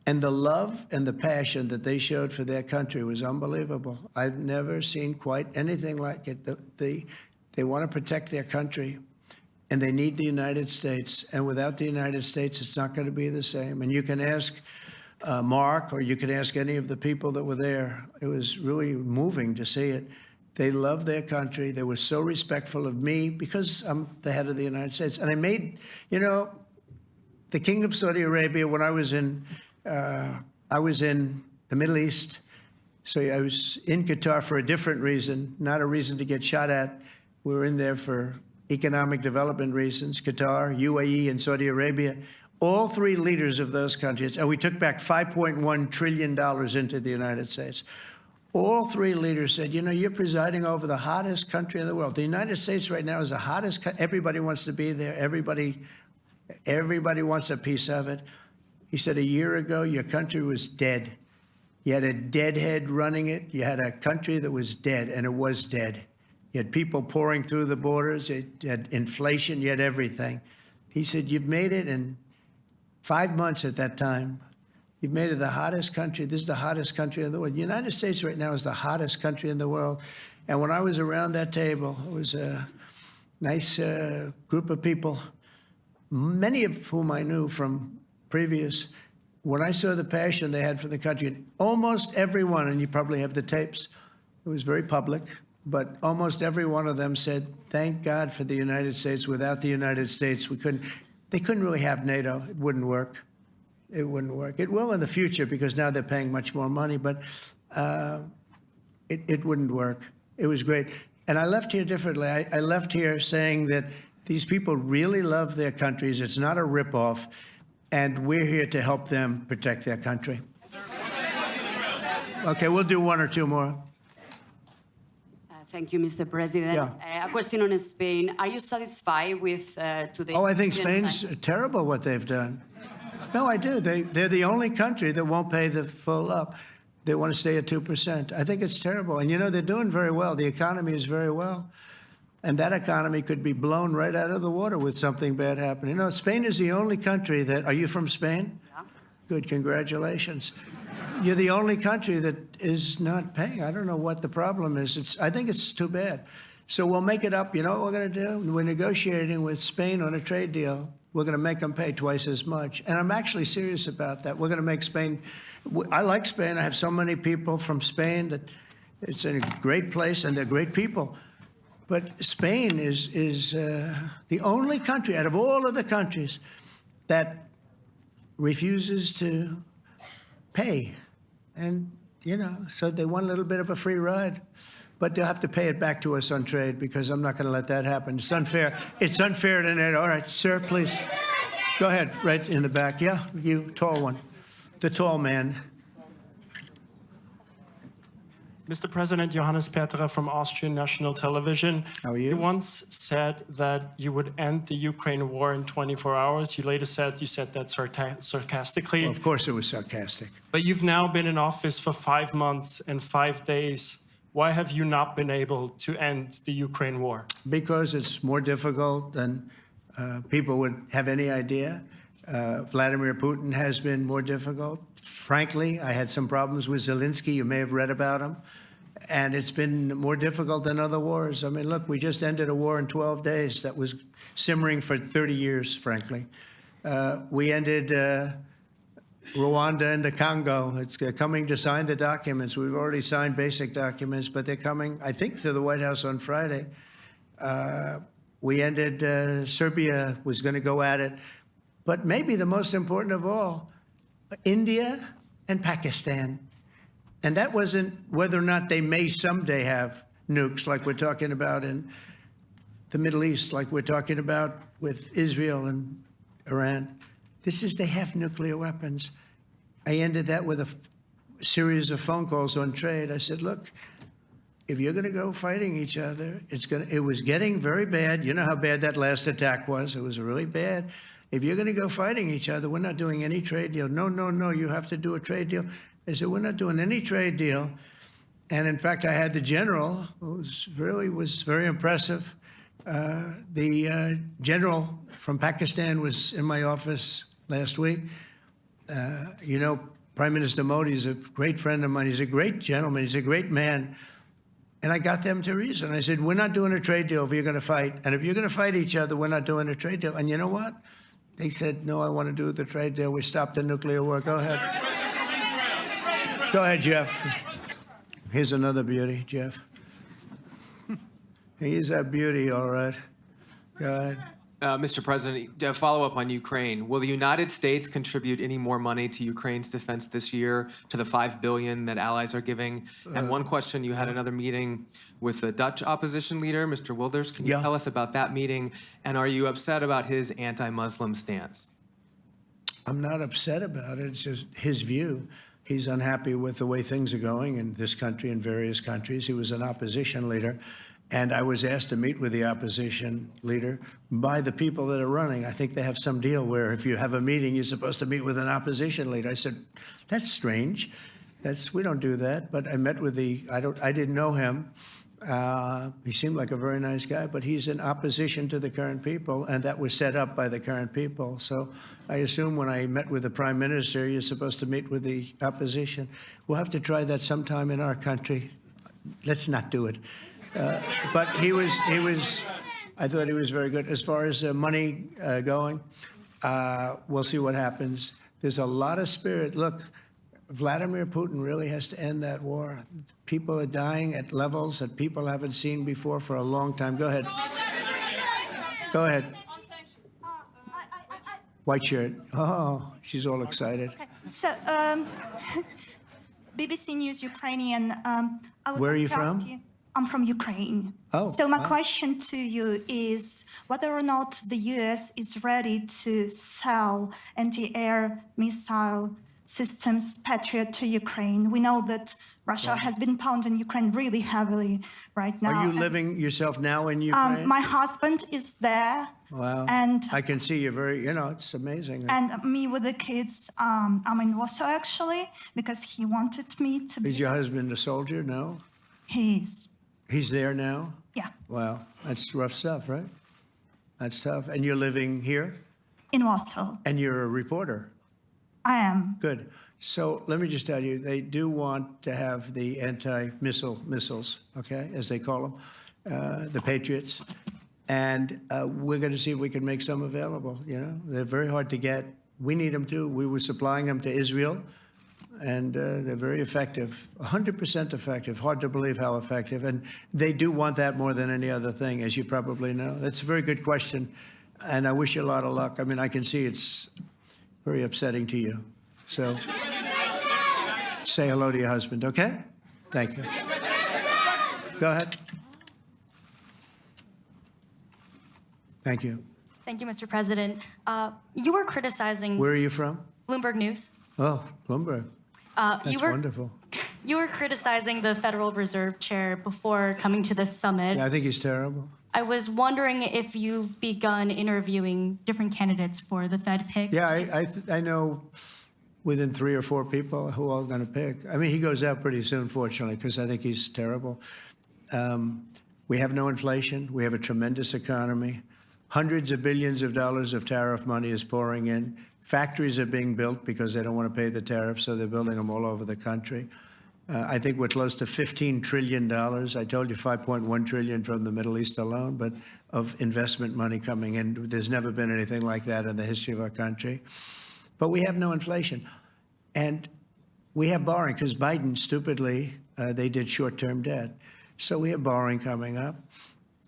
and the love and the passion that they showed for their country was unbelievable. I've never seen quite anything like it. They want to protect their country, and they need the United States. And without the United States, it's not going to be the same. And you can ask Mark, or you can ask any of the people that were there. It was really moving to see it. They love their country. They were so respectful of me because I'm the head of the United States. And I made, you know, the King of Saudi Arabia, when I was in the Middle East, so I was in Qatar for a different reason, not a reason to get shot at. We were in there for economic development reasons, Qatar, UAE, and Saudi Arabia. All three leaders of those countries, and we took back $5.1 trillion into the United States. All three leaders said, you know, you're presiding over the hottest country in the world. The United States right now is the hottest, everybody wants to be there, everybody wants a piece of it. He said, a year ago, your country was dead. You had a deadhead running it. You had a country that was dead, and it was dead. You had people pouring through the borders. You had inflation. You had everything. He said, you've made it in 5 months at that time. You've made it the hottest country. This is the hottest country in the world. The United States right now is the hottest country in the world. And when I was around that table, it was a nice group of people, many of whom I knew from previous. When I saw the passion they had for the country, almost everyone, and you probably have the tapes, it was very public, but almost every one of them said, thank God for the United States. Without the United States, they couldn't really have NATO. It wouldn't work. It wouldn't work. It will in the future because now they're paying much more money, but it wouldn't work. It was great. And I left here differently. I left here saying that these people really love their countries. It's not a ripoff, and we're here to help them protect their country. Okay, we'll do one or two more. Thank you, Mr. President. Yeah. A question on Spain. Are you satisfied with today? Oh, I think Spain's terrible what they've done. No, I do. They're the only country that won't pay the full up. They want to stay at 2%. I think it's terrible. And, you know, they're doing very well. The economy is very well. And that economy could be blown right out of the water with something bad happening. You know, Spain is the only country that... Are you from Spain? Yeah. Good, congratulations. You're the only country that is not paying. I don't know what the problem is. I think it's too bad. So we'll make it up. You know what we're going to do? We're negotiating with Spain on a trade deal. We're going to make them pay twice as much. And I'm actually serious about that. We're going to make Spain... I like Spain. I have so many people from Spain that it's a great place, and they're great people. But Spain is the only country out of all of the countries that refuses to pay. And, you know, so they want a little bit of a free ride. But they'll have to pay it back to us on trade because I'm not going to let that happen. It's unfair. It's unfair to NATO. All right, sir, please. Go ahead, right in the back. Yeah, you, tall one. The tall man. Mr. President, Johannes Petra from Austrian National Television. How are you? You once said that you would end the Ukraine war in 24 hours. You later said that sarcastically. Well, of course it was sarcastic. But you've now been in office for 5 months and 5 days. Why have you not been able to end the Ukraine war? Because it's more difficult than people would have any idea. Vladimir Putin has been more difficult. Frankly, I had some problems with Zelensky. You may have read about him. And it's been more difficult than other wars. I mean, look, we just ended a war in 12 days that was simmering for 30 years, frankly. We ended Rwanda and the Congo. It's coming to sign the documents. We've already signed basic documents, but they're coming, I think, to the White House on Friday. We ended, Serbia was going to go at it. But maybe the most important of all, India and Pakistan. And that wasn't whether or not they may someday have nukes like we're talking about in the Middle East, like we're talking about with Israel and Iran. This is they have nuclear weapons. I ended that with a series of phone calls on trade. I said, look, if you're going to go fighting each other, it was getting very bad. You know how bad that last attack was. It was really bad. If you're going to go fighting each other, we're not doing any trade deal. No, no, no, you have to do a trade deal. I said, we're not doing any trade deal. And in fact, I had the general, who was very impressive. The general from Pakistan was in my office last week. You know, Prime Minister Modi is a great friend of mine. He's a great gentleman. He's a great man. And I got them to reason. I said, we're not doing a trade deal if you're going to fight. And if you're going to fight each other, we're not doing a trade deal. And you know what? They said, no, I want to do the trade deal. We stopped the nuclear war. Go ahead. Go ahead, Jeff. Here's another beauty, Jeff. He's a beauty, all right. Go ahead. Mr. President, to follow up on Ukraine, will the United States contribute any more money to Ukraine's defense this year to the $5 billion that allies are giving? And one question, you had another meeting with the Dutch opposition leader, Mr. Wilders. Can you tell us about that meeting? And are you upset about his anti-Muslim stance? I'm not upset about it. It's just his view. He's unhappy with the way things are going in this country and various countries. He was an opposition leader. And I was asked to meet with the opposition leader by the people that are running. I think they have some deal where if you have a meeting, you're supposed to meet with an opposition leader. I said, that's strange. We don't do that. But I met with I didn't know him. He seemed like a very nice guy, but he's in opposition to the current people, and that was set up by the current people. So I assume when I met with the Prime Minister, you're supposed to meet with the opposition. We'll have to try that sometime in our country. Let's not do it. But I thought he was very good. As far as money going, we'll see what happens. There's a lot of spirit. Look, Vladimir Putin really has to end that war. People are dying at levels that people haven't seen before for a long time. Go ahead. Go ahead. White shirt. Oh, she's all excited. Okay. So, BBC News Ukrainian. Where are you from? I'm from Ukraine. Oh. So my question to you is whether or not the U.S. is ready to sell anti-air missile systems, Patriot, to Ukraine. We know that Russia has been pounding Ukraine really heavily right now. Are you living yourself now in Ukraine? My husband is there. Wow. And I can see you're very, it's amazing. And me with the kids, I'm in Warsaw actually, because he wanted me to be. Is your husband a soldier? No? He is. He's there now? Yeah. Wow. That's rough stuff, right? That's tough. And you're living here? In Warsaw. And you're a reporter? I am. Good. So let me just tell you, they do want to have the missiles, okay, as they call them, the Patriots. And we're going to see if we can make some available, They're very hard to get. We need them too. We were supplying them to Israel. And they're very effective, 100% effective. Hard to believe how effective. And they do want that more than any other thing, as you probably know. That's a very good question. And I wish you a lot of luck. I mean, I can see it's very upsetting to you. So say hello to your husband, okay? Thank you. Go ahead. Thank you. Thank you, Mr. President. You were criticizing... Where are you from? Bloomberg News. Oh, Bloomberg. That's wonderful. You were criticizing the Federal Reserve Chair before coming to this summit. Yeah, I think he's terrible. I was wondering if you've begun interviewing different candidates for the Fed pick. Yeah, I know within 3 or 4 people who I'm going to pick. I mean, he goes out pretty soon, fortunately, because I think he's terrible. We have no inflation. We have a tremendous economy. Hundreds of billions of dollars of tariff money is pouring in. Factories are being built because they don't want to pay the tariffs, so they're building them all over the country. I think we're close to $15 trillion. I told you $5.1 trillion from the Middle East alone, but of investment money coming in. There's never been anything like that in the history of our country. But we have no inflation. And we have borrowing because Biden, stupidly, they did short-term debt. So we have borrowing coming up.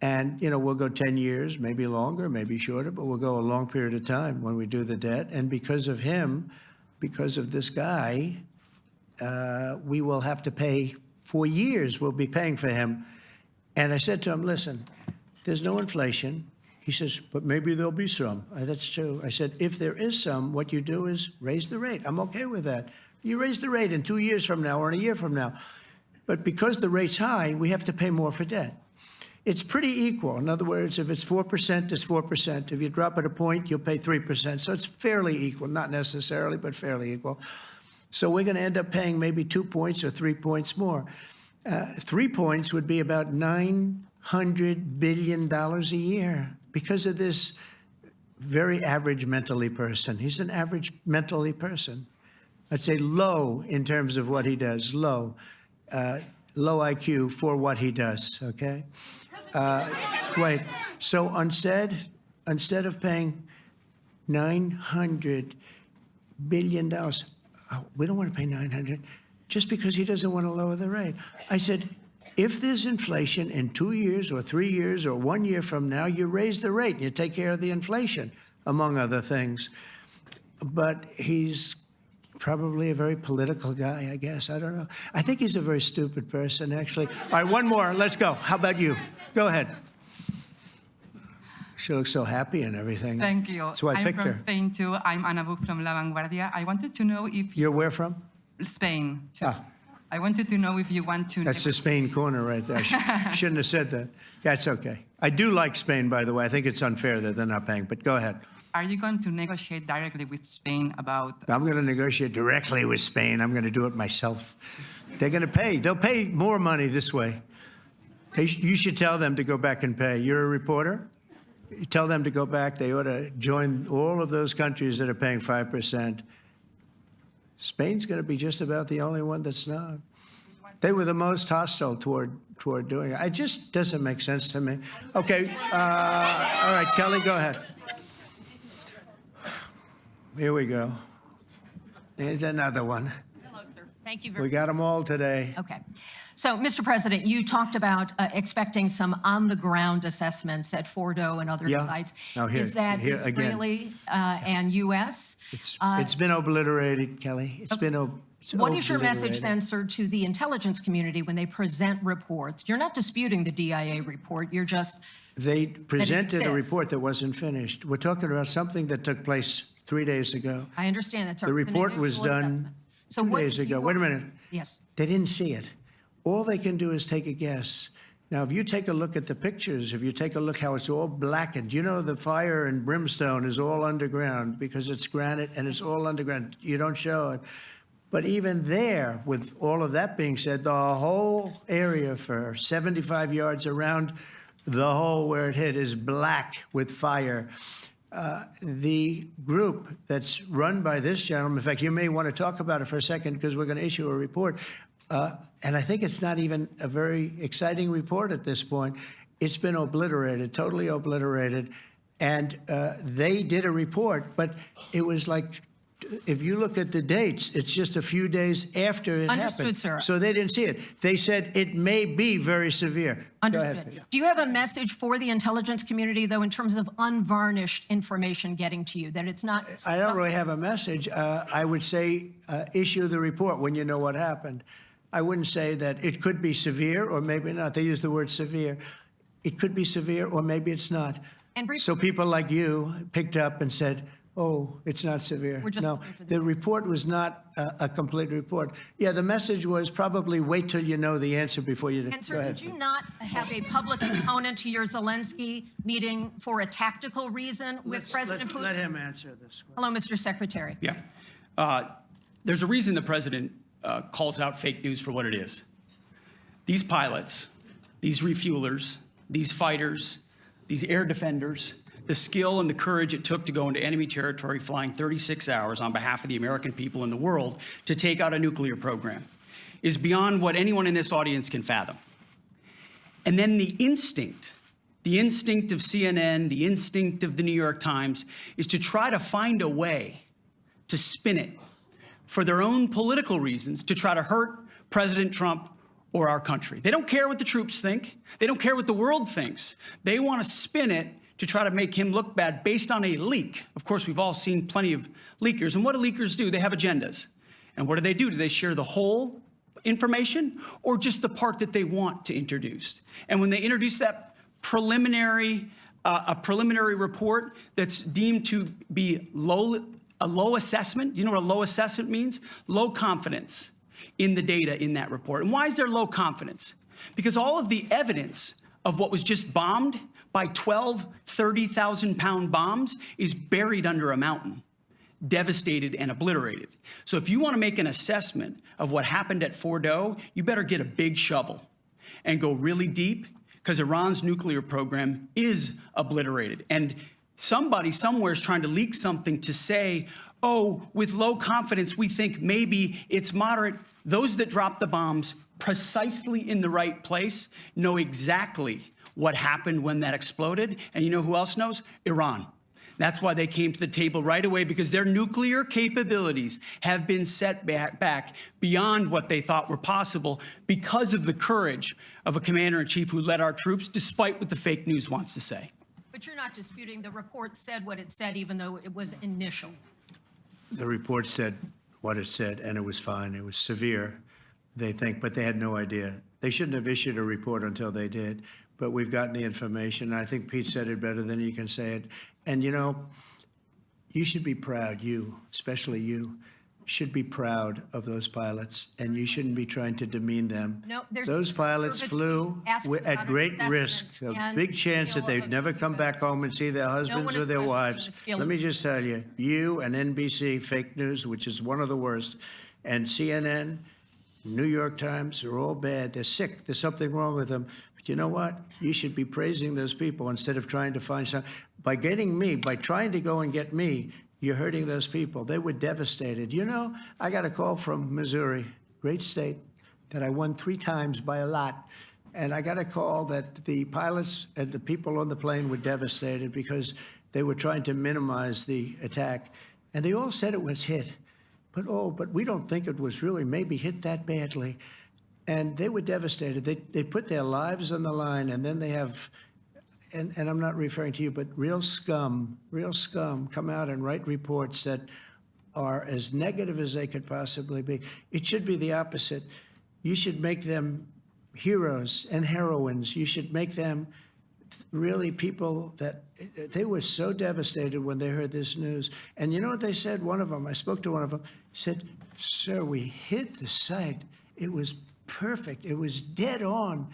And, you know, we'll go 10 years, maybe longer, maybe shorter, but we'll go a long period of time when we do the debt. And because of him, because of this guy, we will have to pay for years. We'll be paying for him. And I said to him, listen, there's no inflation. He says, but maybe there'll be some. That's true. I said, if there is some, what you do is raise the rate. I'm okay with that. You raise the rate in 2 years from now or in a year from now. But because the rate's high, we have to pay more for debt. It's pretty equal. In other words, if it's 4%, it's 4%. If you drop it a point, you'll pay 3%. So it's fairly equal, not necessarily, but fairly equal. So we're going to end up paying maybe 2 points or 3 points more. 3 points would be about $900 billion a year because of this very average mentally person. He's an average mentally person. I'd say low in terms of what he does, low. Low IQ for what he does, okay? Wait, so instead of paying $900 billion, we don't want to pay 900 just because he doesn't want to lower the rate. I said, if there's inflation in 2 years or 3 years or 1 year from now, you raise the rate and you take care of the inflation, among other things. But he's probably a very political guy, I guess. I don't know. I think he's a very stupid person, actually. All right, one more. Let's go. How about you? Go ahead. She looks so happy and everything. Thank you. That's why I picked I'm her. from Spain, too. I'm Ana Buch from La Vanguardia. I wanted to know if... You're where from? Spain, too. Ah. I wanted to know if you want to... That's the Spain corner right there. Shouldn't have said that. That's okay. I do like Spain, by the way. I think it's unfair that they're not paying, but go ahead. Are you going to negotiate directly with Spain about... I'm going to negotiate directly with Spain. I'm going to do it myself. They're going to pay. They'll pay more money this way. You should tell them to go back and pay. You're a reporter? You tell them to go back. They ought to join all of those countries that are paying 5%. Spain's going to be just about the only one that's not. They were the most hostile toward doing it. It just doesn't make sense to me. Okay. All right, Kelly, go ahead. Here we go. There's another one. Hello, sir. Thank you very We got them all today. Okay. So, Mr. President, you talked about expecting some on-the-ground assessments at Fordo and other sites. Now here, Is that here again. Israeli and U.S.? It's been obliterated, Kelly. It's been What is your message obliterated. then, sir, to the intelligence community when they present reports? You're not disputing the DIA report. You're just... They presented a exists. report that wasn't finished. We're talking about something that took place 3 days ago. I understand that's The report was done So 2 what days is ago. your- Wait a minute. Yes. They didn't see it. All they can do is take a guess. Now, if you take a look at the pictures, if you take a look how it's all blackened, you know the fire and brimstone is all underground because it's granite and it's all underground. You don't show it. But even there, with all of that being said, the whole area for 75 yards around the hole where it hit is black with fire. The group that's run by this gentleman, in fact, you may want to talk about it for a second because we're going to issue a report. And I think it's not even a very exciting report at this point. It's been obliterated, totally obliterated. And they did a report, but it was like, if you look at the dates, it's just a few days after it Understood, happened. sir. So they didn't see it. They said it may be very severe. Go ahead. Understood. Do you have a message for the intelligence community, though, in terms of unvarnished information getting to you, that it's not... I don't really have a message. I would say issue the report when you know what happened. I wouldn't say that it could be severe or maybe not. They use the word severe. It could be severe or maybe it's not. And briefly- So people like you picked up and said, oh, it's not severe. We're just No, looking for the- the report was not a complete report. Yeah, the message was probably wait till you know the answer before you... And, Go sir, ahead. did you not have a public component to your Zelensky meeting for a tactical reason with President Putin? Let him answer this. Hello, Mr. Secretary. Yeah. There's a reason the president calls out fake news for what it is. These pilots, these refuelers, these fighters, these air defenders, the skill and the courage it took to go into enemy territory flying 36 hours on behalf of the American people and the world to take out a nuclear program is beyond what anyone in this audience can fathom. And then the instinct of CNN, the instinct of the New York Times is to try to find a way to spin it for their own political reasons to try to hurt President Trump or our country. They don't care what the troops think. They don't care what the world thinks. They want to spin it to try to make him look bad based on a leak. Of course, we've all seen plenty of leakers. And what do leakers do? They have agendas. And what do? Do they share the whole information or just the part that they want to introduce? And when they introduce that preliminary, a preliminary report that's deemed to be a low assessment, you know what a low assessment means? Low confidence in the data in that report. And why is there low confidence? Because all of the evidence of what was just bombed by 12 30,000-pound bombs is buried under a mountain, devastated and obliterated. So if you want to make an assessment of what happened at Fordo, you better get a big shovel and go really deep, because Iran's nuclear program is obliterated. And somebody somewhere is trying to leak something to say, oh, with low confidence, we think maybe it's moderate. Those that dropped the bombs precisely in the right place know exactly what happened when that exploded. And you know who else knows? Iran. That's why they came to the table right away, because their nuclear capabilities have been set back beyond what they thought were possible because of the courage of a commander-in-chief who led our troops, despite what the fake news wants to say. But you're not disputing the report said what it said, even though it was initial. The report said what it said, and it was fine. It was severe, they think, but they had no idea. They shouldn't have issued a report until they did. But we've gotten the information. I think Pete said it better than you can say it. And you know, you should be proud, you, especially you, should be proud of those pilots, and you shouldn't be trying to demean them. No, those pilots flew at great risk, a big chance that they'd never come back home and see their husbands or their wives. Let me just tell you, you and NBC, fake news, which is one of the worst, and CNN, New York Times, are all bad. They're sick. There's something wrong with them. But you know what? You should be praising those people instead of trying to find some. By getting me, by trying to go and get me, you're hurting those people. They were devastated. You know, I got a call from Missouri, great state, that I won 3 times by a lot. And I got a call that the pilots and the people on the plane were devastated because they were trying to minimize the attack. And they all said it was hit. But we don't think it was really maybe hit that badly. And they were devastated. They put their lives on the line, and then they have, and I'm not referring to you, but real scum come out and write reports that are as negative as they could possibly be. It should be the opposite. You should make them heroes and heroines. You should make them really people that they were so devastated when they heard this news. And you know what they said? One of them, I spoke to one of them, said, "Sir, we hit the site. It was perfect. It was dead on,"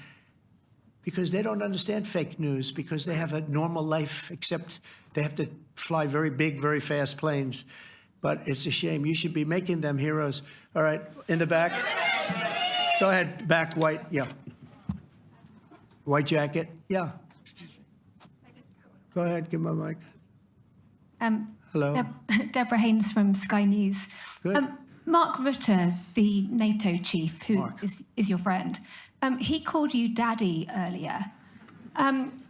because they don't understand fake news, because they have a normal life, except they have to fly very big, very fast planes. But it's a shame. You should be making them heroes. All right, in the back. Go ahead, back, white, yeah. White jacket, yeah. Go ahead, give my mic. Hello. Deborah Haynes from Sky News. Good. Mark Rutte, the NATO chief, who is your friend, he called you daddy earlier.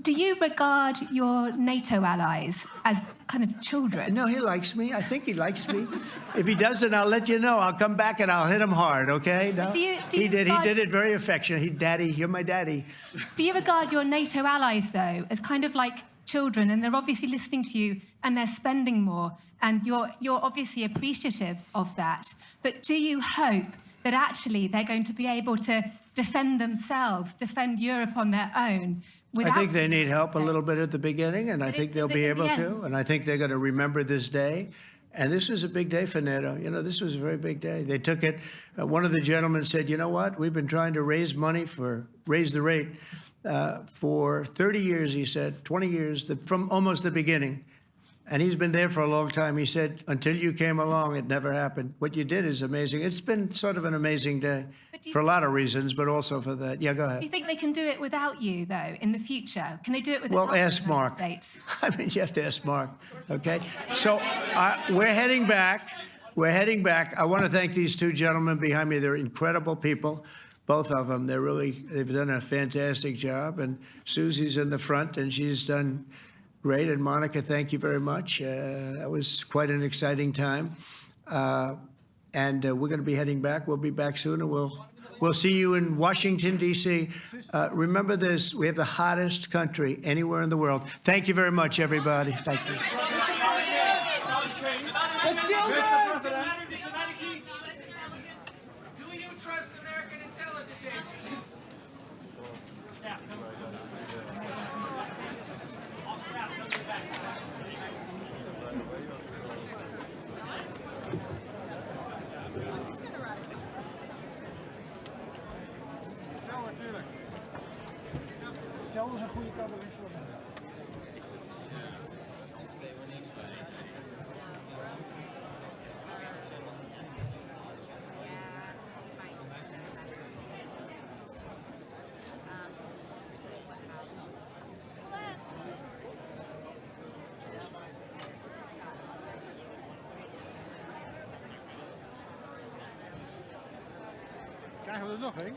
Do you regard your NATO allies as kind of children? No, he likes me. I think he likes me. If he doesn't, I'll let you know. I'll come back and I'll hit him hard, okay? No? He did it very affectionately. Daddy, you're my daddy. Do you regard your NATO allies, though, as kind of like children, and they're obviously listening to you and they're spending more, and you're obviously appreciative of that, but do you hope that actually they're going to be able to defend themselves, defend Europe on their own? I think they need help a little bit at the beginning, and I think they'll be able to, and I think they're going to remember this day. And this was a big day for NATO. You know, this was a very big day. They took it. One of the gentlemen said, "You know what? We've been trying to raise money raise the rate for 30 years," he said, 20 years, from almost the beginning. And he's been there for a long time. He said, until you came along, it never happened. What you did is amazing. It's been sort of an amazing day for a lot of reasons, but also for that. Yeah, go ahead. Do you think they can do it without you, though, in the future? Can they do it without Well, ask Mark. I mean, you have to ask Mark, okay? So we're heading back. We're heading back. I want to thank these 2 gentlemen behind me. They're incredible people, both of them. They've done a fantastic job. And Susie's in the front, and she's done great. And Monica, thank you very much. That was quite an exciting time. and we're going to be heading back. We'll be back soon, and we'll see you in Washington, D.C. Remember this, we have the hottest country anywhere in the world. Thank you very much, everybody. Thank you. Do you trust American intelligence agencies? Stel ons een goede cadeau. Krijgen we er nog een?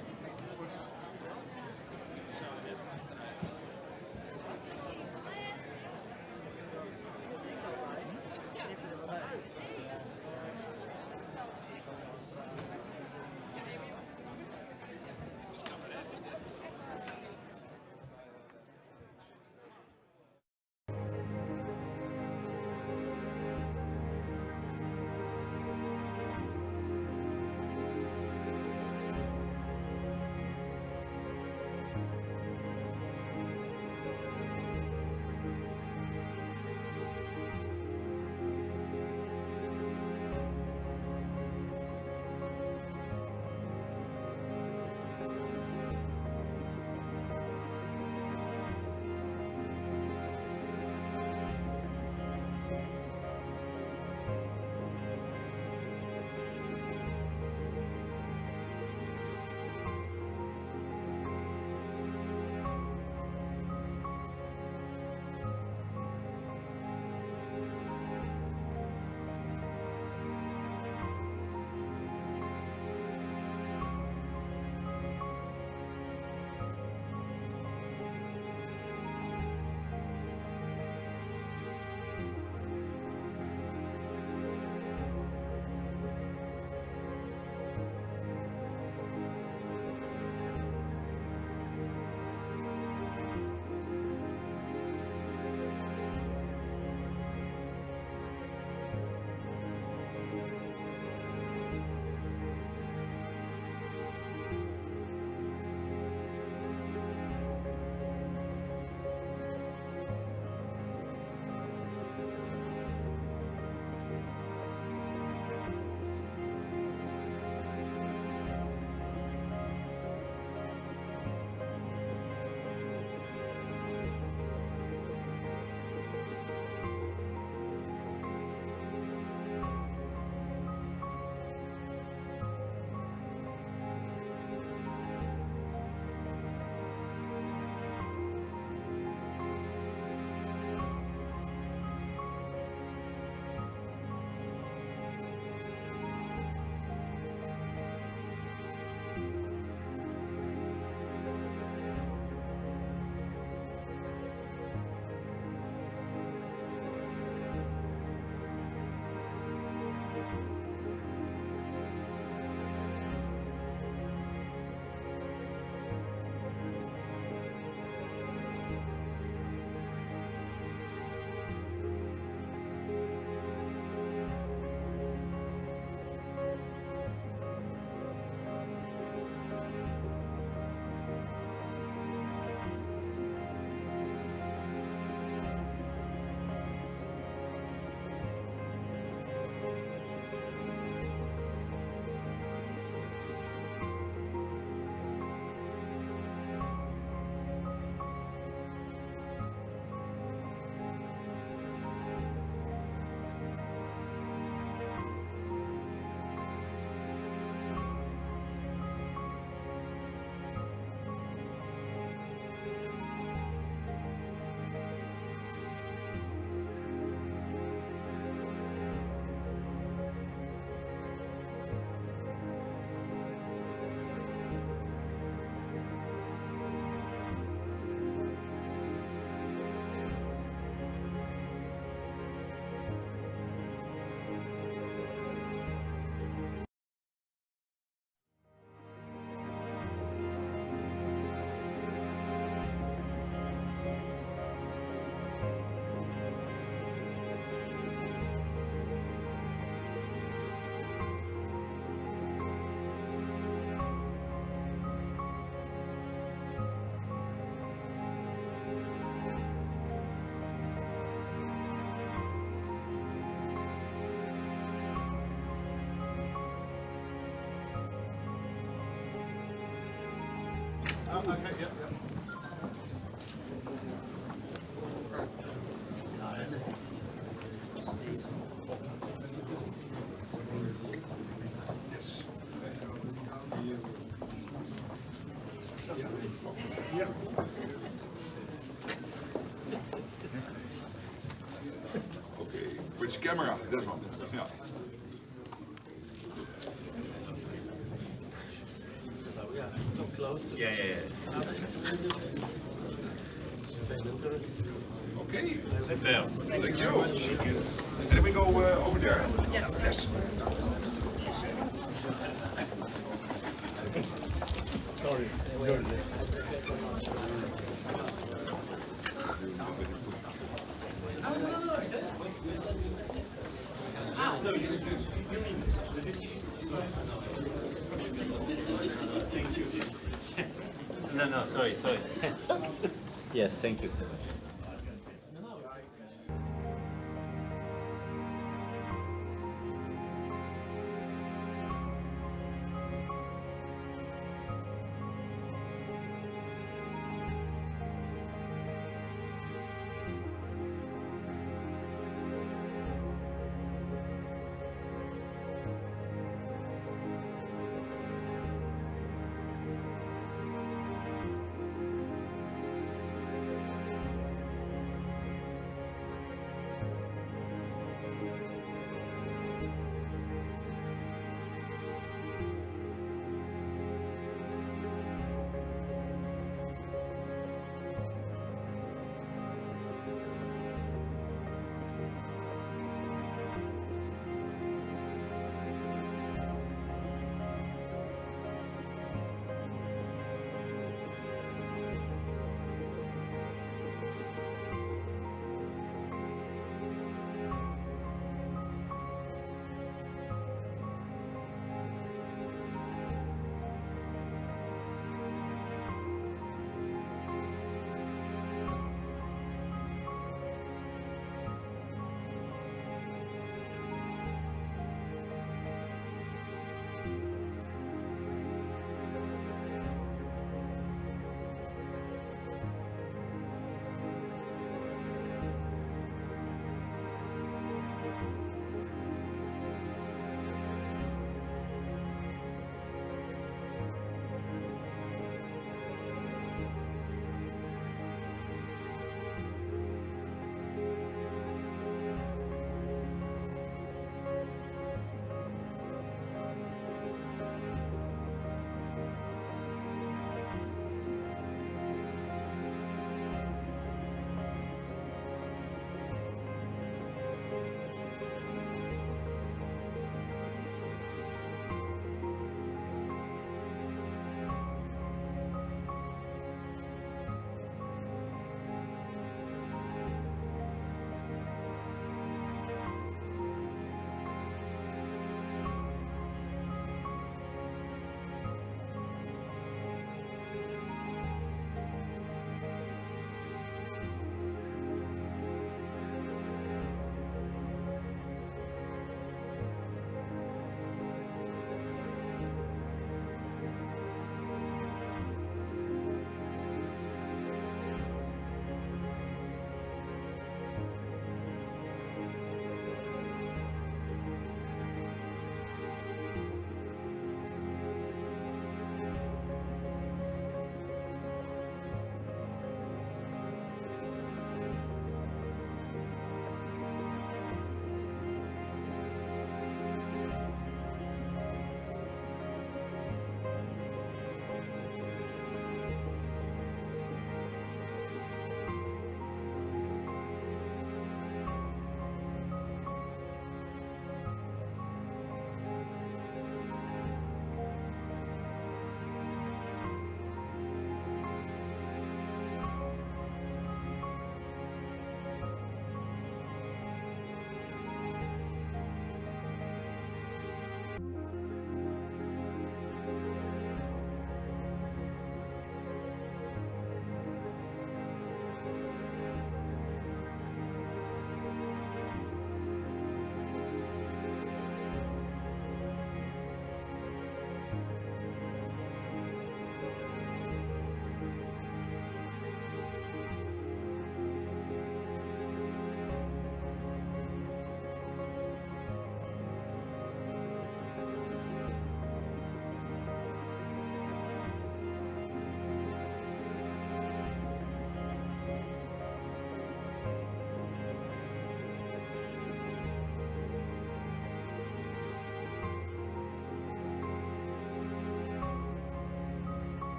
Okay, which camera? This one. Yeah. So close. Yeah. Okay. Thank you. And then we go over there. Yes. Yes. Sorry. No, sorry. Yes, thank you so much.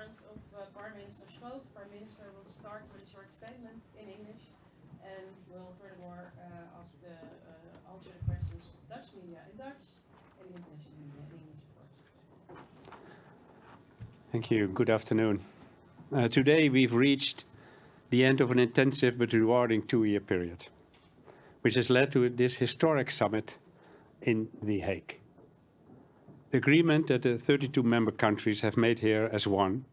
comments of Prime Minister Schoof. Prime Minister will start with a short statement in English and will furthermore answer the questions of the Dutch media in Dutch and the international media in English, of course. Thank you. Good afternoon. Today we've reached the end of an intensive but rewarding 2-year period, which has led to this historic summit in The Hague. The agreement that the 32 member countries have made here as one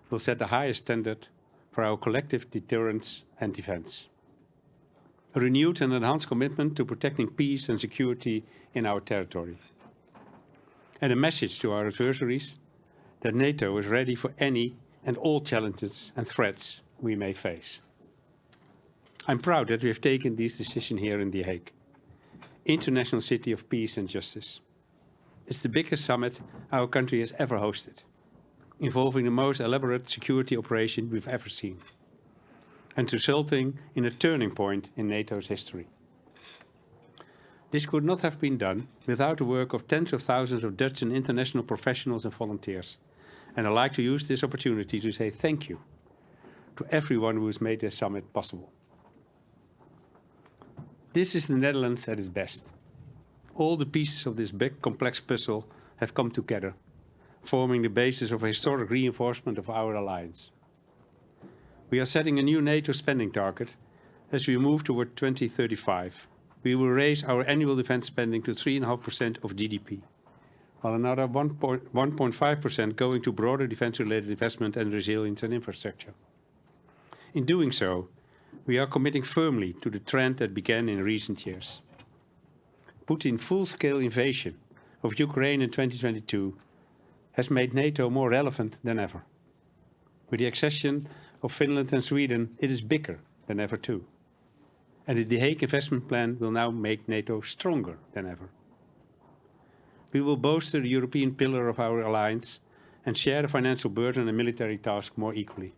will set the highest standard for our collective deterrence and defense. A renewed and enhanced commitment to protecting peace and security in our territory. And a message to our adversaries that NATO is ready for any and all challenges and threats we may face. I'm proud that we have taken this decision here in The Hague, International City of Peace and Justice. It's the biggest summit our country has ever hosted, involving the most elaborate security operation we've ever seen, and resulting in a turning point in NATO's history. This could not have been done without the work of tens of thousands of Dutch and international professionals and volunteers, and I'd like to use this opportunity to say thank you to everyone who has made this summit possible. This is the Netherlands at its best. All the pieces of this big, complex puzzle have come together, forming the basis of a historic reinforcement of our alliance. We are setting a new NATO spending target as we move toward 2035. We will raise our annual defense spending to 3.5% of GDP, while another 1.5% going to broader defense-related investment and resilience and infrastructure. In doing so, we are committing firmly to the trend that began in recent years. Putin's full-scale invasion of Ukraine in 2022 has made NATO more relevant than ever. With the accession of Finland and Sweden, it is bigger than ever too. And the The Hague investment plan will now make NATO stronger than ever. We will bolster the European pillar of our alliance and share the financial burden and military task more equally.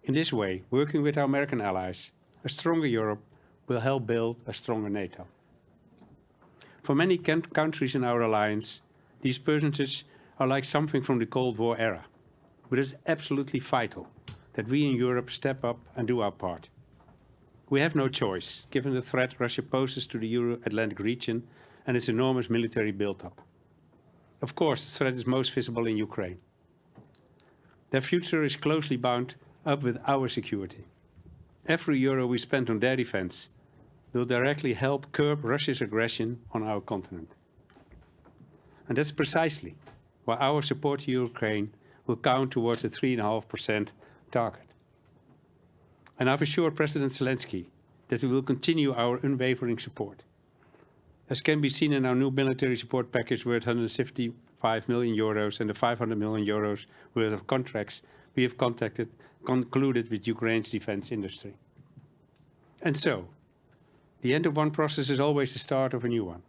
In this way, working with our American allies, a stronger Europe will help build a stronger NATO. For many countries in our alliance, these percentages are like something from the Cold War era, but it's absolutely vital that we in Europe step up and do our part. We have no choice, given the threat Russia poses to the Euro-Atlantic region and its enormous military build-up. Of course, the threat is most visible in Ukraine. Their future is closely bound up with our security. Every euro we spend on their defense will directly help curb Russia's aggression on our continent. And that's precisely why our support to Ukraine will count towards the 3.5% target. And I've assured President Zelensky that we will continue our unwavering support. As can be seen in our new military support package worth 155 million euros and the 500 million euros worth of contracts we have concluded with Ukraine's defense industry. And so, the end of one process is always the start of a new one.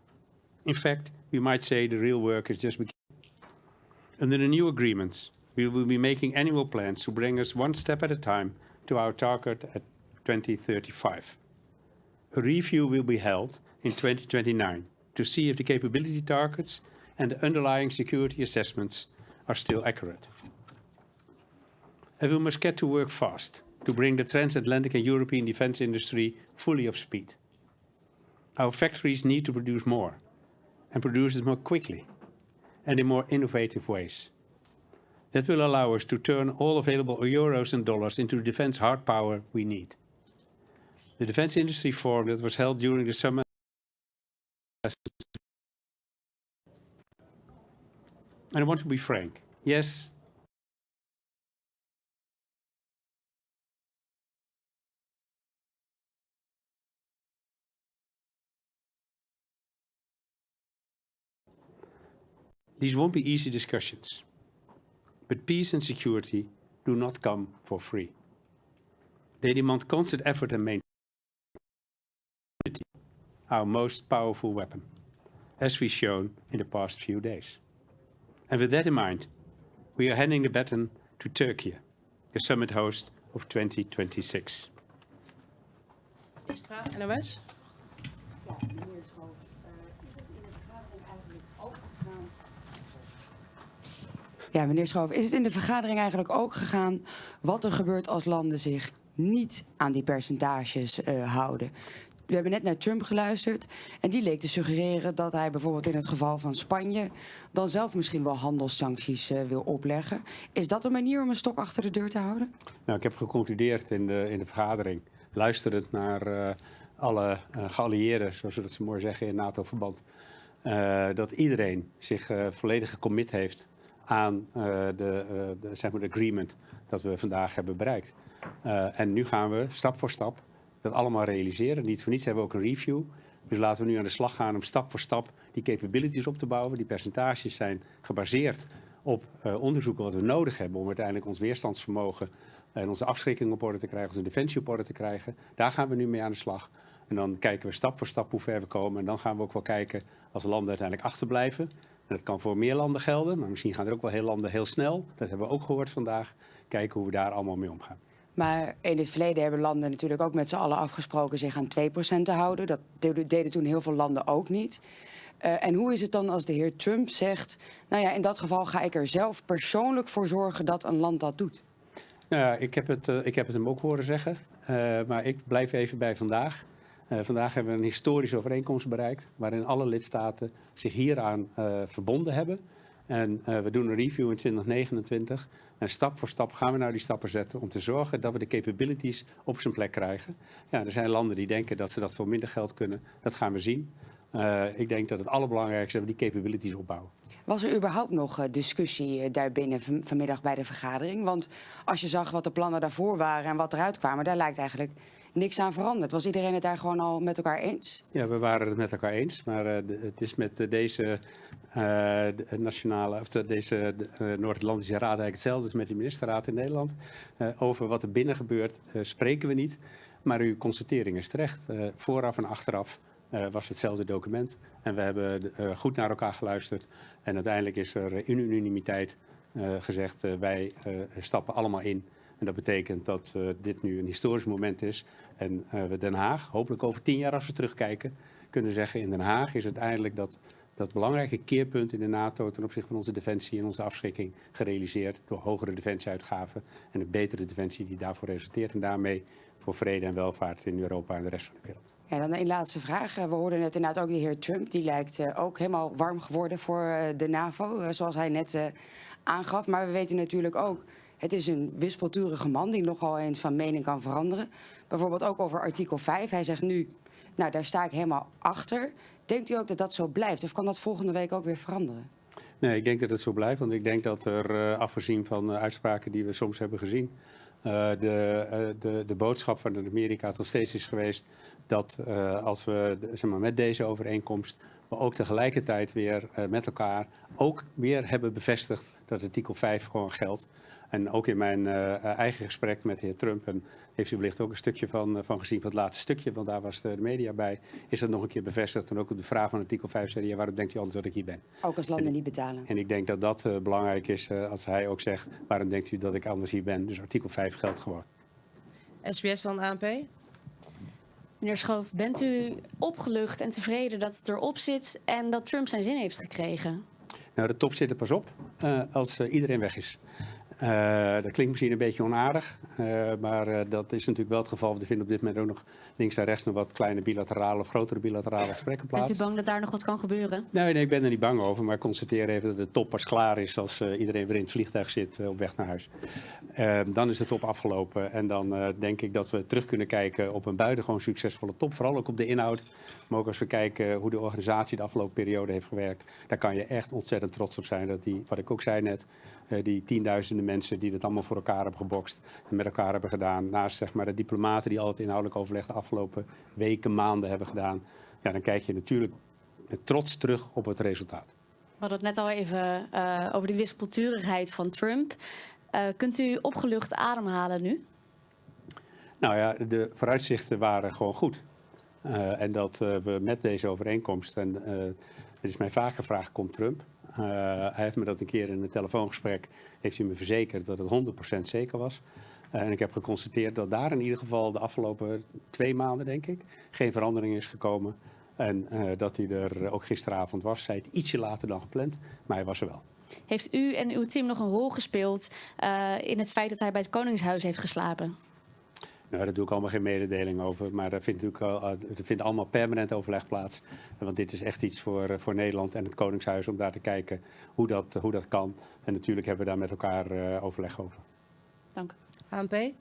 In fact, we might say the real work is just beginning. Under the new agreements, we will be making annual plans to bring us one step at a time to our target at 2035. A review will be held in 2029 to see if the capability targets and the underlying security assessments are still accurate. And we must get to work fast to bring the transatlantic and European defense industry fully up to speed. Our factories need to produce more, and produce it more quickly and in more innovative ways. That will allow us to turn all available euros and dollars into the defense hard power we need. The Defense Industry Forum that was held during the summer and I want to be frank. Yes, these won't be easy discussions, but peace and security do not come for free. They demand constant effort and maintenance, our most powerful weapon, as we've shown in the past few days. And with that in mind, we are handing the baton to Turkey, the summit host of 2026. Está, NOS. Ja, meneer Schoof, is het in de vergadering eigenlijk ook gegaan wat er gebeurt als landen zich niet aan die percentages houden? We hebben net naar Trump geluisterd en die leek te suggereren dat hij bijvoorbeeld in het geval van Spanje dan zelf misschien wel handelssancties wil opleggen. Is dat een manier om een stok achter de deur te houden? Nou, ik heb geconcludeerd in de vergadering, luisterend naar alle geallieerden, zoals we dat zo mooi zeggen in NATO-verband, dat iedereen zich volledig gecommit heeft aan zeg maar de agreement dat we vandaag hebben bereikt. En nu gaan we stap voor stap dat allemaal realiseren. Niet voor niets hebben we ook een review. Dus laten we nu aan de slag gaan om stap voor stap die capabilities op te bouwen. Die percentages zijn gebaseerd op onderzoeken wat we nodig hebben om uiteindelijk ons weerstandsvermogen en onze afschrikking op orde te krijgen, onze defensie op orde te krijgen. Daar gaan we nu mee aan de slag. En dan kijken we stap voor stap hoe ver we komen. En dan gaan we ook wel kijken als landen uiteindelijk achterblijven. En dat kan voor meer landen gelden, maar misschien gaan er ook wel heel landen heel snel. Dat hebben we ook gehoord vandaag. Kijken hoe we daar allemaal mee omgaan. Maar in het verleden hebben landen natuurlijk ook met z'n allen afgesproken zich aan 2% te houden. Dat deden toen heel veel landen ook niet. En hoe is het dan als de heer Trump zegt, nou ja, in dat geval ga ik er zelf persoonlijk voor zorgen dat een land dat doet? Nou ja, ik heb het hem ook horen zeggen, maar ik blijf even bij vandaag. Vandaag hebben we een historische overeenkomst bereikt, waarin alle lidstaten zich hieraan verbonden hebben. En we doen een review in 2029. En stap voor stap gaan we nou die stappen zetten om te zorgen dat we de capabilities op zijn plek krijgen. Ja, er zijn landen die denken dat ze dat voor minder geld kunnen. Dat gaan we zien. Ik denk dat het allerbelangrijkste is dat we die capabilities opbouwen. Was er überhaupt nog discussie daarbinnen vanmiddag bij de vergadering? Want als je zag wat de plannen daarvoor waren en wat eruit kwamen, daar lijkt eigenlijk niks aan veranderd. Was iedereen het daar gewoon al met elkaar eens? Ja, we waren het met elkaar eens. Maar het is met deze Noord-Atlantische Raad eigenlijk hetzelfde als met de ministerraad in Nederland. Over wat er binnen gebeurt spreken we niet. Maar uw constatering is terecht. Vooraf en achteraf was hetzelfde document. En we hebben goed naar elkaar geluisterd. En uiteindelijk is er in unanimiteit gezegd, wij stappen allemaal in. En dat betekent dat dit nu een historisch moment is. En we Den Haag, hopelijk over 10 jaar als we terugkijken, kunnen zeggen in Den Haag is uiteindelijk dat belangrijke keerpunt in de NATO ten opzichte van onze defensie en onze afschrikking gerealiseerd door hogere defensieuitgaven en een betere defensie die daarvoor resulteert en daarmee voor vrede en welvaart in Europa en de rest van de wereld. Ja, dan een laatste vraag. We hoorden net inderdaad ook de heer Trump. Die lijkt ook helemaal warm geworden voor de NAVO, zoals hij net aangaf. Maar we weten natuurlijk ook, het is een wispelturige man die nogal eens van mening kan veranderen. Bijvoorbeeld ook over artikel 5. Hij zegt nu, nou daar sta ik helemaal achter. Denkt u ook dat dat zo blijft? Of kan dat volgende week ook weer veranderen? Nee, ik denk dat het zo blijft. Want ik denk dat er, afgezien van uitspraken die we soms hebben gezien, de boodschap van Amerika nog steeds is geweest dat als we zeg maar, met deze overeenkomst we ook tegelijkertijd weer met elkaar ook weer hebben bevestigd dat artikel 5 gewoon geldt. En ook in mijn eigen gesprek met de heer Trump, en heeft u wellicht ook een stukje van gezien van het laatste stukje, want daar was de media bij, is dat nog een keer bevestigd. En ook op de vraag van artikel 5 zei hij, ja, waarom denkt u anders dat ik hier ben? Ook als landen niet betalen. En ik denk dat dat belangrijk is als hij ook zegt, waarom denkt u dat ik anders hier ben? Dus artikel 5 geldt gewoon. SBS dan ANP. Meneer Schoof, bent u opgelucht en tevreden dat het erop zit en dat Trump zijn zin heeft gekregen? Nou, de top zit er pas op als iedereen weg is. Dat klinkt misschien een beetje onaardig, maar dat is natuurlijk wel het geval. We vinden op dit moment ook nog links en rechts nog wat kleine bilaterale of grotere bilaterale gesprekken plaats. Bent u bang dat daar nog wat kan gebeuren? Nee, ik ben er niet bang over, maar ik constateer even dat de top pas klaar is als iedereen weer in het vliegtuig zit op weg naar huis. Dan is de top afgelopen en dan denk ik dat we terug kunnen kijken op een buitengewoon succesvolle top. Vooral ook op de inhoud, maar ook als we kijken hoe de organisatie de afgelopen periode heeft gewerkt. Daar kan je echt ontzettend trots op zijn dat die, wat ik ook zei net, die tienduizenden mensen die dat allemaal voor elkaar hebben gebokst en met elkaar hebben gedaan. Naast zeg maar, de diplomaten die al het inhoudelijk overleg de afgelopen weken, maanden hebben gedaan. Ja, dan kijk je natuurlijk met trots terug op het resultaat. We hadden het net al even over de wispelturigheid van Trump. Kunt u opgelucht ademhalen nu? Nou ja, de vooruitzichten waren gewoon goed. En dat we met deze overeenkomst, en het is mij vaak gevraagd, komt Trump? Hij heeft me dat een keer in een telefoongesprek, heeft hij me verzekerd dat het 100% zeker was. En ik heb geconstateerd dat daar in ieder geval de afgelopen 2 maanden, denk ik, geen verandering is gekomen. En dat hij er ook gisteravond was, zei het ietsje later dan gepland, maar hij was er wel. Heeft u en uw team nog een rol gespeeld in het feit dat hij bij het Koningshuis heeft geslapen? Nou, daar doe ik allemaal geen mededeling over. Maar er vindt allemaal permanent overleg plaats. Want dit is echt iets voor Nederland en het Koningshuis om daar te kijken hoe dat kan. En natuurlijk hebben we daar met elkaar overleg over. Dank. ANP?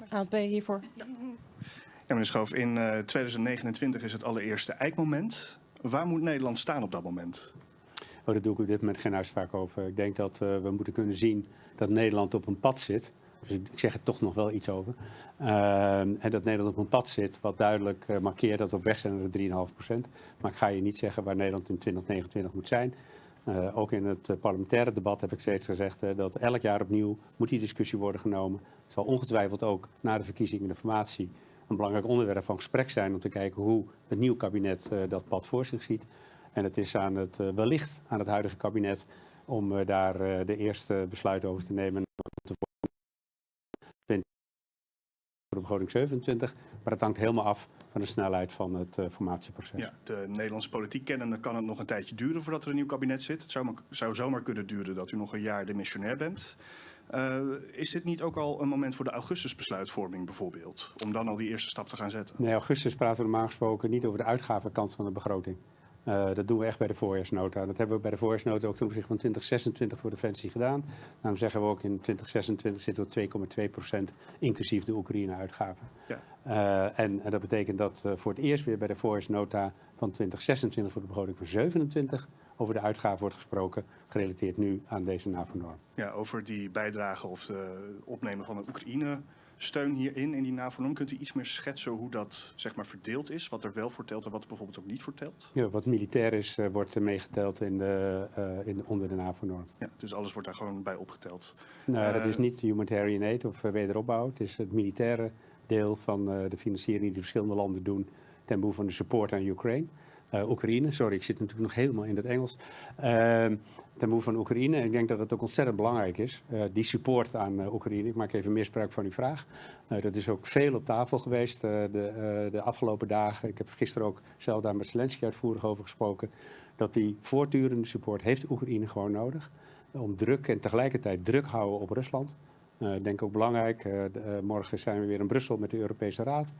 ANP hiervoor. Ja, meneer Schoof, in 2029 is het allereerste eikmoment. Waar moet Nederland staan op dat moment? Oh, daar doe ik op dit moment geen uitspraak over. Ik denk dat we moeten kunnen zien dat Nederland op een pad zit. Dus ik zeg er toch nog wel iets over. En dat Nederland op een pad zit wat duidelijk markeert dat we op weg zijn naar de 3,5%. Maar ik ga je niet zeggen waar Nederland in 2029 moet zijn. Ook in het parlementaire debat heb ik steeds gezegd dat elk jaar opnieuw moet die discussie worden genomen. Het zal ongetwijfeld ook na de verkiezingen de formatie een belangrijk onderwerp van gesprek zijn om te kijken hoe het nieuwe kabinet dat pad voor zich ziet. En het is wellicht aan het huidige kabinet om daar de eerste besluit over te nemen. Voor de begroting 27, maar het hangt helemaal af van de snelheid van het formatieproces. Ja, de Nederlandse politiek kennende kan het nog een tijdje duren voordat er een nieuw kabinet zit. Het zou zomaar kunnen duren dat u nog een jaar demissionair bent. Is dit niet ook al een moment voor de augustusbesluitvorming bijvoorbeeld? Om dan al die eerste stap te gaan zetten? Nee, augustus praten we normaal gesproken niet over de uitgavenkant van de begroting. Dat doen we echt bij de voorjaarsnota. Dat hebben we bij de voorjaarsnota ook ten opzichte van 2026 voor Defensie gedaan. Daarom zeggen we ook in 2026 zitten we 2,2% inclusief de Oekraïne-uitgaven. Ja. En dat betekent dat voor het eerst weer bij de voorjaarsnota van 2026 voor de begroting van 27 over de uitgaven wordt gesproken, gerelateerd nu aan deze NAVO-norm. Ja, over die bijdrage of de opnemen van de Oekraïne-steun hierin, in die NAVO-norm. Kunt u iets meer schetsen hoe dat zeg maar verdeeld is? Wat er wel voor telt en wat er bijvoorbeeld ook niet voor telt? Ja, wat militair is, wordt meegeteld onder de NAVO-norm. Ja, dus alles wordt daar gewoon bij opgeteld? Nou, dat is niet humanitarian aid of wederopbouw. Het is het militaire deel van de financiering die de verschillende landen doen ten behoeve van de support aan Oekraïne. Sorry, ik zit natuurlijk nog helemaal in het Engels. Ten behoeve van Oekraïne. En ik denk dat het ook ontzettend belangrijk is. Die support aan Oekraïne. Ik maak even misbruik van uw vraag. Dat is ook veel op tafel geweest de afgelopen dagen. Ik heb gisteren ook zelf daar met Zelensky uitvoerig over gesproken. Dat die voortdurende support heeft Oekraïne gewoon nodig. Om druk en tegelijkertijd druk houden op Rusland. Ik denk ook belangrijk. Morgen zijn we weer in Brussel met de Europese Raad.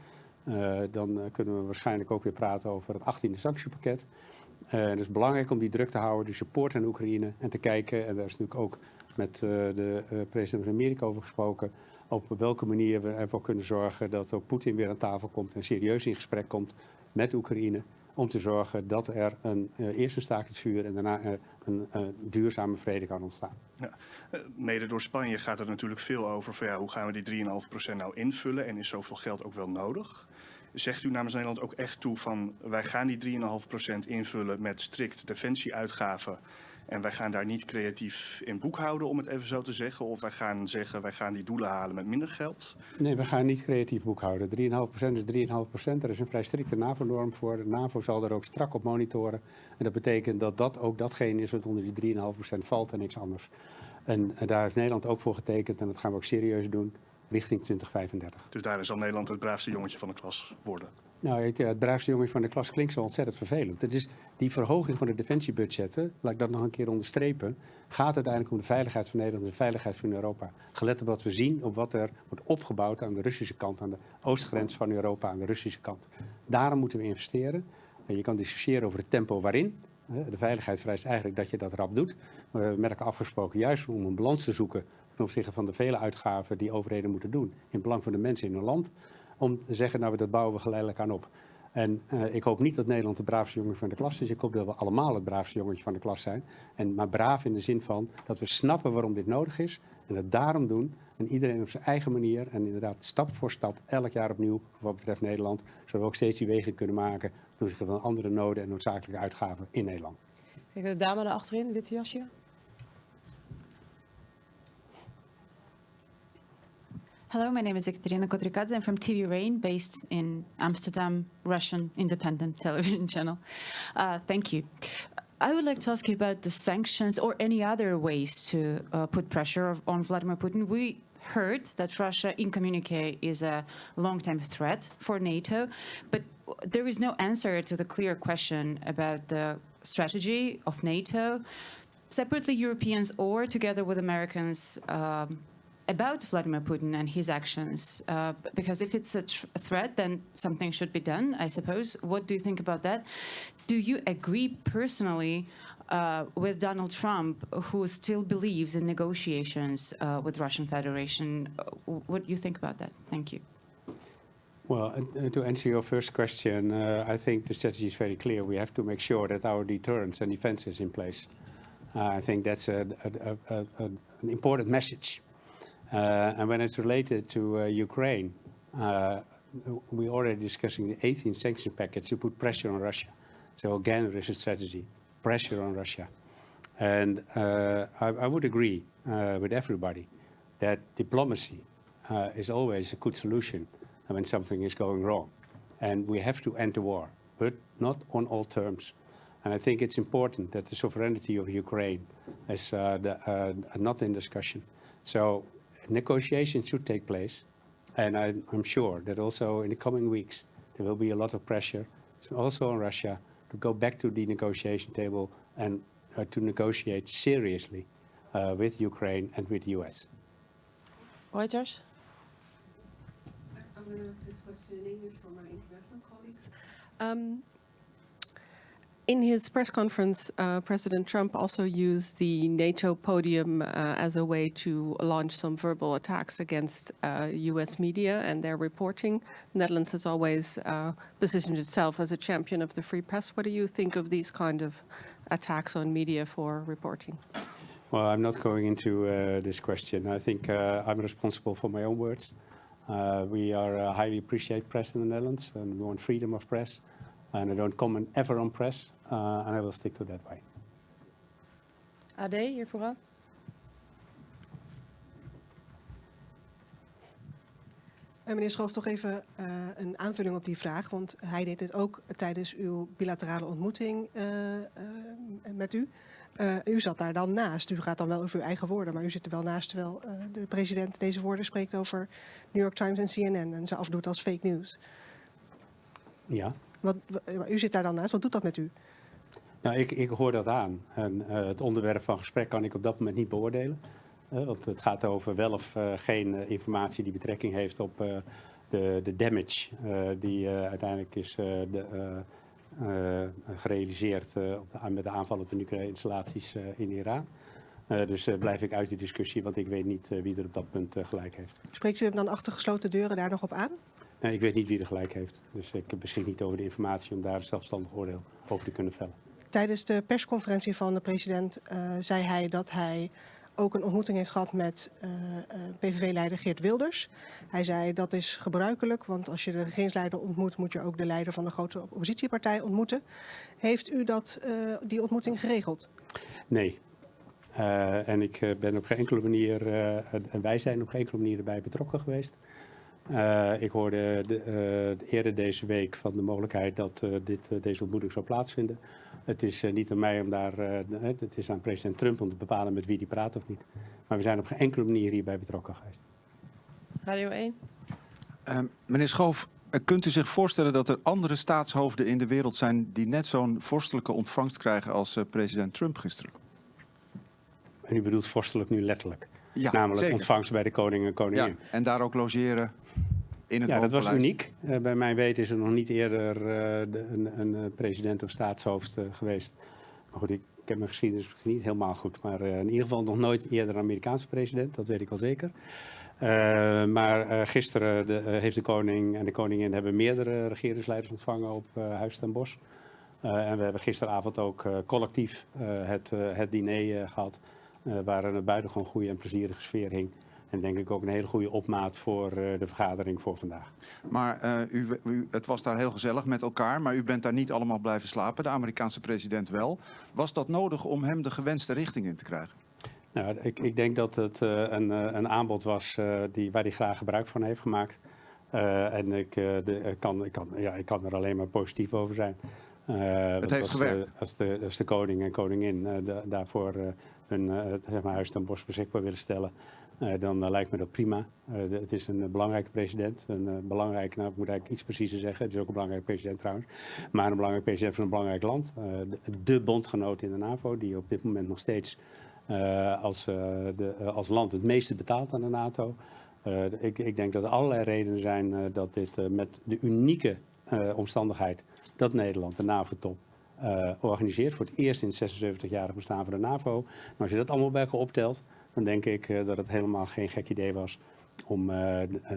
Dan kunnen we waarschijnlijk ook weer praten over het 18e sanctiepakket. Het is belangrijk om die druk te houden, die support aan Oekraïne en te kijken. En daar is natuurlijk ook met de president van Amerika over gesproken. Op welke manier we ervoor kunnen zorgen dat ook Poetin weer aan tafel komt en serieus in gesprek komt met Oekraïne. Om te zorgen dat er eerst een staakt het vuur en daarna een duurzame vrede kan ontstaan. Ja. Mede door Spanje gaat er natuurlijk veel over van ja, hoe gaan we die 3,5% nou invullen en is zoveel geld ook wel nodig? Zegt u namens Nederland ook echt toe van wij gaan die 3,5% invullen met strikt defensieuitgaven en wij gaan daar niet creatief in boekhouden om het even zo te zeggen? Of wij gaan zeggen wij gaan die doelen halen met minder geld? Nee, we gaan niet creatief boekhouden. 3,5% is 3,5%. Er is een vrij strikte NAVO-norm voor. De NAVO zal daar ook strak op monitoren. En dat betekent dat dat ook datgene is wat onder die 3,5% valt en niks anders. En daar heeft Nederland ook voor getekend en dat gaan we ook serieus doen richting 2035. Dus daarin zal Nederland het braafste jongetje van de klas worden? Nou, het braafste jongetje van de klas klinkt zo ontzettend vervelend. Het is die verhoging van de defensiebudgetten, laat ik dat nog een keer onderstrepen, gaat uiteindelijk om de veiligheid van Nederland en de veiligheid van Europa. Gelet op wat we zien, op wat er wordt opgebouwd aan de Russische kant, aan de oostgrens van Europa, aan de Russische kant. Daarom moeten we investeren. En je kan discussiëren over het tempo waarin. De veiligheid vereist eigenlijk dat je dat rap doet. We hebben met elkaar afgesproken juist om een balans te zoeken ten opzichte van de vele uitgaven die overheden moeten doen in het belang van de mensen in hun land. Om te zeggen, nou, dat bouwen we geleidelijk aan op. En ik hoop niet dat Nederland de braafste jongetje van de klas is. Ik hoop dat we allemaal het braafste jongetje van de klas zijn. Maar braaf in de zin van dat we snappen waarom dit nodig is. En dat daarom doen. En iedereen op zijn eigen manier. En inderdaad stap voor stap, elk jaar opnieuw wat betreft Nederland. Zodat we ook steeds die weging kunnen maken ten opzichte van andere noden en noodzakelijke uitgaven in Nederland. Kijk, de dame daar achterin, witte jasje. Hello, my name is Ekaterina Kotrikadze. I'm from TV Rain, based in Amsterdam, Russian independent television channel. Thank you. I would like to ask you about the sanctions or any other ways to put pressure on Vladimir Putin. We heard that Russia in communique is a long-term threat for NATO, but there is no answer to the clear question about the strategy of NATO separately Europeans or together with Americans about Vladimir Putin and his actions? Because if it's a threat, then something should be done, I suppose. What do you think about that? Do you agree personally with Donald Trump, who still believes in negotiations with Russian Federation? What do you think about that? Thank you. Well, to answer your first question, I think the strategy is very clear. We have to make sure that our deterrence and defense is in place. I think that's an important message. And when it's related to Ukraine, we're already discussing the 18th sanction package to put pressure on Russia. So again, there is a strategy, pressure on Russia. And I would agree with everybody that diplomacy is always a good solution when something is going wrong. And we have to end the war, but not on all terms. And I think it's important that the sovereignty of Ukraine is not in discussion. So negotiations should take place. And I'm sure that also in the coming weeks, there will be a lot of pressure, also on Russia, to go back to the negotiation table and to negotiate seriously with Ukraine and with the US. Reuters? I'm going to ask this question in English for my international colleagues. In his press conference, President Trump also used the NATO podium as a way to launch some verbal attacks against US media and their reporting. The Netherlands has always positioned itself as a champion of the free press. What do you think of these kind of attacks on media for reporting? Well, I'm not going into this question. I think I'm responsible for my own words. We are highly appreciate press in the Netherlands, and we want freedom of press. And I don't comment ever on press, and I will stick to that way. AD, hier vooraan. Meneer Schoof, toch even een aanvulling op die vraag. Want hij deed dit ook tijdens uw bilaterale ontmoeting met u. U zat daar dan naast. U gaat dan wel over uw eigen woorden, maar u zit er wel naast terwijl de president deze woorden spreekt over New York Times en CNN en ze afdoet als fake news. Ja. U zit daar dan naast. Wat doet dat met u? Nou, ik hoor dat aan. En het onderwerp van gesprek kan ik op dat moment niet beoordelen. Want het gaat over wel of geen informatie die betrekking heeft op de damage die uiteindelijk is gerealiseerd met de aanval op de nucleaire installaties in Iran. Dus blijf ik uit de discussie, want ik weet niet wie er op dat punt gelijk heeft. Spreekt u hem dan achter gesloten deuren daar nog op aan? Nee, ik weet niet wie er gelijk heeft. Dus ik beschik niet over de informatie om daar een zelfstandig oordeel over te kunnen vellen. Tijdens de persconferentie van de president zei hij dat hij ook een ontmoeting heeft gehad met PVV-leider Geert Wilders. Hij zei dat is gebruikelijk, want als je de regeringsleider ontmoet, moet je ook de leider van de grote oppositiepartij ontmoeten. Heeft u die ontmoeting geregeld? Nee. En ik ben op geen enkele manier, en wij zijn op geen enkele manier erbij betrokken geweest. Ik hoorde eerder deze week van de mogelijkheid dat deze ontmoeting zou plaatsvinden. Het is niet aan mij om daar, het is aan president Trump om te bepalen met wie die praat of niet. Maar we zijn op geen enkele manier hierbij betrokken geweest. Radio 1. Meneer Schoof, kunt u zich voorstellen dat er andere staatshoofden in de wereld zijn die net zo'n vorstelijke ontvangst krijgen als president Trump gisteren? En u bedoelt vorstelijk nu letterlijk? Ja, namelijk zeker. Ontvangst bij de koning en koningin. Ja, en daar ook logeren in het Ja, dat was Hoofdpaleis. uniek. Bij mijn weten is er nog niet eerder een president of staatshoofd geweest. Maar goed, ik heb mijn geschiedenis niet helemaal goed. Maar in ieder geval nog nooit eerder een Amerikaanse president, dat weet ik wel zeker. Maar gisteren heeft de koning en de koningin hebben meerdere regeringsleiders ontvangen op Huis ten Bosch. En we hebben gisteravond ook collectief het diner gehad. Waar een buitengewoon goede en plezierige sfeer hing. En denk ik ook een hele goede opmaat voor de vergadering voor vandaag. Maar het was daar heel gezellig met elkaar, maar u bent daar niet allemaal blijven slapen. De Amerikaanse president wel. Was dat nodig om hem de gewenste richting in te krijgen? Nou, ik denk dat het een aanbod was waar hij graag gebruik van heeft gemaakt. En ik kan er alleen maar positief over zijn. Het heeft gewerkt. Als de koning en koningin daarvoor hun Huis ten Bosch beschikbaar willen stellen, dan lijkt me dat prima. Het is een belangrijke president. Een belangrijke, nou ik moet eigenlijk iets preciezer zeggen. Het is ook een belangrijke president trouwens. Maar een belangrijke president van een belangrijk land. De bondgenoot in de NAVO, die op dit moment nog steeds als land het meeste betaalt aan de NATO. Ik denk dat er allerlei redenen zijn dat dit met de unieke omstandigheid dat Nederland de NAVO-top organiseert. Voor het eerst in het 76-jarig bestaan van de NAVO. Maar als je dat allemaal bij elkaar optelt, dan denk ik dat het helemaal geen gek idee was om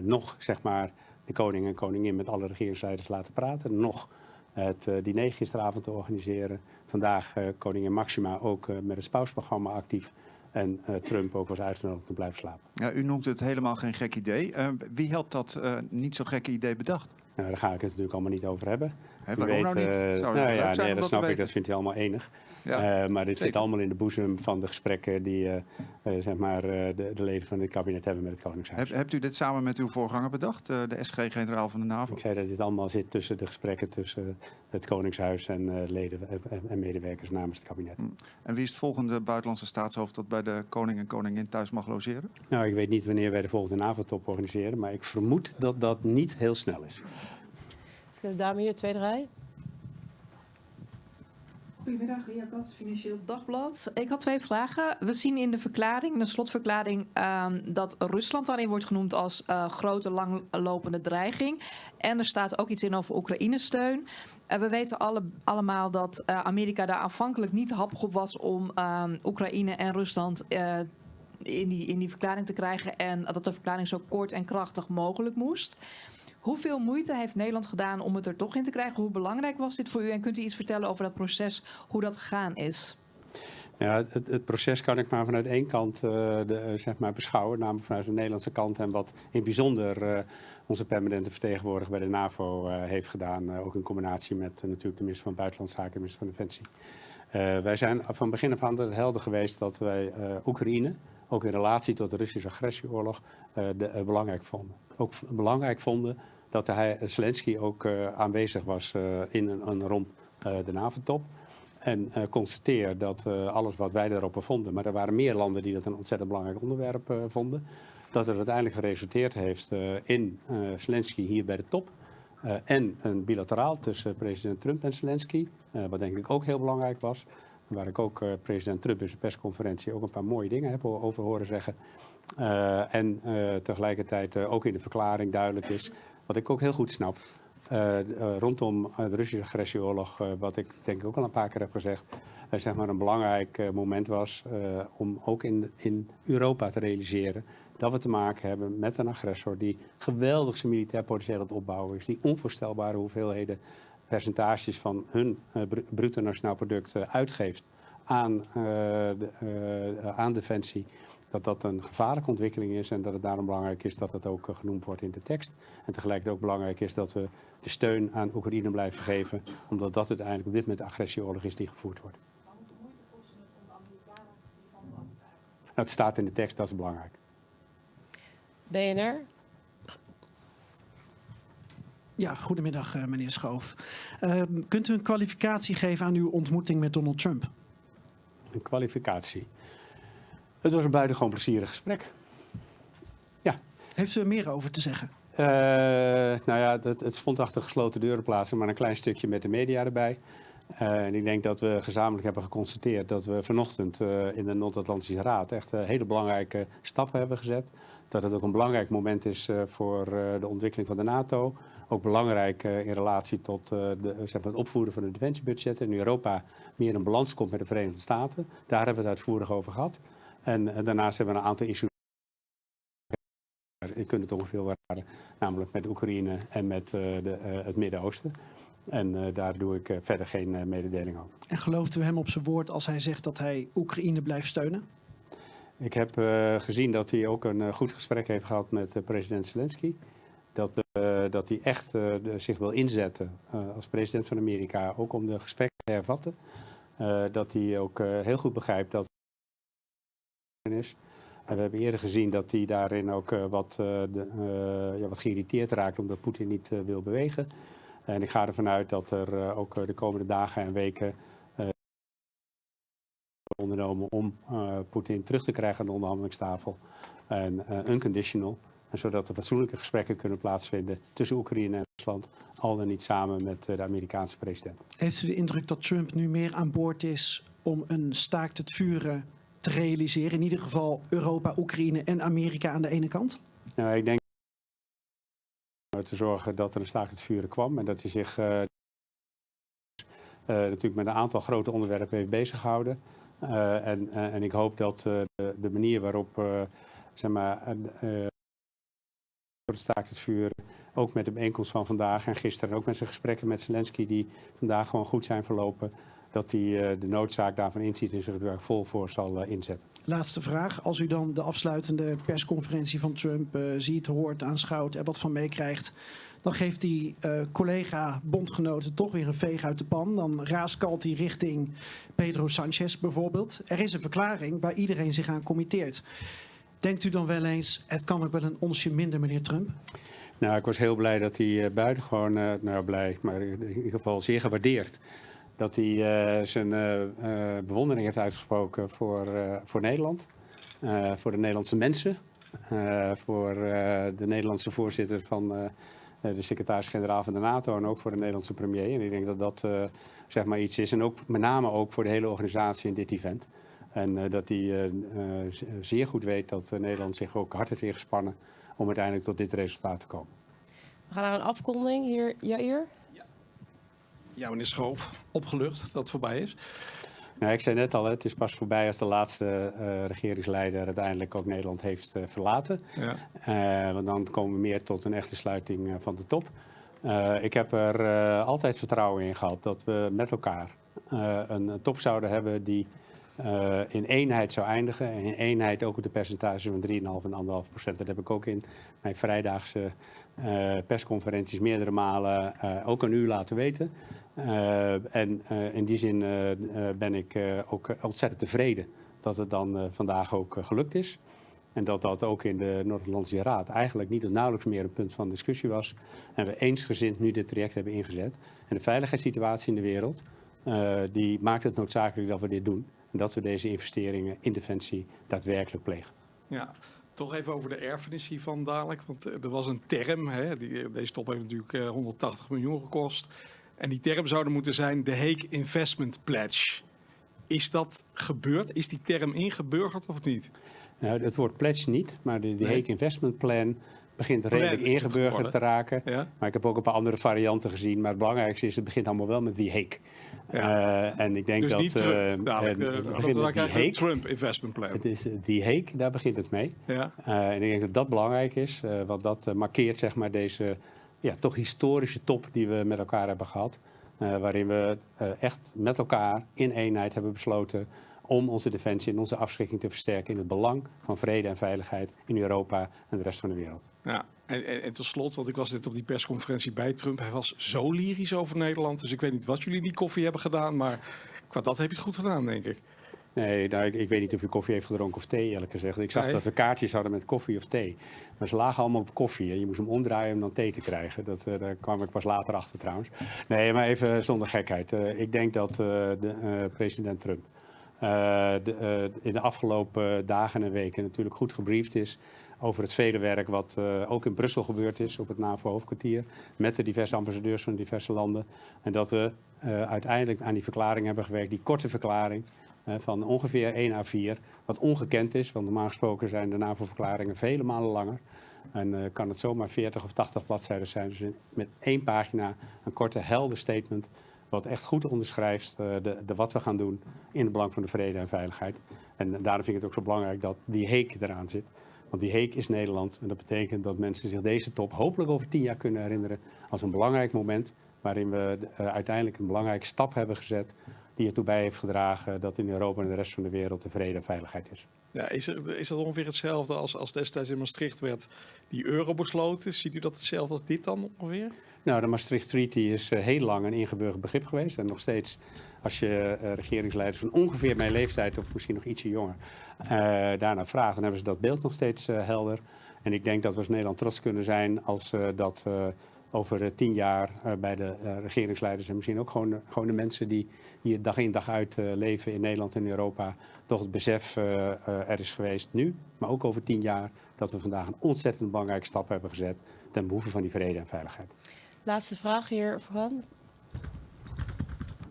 nog zeg maar de koning en koningin met alle regeringsleiders laten praten. Nog het diner gisteravond te organiseren. Vandaag koningin Maxima ook met het spousprogramma actief. En Trump ook was uitgenodigd te blijven slapen. Ja, u noemt het helemaal geen gek idee. Wie had dat niet zo gekke idee bedacht? Nou, daar ga ik het natuurlijk allemaal niet over hebben. Waarom nou niet? Dat snap ik, dat vindt hij allemaal enig. Ja, maar dit zit allemaal in de boezem van de gesprekken die zeg maar, de leden van dit kabinet hebben met het Koningshuis. Hebt u dit samen met uw voorganger bedacht, de SG-generaal van de NAVO? Ik zei dat dit allemaal zit tussen de gesprekken tussen het Koningshuis en leden en medewerkers namens het kabinet. En wie is het volgende buitenlandse staatshoofd dat bij de koning en koningin thuis mag logeren? Nou, ik weet niet wanneer wij de volgende NAVO-top organiseren, maar ik vermoed dat dat niet heel snel is. De dame hier, tweede rij. Goedemiddag, Ria Kats, Financieel Dagblad. Ik had 2 vragen. We zien in de verklaring, de slotverklaring, dat Rusland daarin wordt genoemd als grote, langlopende dreiging. En er staat ook iets in over Oekraïne-steun. We weten allemaal dat Amerika daar aanvankelijk niet happig op was om Oekraïne en Rusland in die verklaring te krijgen. En dat de verklaring zo kort en krachtig mogelijk moest. Hoeveel moeite heeft Nederland gedaan om het er toch in te krijgen? Hoe belangrijk was dit voor u? En kunt u iets vertellen over dat proces, hoe dat gegaan is? Ja, het proces kan ik maar vanuit één kant zeg maar beschouwen, namelijk vanuit de Nederlandse kant. En wat in het bijzonder onze permanente vertegenwoordiger bij de NAVO heeft gedaan. Ook in combinatie met natuurlijk de minister van Buitenlandse Zaken en de minister van Defensie. Wij zijn van begin af aan helder geweest dat wij Oekraïne, ook in relatie tot de Russische agressieoorlog, belangrijk vonden. Ook belangrijk vonden dat Zelensky ook aanwezig was in en rond de NAVO-top. En constateer dat alles wat wij daarop vonden, maar er waren meer landen die dat een ontzettend belangrijk onderwerp vonden, dat het uiteindelijk geresulteerd heeft in Zelensky hier bij de top. En een bilateraal tussen president Trump en Zelensky, wat denk ik ook heel belangrijk was. Waar ik ook president Trump in zijn persconferentie ook een paar mooie dingen heb over horen zeggen. En tegelijkertijd ook in de verklaring duidelijk is, wat ik ook heel goed snap, rondom de Russische agressieoorlog, wat ik denk ik ook al een paar keer heb gezegd, zeg maar een belangrijk moment was om ook in Europa te realiseren dat we te maken hebben met een agressor die geweldig zijn militair potentieel aan het opbouwen is, die onvoorstelbare hoeveelheden percentages van hun bruto nationaal product uitgeeft aan defensie. Dat een gevaarlijke ontwikkeling is en dat het daarom belangrijk is dat het ook genoemd wordt in de tekst. En tegelijkertijd ook belangrijk is dat we de steun aan Oekraïne blijven geven, omdat dat uiteindelijk op dit moment de agressieoorlog is die gevoerd wordt. Nou, het staat in de tekst, dat is belangrijk. BNR. Ja, goedemiddag meneer Schoof. Kunt u een kwalificatie geven aan uw ontmoeting met Donald Trump? Een kwalificatie? Het was een buitengewoon plezierig gesprek. Ja. Heeft u er meer over te zeggen? Nou ja, het vond achter gesloten deuren plaats, maar een klein stukje met de media erbij. En ik denk dat we gezamenlijk hebben geconstateerd dat we vanochtend in de Noord-Atlantische Raad echt hele belangrijke stappen hebben gezet. Dat het ook een belangrijk moment is voor de ontwikkeling van de NATO. Ook belangrijk in relatie tot het opvoeren van het defensiebudget. En Europa meer in balans komt met de Verenigde Staten. Daar hebben we het uitvoerig over gehad. En daarnaast hebben we een aantal issues. Je kunt het ongeveer waren, namelijk met Oekraïne en met het Midden-Oosten. En daar doe ik verder geen mededeling over. En gelooft u hem op zijn woord als hij zegt dat hij Oekraïne blijft steunen? Ik heb gezien dat hij ook een goed gesprek heeft gehad met president Zelensky. Dat hij echt zich wil inzetten als president van Amerika, ook om de gesprekken te hervatten. Dat hij ook heel goed begrijpt dat het is. En we hebben eerder gezien dat hij daarin ook wat geïrriteerd raakt omdat Poetin niet wil bewegen. En ik ga ervan uit dat er ook de komende dagen en weken ondernomen om Poetin terug te krijgen aan de onderhandelingstafel. en unconditional. En zodat er fatsoenlijke gesprekken kunnen plaatsvinden tussen Oekraïne en Rusland, al dan niet samen met de Amerikaanse president. Heeft u de indruk dat Trump nu meer aan boord is om een staakt het vuren te realiseren? In ieder geval Europa, Oekraïne en Amerika aan de ene kant? Nou, ik denk te zorgen dat er een staakt het vuren kwam en dat hij zich natuurlijk met een aantal grote onderwerpen heeft bezig gehouden. En ik hoop dat de manier waarop zeg maar, het staakt het vuur, ook met de bijeenkomst van vandaag en gisteren, ook met zijn gesprekken met Zelensky die vandaag gewoon goed zijn verlopen, dat hij de noodzaak daarvan inziet en zich er vol voor zal inzetten. Laatste vraag. Als u dan de afsluitende persconferentie van Trump ziet, hoort, aanschouwt en wat van meekrijgt, dan geeft die collega-bondgenoten toch weer een veeg uit de pan. Dan raaskalt hij richting Pedro Sanchez bijvoorbeeld. Er is een verklaring waar iedereen zich aan committeert. Denkt u dan wel eens, het kan ook wel een onsje minder, meneer Trump? Nou, ik was heel blij dat hij buitengewoon, nou blij, maar in ieder geval zeer gewaardeerd, dat hij zijn bewondering heeft uitgesproken voor Nederland, voor de Nederlandse mensen, voor de Nederlandse voorzitter van de secretaris-generaal van de NATO en ook voor de Nederlandse premier. En ik denk dat dat zeg maar iets is en ook met name ook voor de hele organisatie in dit event. En dat hij zeer goed weet dat Nederland zich ook hard heeft ingespannen om uiteindelijk tot dit resultaat te komen. We gaan naar een afkondiging. Hier, Jair. Ja, meneer Schoof, opgelucht dat het voorbij is. Nou, ik zei net al, het is pas voorbij als de laatste regeringsleider uiteindelijk ook Nederland heeft verlaten. Ja. Want dan komen we meer tot een echte sluiting van de top. Ik heb er altijd vertrouwen in gehad dat we met elkaar een top zouden hebben die in eenheid zou eindigen. En in eenheid ook op de percentage van 3,5 en 1,5%. Dat heb ik ook in mijn vrijdaagse persconferenties meerdere malen ook aan u laten weten. En in die zin ben ik ook ontzettend tevreden dat het dan vandaag ook gelukt is. En dat dat ook in de Noord-Atlantische Raad eigenlijk niet of nauwelijks meer een punt van discussie was. En we eensgezind nu dit traject hebben ingezet. En de veiligheidssituatie in de wereld, die maakt het noodzakelijk dat we dit doen. En dat we deze investeringen in defensie daadwerkelijk plegen. Ja, toch even over de erfenis hiervan dadelijk. Want er was een term, hè, deze top heeft natuurlijk 180 miljoen gekost. En die term zou er moeten zijn de Hague Investment Pledge. Is dat gebeurd? Is die term ingeburgerd of niet? Nou, het woord pledge niet, maar de Hague Investment Plan begint redelijk ingeburgerd te raken. Ja? Maar ik heb ook een paar andere varianten gezien. Maar het belangrijkste is, het begint allemaal wel met die Hague. Ja. En ik denk dus dat... niet Trump, Hague. Trump Investment Plan. Het is die Hague, daar begint het mee. Ja. En ik denk dat dat belangrijk is. Want dat markeert zeg maar deze toch historische top die we met elkaar hebben gehad. Waarin we echt met elkaar in eenheid hebben besloten om onze defensie en onze afschrikking te versterken in het belang van vrede en veiligheid in Europa en de rest van de wereld. Ja, en tot slot, want ik was net op die persconferentie bij Trump. Hij was zo lyrisch over Nederland. Dus ik weet niet wat jullie in die koffie hebben gedaan. Maar qua dat heb je het goed gedaan, denk ik. Nee, nou, ik weet niet of u koffie heeft gedronken of thee, eerlijk gezegd. Ik zag dat we kaartjes hadden met koffie of thee. Maar ze lagen allemaal op koffie. En je moest hem omdraaien om dan thee te krijgen. Daar kwam ik pas later achter trouwens. Nee, maar even zonder gekheid. Ik denk dat president Trump in de afgelopen dagen en weken natuurlijk goed gebriefd is over het vele werk wat ook in Brussel gebeurd is op het NAVO-hoofdkwartier met de diverse ambassadeurs van diverse landen. En dat we uiteindelijk aan die verklaring hebben gewerkt, die korte verklaring van ongeveer 1 A4, wat ongekend is, want normaal gesproken zijn de NAVO-verklaringen vele malen langer. En kan het zomaar 40 of 80 bladzijden zijn. Dus met 1 pagina een korte, helder statement wat echt goed onderschrijft wat we gaan doen in het belang van de vrede en veiligheid. En daarom vind ik het ook zo belangrijk dat die Hague eraan zit. Want die Hague is Nederland en dat betekent dat mensen zich deze top hopelijk over 10 jaar kunnen herinneren als een belangrijk moment waarin we uiteindelijk een belangrijke stap hebben gezet die ertoe bij heeft gedragen dat in Europa en de rest van de wereld de vrede en veiligheid is. Ja, is dat ongeveer hetzelfde als destijds in Maastricht werd die euro besloten? Ziet u dat hetzelfde als dit dan ongeveer? Nou, de Maastricht Treaty is heel lang een ingeburgerd begrip geweest. En nog steeds, als je regeringsleiders van ongeveer mijn leeftijd of misschien nog ietsje jonger daarna vraagt, dan hebben ze dat beeld nog steeds helder. En ik denk dat we als Nederland trots kunnen zijn als dat over 10 jaar bij de regeringsleiders en misschien ook gewoon de mensen die hier dag in dag uit leven in Nederland en in Europa, toch het besef er is geweest nu, maar ook over 10 jaar, dat we vandaag een ontzettend belangrijke stap hebben gezet ten behoeve van die vrede en veiligheid. Laatste vraag hier vooraan.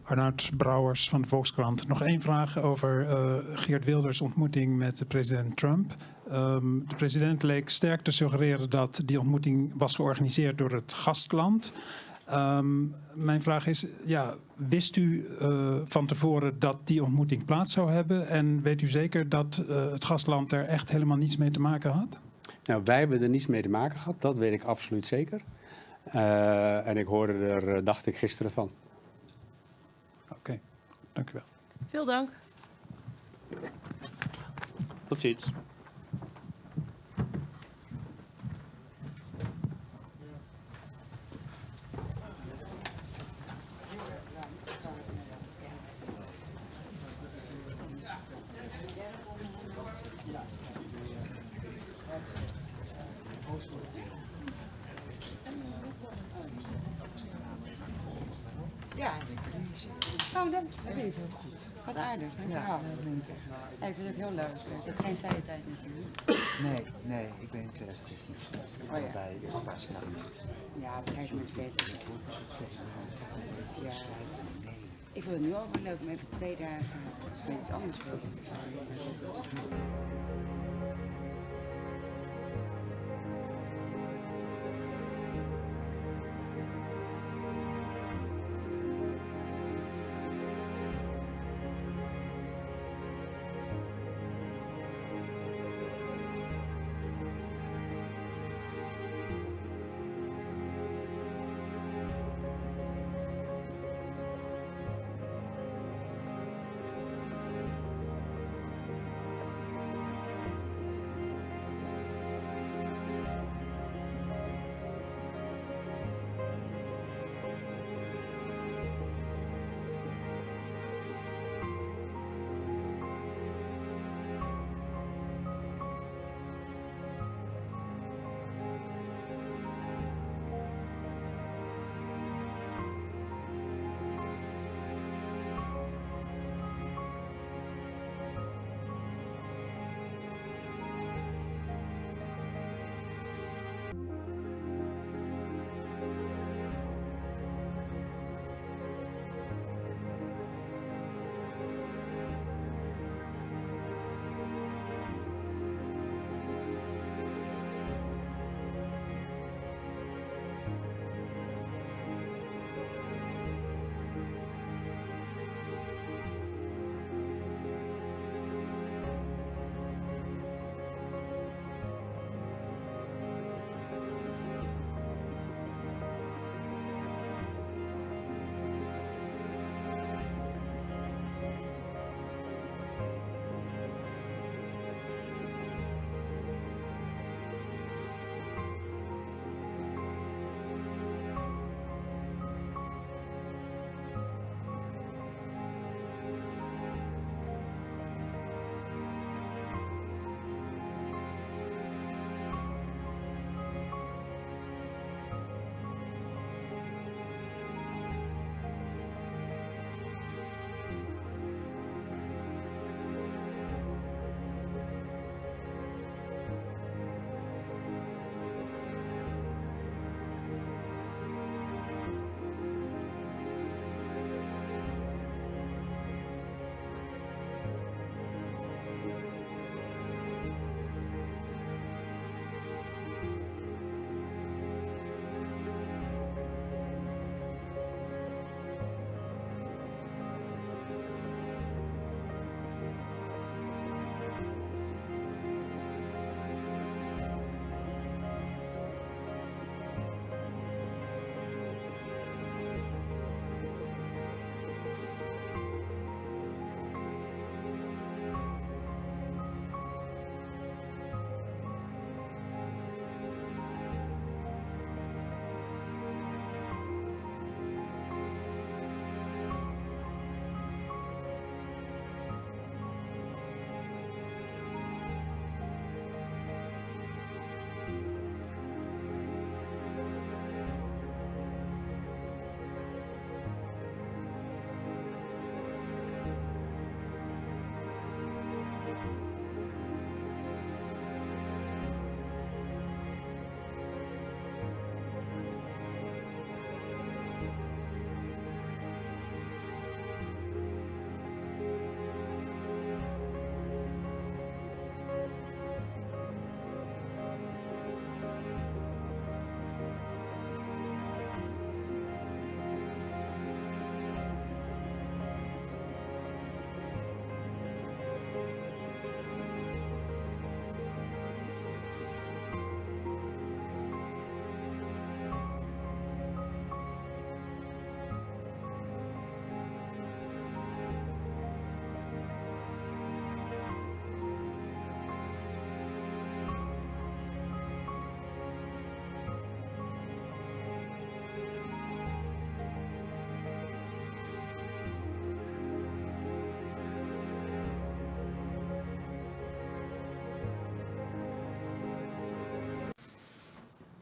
Arnoud Brouwers van de Volkskrant. Nog één vraag over Geert Wilders' ontmoeting met president Trump. De president leek sterk te suggereren dat die ontmoeting was georganiseerd door het gastland. Mijn vraag is, wist u van tevoren dat die ontmoeting plaats zou hebben? En weet u zeker dat het gastland er echt helemaal niets mee te maken had? Nou, wij hebben er niets mee te maken gehad, dat weet ik absoluut zeker. En ik hoorde er, dacht ik, gisteren van. Oké, dank u wel. Veel dank. Tot ziens. Ja. Oh, dat weet ik heel goed. Wat aardig, dankjewel. Ja, ik vind het ook heel leuk. Ik heb geen saaie tijd natuurlijk. Nee, ik ben in 2016 bij het Spaanse parlement. Ja, begrijp je met beter. Ja, ik vind het nu ook wel leuk om even 2 dagen met iets anders te doen.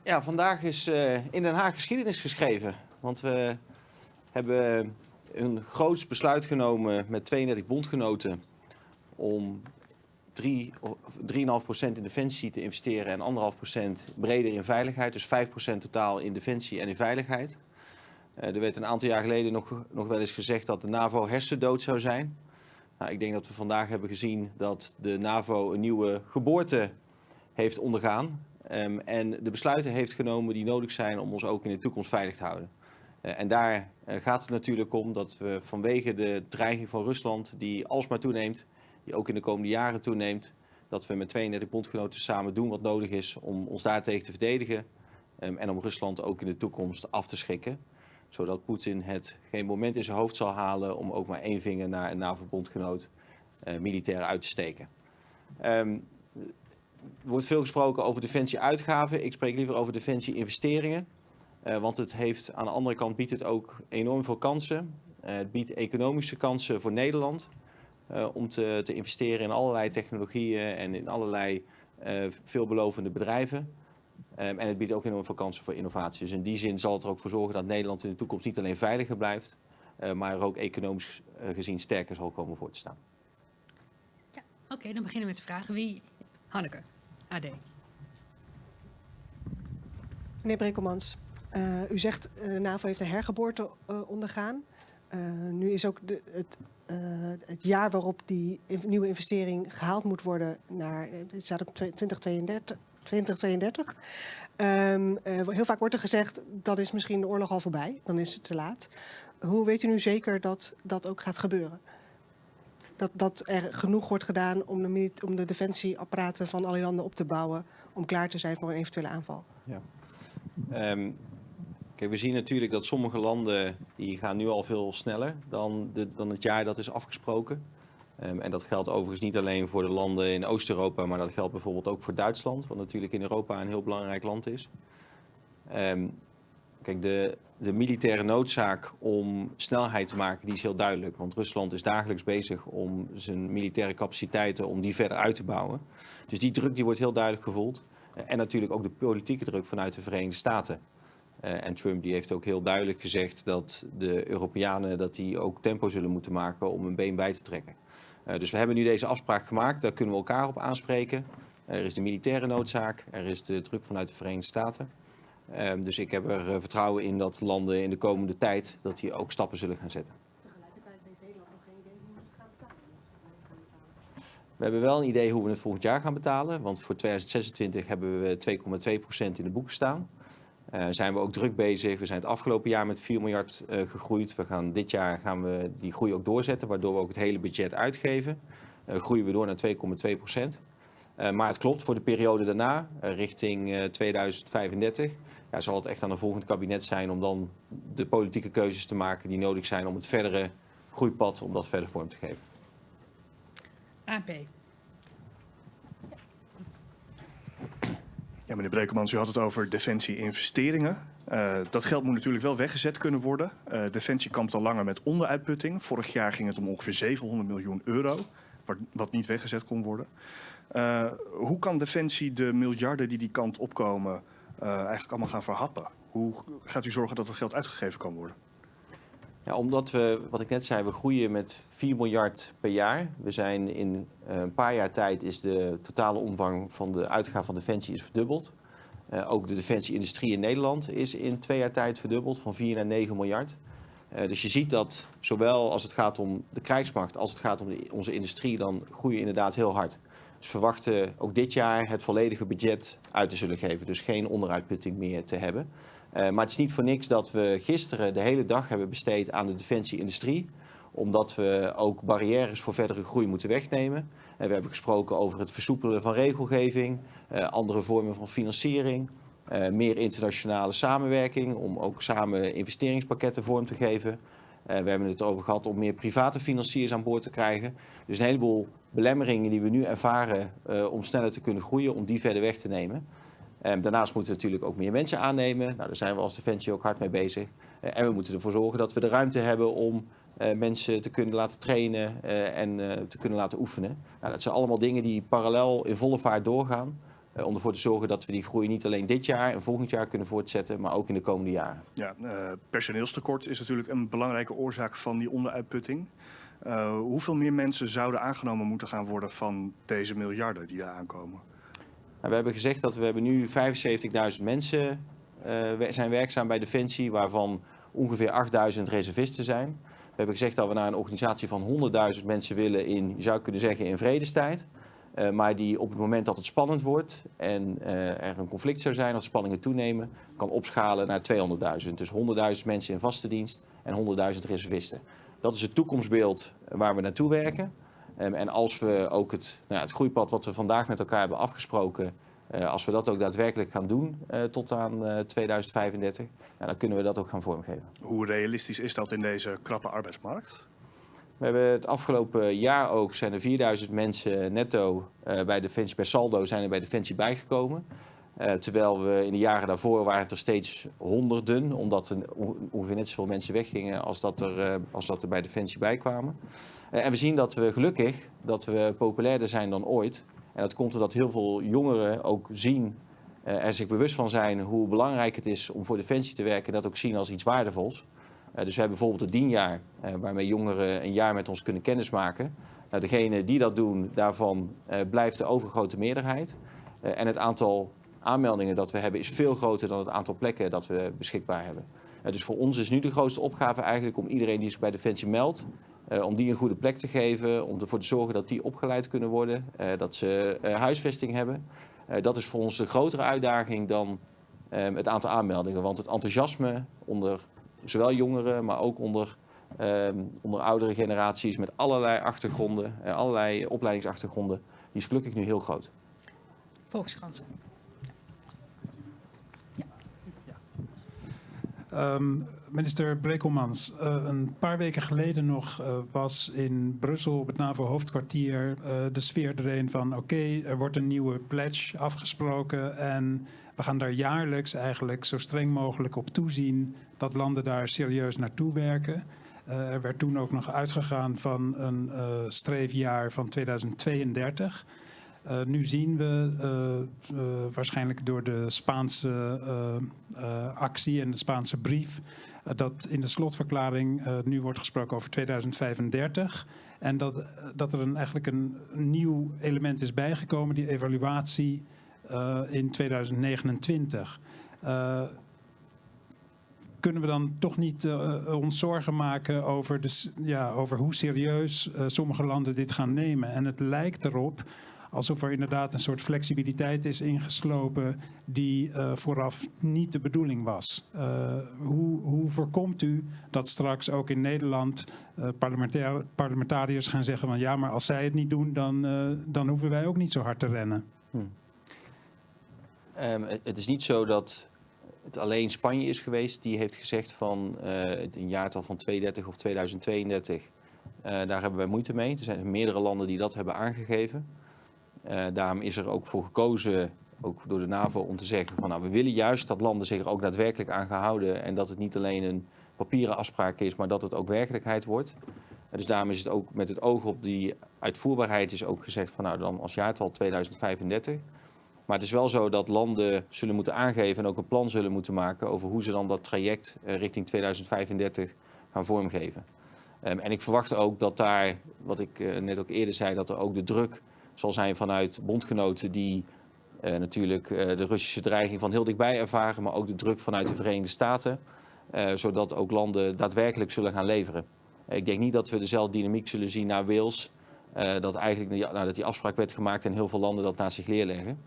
Ja, vandaag is in Den Haag geschiedenis geschreven. Want we hebben een groots besluit genomen met 32 bondgenoten om 3,5% in defensie te investeren en 1,5% breder in veiligheid. Dus 5% totaal in defensie en in veiligheid. Er werd een aantal jaar geleden nog wel eens gezegd dat de NAVO hersendood zou zijn. Nou, ik denk dat we vandaag hebben gezien dat de NAVO een nieuwe geboorte heeft ondergaan. En de besluiten heeft genomen die nodig zijn om ons ook in de toekomst veilig te houden. En daar gaat het natuurlijk om dat we vanwege de dreiging van Rusland, die alsmaar toeneemt, die ook in de komende jaren toeneemt, dat we met 32 bondgenoten samen doen wat nodig is om ons daartegen te verdedigen. En om Rusland ook in de toekomst af te schrikken. Zodat Poetin het geen moment in zijn hoofd zal halen om ook maar één vinger naar een NAVO-bondgenoot militair uit te steken. Er wordt veel gesproken over defensie-uitgaven. Ik spreek liever over defensie-investeringen. Want het heeft, aan de andere kant biedt het ook enorm veel kansen. Het biedt economische kansen voor Nederland. Om te investeren in allerlei technologieën en in allerlei veelbelovende bedrijven. En het biedt ook enorm veel kansen voor innovatie. Dus in die zin zal het er ook voor zorgen dat Nederland in de toekomst niet alleen veiliger blijft, maar er ook economisch gezien sterker zal komen voor te staan. Ja, oké, dan beginnen we met de vragen. Wie? Hanneke, AD. Meneer Brekelmans, u zegt de NAVO heeft een hergeboorte ondergaan. Nu is ook het jaar waarop die nieuwe investering gehaald moet worden naar, het staat op 2032. Heel vaak wordt er gezegd, dat is misschien de oorlog al voorbij, dan is het te laat. Hoe weet u nu zeker dat dat ook gaat gebeuren? Dat er genoeg wordt gedaan om de defensieapparaten van alle landen op te bouwen, om klaar te zijn voor een eventuele aanval? Ja. Kijk, we zien natuurlijk dat sommige landen die gaan nu al veel sneller dan het jaar dat is afgesproken. En dat geldt overigens niet alleen voor de landen in Oost-Europa, maar dat geldt bijvoorbeeld ook voor Duitsland, wat natuurlijk in Europa een heel belangrijk land is. Kijk, de militaire noodzaak om snelheid te maken, die is heel duidelijk. Want Rusland is dagelijks bezig om zijn militaire capaciteiten, om die verder uit te bouwen. Dus die druk die wordt heel duidelijk gevoeld. En natuurlijk ook de politieke druk vanuit de Verenigde Staten. En Trump die heeft ook heel duidelijk gezegd dat de Europeanen dat die ook tempo zullen moeten maken om een been bij te trekken. Dus we hebben nu deze afspraak gemaakt, daar kunnen we elkaar op aanspreken. Er is de militaire noodzaak, er is de druk vanuit de Verenigde Staten. Dus ik heb er vertrouwen in dat landen in de komende tijd dat die ook stappen zullen gaan zetten. Tegelijkertijd weet Nederland nog geen idee hoe we het gaan betalen. We hebben wel een idee hoe we het volgend jaar gaan betalen. Want voor 2026 hebben we 2,2% in de boeken staan. Zijn we ook druk bezig. We zijn het afgelopen jaar met 4 miljard gegroeid. Dit jaar gaan we die groei ook doorzetten, waardoor we ook het hele budget uitgeven. Groeien we door naar 2,2%. Maar het klopt, voor de periode daarna, richting 2035, zal het echt aan een volgend kabinet zijn om dan de politieke keuzes te maken die nodig zijn om het verdere groeipad, om dat verder vorm te geven. AP. Ja, meneer Brekelmans, u had het over defensie-investeringen. Dat geld moet natuurlijk wel weggezet kunnen worden. Defensie kampt al langer met onderuitputting. Vorig jaar ging het om ongeveer 700 miljoen euro, wat niet weggezet kon worden. Hoe kan Defensie de miljarden die kant opkomen eigenlijk allemaal gaan verhappen? Hoe gaat u zorgen dat het geld uitgegeven kan worden? Ja, omdat we, wat ik net zei, we groeien met 4 miljard per jaar. We zijn in een paar jaar tijd is de totale omvang van de uitgaven van Defensie is verdubbeld. Ook de defensieindustrie in Nederland is in 2 jaar tijd verdubbeld, van 4 naar 9 miljard. Dus je ziet dat zowel als het gaat om de krijgsmacht als het gaat om onze industrie, dan groeien inderdaad heel hard. Dus we verwachten ook dit jaar het volledige budget uit te zullen geven. Dus geen onderuitputting meer te hebben. Maar het is niet voor niks dat we gisteren de hele dag hebben besteed aan de defensieindustrie. Omdat we ook barrières voor verdere groei moeten wegnemen. We hebben gesproken over het versoepelen van regelgeving. Andere vormen van financiering. Meer internationale samenwerking om ook samen investeringspakketten vorm te geven. We hebben het over gehad om meer private financiers aan boord te krijgen. Dus een heleboel belemmeringen die we nu ervaren om sneller te kunnen groeien, om die verder weg te nemen. Daarnaast moeten we natuurlijk ook meer mensen aannemen. Nou, daar zijn we als Defensie ook hard mee bezig. En we moeten ervoor zorgen dat we de ruimte hebben om mensen te kunnen laten trainen en te kunnen laten oefenen. Nou, dat zijn allemaal dingen die parallel in volle vaart doorgaan. Om ervoor te zorgen dat we die groei niet alleen dit jaar en volgend jaar kunnen voortzetten, maar ook in de komende jaren. Ja, personeelstekort is natuurlijk een belangrijke oorzaak van die onderuitputting. Hoeveel meer mensen zouden aangenomen moeten gaan worden van deze miljarden die daar aankomen? We hebben gezegd dat we hebben nu 75.000 mensen zijn werkzaam bij Defensie, waarvan ongeveer 8.000 reservisten zijn. We hebben gezegd dat we naar een organisatie van 100.000 mensen willen in, je zou kunnen zeggen, in vredestijd. Maar die op het moment dat het spannend wordt en er een conflict zou zijn of spanningen toenemen, kan opschalen naar 200.000. Dus 100.000 mensen in vaste dienst en 100.000 reservisten. Dat is het toekomstbeeld waar we naartoe werken. En als we ook het groeipad wat we vandaag met elkaar hebben afgesproken, als we dat ook daadwerkelijk gaan doen tot aan 2035, dan kunnen we dat ook gaan vormgeven. Hoe realistisch is dat in deze krappe arbeidsmarkt? We hebben het afgelopen jaar ook, zijn er 4000 mensen netto bij Defensie, per saldo zijn er bij Defensie bijgekomen. Terwijl we in de jaren daarvoor waren het er steeds honderden, omdat er ongeveer net zoveel mensen weggingen als dat er bij Defensie bijkwamen. En we zien dat we gelukkig, dat we populairder zijn dan ooit. En dat komt doordat heel veel jongeren ook zien, er zich bewust van zijn hoe belangrijk het is om voor Defensie te werken en dat ook zien als iets waardevols. Dus we hebben bijvoorbeeld het dienjaar, waarmee jongeren een jaar met ons kunnen kennismaken. Nou, degenen die dat doen, daarvan blijft de overgrote meerderheid. En het aantal aanmeldingen dat we hebben is veel groter dan het aantal plekken dat we beschikbaar hebben. Dus voor ons is nu de grootste opgave eigenlijk om iedereen die zich bij Defensie meldt, om die een goede plek te geven, om ervoor te zorgen dat die opgeleid kunnen worden, dat ze huisvesting hebben. Dat is voor ons de grotere uitdaging dan het aantal aanmeldingen. Want het enthousiasme onder zowel jongeren, maar ook onder oudere generaties met allerlei achtergronden, allerlei opleidingsachtergronden, die is gelukkig nu heel groot. Volkskrant. Minister Brekelmans, een paar weken geleden nog was in Brussel op het NAVO-hoofdkwartier de sfeer erin van oké, er wordt een nieuwe pledge afgesproken en we gaan daar jaarlijks eigenlijk zo streng mogelijk op toezien dat landen daar serieus naartoe werken. Er werd toen ook nog uitgegaan van een streefjaar van 2032. Nu zien we waarschijnlijk door de Spaanse actie en de Spaanse brief dat in de slotverklaring nu wordt gesproken over 2035. En dat er eigenlijk een nieuw element is bijgekomen, die evaluatie in 2029. Kunnen we dan toch niet ons zorgen maken over hoe serieus sommige landen dit gaan nemen? En het lijkt erop alsof er inderdaad een soort flexibiliteit is ingeslopen die vooraf niet de bedoeling was. Hoe voorkomt u dat straks ook in Nederland parlementariërs gaan zeggen van ja, maar als zij het niet doen, dan hoeven wij ook niet zo hard te rennen? Het is niet zo dat het alleen Spanje is geweest die heeft gezegd van een jaartal van 2030 of 2032. Daar hebben wij moeite mee. Er zijn meerdere landen die dat hebben aangegeven. Daarom is er ook voor gekozen, ook door de NAVO, om te zeggen van nou, we willen juist dat landen zich er ook daadwerkelijk aan gaan houden en dat het niet alleen een papieren afspraak is, maar dat het ook werkelijkheid wordt. Dus daarom is het ook met het oog op die uitvoerbaarheid is ook gezegd van nou dan als jaartal 2035. Maar het is wel zo dat landen zullen moeten aangeven en ook een plan zullen moeten maken over hoe ze dan dat traject richting 2035 gaan vormgeven. En ik verwacht ook dat daar, wat ik net ook eerder zei, dat er ook de druk zal zijn vanuit bondgenoten die natuurlijk de Russische dreiging van heel dichtbij ervaren, maar ook de druk vanuit de Verenigde Staten, zodat ook landen daadwerkelijk zullen gaan leveren. Ik denk niet dat we dezelfde dynamiek zullen zien naar Wales, dat eigenlijk dat die afspraak werd gemaakt en heel veel landen dat naast zich neerleggen.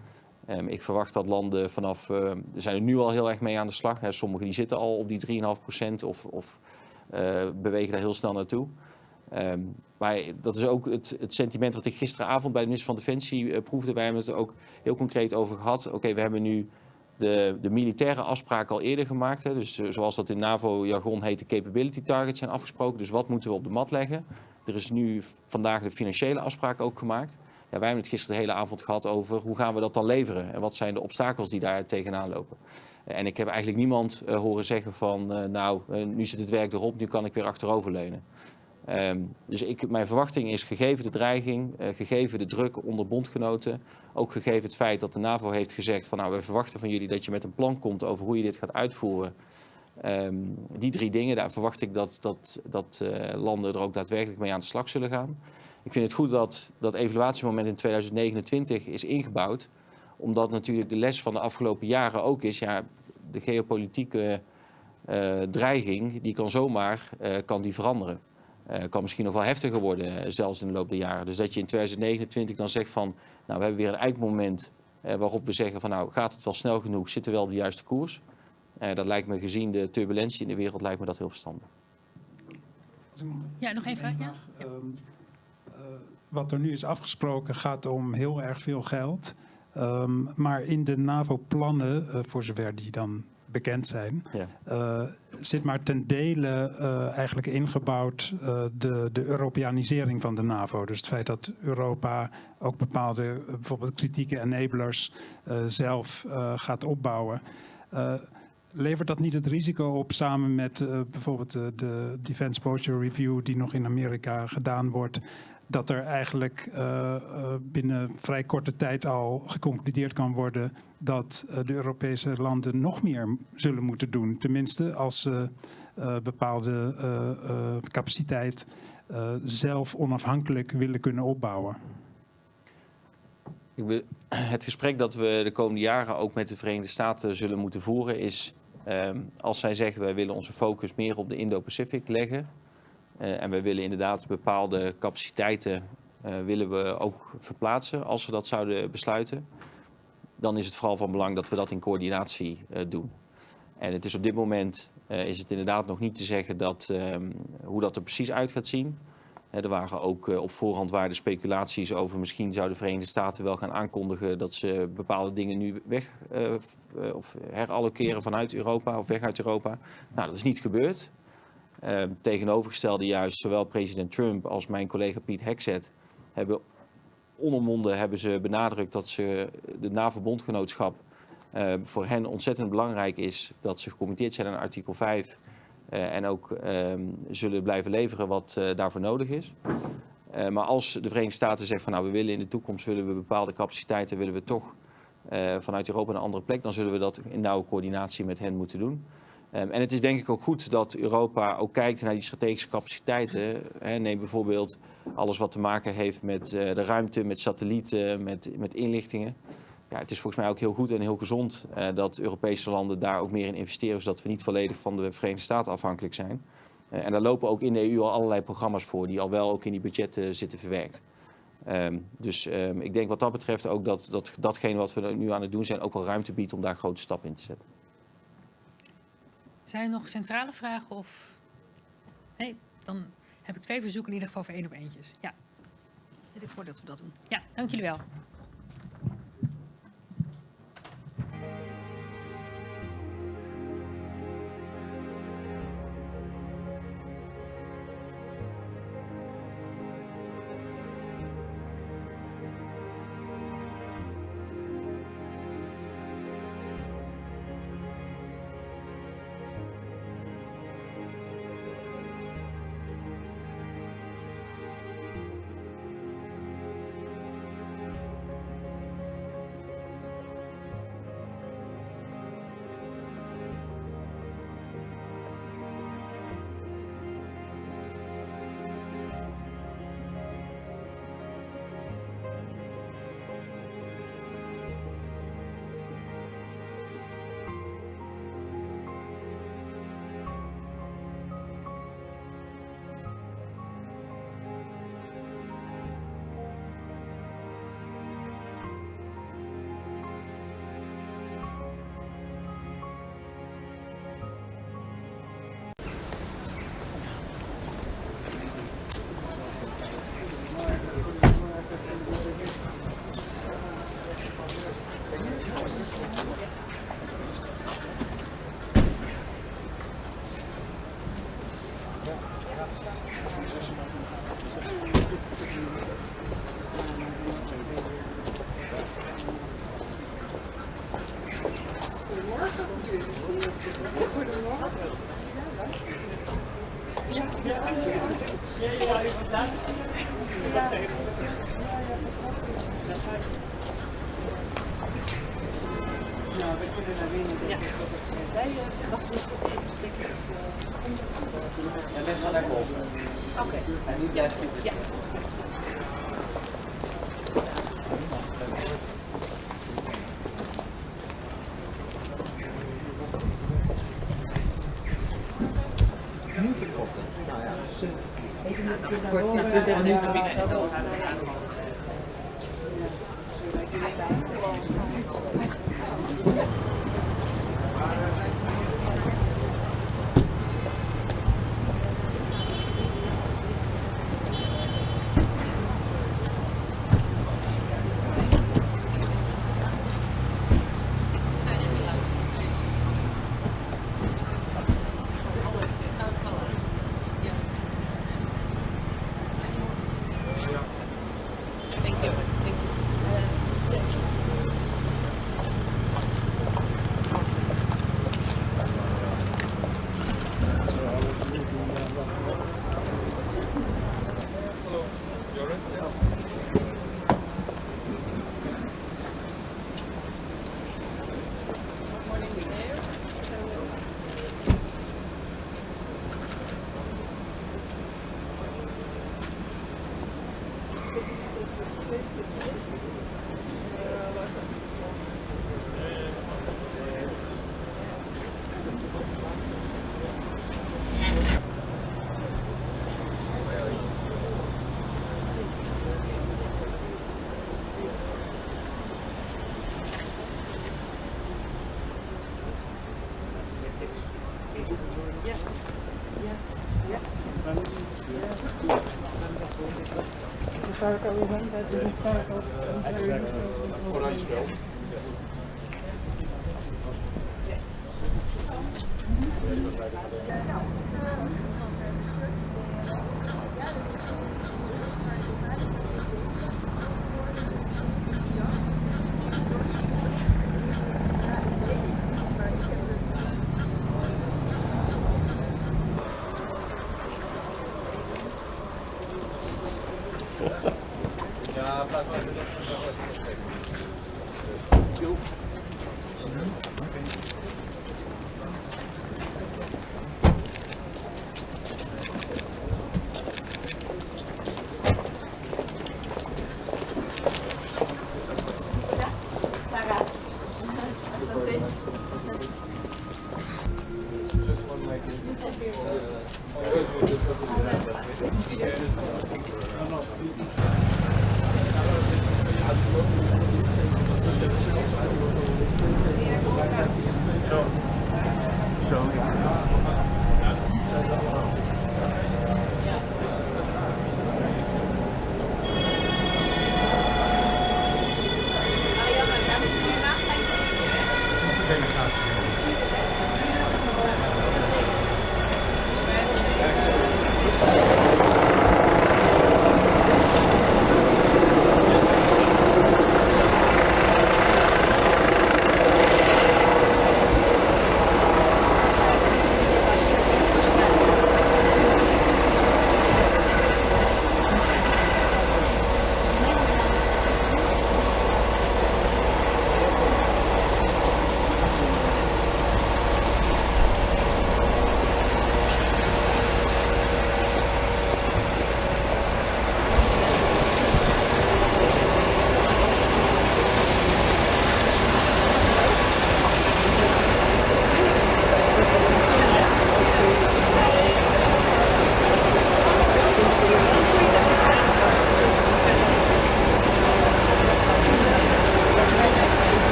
Ik verwacht dat landen vanaf, er zijn er nu al heel erg mee aan de slag. Sommigen die zitten al op die 3,5% of bewegen daar heel snel naartoe. Maar dat is ook het sentiment wat ik gisteravond bij de minister van Defensie proefde. Wij hebben het er ook heel concreet over gehad. Oké, we hebben nu de militaire afspraken al eerder gemaakt. Dus zoals dat in NAVO-jargon heet, de capability targets zijn afgesproken. Dus wat moeten we op de mat leggen? Er is nu vandaag de financiële afspraak ook gemaakt. Ja, wij hebben het gisteren de hele avond gehad over hoe gaan we dat dan leveren? En wat zijn de obstakels die daar tegenaan lopen? En ik heb eigenlijk niemand horen zeggen van nu zit het werk erop, nu kan ik weer achteroverleunen. Dus mijn verwachting is, gegeven de dreiging, gegeven de druk onder bondgenoten, ook gegeven het feit dat de NAVO heeft gezegd van nou, we verwachten van jullie dat je met een plan komt over hoe je dit gaat uitvoeren. Die 3 dingen, daar verwacht ik dat landen er ook daadwerkelijk mee aan de slag zullen gaan. Ik vind het goed dat dat evaluatiemoment in 2029 is ingebouwd, omdat natuurlijk de les van de afgelopen jaren ook is, ja, de geopolitieke dreiging, die kan zomaar die veranderen. Kan misschien nog wel heftiger worden, zelfs in de loop der jaren. Dus dat je in 2029 dan zegt van, nou, we hebben weer een eikmoment waarop we zeggen van, nou, gaat het wel snel genoeg, zitten we wel op de juiste koers? Dat lijkt me, gezien de turbulentie in de wereld, lijkt me dat heel verstandig. Ja, nog één vraag. Ja? Wat er nu is afgesproken gaat om heel erg veel geld. Maar in de NAVO-plannen, voor zover die dan bekend zijn, zit maar ten dele eigenlijk ingebouwd de Europeanisering van de NAVO. Dus het feit dat Europa ook bepaalde bijvoorbeeld kritieke enablers zelf gaat opbouwen. Levert dat niet het risico op, samen met bijvoorbeeld de Defense Posture Review die nog in Amerika gedaan wordt, dat er eigenlijk binnen vrij korte tijd al geconcludeerd kan worden dat de Europese landen nog meer zullen moeten doen. Tenminste, als ze bepaalde capaciteit zelf onafhankelijk willen kunnen opbouwen. Het gesprek dat we de komende jaren ook met de Verenigde Staten zullen moeten voeren is, als zij zeggen wij willen onze focus meer op de Indo-Pacific leggen, en we willen inderdaad bepaalde capaciteiten willen we ook verplaatsen als we dat zouden besluiten, dan is het vooral van belang dat we dat in coördinatie doen. En het is op dit moment is het inderdaad nog niet te zeggen hoe dat er precies uit gaat zien. Er waren ook op voorhand speculaties over misschien zouden de Verenigde Staten wel gaan aankondigen dat ze bepaalde dingen nu of herallokeren vanuit Europa of weg uit Europa. Nou, dat is niet gebeurd. Tegenovergestelde juist, zowel president Trump als mijn collega Pete Hegseth hebben onomwonden benadrukt dat ze de NAVO-bondgenootschap voor hen ontzettend belangrijk is, dat ze gecommitteerd zijn aan artikel 5 en ook zullen blijven leveren wat daarvoor nodig is. Maar als de Verenigde Staten zeggen van nou, we willen in de toekomst bepaalde capaciteiten willen we toch vanuit Europa naar een andere plek, dan zullen we dat in nauwe coördinatie met hen moeten doen. En het is denk ik ook goed dat Europa ook kijkt naar die strategische capaciteiten. Neem bijvoorbeeld alles wat te maken heeft met de ruimte, met satellieten, met inlichtingen. Ja, het is volgens mij ook heel goed en heel gezond dat Europese landen daar ook meer in investeren, zodat we niet volledig van de Verenigde Staten afhankelijk zijn. En daar lopen ook in de EU al allerlei programma's voor die al wel ook in die budgetten zitten verwerkt. Dus ik denk wat dat betreft ook datgene wat we nu aan het doen zijn ook wel ruimte biedt om daar grote stappen in te zetten. Zijn er nog centrale vragen of... Nee, dan heb ik 2 verzoeken in ieder geval voor 1 op 1'tjes. Ja, stel ik voor dat we dat doen. Ja, dank jullie wel. Nou, we kunnen naar binnen. Ja. Wij wachten nog even een stukje. En wij gaan naar boven. Oké. En nu blijft u. Ja. Nu vertrokken. Nou ja, dus Even kort 20 minuten binnen.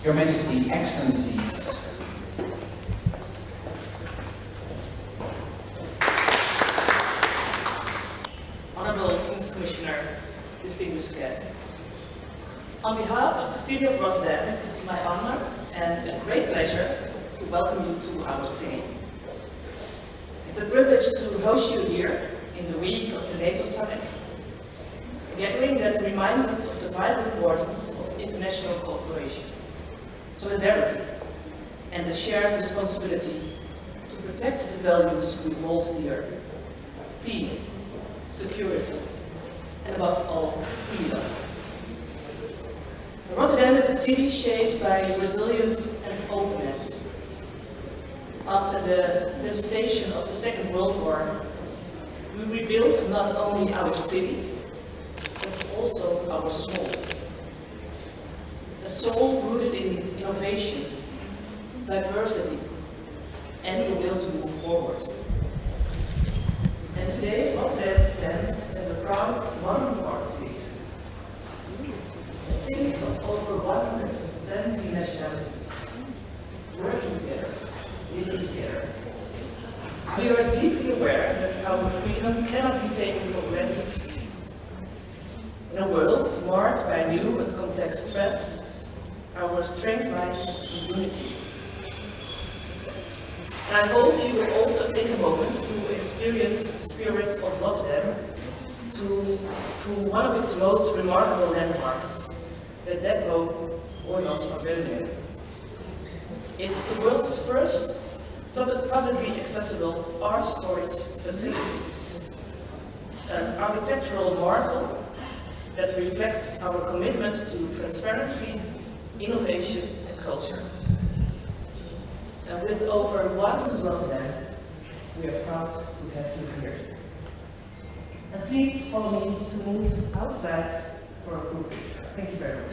Your Majesty, Excellencies, Honorable King's Commissioner, distinguished guests. On behalf of the City of Rotterdam, it's my honor and a great pleasure to welcome you to our city. It's a privilege to host you here in the week of the NATO summit, a gathering that reminds us of the vital importance of international cooperation, solidarity, and the shared responsibility to protect the values we hold dear: peace, security, and above all, freedom. Rotterdam is a city shaped by resilience and openness. After the devastation of the Second World War, we rebuilt not only our city, but also our soul. A soul rooted in innovation, diversity, and the will to move forward. And today, Rotterdam stands as a proud modern city. A city of over 170 nationalities, working together, living together. We are deeply aware that our freedom cannot be taken for granted. In a world marked by new and complex threats, our strength lies in unity. And I hope you will also take a moment to experience the spirit of Rotterdam through one of its most remarkable landmarks, the depot or not van Reúnen. It's the world's first publicly accessible art storage facility, an architectural marvel that reflects our commitment to transparency, innovation, and culture. And with over 100 Rotterdam, we are proud to have you here. And please follow me to move outside for a group. Thank you very much.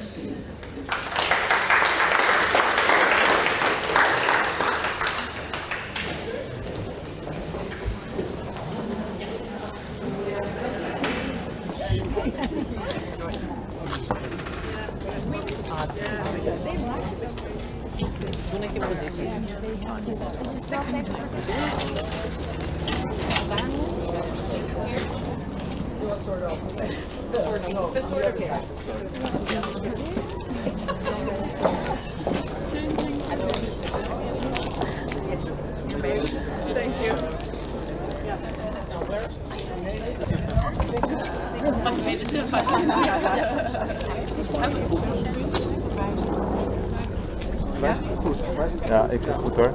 ik zeg goed hoor.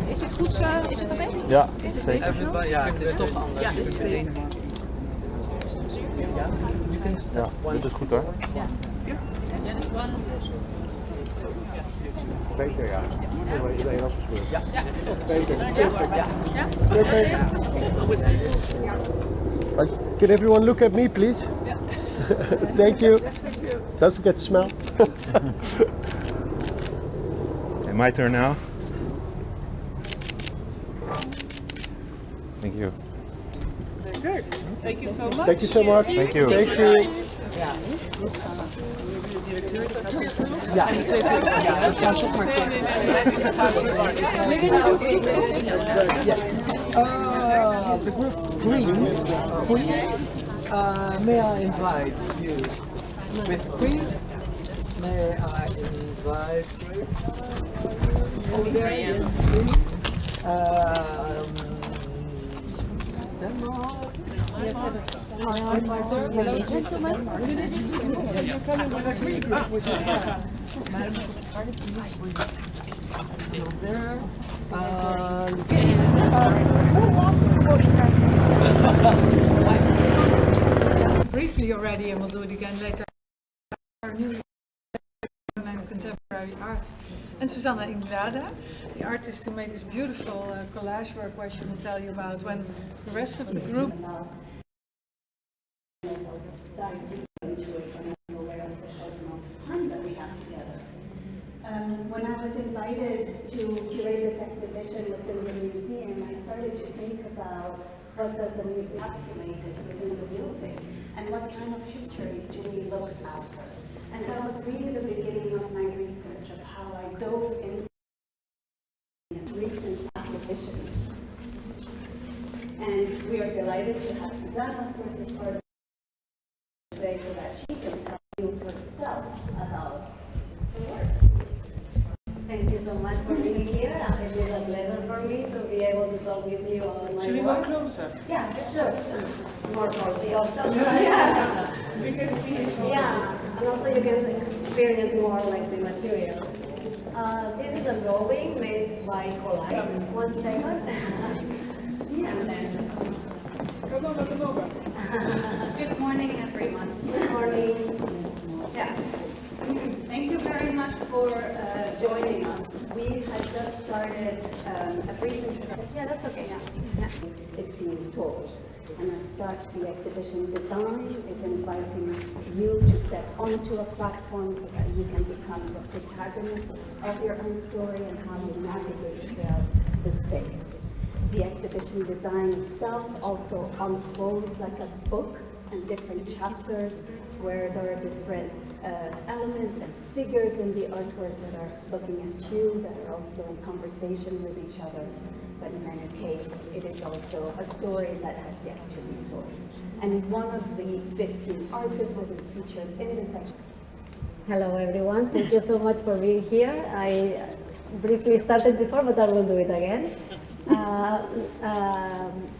Is het goed? Is het safe? Ja, is het zeker. safe? Ja, het is toch anders. Ja, dit is meteen. Ja, dit is goed hoor. Ja. Beter, ja. Iedereen was bespeurd. Ja, ja. Beter. Ja. Can everyone look at me, please? Thank you. Don't forget to smile. Okay, my turn now. Thank you. Very good. Thank you so much. Thank you so much. Thank you. Thank you. Ja. The group Green, may I invite you? With Green, may I invite over there? Denmark. Hello, gentlemen. You're coming with a green group, which is there. Briefly already, and we'll do it again later. Our new contemporary art. And Susanna Inglada, the artist who made this beautiful collage work, where she will tell you about when the rest of the group. When I was invited to curate this exhibition within the museum, I started to think about what does a museum encapsulate within the building, and what kind of histories do we look after. And that was really the beginning of my research, of how I dove into recent acquisitions. And we are delighted to have Susanna, of course, as part of today, so that she can tell you herself about her work. Thank you so much for being here. It is a pleasure for me to be able to talk with you on my Should we work. go closer? Yeah, sure. More closely also. We can see it. Yeah, and also you can experience more like the material. This is a drawing made by Collide. 1 second. And then. Good morning, everyone. Good morning. Yeah. Thank you very much for joining us. We had just started a brief introduction. Yeah, that's okay. Yeah. Is being told. And as such, the exhibition design is inviting you to step onto a platform so that you can become the protagonist of your own story and how you navigate throughout the space. The exhibition design itself also unfolds like a book and different chapters where there are different elements and figures in the artworks that are looking at you, that are also in conversation with each other. But in any case, it is also a story that has yet to be told. And one of the 15 artists that is featured in this exhibition. Hello everyone, thank you so much for being here. I briefly started before, but I will do it again.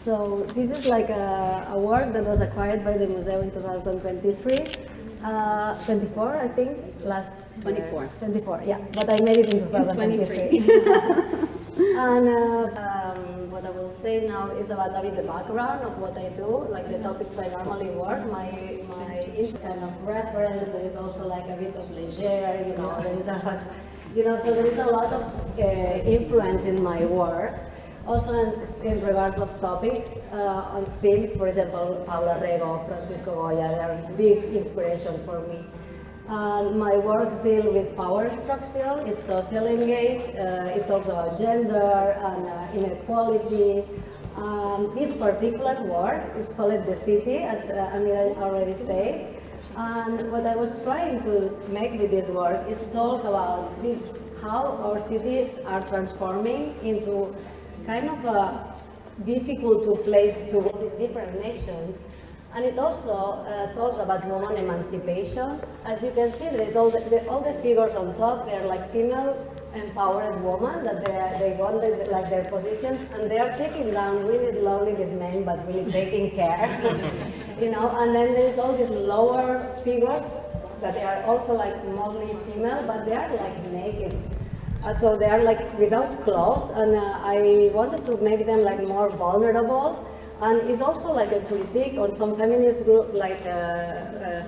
So this is like a work that was acquired by the museum in 2023. 24, I think, last 24. 24, yeah, but I made it in 2023. And what I will say now is about a bit the background of what I do, like the topics I normally work, my interest kind of reference, there is also like a bit of leisure, you know, there is a lot, you know, so there is a lot of influence in my work. Also in regards of topics, on themes, for example, Paula Rego, Francisco Goya, they are big inspiration for me. My works deal with power structure, it's social engaged, it talks about gender and inequality. This particular work is called The City, as Amira already said. And what I was trying to make with this work is talk about this, how our cities are transforming into kind of a difficult to place to these different nations. And it also talks about woman emancipation. As you can see, there's all the figures on top. They're like female empowered women that they got like their positions, and they are taking down really slowly these men, but really taking care, you know. And then there's all these lower figures that they are also like mostly female, but they are like naked. So they are like without clothes, and I wanted to make them like more vulnerable. And it's also like a critique on some feminist group, like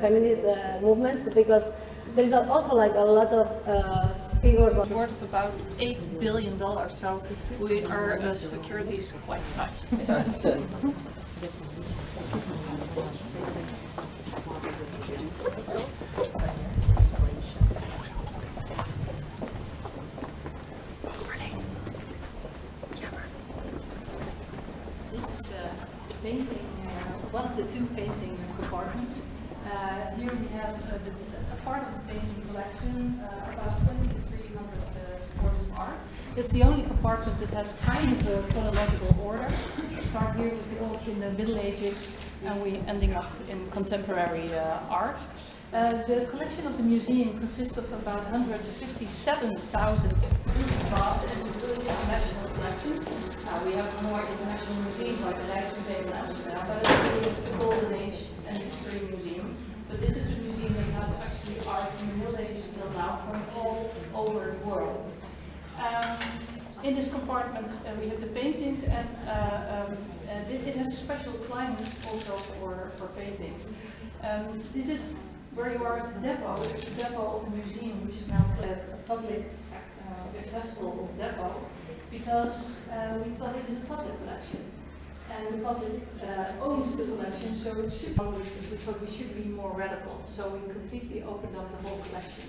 feminist movements, because there is also like a lot of figures worth about $8 billion. So our security is quite tight. This is painting, one of the two painting compartments. Here we have a part of the painting collection, about 2,300 works of art. It's the only compartment that has kind of a chronological order. We start here with the old in the Middle Ages, and we ending up in contemporary art. The collection of the museum consists of about 157,000 vases, and it's really international collection. We have more international museums like the Rijksmuseum in Amsterdam, but it's really the Golden Age and History Museum. But this is a museum that has actually art from the Middle Ages till now from all over the world. In this compartment we have the paintings, and it has a special climate also for paintings. This is where you are at the depot. It's the depot of the museum, which is now a public accessible depot, because we thought it is a public collection. And the public owns the collection, so it should we should be more radical. So we completely opened up the whole collection,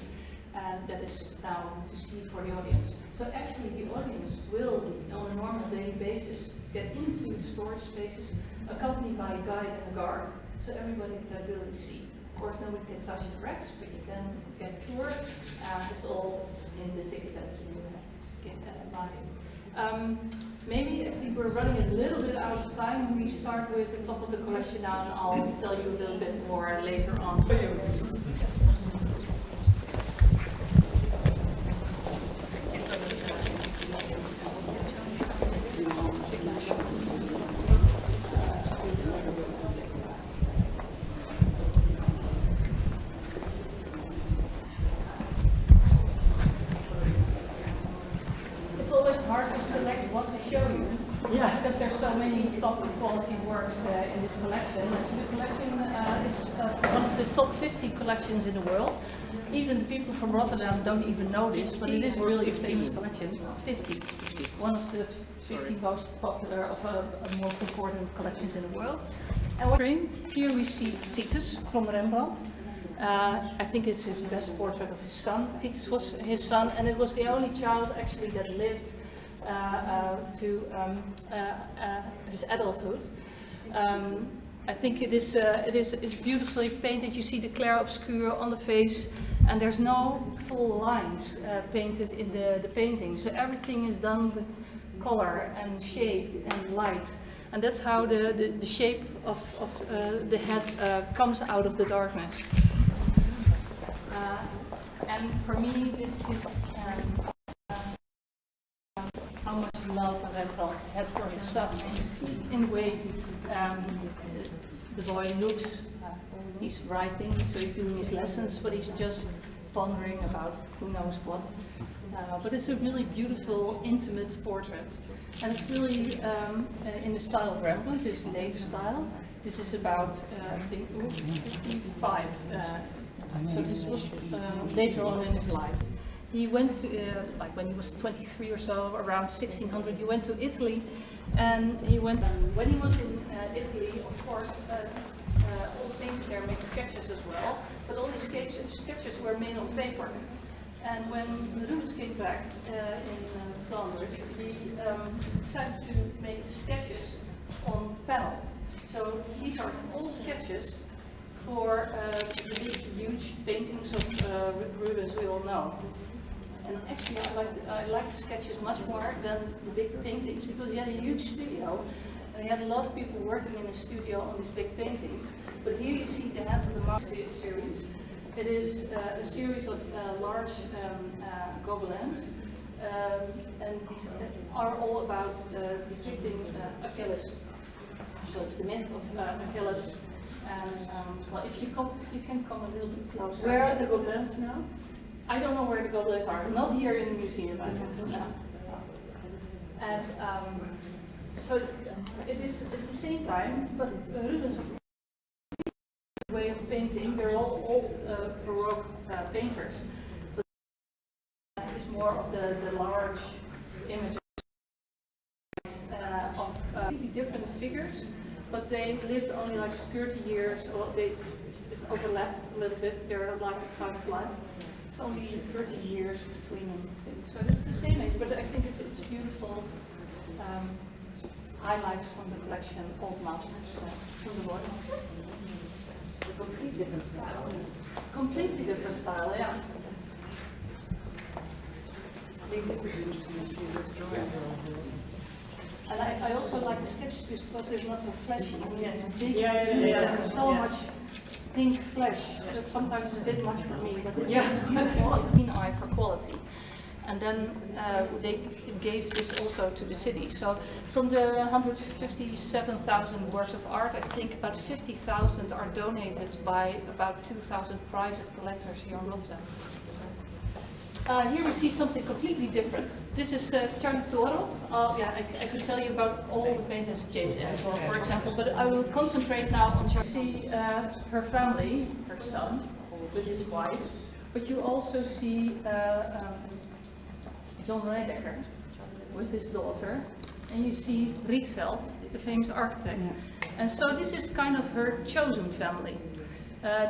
and that is now to see for the audience. So actually the audience will, on a normal daily basis, get into the storage spaces, accompanied by a guide and a guard, so everybody can really see. Of course, nobody can touch the racks, but you can get a tour, and it's all in the ticket that you can buy. Maybe if we were running a little bit out of time, we start with the top of the collection now, and I'll tell you a little bit more later on. It's always hard to select what to show you. Yeah, because there's so many top quality works in this collection. The collection is one of the top 50 collections in the world. Even the people from Rotterdam don't even know this, but it is really a famous collection. 50. One of the 50 most popular, of most important collections in the world. And here we see Titus from Rembrandt. I think it's his best portrait of his son. Titus was his son, and it was the only child actually that lived to his adulthood. I think it's beautifully painted. You see the clair-obscur on the face, and there's no full lines painted in the painting. So everything is done with color and shade and light. And that's how the shape of the head comes out of the darkness. And for me, this is how much love Rembrandt had for his son. And you see in a way the boy looks, he's writing, so he's doing his lessons, but he's just pondering about who knows what. But it's a really beautiful, intimate portrait. And it's really in the style of Rembrandt, his later style. This is about, I think, 55. So this was later on in his life. He went to, like when he was 23 or so, around 1600, he went to Italy, and he went, when he was in Italy, of course, all the painters there made sketches as well, but all these sketches were made on paper. And when the Rubens came back in Flanders, he decided to make sketches on panel. So these are all sketches for the big, huge paintings of Rubens we all know. And actually, I like the sketches much more than the big paintings, because he had a huge studio, and he had a lot of people working in his studio on these big paintings. But here you see the Hand of the Mouse series. It is a series of large gobelins, and these are all about depicting Achilles. So it's the myth of Achilles. And well, if you can come a little bit closer. Where are the gobelins now? I don't know where the goblets are. Not here in the museum. I don't know. And so it is at the same time, but Rubens' way of painting, they're all old Baroque painters. But it's more of the large images of completely different figures, but they lived only like 30 years, or it overlapped a little bit. They're like a time of life. It's only 30 years between them. So it's the same age, but I think it's beautiful highlights from the collection, Old Masters from the world. A completely different style. Completely different style, yeah. And I also like the sketches because they're not so flashy. I mean, it's big, there's so much pink flesh. That's sometimes a bit much for me, but it's beautiful, a keen eye for quality. And then they gave this also to the city. So from the 157,000 works of art, I think about 50,000 are donated by about 2,000 private collectors here in Rotterdam. Here we see something completely different. This is Charlie Toro. I could tell you about all the painters, James Ensor, for example, but I will concentrate now on Charlie. See her family, her son, with his wife, but you also see John Riedecker with his daughter, and you see Rietveld, the famous architect. And so this is kind of her chosen family.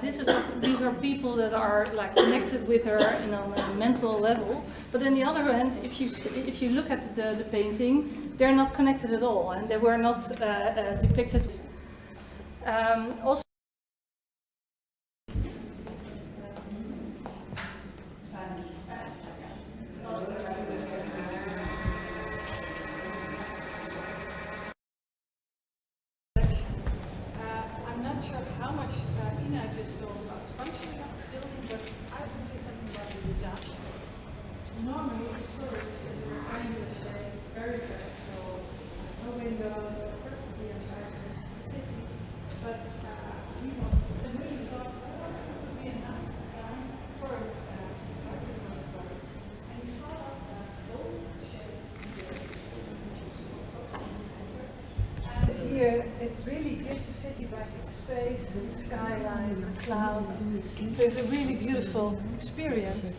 These are people that are like connected with her on a mental level. But on the other hand, if you look at the painting, they're not connected at all, and they were not depicted. Also. It really gives the city back its space, the skyline, the clouds. So it's a really beautiful experience.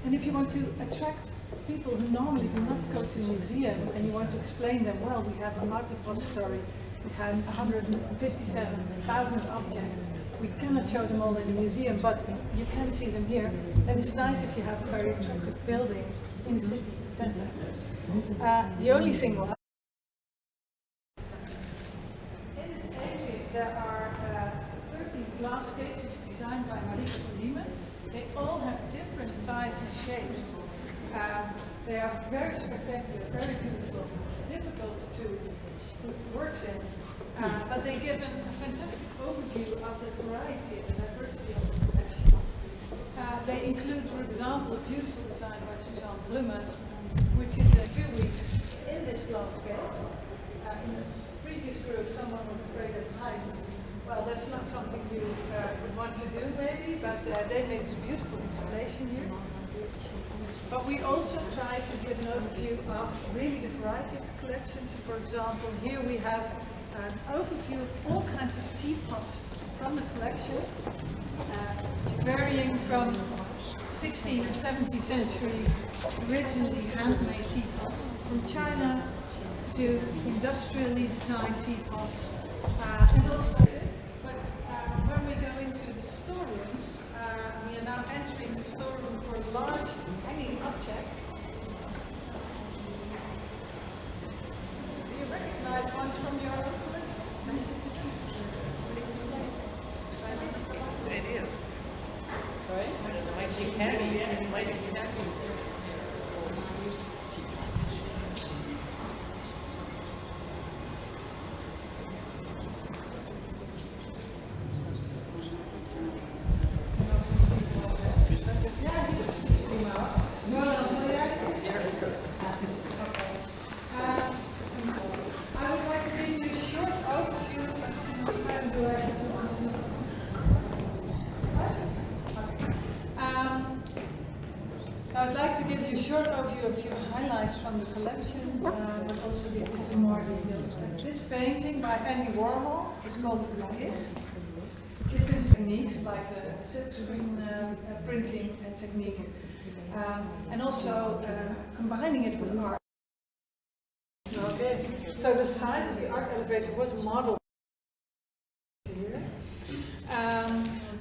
And if you want to attract people who normally do not go to a museum and you want to explain them, well, we have an art repository. It has 157,000 objects. We cannot show them all in the museum, but you can see them here. And it's nice if you have a very attractive building in the city center. The only thing there are 13 glass cases designed by Marie Lehman. They all have different sizes and shapes. They are very spectacular, very beautiful, difficult to put words in, but they give a fantastic overview of the variety and the diversity of the collection. They include, for example, a beautiful design by Suzanne Drummer, which is 2 weeks in this glass case. In the previous group, someone was afraid of heights. Well, that's not something you would want to do, maybe, but they made this beautiful installation here. But we also try to give an overview of really the variety of the collection. So, for example, here we have an overview of all kinds of teapots from the collection, varying from 16th and 17th century originally handmade teapots from China to industrially designed teapots, and also. But when we go into the storerooms, we are now entering the storeroom for large hanging objects. Do you recognize ones from your own collection? It is. Sorry? Like you can, like you can. No, short overview, a few highlights from the collection, but also give you some more details. This painting by Andy Warhol is called The Kiss. This is techniques like the silkscreen printing technique, and also combining it with art. Okay, so the size of the art elevator was modeled here,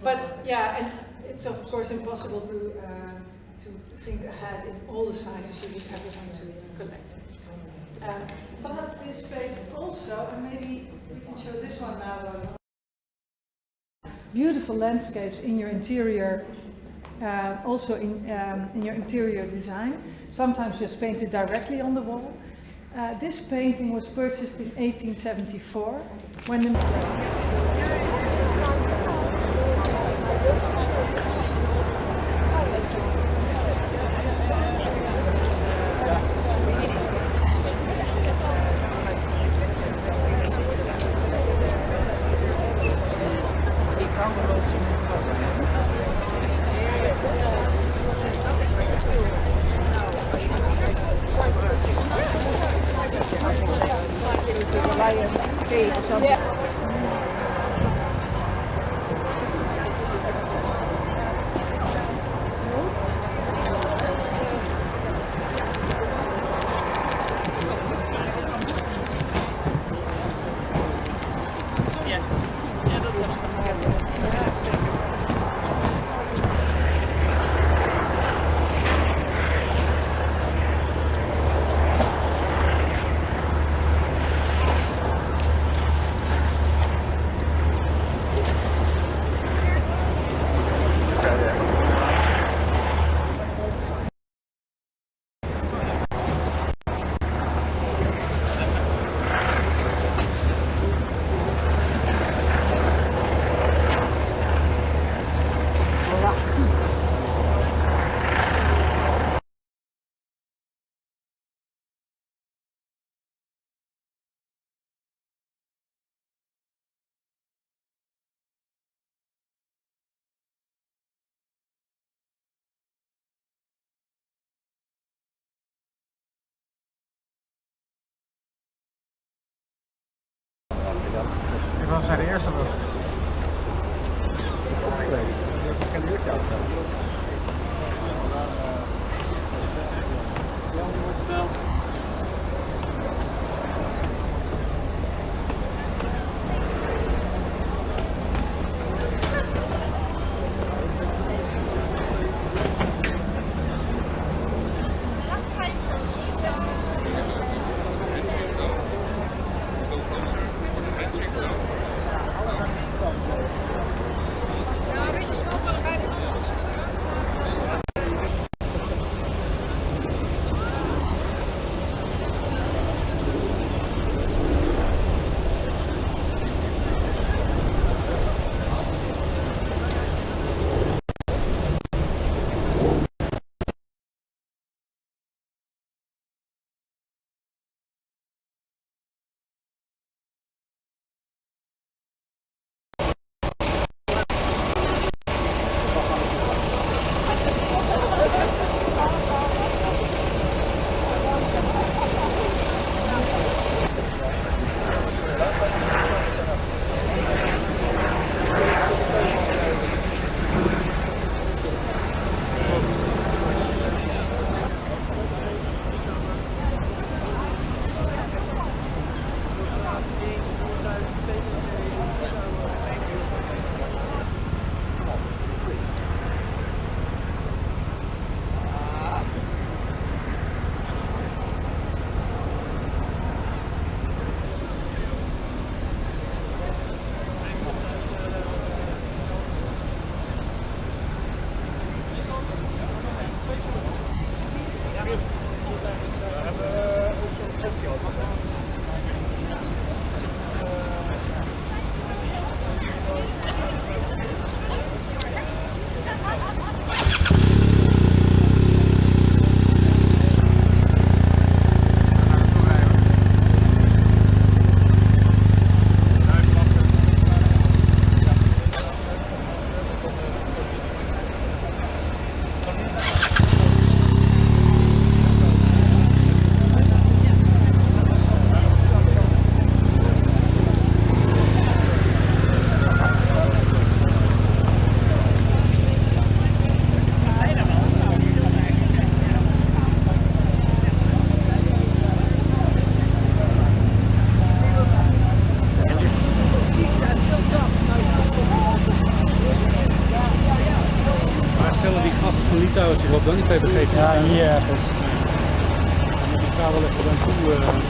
but yeah, and it's of course impossible to think ahead in all the sizes you would ever want to collect. But this space also, and maybe we can show this one now. Beautiful landscapes in your interior, also in your interior design. Sometimes just painted directly on the wall. This painting was purchased in 1874 when the Ik was zijn de eerste was. Dat is opgeschreven. Ik ga een uurtje uitkomen. dan niet even geven? Ja, hier ergens. Ik ga wel even naartoe.